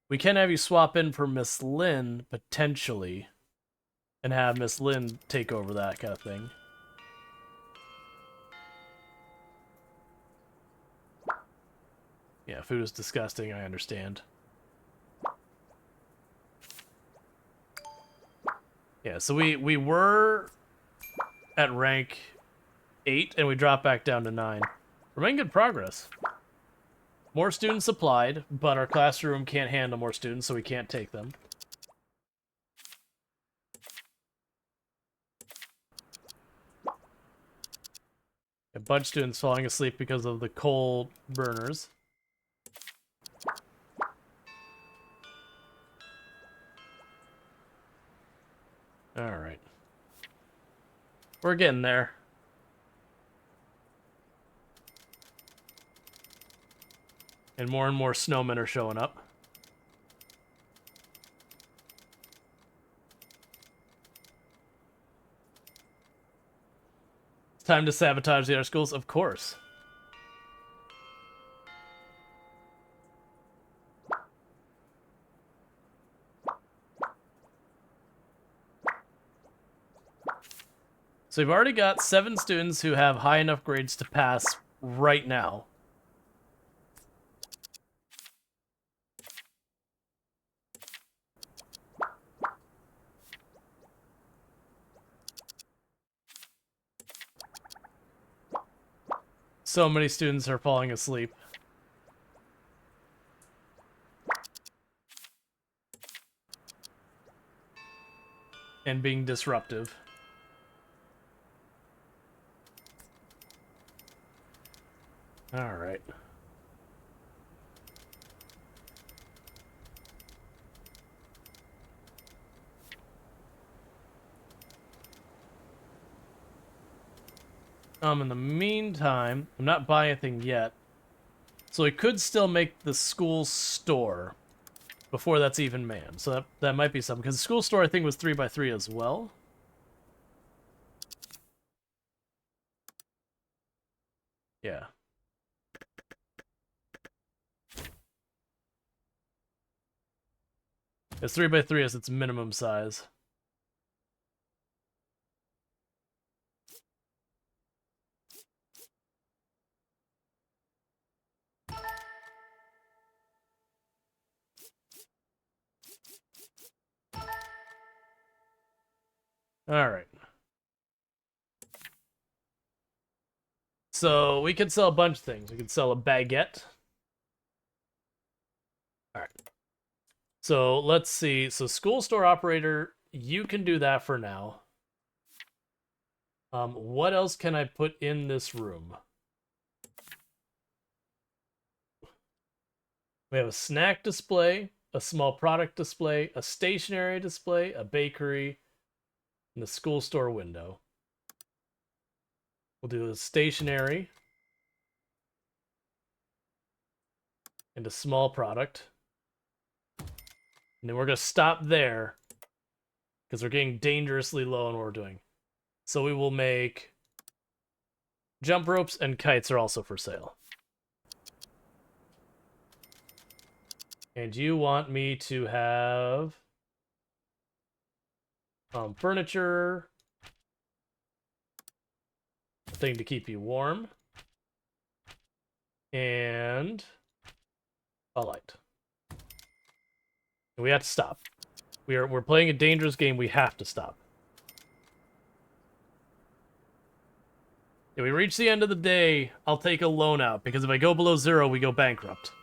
we can have you swap in for Miss Lynn, potentially, and have Miss Lynn take over that kind of thing. Yeah, food is disgusting, I understand. Yeah, so we were at rank 8, and we dropped back down to 9. We're making good progress. More students supplied, but our classroom can't handle more students, so we can't take them. A bunch of students falling asleep because of the coal burners. We're getting there. And more snowmen are showing up. It's time to sabotage the other schools, of course. So we've already got 7 students who have high enough grades to pass right now. So many students are falling asleep. And being disruptive. Alright. In the meantime, I'm not buying anything yet. So we could still make the school store before that's even manned. So that might be something. Because the school store, I think, was 3x3 as well. Yeah. It's 3x3 as its minimum size. Alright. So we could sell a bunch of things. We could sell a baguette. Alright. So let's see. So school store operator, you can do that for now. What else can I put in this room? We have a snack display, a small product display, a stationery display, a bakery, and a school store window. We'll do a stationery and a small product. And then we're going to stop there because we're getting dangerously low on what we're doing. So we will make jump ropes and kites are also for sale. And you want me to have furniture, a thing to keep you warm, and a light. And we have to stop. We're playing a dangerous game. We have to stop. If we reach the end of the day, I'll take a loan out, because if I go below 0, we go bankrupt.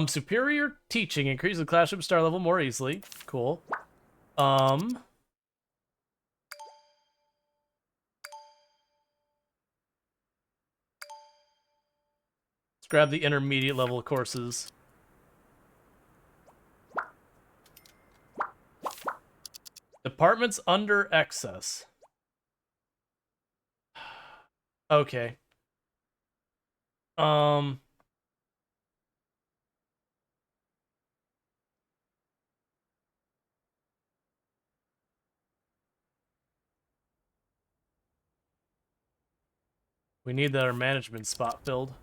Superior teaching increases the classroom star level more easily. Cool. Let's grab the intermediate level courses. Departments under excess. Okay. We need that our management spot filled.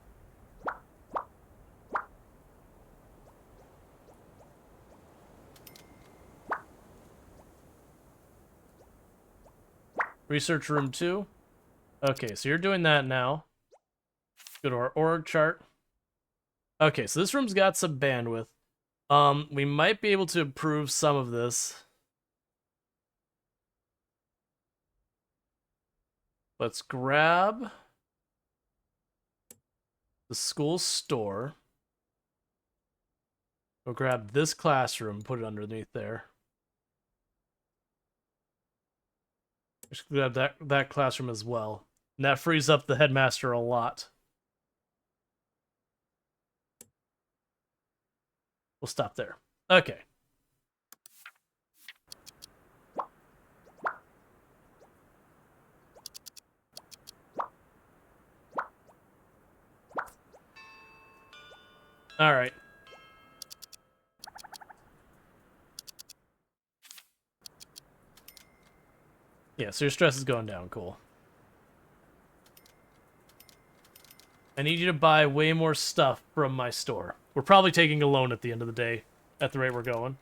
Research room 2. Okay, so you're doing that now. Go to our org chart. Okay, so this room's got some bandwidth. We might be able to improve some of this. Let's grab the school store. We'll grab this classroom, put it underneath there. Just grab that classroom as well. And that frees up the headmaster a lot. We'll stop there. Okay. All right. Yeah, so your stress is going down. Cool. I need you to buy way more stuff from my store. We're probably taking a loan at the end of the day, at the rate we're going.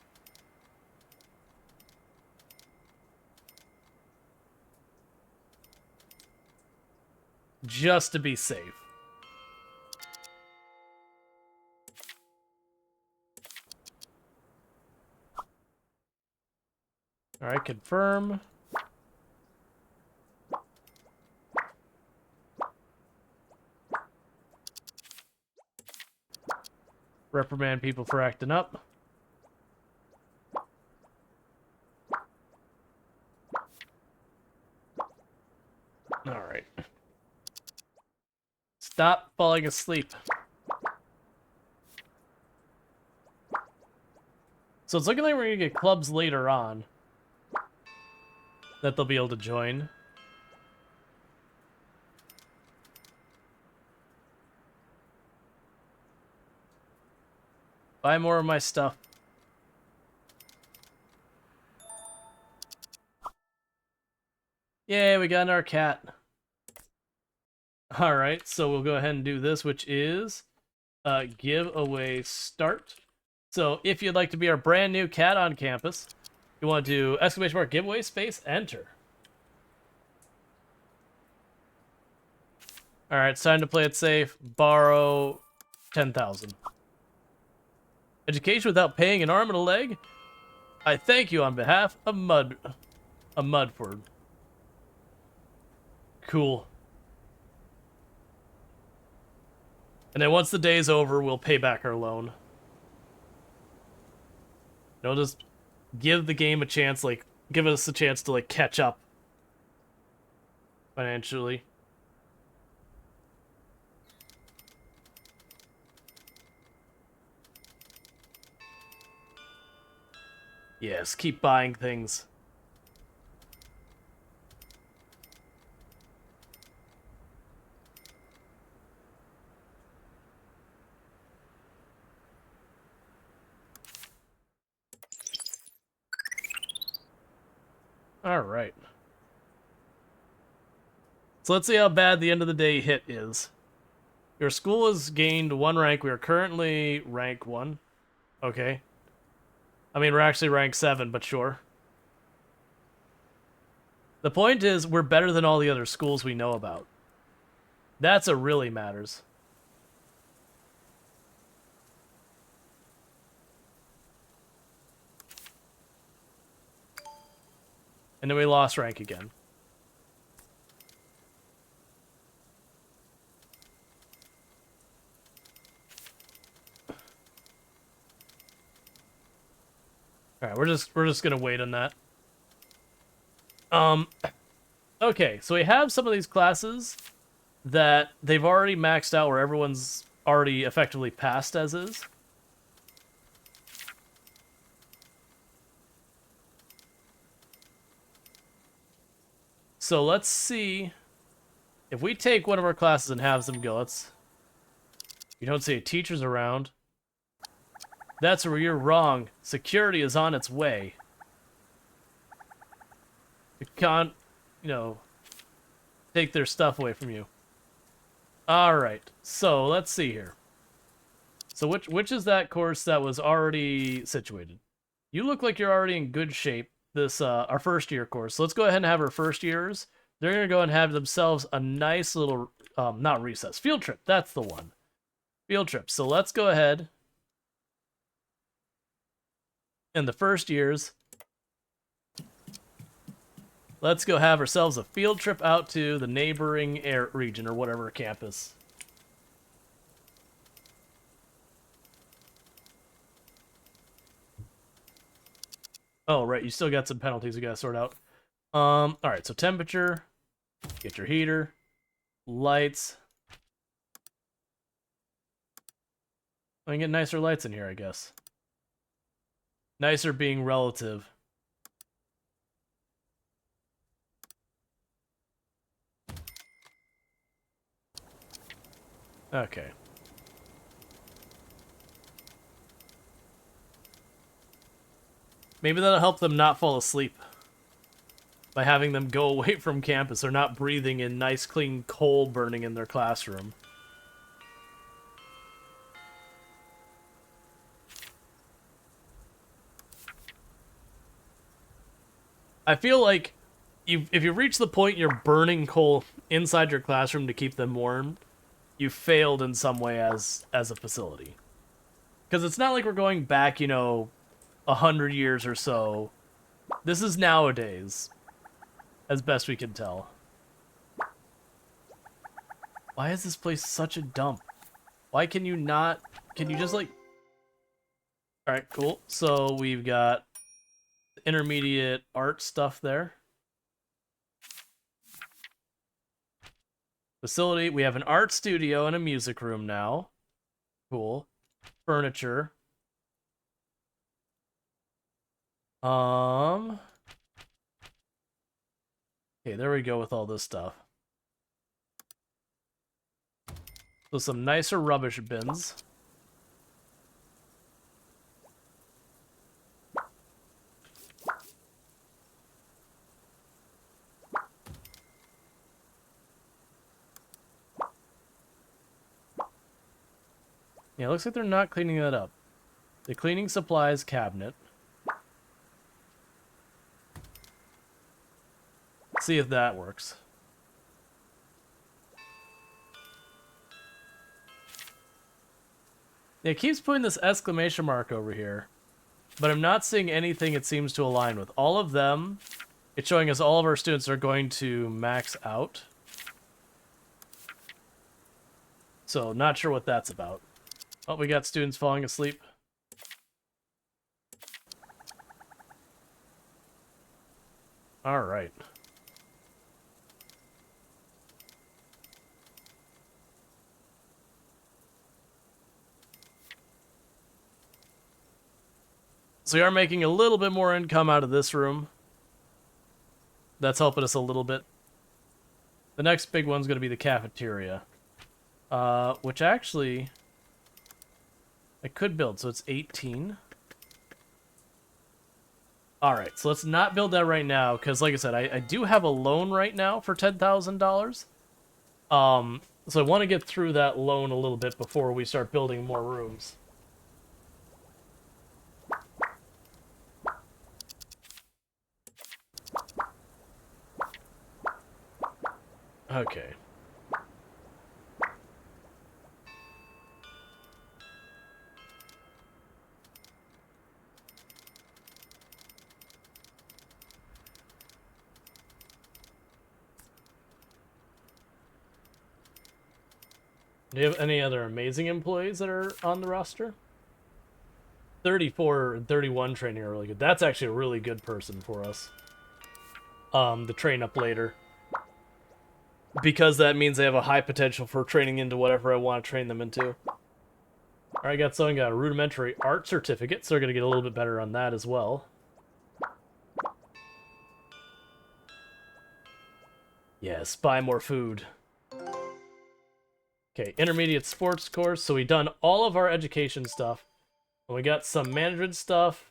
Just to be safe. Alright, confirm. Reprimand people for acting up. Alright. Stop falling asleep. So it's looking like we're gonna get clubs later on that they'll be able to join. Buy more of my stuff. Yay, we got our cat. Alright, so we'll go ahead and do this, which is giveaway start. So if you'd like to be our brand new cat on campus, you want to do ! Giveaway space enter. Alright, it's time to play it safe. Borrow 10,000. Education without paying an arm and a leg? I thank you on behalf of Mudford. Cool. And then once the day's over, we'll pay back our loan. You know, just give the game a chance, like, give us a chance to, like, catch up financially. Yes, keep buying things. Alright. So let's see how bad the end of the day hit is. Your school has gained 1 rank. We are currently rank 1. Okay. I mean, we're actually rank 7, but sure. The point is, we're better than all the other schools we know about. That's what really matters. And then we lost rank again. Alright, we're just gonna wait on that. Okay, so we have some of these classes that they've already maxed out where everyone's already effectively passed as is. So let's see if we take one of our classes and have them go. You don't see teachers around. That's where you're wrong. Security is on its way. You can't, you know, take their stuff away from you. Alright, so let's see here. So which is that course that was already situated? You look like you're already in good shape. This our first year course. So let's go ahead and have our first years. They're gonna go and have themselves a nice little not recess, field trip. That's the one. Field trip. So let's go ahead. In the first years, let's go have ourselves a field trip out to the neighboring region or whatever campus. Oh, right, you still got some penalties we gotta sort out. Alright, so temperature, get your heater, lights. I can get nicer lights in here, I guess. Nicer being relative. Okay. Maybe that'll help them not fall asleep. By having them go away from campus. They're not breathing in nice, clean coal burning in their classroom. I feel like if you reach the point you're burning coal inside your classroom to keep them warm, you failed in some way as a facility. Because it's not like we're going back, you know, 100 years or so. This is nowadays, as best we can tell. Why is this place such a dump? Why can you not... Can you just, like... Alright, cool. So we've got intermediate art stuff there. Facility. We have an art studio and a music room now. Cool. Furniture. Okay, there we go with all this stuff. So some nicer rubbish bins. Yeah, it looks like they're not cleaning that up. The cleaning supplies cabinet. See if that works. Yeah, it keeps putting this exclamation mark over here, but I'm not seeing anything it seems to align with. All of them, it's showing us all of our students are going to max out. So, not sure what that's about. Oh, we got students falling asleep. All right. So we are making a little bit more income out of this room. That's helping us a little bit. The next big one's going to be the cafeteria. Which actually... I could build, so it's 18. Alright, so let's not build that right now, because like I said, I do have a loan right now for $10,000. So I want to get through that loan a little bit before we start building more rooms. Okay. Do you have any other amazing employees that are on the roster? 34 and 31 training are really good. That's actually a really good person for us. The train up later. Because that means they have a high potential for training into whatever I want to train them into. Alright, got someone got a rudimentary art certificate, so they're going to get a little bit better on that as well. Yes, buy more food. Okay, intermediate sports course. So we've done all of our education stuff. And we got some management stuff.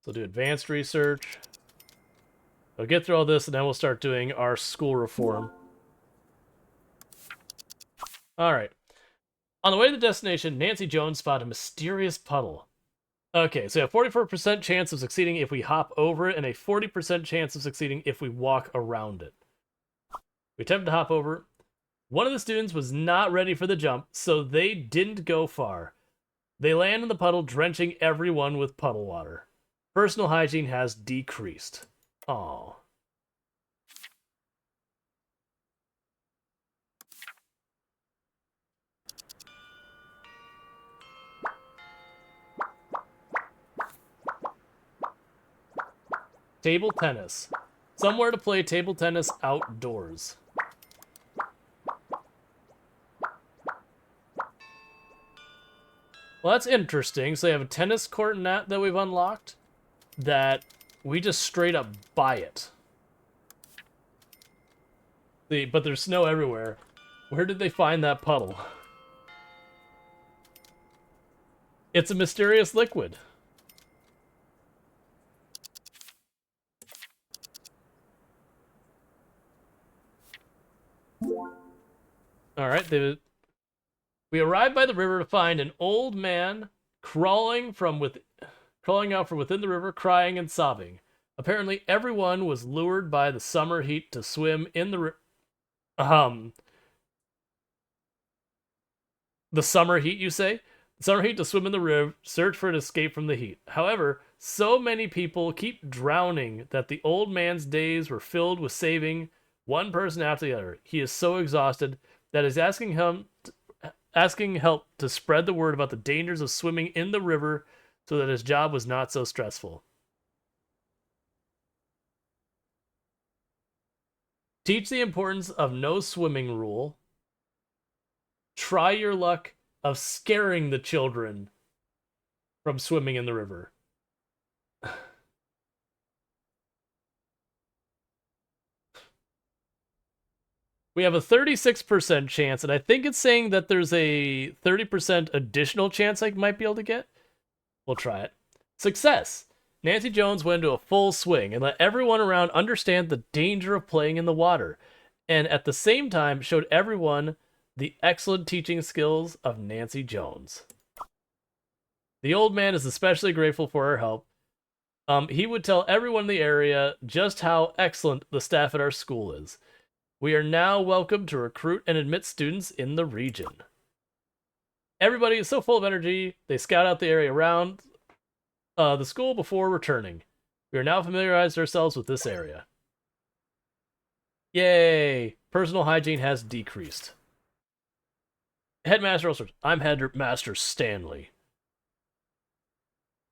So do advanced research. We'll get through all this, and then we'll start doing our school reform. Alright. On the way to the destination, Nancy Jones spotted a mysterious puddle. Okay, so we have a 44% chance of succeeding if we hop over it, and a 40% chance of succeeding if we walk around it. We attempt to hop over. One of the students was not ready for the jump, so they didn't go far. They land in the puddle, drenching everyone with puddle water. Personal hygiene has decreased. Aww. Table tennis. Somewhere to play table tennis outdoors. Well, that's interesting. So they have a tennis court net that we've unlocked that we just straight up buy it. But there's snow everywhere. Where did they find that puddle? It's a mysterious liquid. Alright, we arrived by the river to find an old man crawling out from within the river, crying and sobbing. Apparently, everyone was lured by the summer heat to swim in the the summer heat, you say? The summer heat to swim in the river, search for an escape from the heat. However, so many people keep drowning that the old man's days were filled with saving one person after the other. He is so exhausted that he's asking help to spread the word about the dangers of swimming in the river so that his job was not so stressful. Teach the importance of no swimming rule. Try your luck of scaring the children from swimming in the river. We have a 36% chance, and I think it's saying that there's a 30% additional chance I might be able to get. We'll try it. Success! Nancy Jones went into a full swing and let everyone around understand the danger of playing in the water, and at the same time showed everyone the excellent teaching skills of Nancy Jones. The old man is especially grateful for her help. He would tell everyone in the area just how excellent the staff at our school is. We are now welcome to recruit and admit students in the region. Everybody is so full of energy, they scout out the area around the school before returning. We are now familiarized ourselves with this area. Yay! Personal hygiene has decreased. Headmaster Ulster. I'm Headmaster Stanley.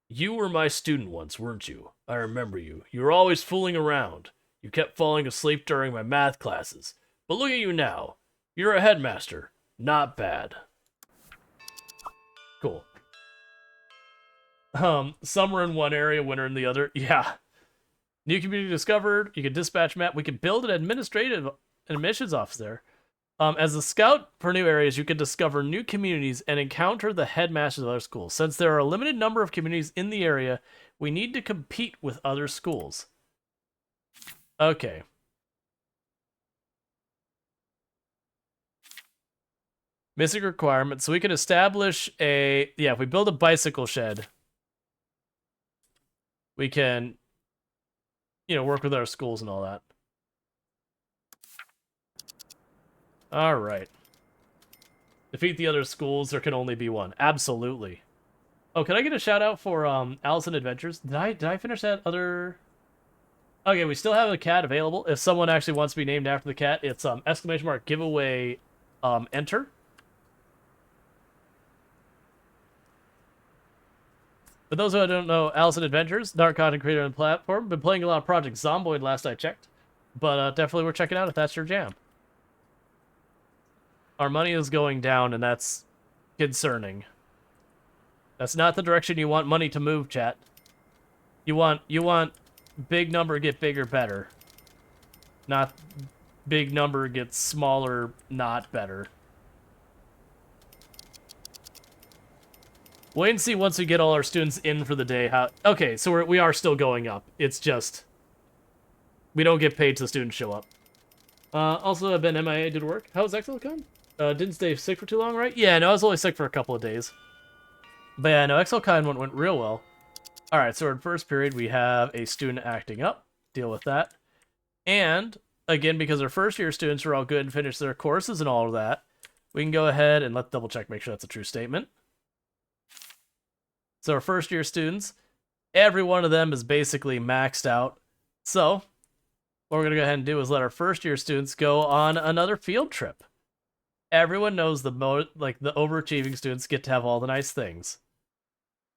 You were my student once, weren't you? I remember you. You were always fooling around. You kept falling asleep during my math classes. But look at you now. You're a headmaster. Not bad. Cool. Summer in one area, winter in the other. Yeah. New community discovered. You can dispatch map. We can build an admissions office there. As a scout for new areas, you can discover new communities and encounter the headmasters of other schools. Since there are a limited number of communities in the area, we need to compete with other schools. Okay. Missing requirement. So we can establish a... Yeah, if we build a bicycle shed, we can, work with our schools and all that. Alright. Defeat the other schools. There can only be one. Absolutely. Oh, can I get a shout out for Alice in Adventures? Did I finish that other... Okay, we still have a cat available. If someone actually wants to be named after the cat, it's ! Giveaway enter. For those who don't know, Alice in Adventures, dark content creator on the platform. Been playing a lot of Project Zomboid last I checked. But definitely worth checking out if that's your jam. Our money is going down, and that's concerning. That's not the direction you want money to move, chat. You want big number get bigger, better. Not big number gets smaller, not better. Wait and see once we get all our students in for the day how... Okay, so we are still going up. It's just... we don't get paid till students show up. Also, I've been MIA due to work. How was ExoCon? Didn't stay sick for too long, right? Yeah, no, I was only sick for a couple of days. But yeah, no, ExoCon went real well. Alright, so in first period, we have a student acting up. Deal with that. And, again, because our first-year students are all good and finished their courses and all of that, we can go ahead and let's double-check, make sure that's a true statement. So our first-year students, every one of them is basically maxed out. So, what we're going to go ahead and do is let our first-year students go on another field trip. Everyone knows the overachieving students get to have all the nice things.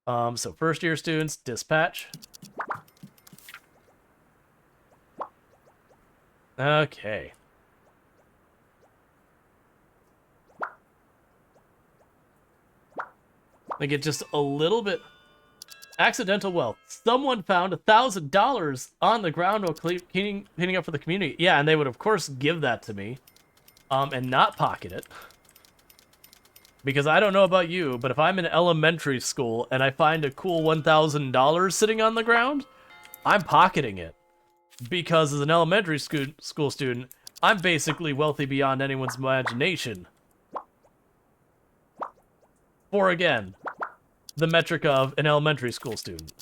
So first-year students, dispatch. Okay. I get just a little bit... Accidental wealth. Someone found $1,000 on the ground while cleaning up for the community. Yeah, and they would, of course, give that to me. And not pocket it. Because I don't know about you, but if I'm in elementary school and I find a cool $1,000 sitting on the ground, I'm pocketing it. Because as an elementary school student, I'm basically wealthy beyond anyone's imagination. For again, the metric of an elementary school student.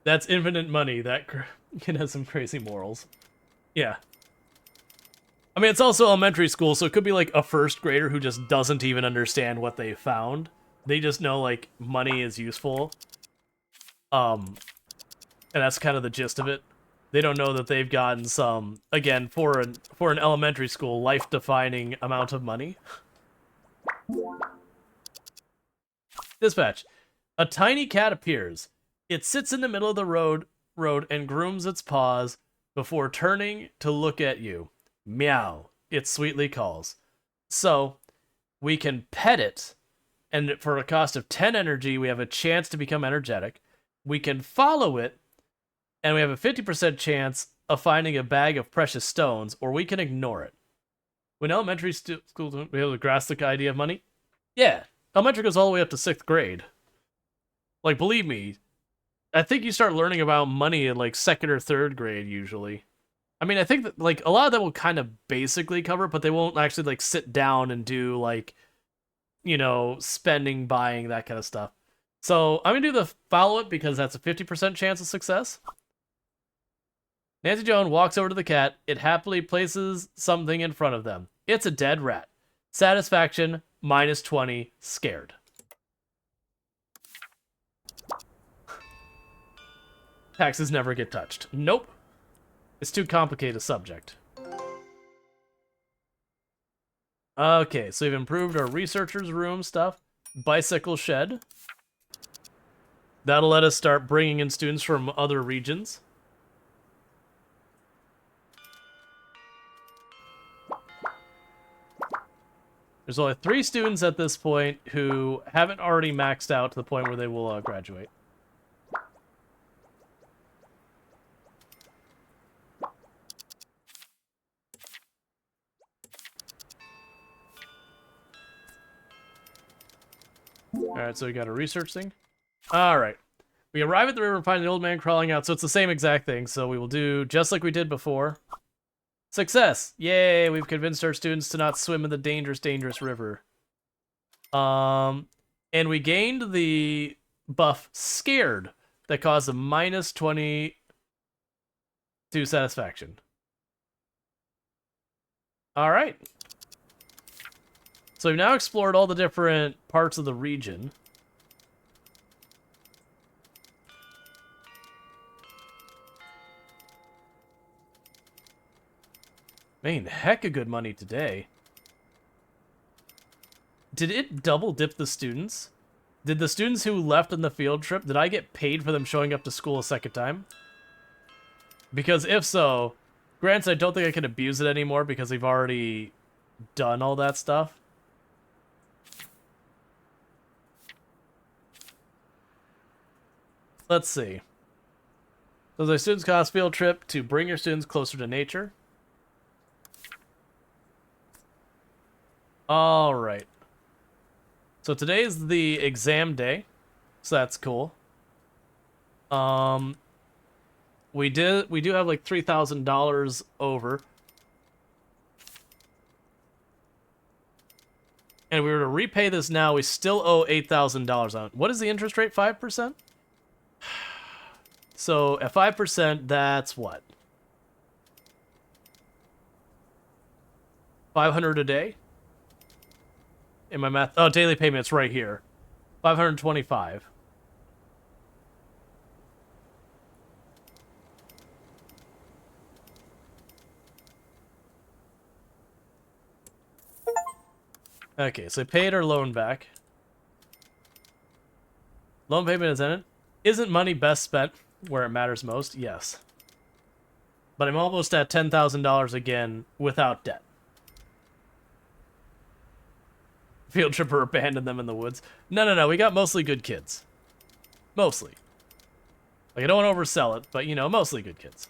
That's infinite money. That can have some crazy morals. Yeah. I mean, it's also elementary school, so it could be like a first grader who just doesn't even understand what they found. They just know, like, money is useful. And that's kind of the gist of it. They don't know that they've gotten some, again, for an elementary school, life-defining amount of money. Dispatch. A tiny cat appears. It sits in the middle of the road and grooms its paws before turning to look at you. Meow, it sweetly calls. So, we can pet it, and for a cost of 10 energy, we have a chance to become energetic. We can follow it, and we have a 50% chance of finding a bag of precious stones, or we can ignore it. When elementary school, we able to grasp the idea of money? Yeah, elementary goes all the way up to 6th grade. Like, believe me, I think you start learning about money in, like, 2nd or 3rd grade, usually. I mean, I think that, like, a lot of them will kind of basically cover it, but they won't actually, like, sit down and do, like, you know, spending, buying, that kind of stuff. So, I'm gonna do the follow it because that's a 50% chance of success. Nancy Joan walks over to the cat. It happily places something in front of them. It's a dead rat. Satisfaction, -20, scared. Taxes never get touched. Nope. It's too complicated a subject. Okay, so we've improved our researcher's room stuff. Bicycle shed. That'll let us start bringing in students from other regions. There's only 3 students at this point who haven't already maxed out to the point where they will graduate. Alright, so we got a research thing. Alright. We arrive at the river and find the old man crawling out, so it's the same exact thing, so we will do just like we did before. Success! Yay! We've convinced our students to not swim in the dangerous, dangerous river. And we gained the buff Scared that caused a -20 to satisfaction. Alright. So we've now explored all the different parts of the region. Man, heck of good money today. Did it double dip the students? Did the students who left on the field trip, did I get paid for them showing up to school a second time? Because if so, granted, I don't think I can abuse it anymore because we've already done all that stuff. Let's see. Does our students cost field trip to bring your students closer to nature? Alright. So today's the exam day. So that's cool. We do have like $3,000 over. And if we were to repay this now, we still owe $8,000 on it. What is the interest rate? 5%? So at 5%, that's what? 500 a day? In my math, oh, daily payments right here. 525. Okay, so we paid our loan back. Loan payment is in it. Isn't money best spent where it matters most? Yes. But I'm almost at $10,000 again without debt. Field tripper abandoned them in the woods. No. We got mostly good kids. Mostly. Like, I don't want to oversell it, but, you know, mostly good kids.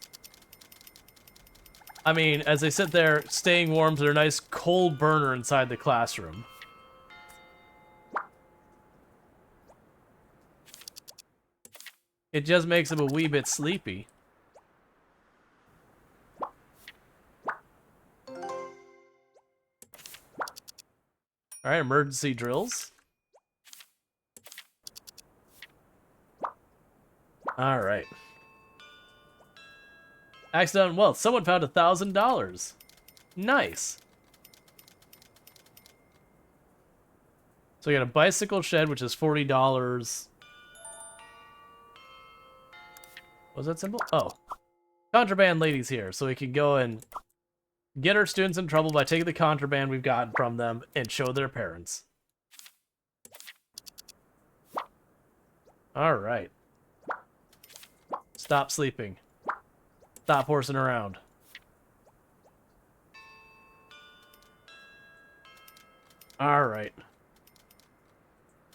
I mean, as they sit there staying warm to their nice cold burner inside the classroom. It just makes them a wee bit sleepy. Alright, emergency drills. Alright. Accidental wealth. Someone found $1,000. Nice. So we got a bicycle shed, which is $40. What was that symbol? Oh. Contraband lady's here, so we can go and get our students in trouble by taking the contraband we've gotten from them and show their parents. Alright. Stop sleeping. Stop horsing around. Alright.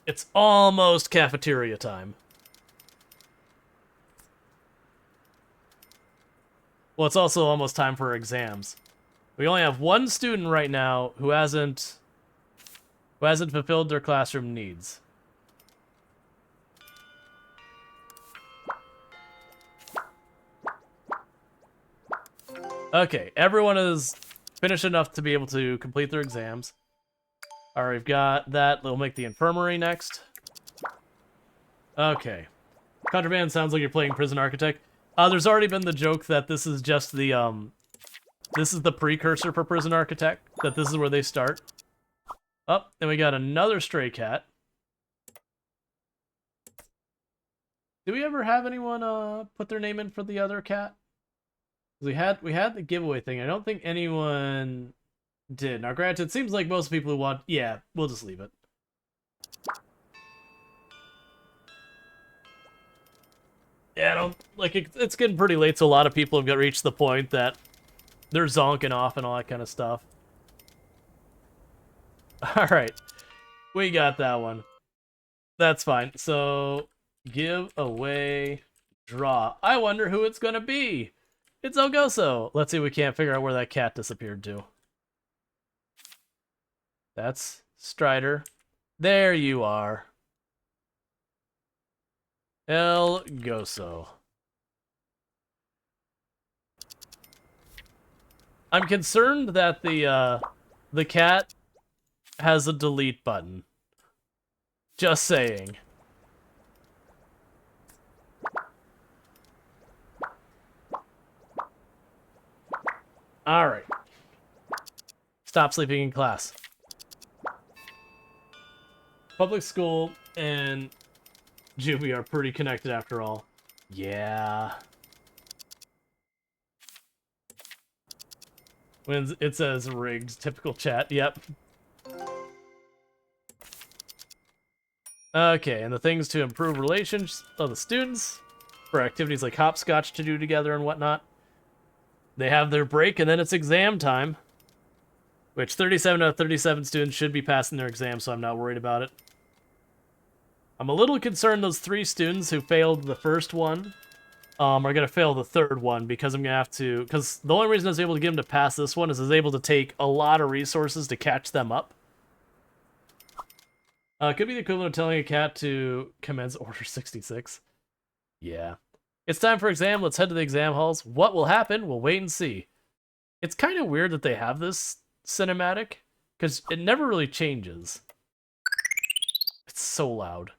It's almost cafeteria time. Well, it's also almost time for exams. We only have one student right now who hasn't fulfilled their classroom needs. Okay, everyone is finished enough to be able to complete their exams. Alright, we've got that. We'll make the infirmary next. Okay. Contraband sounds like you're playing Prison Architect. There's already been the joke that this is just the, this is the precursor for Prison Architect, that this is where they start. Oh, then we got another stray cat. Did we ever have anyone, put their name in for the other cat? We had the giveaway thing. I don't think anyone did. Now, granted, it seems like most people who want... Yeah, we'll just leave it. Yeah, I don't... Like, it's getting pretty late, so a lot of people have reached the point that they're zonking off and all that kind of stuff. Alright. We got that one. That's fine. So, give away, draw. I wonder who it's gonna be. It's Ogoso. Let's see if we can't figure out where that cat disappeared to. That's Strider. There you are. El Goso. I'm concerned that the cat has a delete button. Just saying. Alright. Stop sleeping in class. Public school and Juvie are pretty connected after all. Yeah. When it says rigged, typical chat, yep. Okay, and the things to improve relations of the students, for activities like hopscotch to do together and whatnot. They have their break, and then it's exam time. Which 37 out of 37 students should be passing their exam, so I'm not worried about it. I'm a little concerned those 3 students who failed the first one are going to fail the third one, because I'm going to have to... Because the only reason I was able to get them to pass this one is I was able to take a lot of resources to catch them up. Could be the equivalent of telling a cat to commence Order 66. Yeah. It's time for exam. Let's head to the exam halls. What will happen? We'll wait and see. It's kind of weird that they have this cinematic, because it never really changes. It's so loud.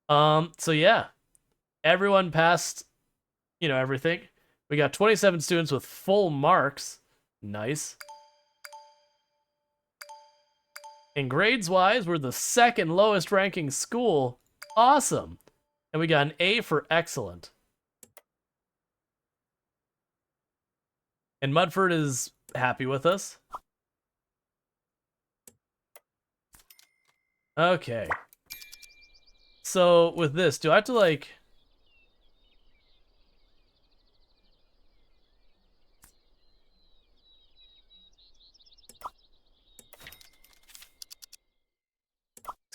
So yeah. Everyone passed, you know, everything. We got 27 students with full marks. Nice. And grades-wise, we're the second lowest ranking school. Awesome. And we got an A for excellent. And Mudford is happy with us. Okay. So, with this, do I have to, like...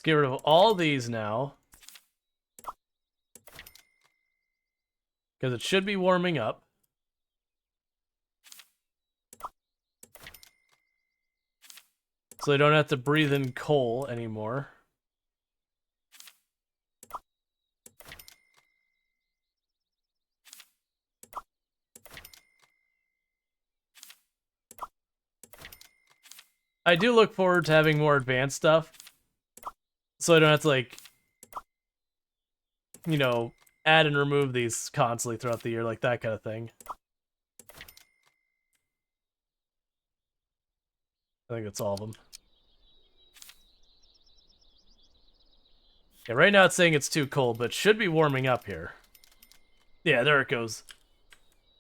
Let's get rid of all these now. Because it should be warming up. So they don't have to breathe in coal anymore. I do look forward to having more advanced stuff. So I don't have to, like, you know, add and remove these constantly throughout the year, like that kind of thing. I think that's all of them. Yeah, right now it's saying it's too cold, but it should be warming up here. Yeah, there it goes.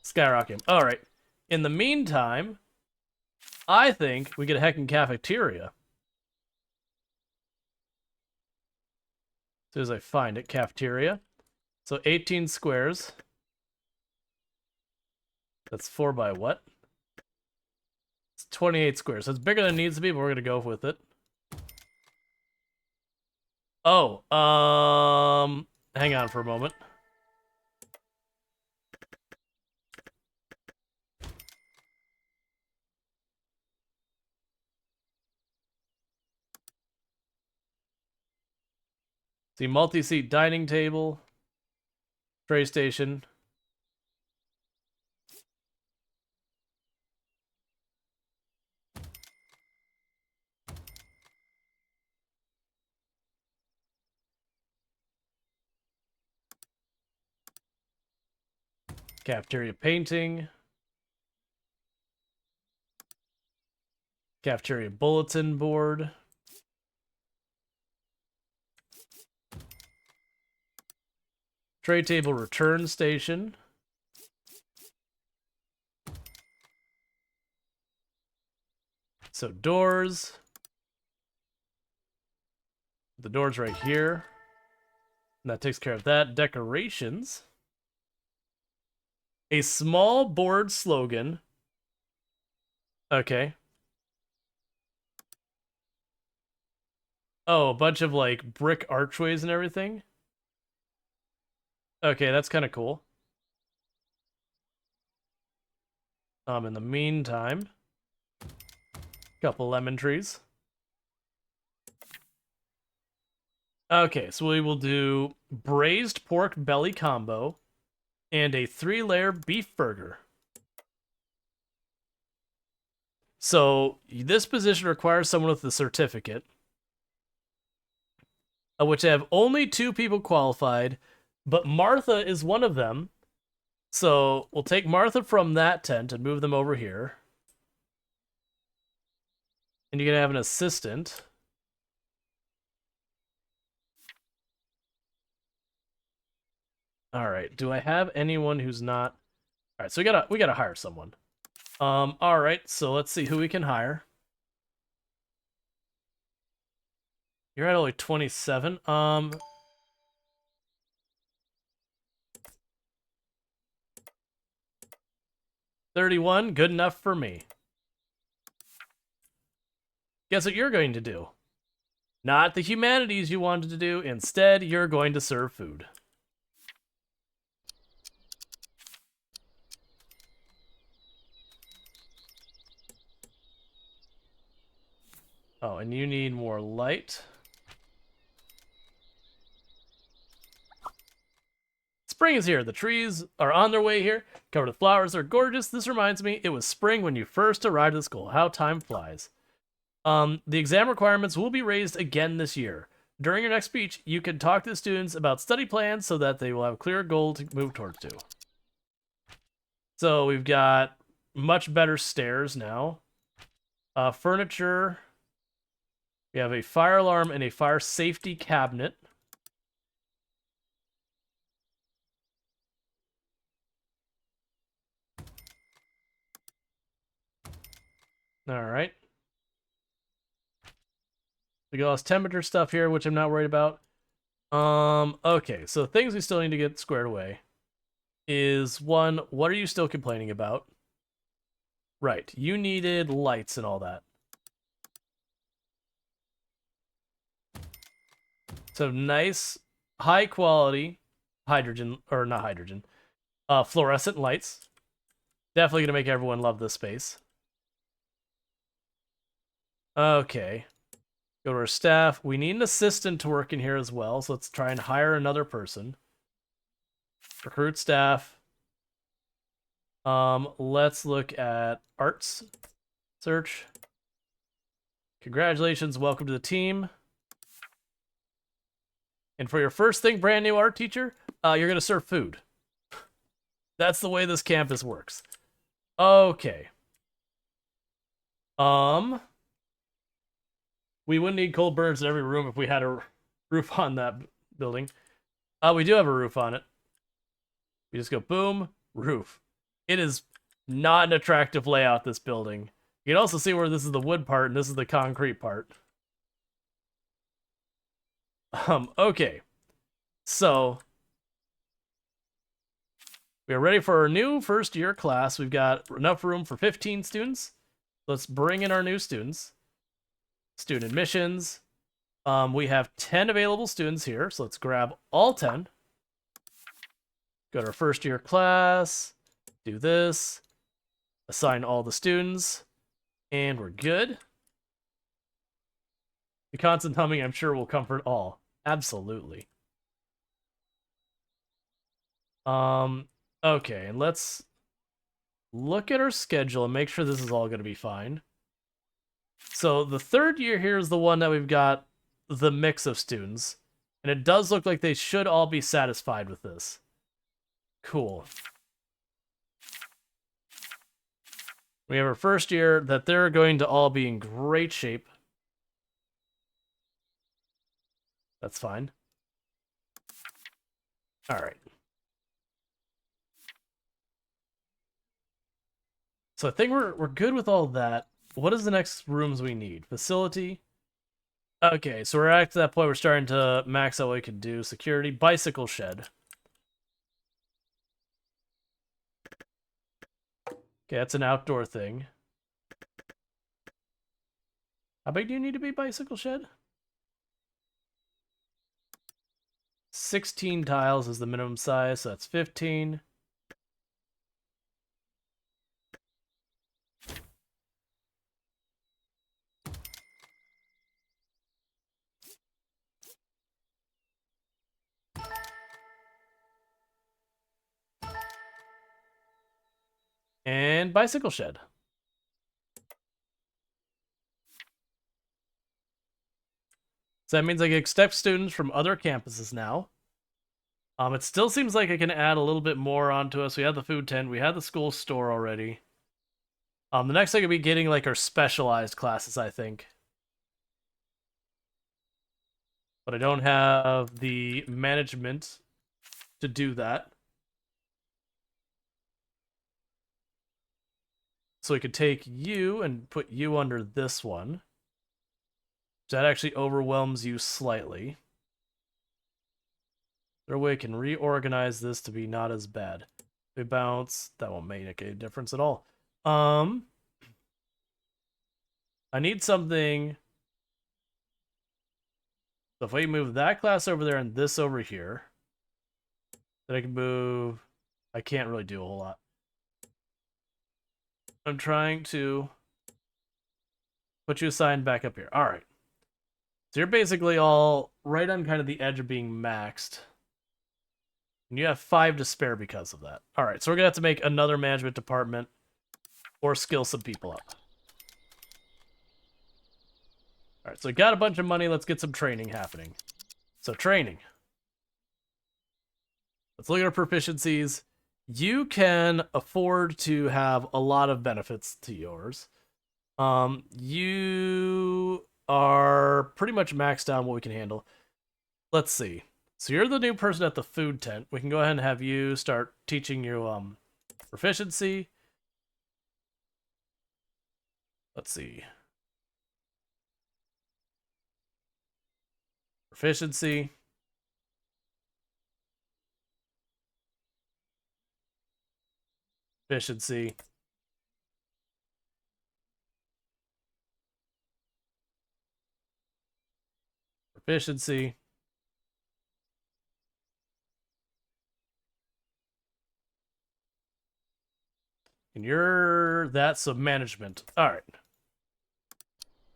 Skyrocketing. Alright. In the meantime, I think we get a heckin' cafeteria. As soon as I find it, cafeteria. So 18 squares. That's 4 by what? It's 28 squares. So it's bigger than it needs to be, but we're gonna go with it. Oh, hang on for a moment. See, multi-seat dining table, tray station. Cafeteria painting. Cafeteria bulletin board. Tray table return station. So doors. The door's right here. And that takes care of that. Decorations. A small board slogan. Okay. Oh, a bunch of, like, brick archways and everything. Okay, that's kind of cool. In the meantime, couple lemon trees. Okay, so we will do braised pork belly combo and a 3-layer beef burger. So this position requires someone with a certificate, of which I have only 2 people qualified, but Martha is one of them. So we'll take Martha from that tent and move them over here. And you're gonna have an assistant. All right. Do I have anyone who's not? All right. So we gotta hire someone. All right. So let's see who we can hire. You're at only 27. 31. Good enough for me. Guess what you're going to do? Not the humanities you wanted to do. Instead, you're going to serve food. Oh, and you need more light. Spring is here. The trees are on their way here, covered with flowers. They're gorgeous. This reminds me, it was spring when you first arrived at school. How time flies. The exam requirements will be raised again this year. During your next speech, you can talk to the students about study plans so that they will have a clear goal to move towards to. So we've got much better stairs now. Furniture. We have a fire alarm and a fire safety cabinet. All right. We got all this temperature stuff here, which I'm not worried about. Okay, so things we still need to get squared away is, one, what are you still complaining about? Right, you needed lights and all that. So nice, high quality hydrogen, or not hydrogen, fluorescent lights. Definitely gonna make everyone love this space. Okay. Go to our staff. We need an assistant to work in here as well, so let's try and hire another person. Recruit staff. Let's look at arts. Search. Congratulations, welcome to the team. And for your first thing, brand new art teacher, you're gonna serve food. That's the way this campus works. Okay. We wouldn't need cold burns in every room if we had a roof on that building. We do have a roof on it. We just go boom, roof. It is not an attractive layout, this building. You can also see where this is the wood part and this is the concrete part. Okay. So, we are ready for our new first year class. We've got enough room for 15 students. Let's bring in our new students. Student admissions. We have 10 available students here, so let's grab all 10. Go to our first year class. Do this. Assign all the students. And we're good. The constant humming, I'm sure, will comfort all. Absolutely. Okay, and let's look at our schedule and make sure this is all going to be fine. So the third year here is the one that we've got the mix of students. And it does look like they should all be satisfied with this. Cool. We have our first year that they're going to all be in great shape. That's fine. All right. So I think we're good with all that. What is the next rooms we need? Facility. Okay, so we're at that point. We're starting to max out what we can do. Security. Bicycle shed. Okay, that's an outdoor thing. How big do you need to be, bicycle shed? 16 tiles is the minimum size, so that's 15. And bicycle shed. So that means I can accept students from other campuses now. It still seems like I can add a little bit more onto us. We had the food tent. We had the school store already. The next thing will be getting like our specialized classes, I think. But I don't have the management to do that. So we could take you and put you under this one. That actually overwhelms you slightly. There a way I can reorganize this to be not as bad. We bounce. That won't make a difference at all. I need something. So if we move that class over there and this over here, then I can move. I can't really do a whole lot. I'm trying to put you assigned back up here. All right. So you're basically all right on kind of the edge of being maxed. And you have 5 to spare because of that. All right, so we're going to have to make another management department or skill some people up. All right, so we got a bunch of money. Let's get some training happening. So training. Let's look at our proficiencies. You can afford to have a lot of benefits to yours. You are pretty much maxed out on what we can handle. Let's see. So you're the new person at the food tent. We can go ahead and have you start teaching you proficiency. Let's see. Proficiency. Proficiency. Proficiency. And you're that's a management. All right.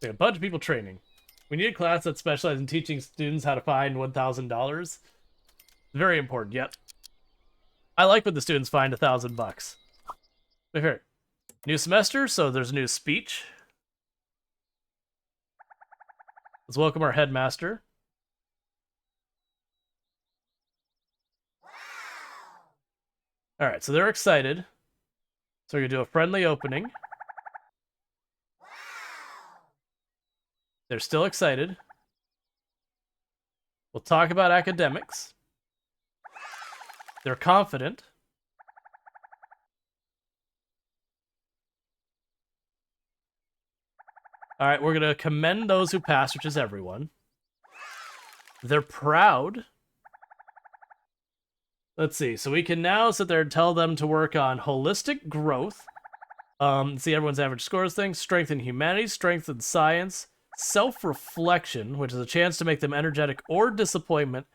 So a bunch of people training. We need a class that specializes in teaching students how to find $1,000. Very important. Yep. I like when the students find $1,000. Here. New semester, so there's a new speech. Let's welcome our headmaster. All right, so they're excited. So we're gonna do a friendly opening. They're still excited. We'll talk about academics. They're confident. All right, we're going to commend those who pass, which is everyone. They're proud. Let's see. So we can now sit there and tell them to work on holistic growth. See everyone's average scores thing. Strength in humanities, strength in science, self-reflection, which is a chance to make them energetic or disappointment.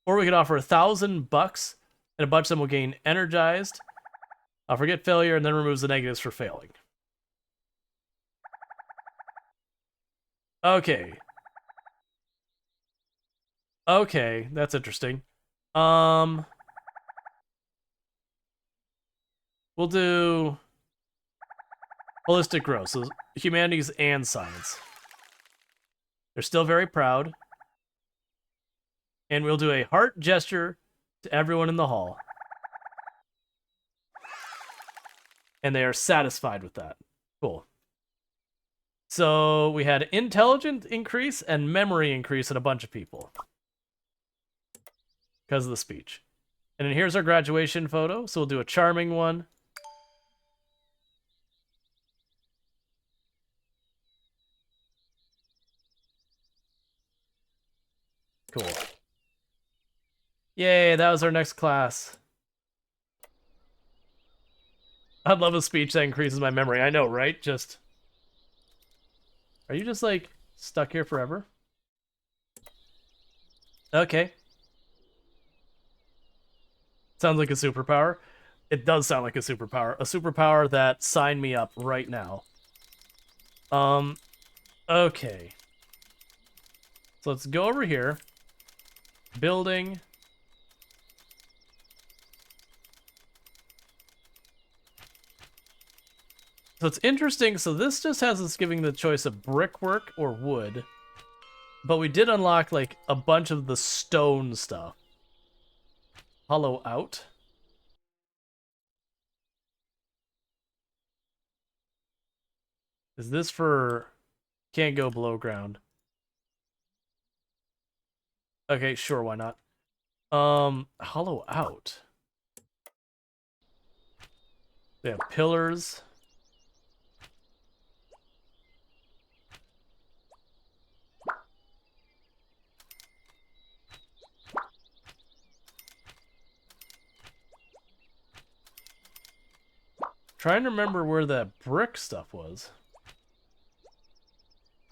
Or we could offer $1,000, and a bunch of them will gain energized. Forget failure, and then removes the negatives for failing. Okay. Okay, that's interesting. We'll do holistic growth, so humanities and science. They're still very proud. And we'll do a heart gesture to everyone in the hall. And they are satisfied with that. Cool. So we had intelligence increase and memory increase in a bunch of people. Because of the speech. And then here's our graduation photo. So we'll do a charming one. Cool. Yay, that was our next class. I'd love a speech that increases my memory. I know, right? Just... Are you just, like, stuck here forever? Okay. Sounds like a superpower. It does sound like a superpower. A superpower that sign me up right now. Okay. So let's go over here. Building. So it's interesting. So this just has us giving the choice of brickwork or wood. But we did unlock, like, a bunch of the stone stuff. Hollow out. Is this for... Can't go below ground. Okay, sure, why not? Hollow out. They have pillars. Trying to remember where that brick stuff was.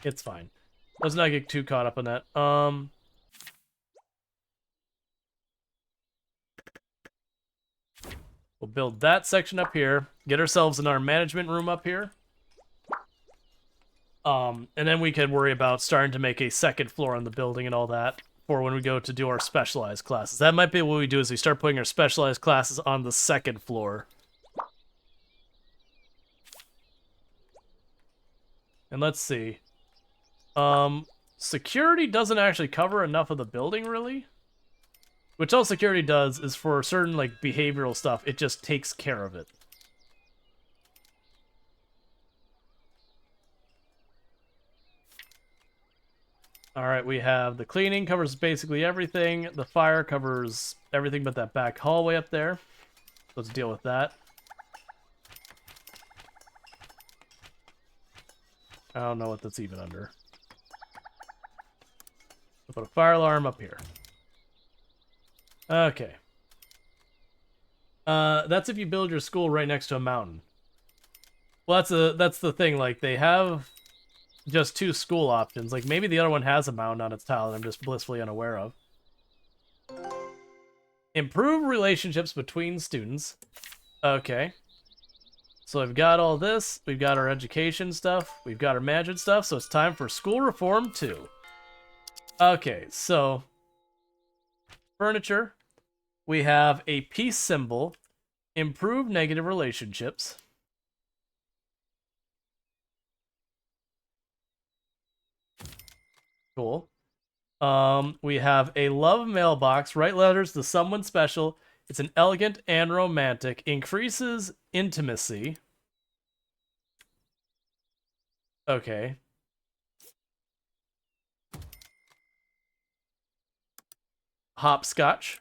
It's fine. Let's not get too caught up on that. We'll build that section up here. Get ourselves in our management room up here. And then we can worry about starting to make a second floor on the building and all that for when we go to do our specialized classes. That might be what we do is we start putting our specialized classes on the second floor. And let's see. Security doesn't actually cover enough of the building, really. Which all security does is for certain, like, behavioral stuff, it just takes care of it. Alright, we have the cleaning covers basically everything. The fire covers everything but that back hallway up there. Let's deal with that. I don't know what that's even under. We'll put a fire alarm up here. Okay. That's if you build your school right next to a mountain. Well, that's the thing. Like, they have just 2 school options. Like, maybe the other one has a mountain on its tile that I'm just blissfully unaware of. Improve relationships between students. Okay. So we've got all this. We've got our education stuff. We've got our management stuff. So it's time for school reform 2. Okay, so furniture. We have a peace symbol. Improve negative relationships. Cool. We have a love mailbox. Write letters to someone special. It's an elegant and romantic. Increases intimacy. Okay. Hopscotch.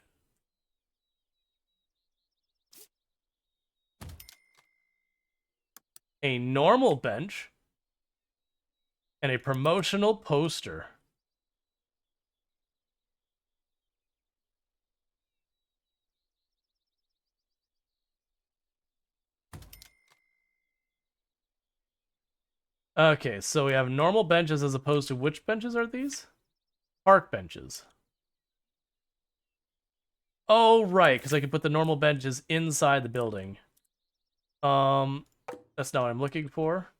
A normal bench. And a promotional poster. Okay, so we have normal benches as opposed to which benches are these? Park benches. Oh, right, because I can put the normal benches inside the building. That's not what I'm looking for.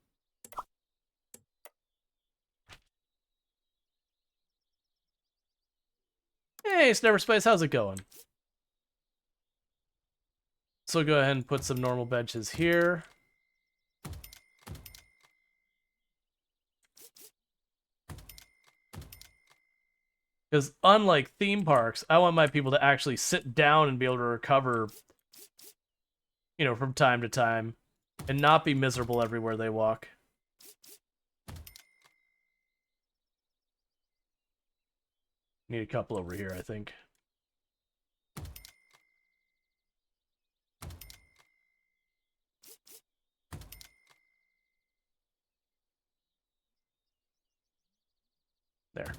Hey, Snapperspace, how's it going? So go ahead and put some normal benches here. Because unlike theme parks, I want my people to actually sit down and be able to recover, you know, from time to time, and not be miserable everywhere they walk. Need a couple over here, I think. There.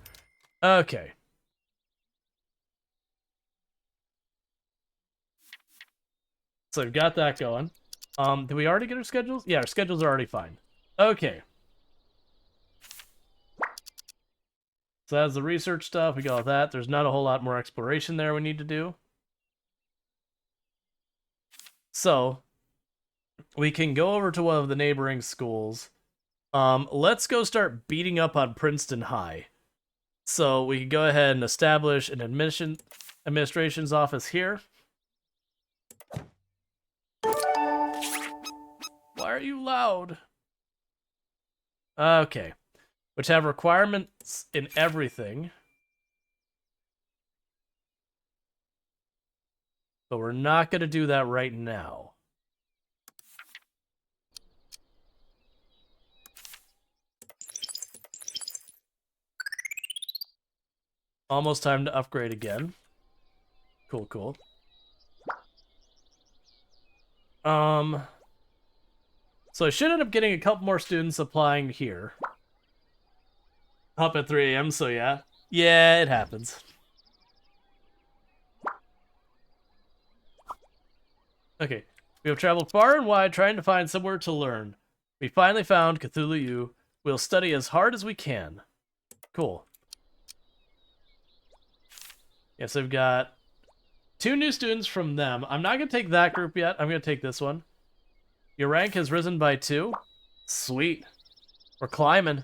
Okay. So we've got that going. Did we already get our schedules? Yeah, our schedules are already fine. Okay. So that's the research stuff. We got that. There's not a whole lot more exploration there we need to do. So we can go over to one of the neighboring schools. Let's go start beating up on Princeton High. So we can go ahead and establish an administration's office here. Why are you loud? Okay. Which have requirements in everything. But we're not going to do that right now. Almost time to upgrade again. Cool, cool. So I should end up getting a couple more students applying here. Up at 3 a.m., so yeah. Yeah, it happens. Okay, we have traveled far and wide trying to find somewhere to learn. We finally found Cathulu U. We'll study as hard as we can. Cool. Yes, I've got 2 new students from them. I'm not going to take that group yet. I'm going to take this one. Your rank has risen by 2. Sweet. We're climbing.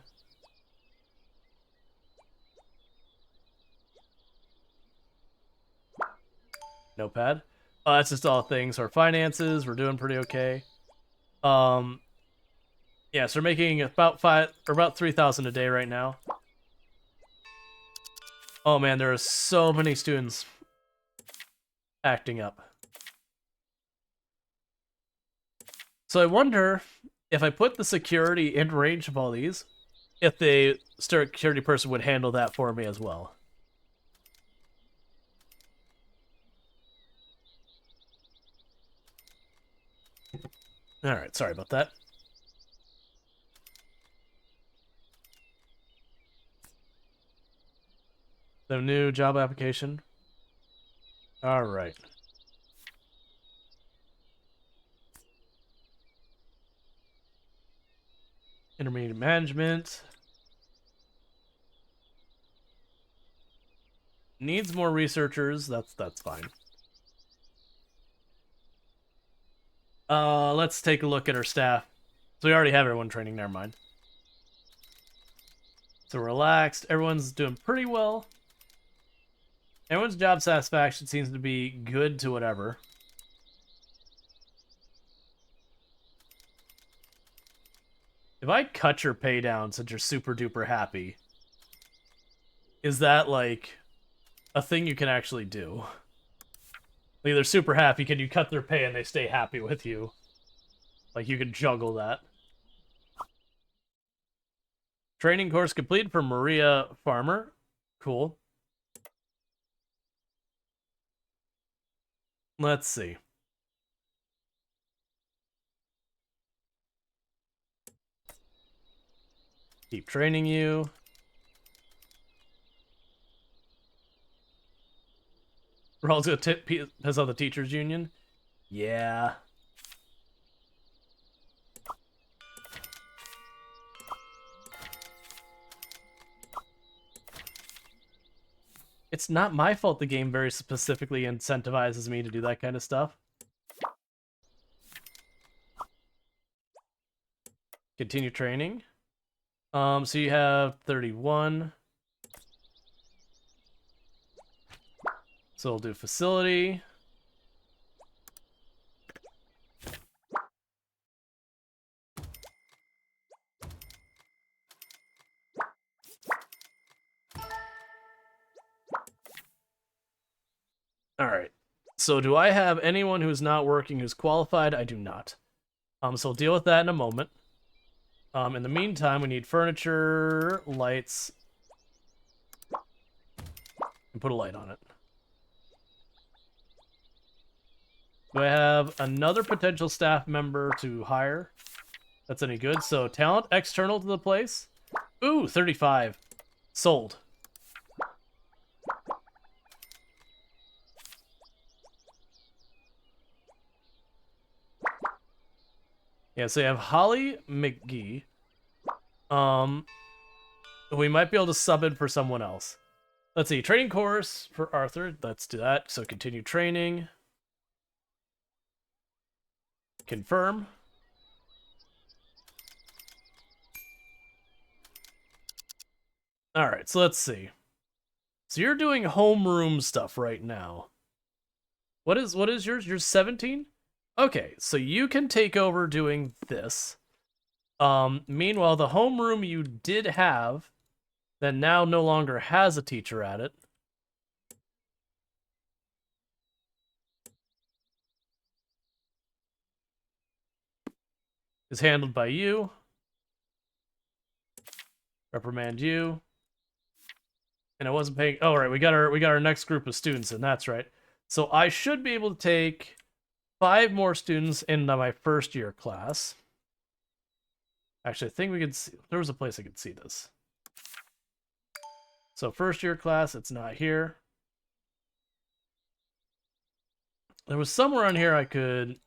Notepad. That's just all things. Our finances, we're doing pretty okay. Yeah, so we're making about 3,000 a day right now. Oh man, there are so many students acting up. So I wonder if I put the security in range of all these, if the security person would handle that for me as well. Alright, sorry about that. The new job application. Alright. Intermediate management. Needs more researchers. That's fine. Let's take a look at our staff. So we already have everyone training, never mind. So relaxed, everyone's doing pretty well. Everyone's job satisfaction seems to be good to whatever. If I cut your pay down since you're super duper happy, is that like a thing you can actually do? Like they're super happy, can you cut their pay and they stay happy with you? Like you can juggle that. Training course completed for Maria Farmer. Cool. Let's see. Keep training you. Rual's gonna piss off the teachers union. Yeah. It's not my fault the game very specifically incentivizes me to do that kind of stuff. Continue training. So you have 31. So we'll do facility. All right. So do I have anyone who's not working who's qualified? I do not. So we'll deal with that in a moment. In the meantime, we need furniture, lights, and put a light on it. Do I have another potential staff member to hire? That's any good. So talent external to the place. Ooh, 35. Sold. Yeah, so you have Holly McGee. We might be able to sub in for someone else. Let's see, training course for Arthur. Let's do that. So continue training. Confirm. All right, so let's see. So you're doing homeroom stuff right now. What is yours? You're 17? Okay, so you can take over doing this. Meanwhile, the homeroom you did have that now no longer has a teacher at it. Is handled by you. Reprimand you. And I wasn't paying. Oh, right, we got our next group of students, and that's right. So I should be able to take 5 more students in my first year class. Actually, I think we could see. There was a place I could see this. So first year class, it's not here. There was somewhere on here I could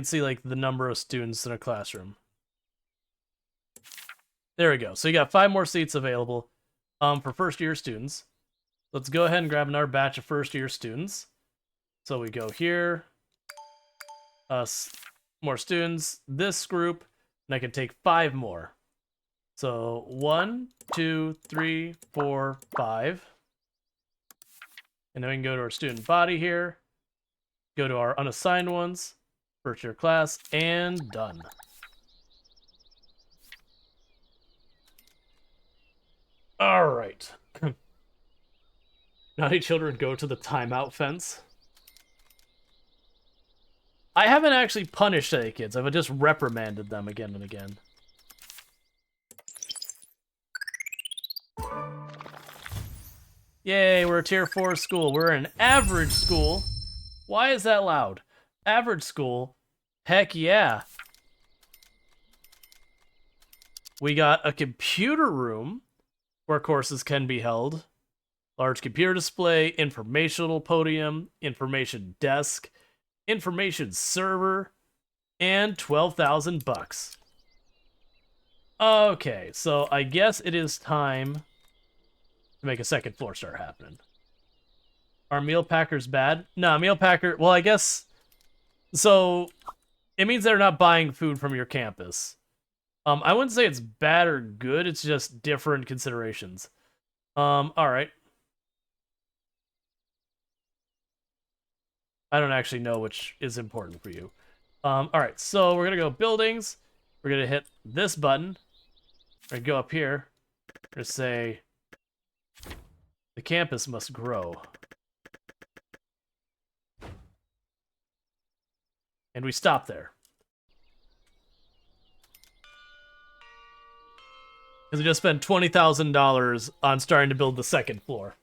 see like the number of students in a classroom. There we go. So you got 5 more seats available for first year students. Let's go ahead and grab another batch of first year students. So we go here. More students. This group, and I can take 5 more. So 1, 2, 3, 4, 5. And then we can go to our student body here. Go to our unassigned ones. First year class, and done. All right. Naughty children go to the timeout fence. I haven't actually punished any kids. I've just reprimanded them again and again. Yay, we're a tier 4 school. We're an average school. Why is that loud? Average school? Heck yeah. We got a computer room where courses can be held. Large computer display, informational podium, information desk, information server, and 12,000 bucks. Okay, so I guess it is time to make a second floor start happening. Are meal packers bad? No, meal packer, well, I guess So it means they're not buying food from your campus. I wouldn't say it's bad or good. It's just different considerations. All right. I don't actually know which is important for you. All right, so we're gonna go buildings. We're gonna hit this button. We're gonna go up here. We're gonna say the campus must grow. And we stop there. Because we just spent $20,000 on starting to build the second floor.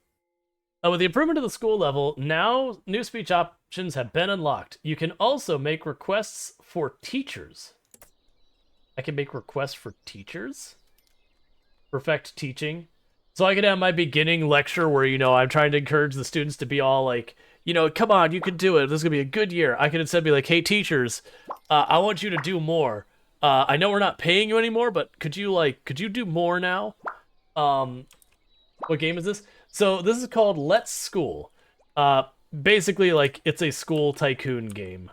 With the improvement of the school level, now new speech options have been unlocked. You can also make requests for teachers. I can make requests for teachers? Perfect teaching. So I can have my beginning lecture where, you know, I'm trying to encourage the students to be all like, you know, come on, you can do it. This is going to be a good year. I can instead be like, hey, teachers, I want you to do more. I know we're not paying you anymore, but could you do more now? What game is this? So this is called Let's School. Basically, like, it's a school tycoon game.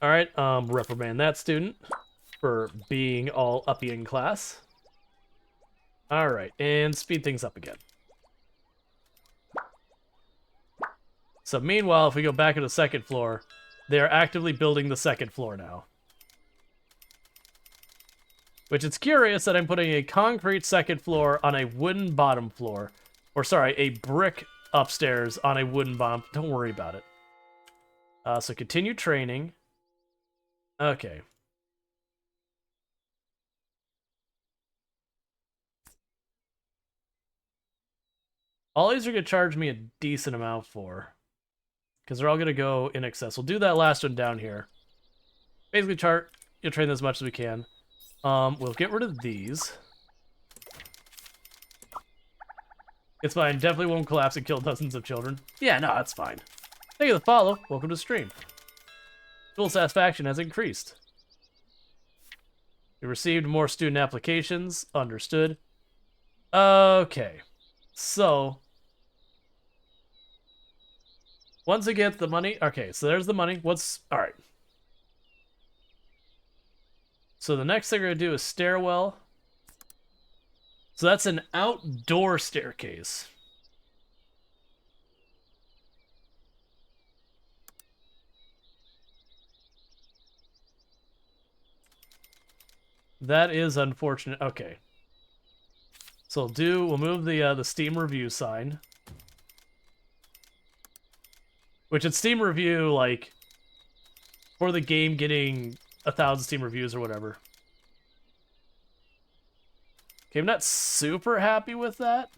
All right, reprimand that student for being all uppy in class. All right, and speed things up again. So meanwhile, if we go back to the second floor, they're actively building the second floor now. Which it's curious that I'm putting a concrete second floor on a wooden bottom floor. Or sorry, a brick upstairs on a wooden bottom. Don't worry about it. So continue training. Okay. All these are going to charge me a decent amount for. Because they're all going to go in excess. We'll do that last one down here. Basically, you'll train as much as we can. We'll get rid of these. It's fine. Definitely won't collapse and kill dozens of children. Yeah, no, that's fine. Thank you for the follow. Welcome to the stream. School satisfaction has increased. We received more student applications. Understood. Okay. So, once we get the money... Okay, so there's the money. All right. So the next thing we're going to do is stairwell. So that's an outdoor staircase. That is unfortunate. Okay. So we'll move the Steam review sign. Which it's Steam review, like, for the game getting 1,000 Steam reviews or whatever. Okay, I'm not super happy with that.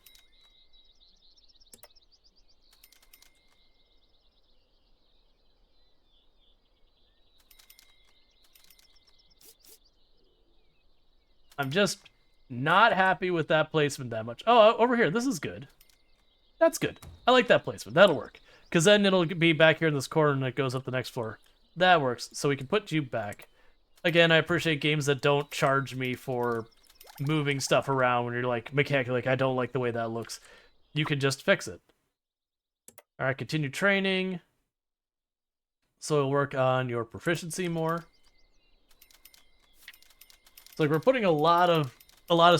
I'm just not happy with that placement that much. Oh, over here, this is good. That's good. I like that placement. That'll work. Because then it'll be back here in this corner and it goes up the next floor. That works. So we can put you back. Again, I appreciate games that don't charge me for moving stuff around when you're like, mechanically, like, I don't like the way that looks. You can just fix it. All right, continue training. So we'll work on your proficiency more. It's like we're putting a lot of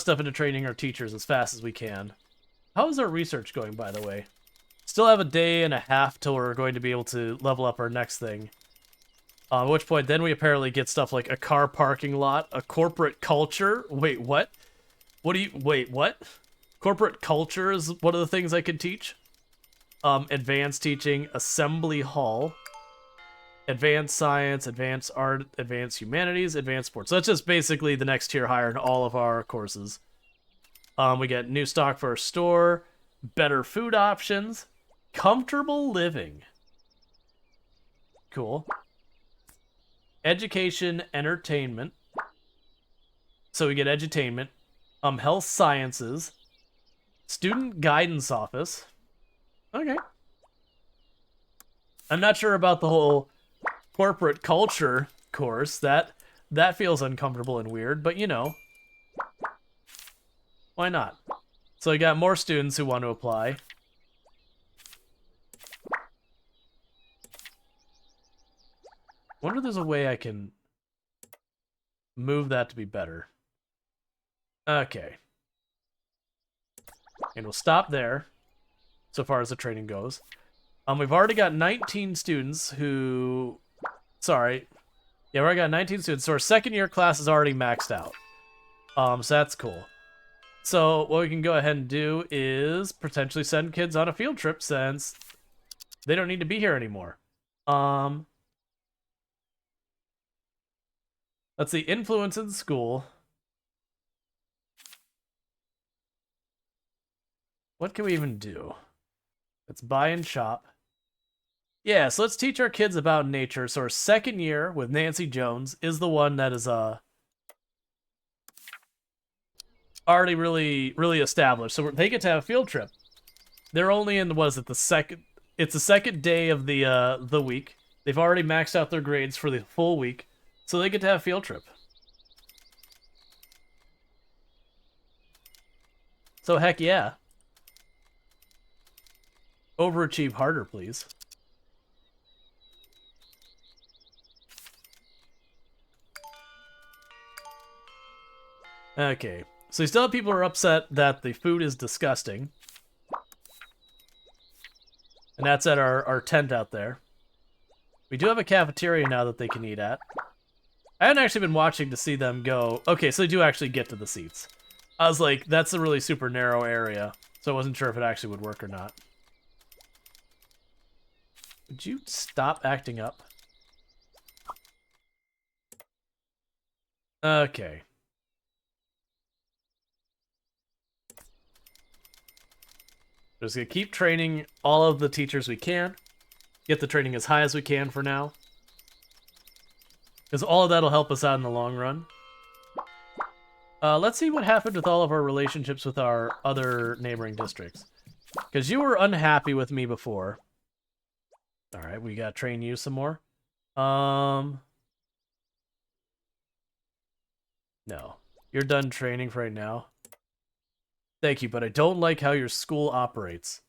stuff into training our teachers as fast as we can. How is our research going, by the way? Still have a day and a half till we're going to be able to level up our next thing. At which point, then we apparently get stuff like a car parking lot, a corporate culture. Wait, what? Wait, what? Corporate culture is one of the things I could teach. Advanced teaching, assembly hall, advanced science, advanced art, advanced humanities, advanced sports. So that's just basically the next tier higher in all of our courses. We get new stock for our store, better food options, comfortable living. Cool. Education, entertainment. So we get edutainment. Health sciences. Student guidance office. Okay. I'm not sure about the whole corporate culture course. That feels uncomfortable and weird, but you know. Why not? So we got more students who want to apply. wonder if there's a way I can move that to be better. Okay. And we'll stop there, so far as the training goes. We've already got 19 students who... Sorry. Yeah, we already got 19 students, so our second year class is already maxed out. So that's cool. So what we can go ahead and do is potentially send kids on a field trip since they don't need to be here anymore. Let's see, influence in school. What can we even do? Let's buy and shop. Yeah, so let's teach our kids about nature. So our second year with Nancy Jones is the one that is already really established. So they get to have a field trip. They're only in, what is it, the second... It's the second day of the week. They've already maxed out their grades for the full week. So they get to have a field trip. So heck yeah. Overachieve harder, please. Okay. So still have people who are upset that the food is disgusting. And that's at our tent out there. We do have a cafeteria now that they can eat at. I haven't actually been watching to see them go... Okay, so they do actually get to the seats. I was like, that's a really super narrow area. So I wasn't sure if it actually would work or not. Would you stop acting up? Okay. We're just going to keep training all of the teachers we can. Get the training as high as we can for now. Because all of that will help us out in the long run. Let's see what happened with all of our relationships with our other neighboring districts. Because you were unhappy with me before. Alright, we gotta train you some more. No. You're done training for right now. Thank you, but I don't like how your school operates.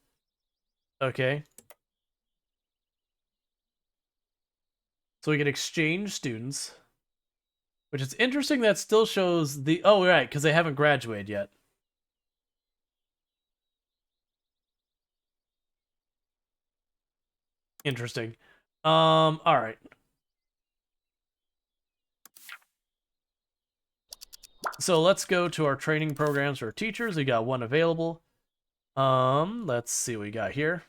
Okay. So we can exchange students. Which is interesting that still shows the... Oh, right, because they haven't graduated yet. Interesting. Alright. So let's go to our training programs for our teachers. We got one available. Let's see what we got here.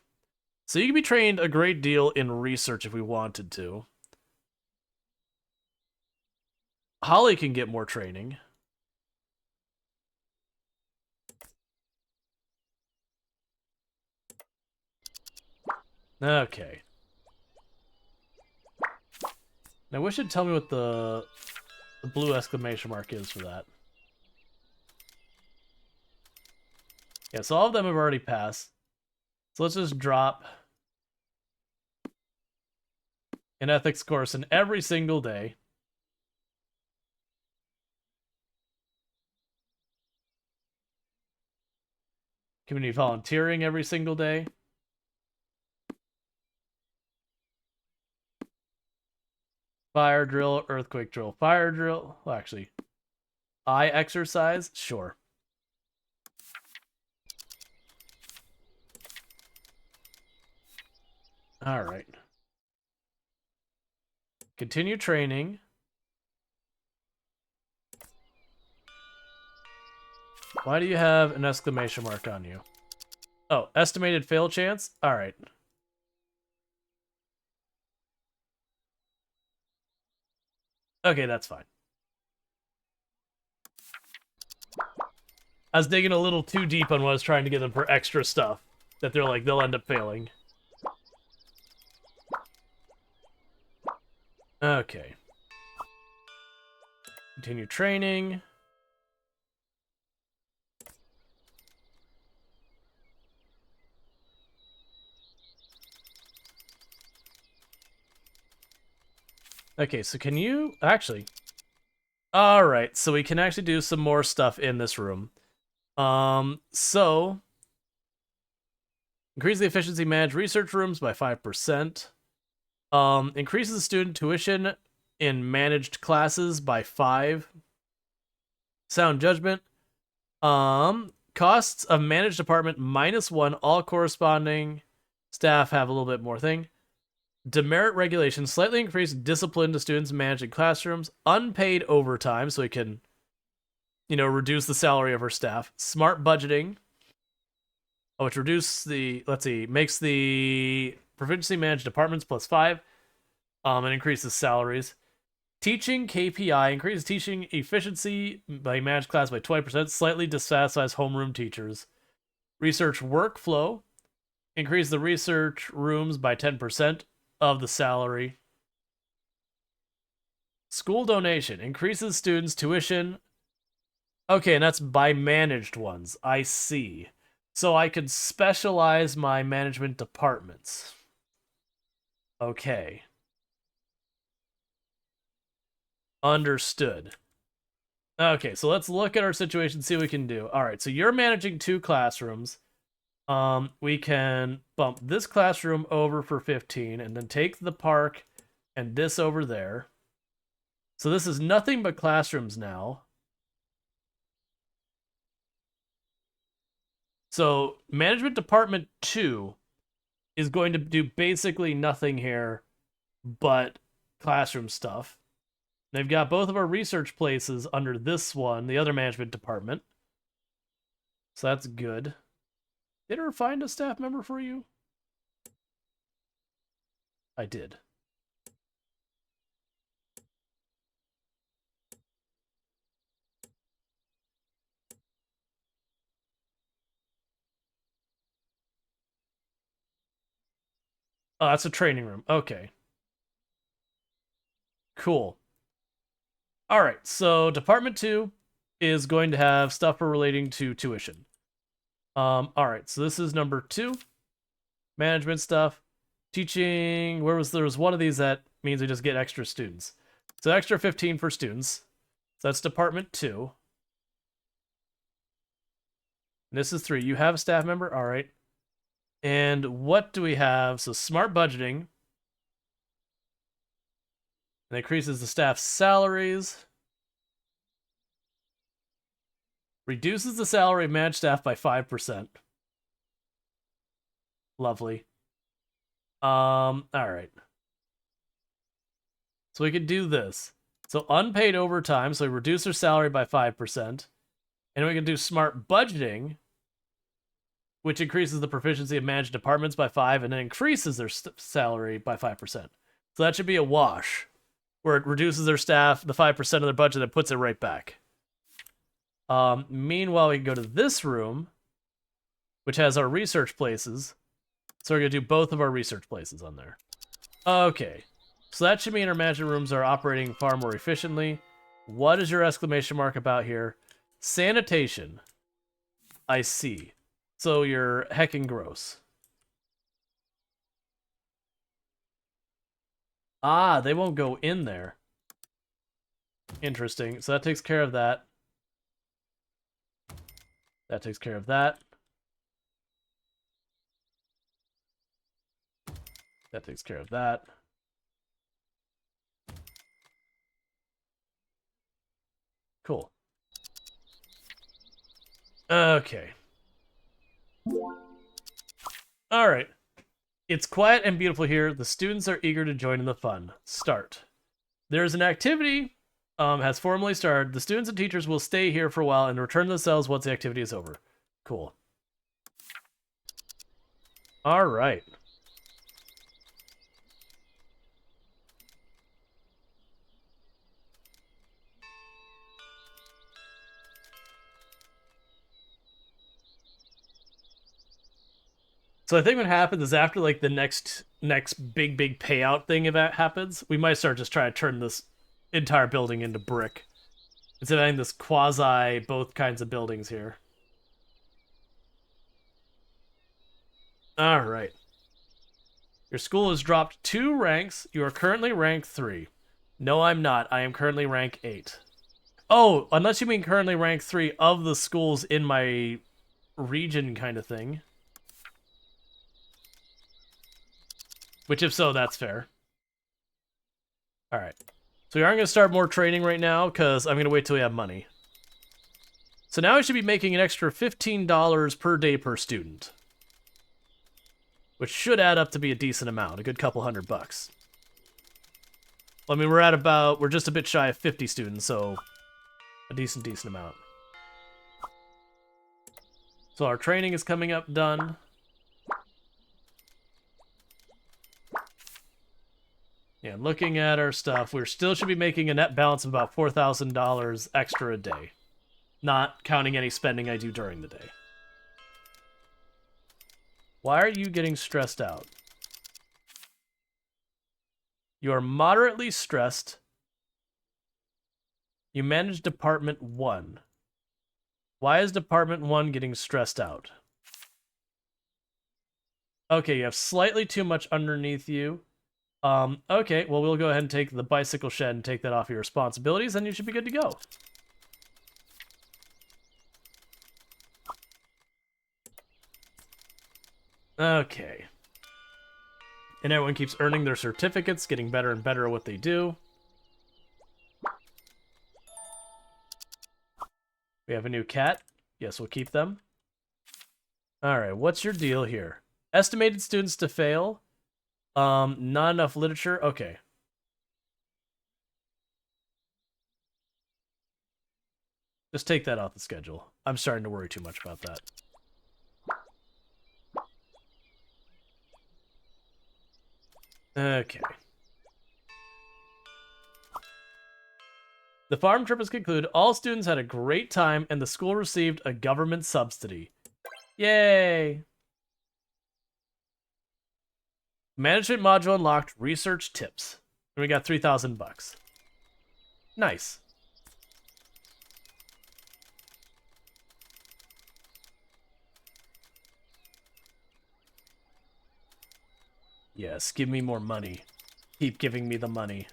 So you can be trained a great deal in research if we wanted to. Holly can get more training. Okay. Now, I wish it'd tell me what the blue exclamation mark is for that. Yeah, so all of them have already passed. So let's just drop an ethics course in every single day. Community volunteering every single day. Fire drill, earthquake drill, fire drill. Well, actually, eye exercise? Sure. All right. Continue training. Why do you have an exclamation mark on you? Oh, estimated fail chance? All right. Okay, that's fine. I was digging a little too deep on what I was trying to get them for extra stuff. That they're like, they'll end up failing. Okay. Continue training. Okay, so can you... Actually... Alright, so we can actually do some more stuff in this room. So... Increase the efficiency manage research rooms by 5%. Increases student tuition in managed classes by 5. Sound judgment. Costs of managed department -1. All corresponding staff have a little bit more thing. Demerit regulation. Slightly increased discipline to students managing classrooms. Unpaid overtime, so we can, reduce the salary of our staff. Smart budgeting, which reduces the, makes the proficiency managed departments +5, and increases salaries. Teaching KPI, increases teaching efficiency by managed class by 20%, slightly dissatisfies homeroom teachers. Research workflow, increase the research rooms by 10% of the salary. School donation, increases students' tuition. Okay, and that's by managed ones. I see. So I could specialize my management departments. Okay. Understood. Okay, so let's look at our situation, see what we can do. All right, so you're managing 2 classrooms. We can bump this classroom over for 15 and then take the park and this over there. So this is nothing but classrooms now. So management department 2 is going to do basically nothing here but classroom stuff. They've got both of our research places under this one, the other management department. So that's good. Did I find a staff member for you? I did. Oh, that's a training room. Okay. Cool. All right, so Department 2 is going to have stuff relating to tuition. All right, so this is number 2. Management stuff. Teaching, there was one of these that means we just get extra students. So extra 15 for students. So that's Department 2. And this is 3. You have a staff member? All right. And what do we have? So smart budgeting. And increases the staff's salaries. Reduces the salary of managed staff by 5%. Lovely. All right. So we could do this. So unpaid overtime, so we reduce their salary by 5%. And we can do smart budgeting, which increases the proficiency of managed departments by 5 and then increases their salary by 5%. So that should be a wash, where it reduces their staff, the 5% of their budget, and puts it right back. Meanwhile, we can go to this room, which has our research places. So we're going to do both of our research places on there. Okay. So that should mean our management rooms are operating far more efficiently. What is your exclamation mark about here? Sanitation. I see. So you're heckin' gross. Ah, they won't go in there. Interesting. So that takes care of that. That takes care of that. That takes care of that. Cool. Okay. All right. It's quiet and beautiful here. The students are eager to join in the fun. Start. There's an activity has formally started. The students and teachers will stay here for a while and return to themselves once the activity is over. Cool. All right. So I think what happens is after like the next big payout thing event happens, we might start just trying to turn this entire building into brick. Instead of having this quasi both kinds of buildings here. All right. Your school has dropped 2 ranks. You are currently rank 3. No, I'm not. I am currently rank 8. Oh, unless you mean currently rank 3 of the schools in my region kind of thing. Which, if so, that's fair. Alright. So we aren't going to start more training right now, because I'm going to wait till we have money. So now I should be making an extra $15 per day per student. Which should add up to be a decent amount, a good couple $100. Well, I mean, we're just a bit shy of 50 students, so a decent amount. So our training is coming up done. Yeah, looking at our stuff, we still should be making a net balance of about $4,000 extra a day. Not counting any spending I do during the day. Why are you getting stressed out? You are moderately stressed. You manage Department 1. Why is Department 1 getting stressed out? Okay, you have slightly too much underneath you. Okay, well, we'll go ahead and take the bicycle shed and take that off your responsibilities, and you should be good to go. Okay. And everyone keeps earning their certificates, getting better and better at what they do. We have a new cat. Yes, we'll keep them. Alright, what's your deal here? Estimated students to fail. Not enough literature. Okay. Just take that off the schedule. I'm starting to worry too much about that. Okay. The farm trip is concluded. All students had a great time, and the school received a government subsidy. Yay! Management module unlocked. Research tips. And we got $3,000. Nice. Yes, give me more money. Keep giving me the money.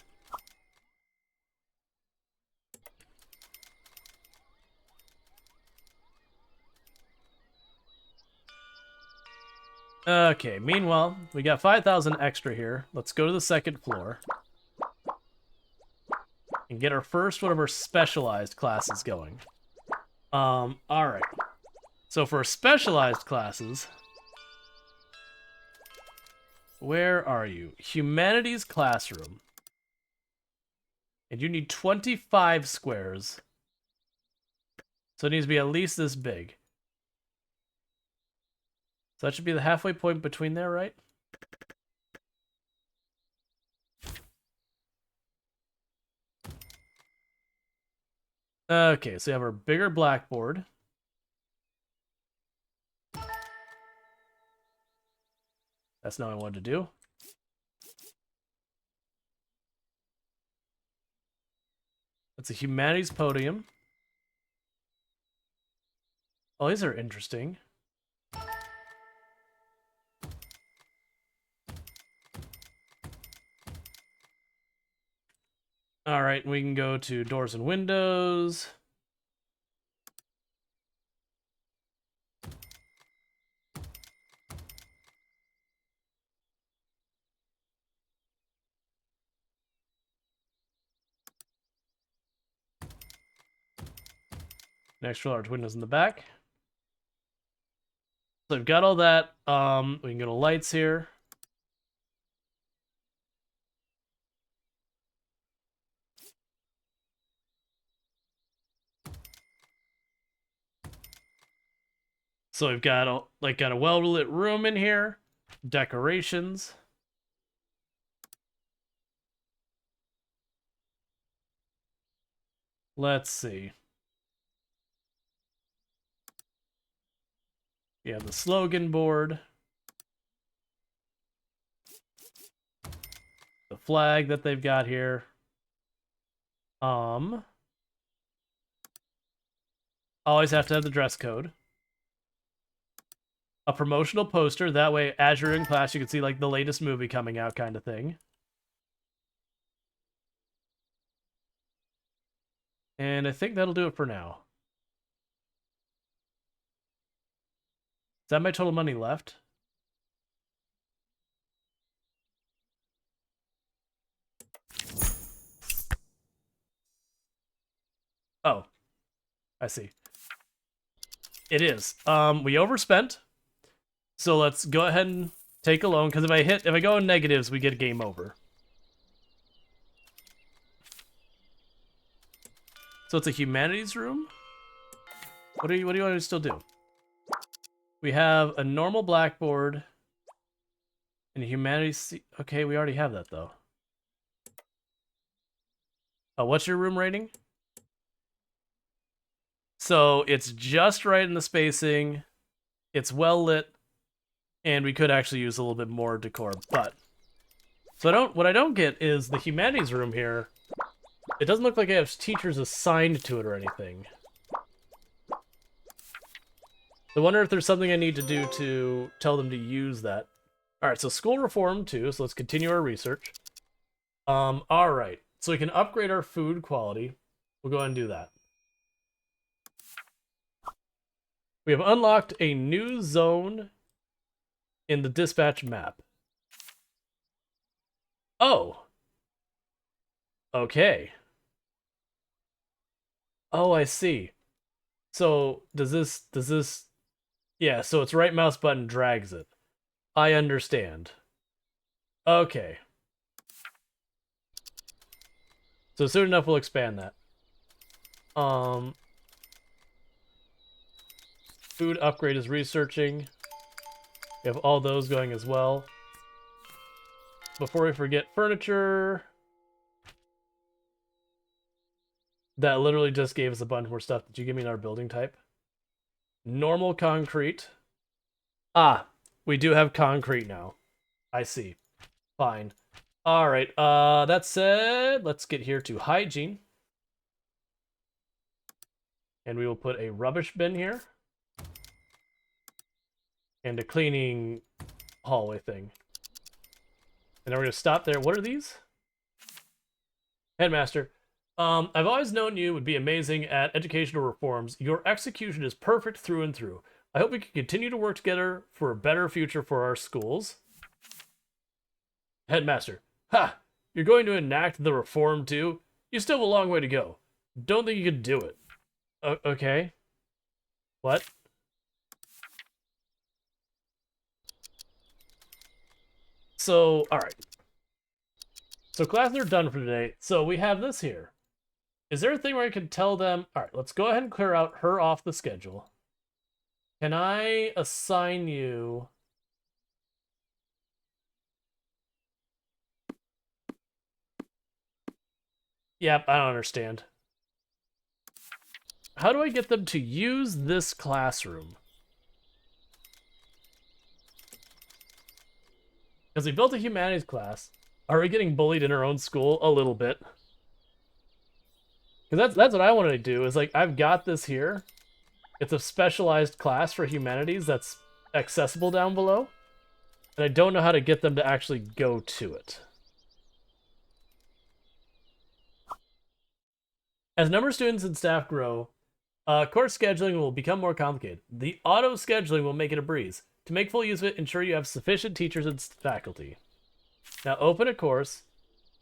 Okay, meanwhile, we got 5,000 extra here. Let's go to the second floor. And get our first one of our specialized classes going. Alright. So for specialized classes... Where are you? Humanities classroom. And you need 25 squares. So it needs to be at least this big. So that should be the halfway point between there, right? Okay, so we have our bigger blackboard. That's not what I wanted to do. That's a humanities podium. Oh, these are interesting. All right, we can go to doors and windows. Extra large windows in the back. So I've got all that. We can go to lights here. So we've got a well-lit room in here, decorations. Let's see. We have the slogan board. The flag that they've got here. Always have to have the dress code. A promotional poster, that way as you're in class you can see like the latest movie coming out kind of thing. And I think that'll do it for now. Is that my total money left? Oh, I see. It is. We overspent. So let's go ahead and take a loan, because if I go in negatives, we get a game over. So it's a humanities room? What do you want to still do? We have a normal blackboard and a humanities. Okay, we already have that though. What's your room rating? So it's just right in the spacing. It's well lit, and we could actually use a little bit more decor. But so what I don't get is the humanities room here. It doesn't look like I have teachers assigned to it or anything. I wonder if there's something I need to do to tell them to use that. Alright, so school reform too, so let's continue our research. Alright, so we can upgrade our food quality. We'll go ahead and do that. We have unlocked a new zone in the dispatch map. Oh! Okay. Oh, I see. So, does this... Yeah, so it's right mouse button drags it. I understand. Okay. So soon enough we'll expand that. Food upgrade is researching. We have all those going as well. Before we forget, furniture. That literally just gave us a bunch more stuff. Did you give me another building type? Normal concrete. Ah, we do have concrete now. I see. Fine. Alright, that said, let's get here to hygiene. And we will put a rubbish bin here. And a cleaning hallway thing. And then we're going to stop there. What are these? Headmaster. I've always known you would be amazing at educational reforms. Your execution is perfect through and through. I hope we can continue to work together for a better future for our schools. Headmaster. Ha! You're going to enact the reform too? You still have a long way to go. Don't think you can do it. Okay. What? So, alright. So classes are done for today. So we have this here. Is there a thing where I can tell them... Alright, let's go ahead and clear out her off the schedule. Can I assign you... Yep, I don't understand. How do I get them to use this classroom? Because we built a humanities class. Are we getting bullied in our own school? A little bit. Because that's what I wanted to do, is like, I've got this here. It's a specialized class for humanities that's accessible down below. And I don't know how to get them to actually go to it. As number of students and staff grow, course scheduling will become more complicated. The auto-scheduling will make it a breeze. To make full use of it, ensure you have sufficient teachers and faculty. Now open a course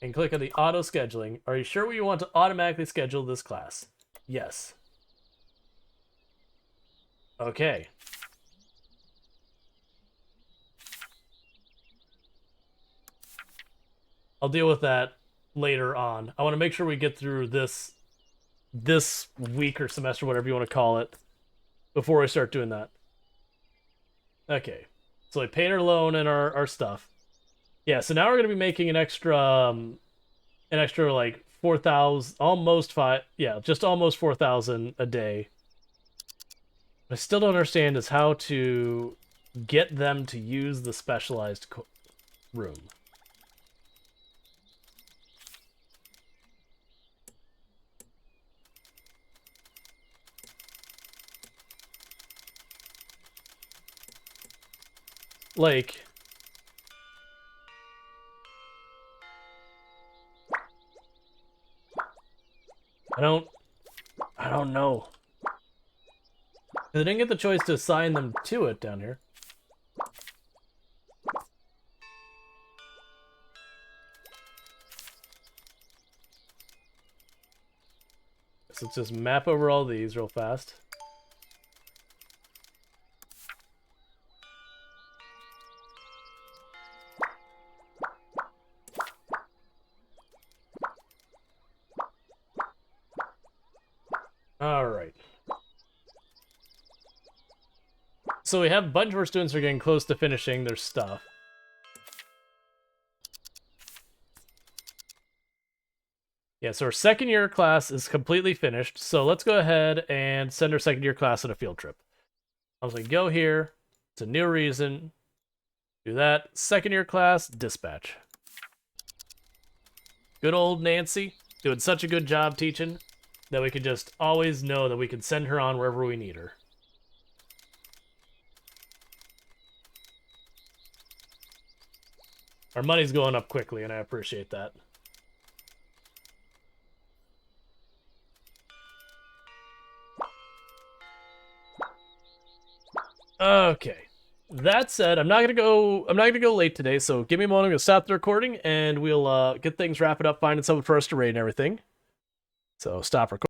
and click on the auto-scheduling. Are you sure you want to automatically schedule this class? Yes. Okay. I'll deal with that later on. I want to make sure we get through this week or semester, whatever you want to call it, before I start doing that. Okay. So I paid our loan and our stuff. Yeah, so now we're going to be making an extra like 4,000, almost 5, yeah, just almost 4,000 a day. What I still don't understand is how to get them to use the specialized room. Like, I don't know. I didn't get the choice to assign them to it down here. So let's just map over all these real fast. All right. So we have a bunch of our students who are getting close to finishing their stuff. Yeah, so our second year class is completely finished. So let's go ahead and send our second year class on a field trip. I was like, go here. It's a new reason. Do that. Second year class, dispatch. Good old Nancy, doing such a good job teaching that we can just always know that we can send her on wherever we need her. Our money's going up quickly, and I appreciate that. Okay. That said, I'm not gonna go late today, so give me a moment. I'm gonna stop the recording and we'll get things wrapped up, finding someone for us to raid and everything. So stop recording.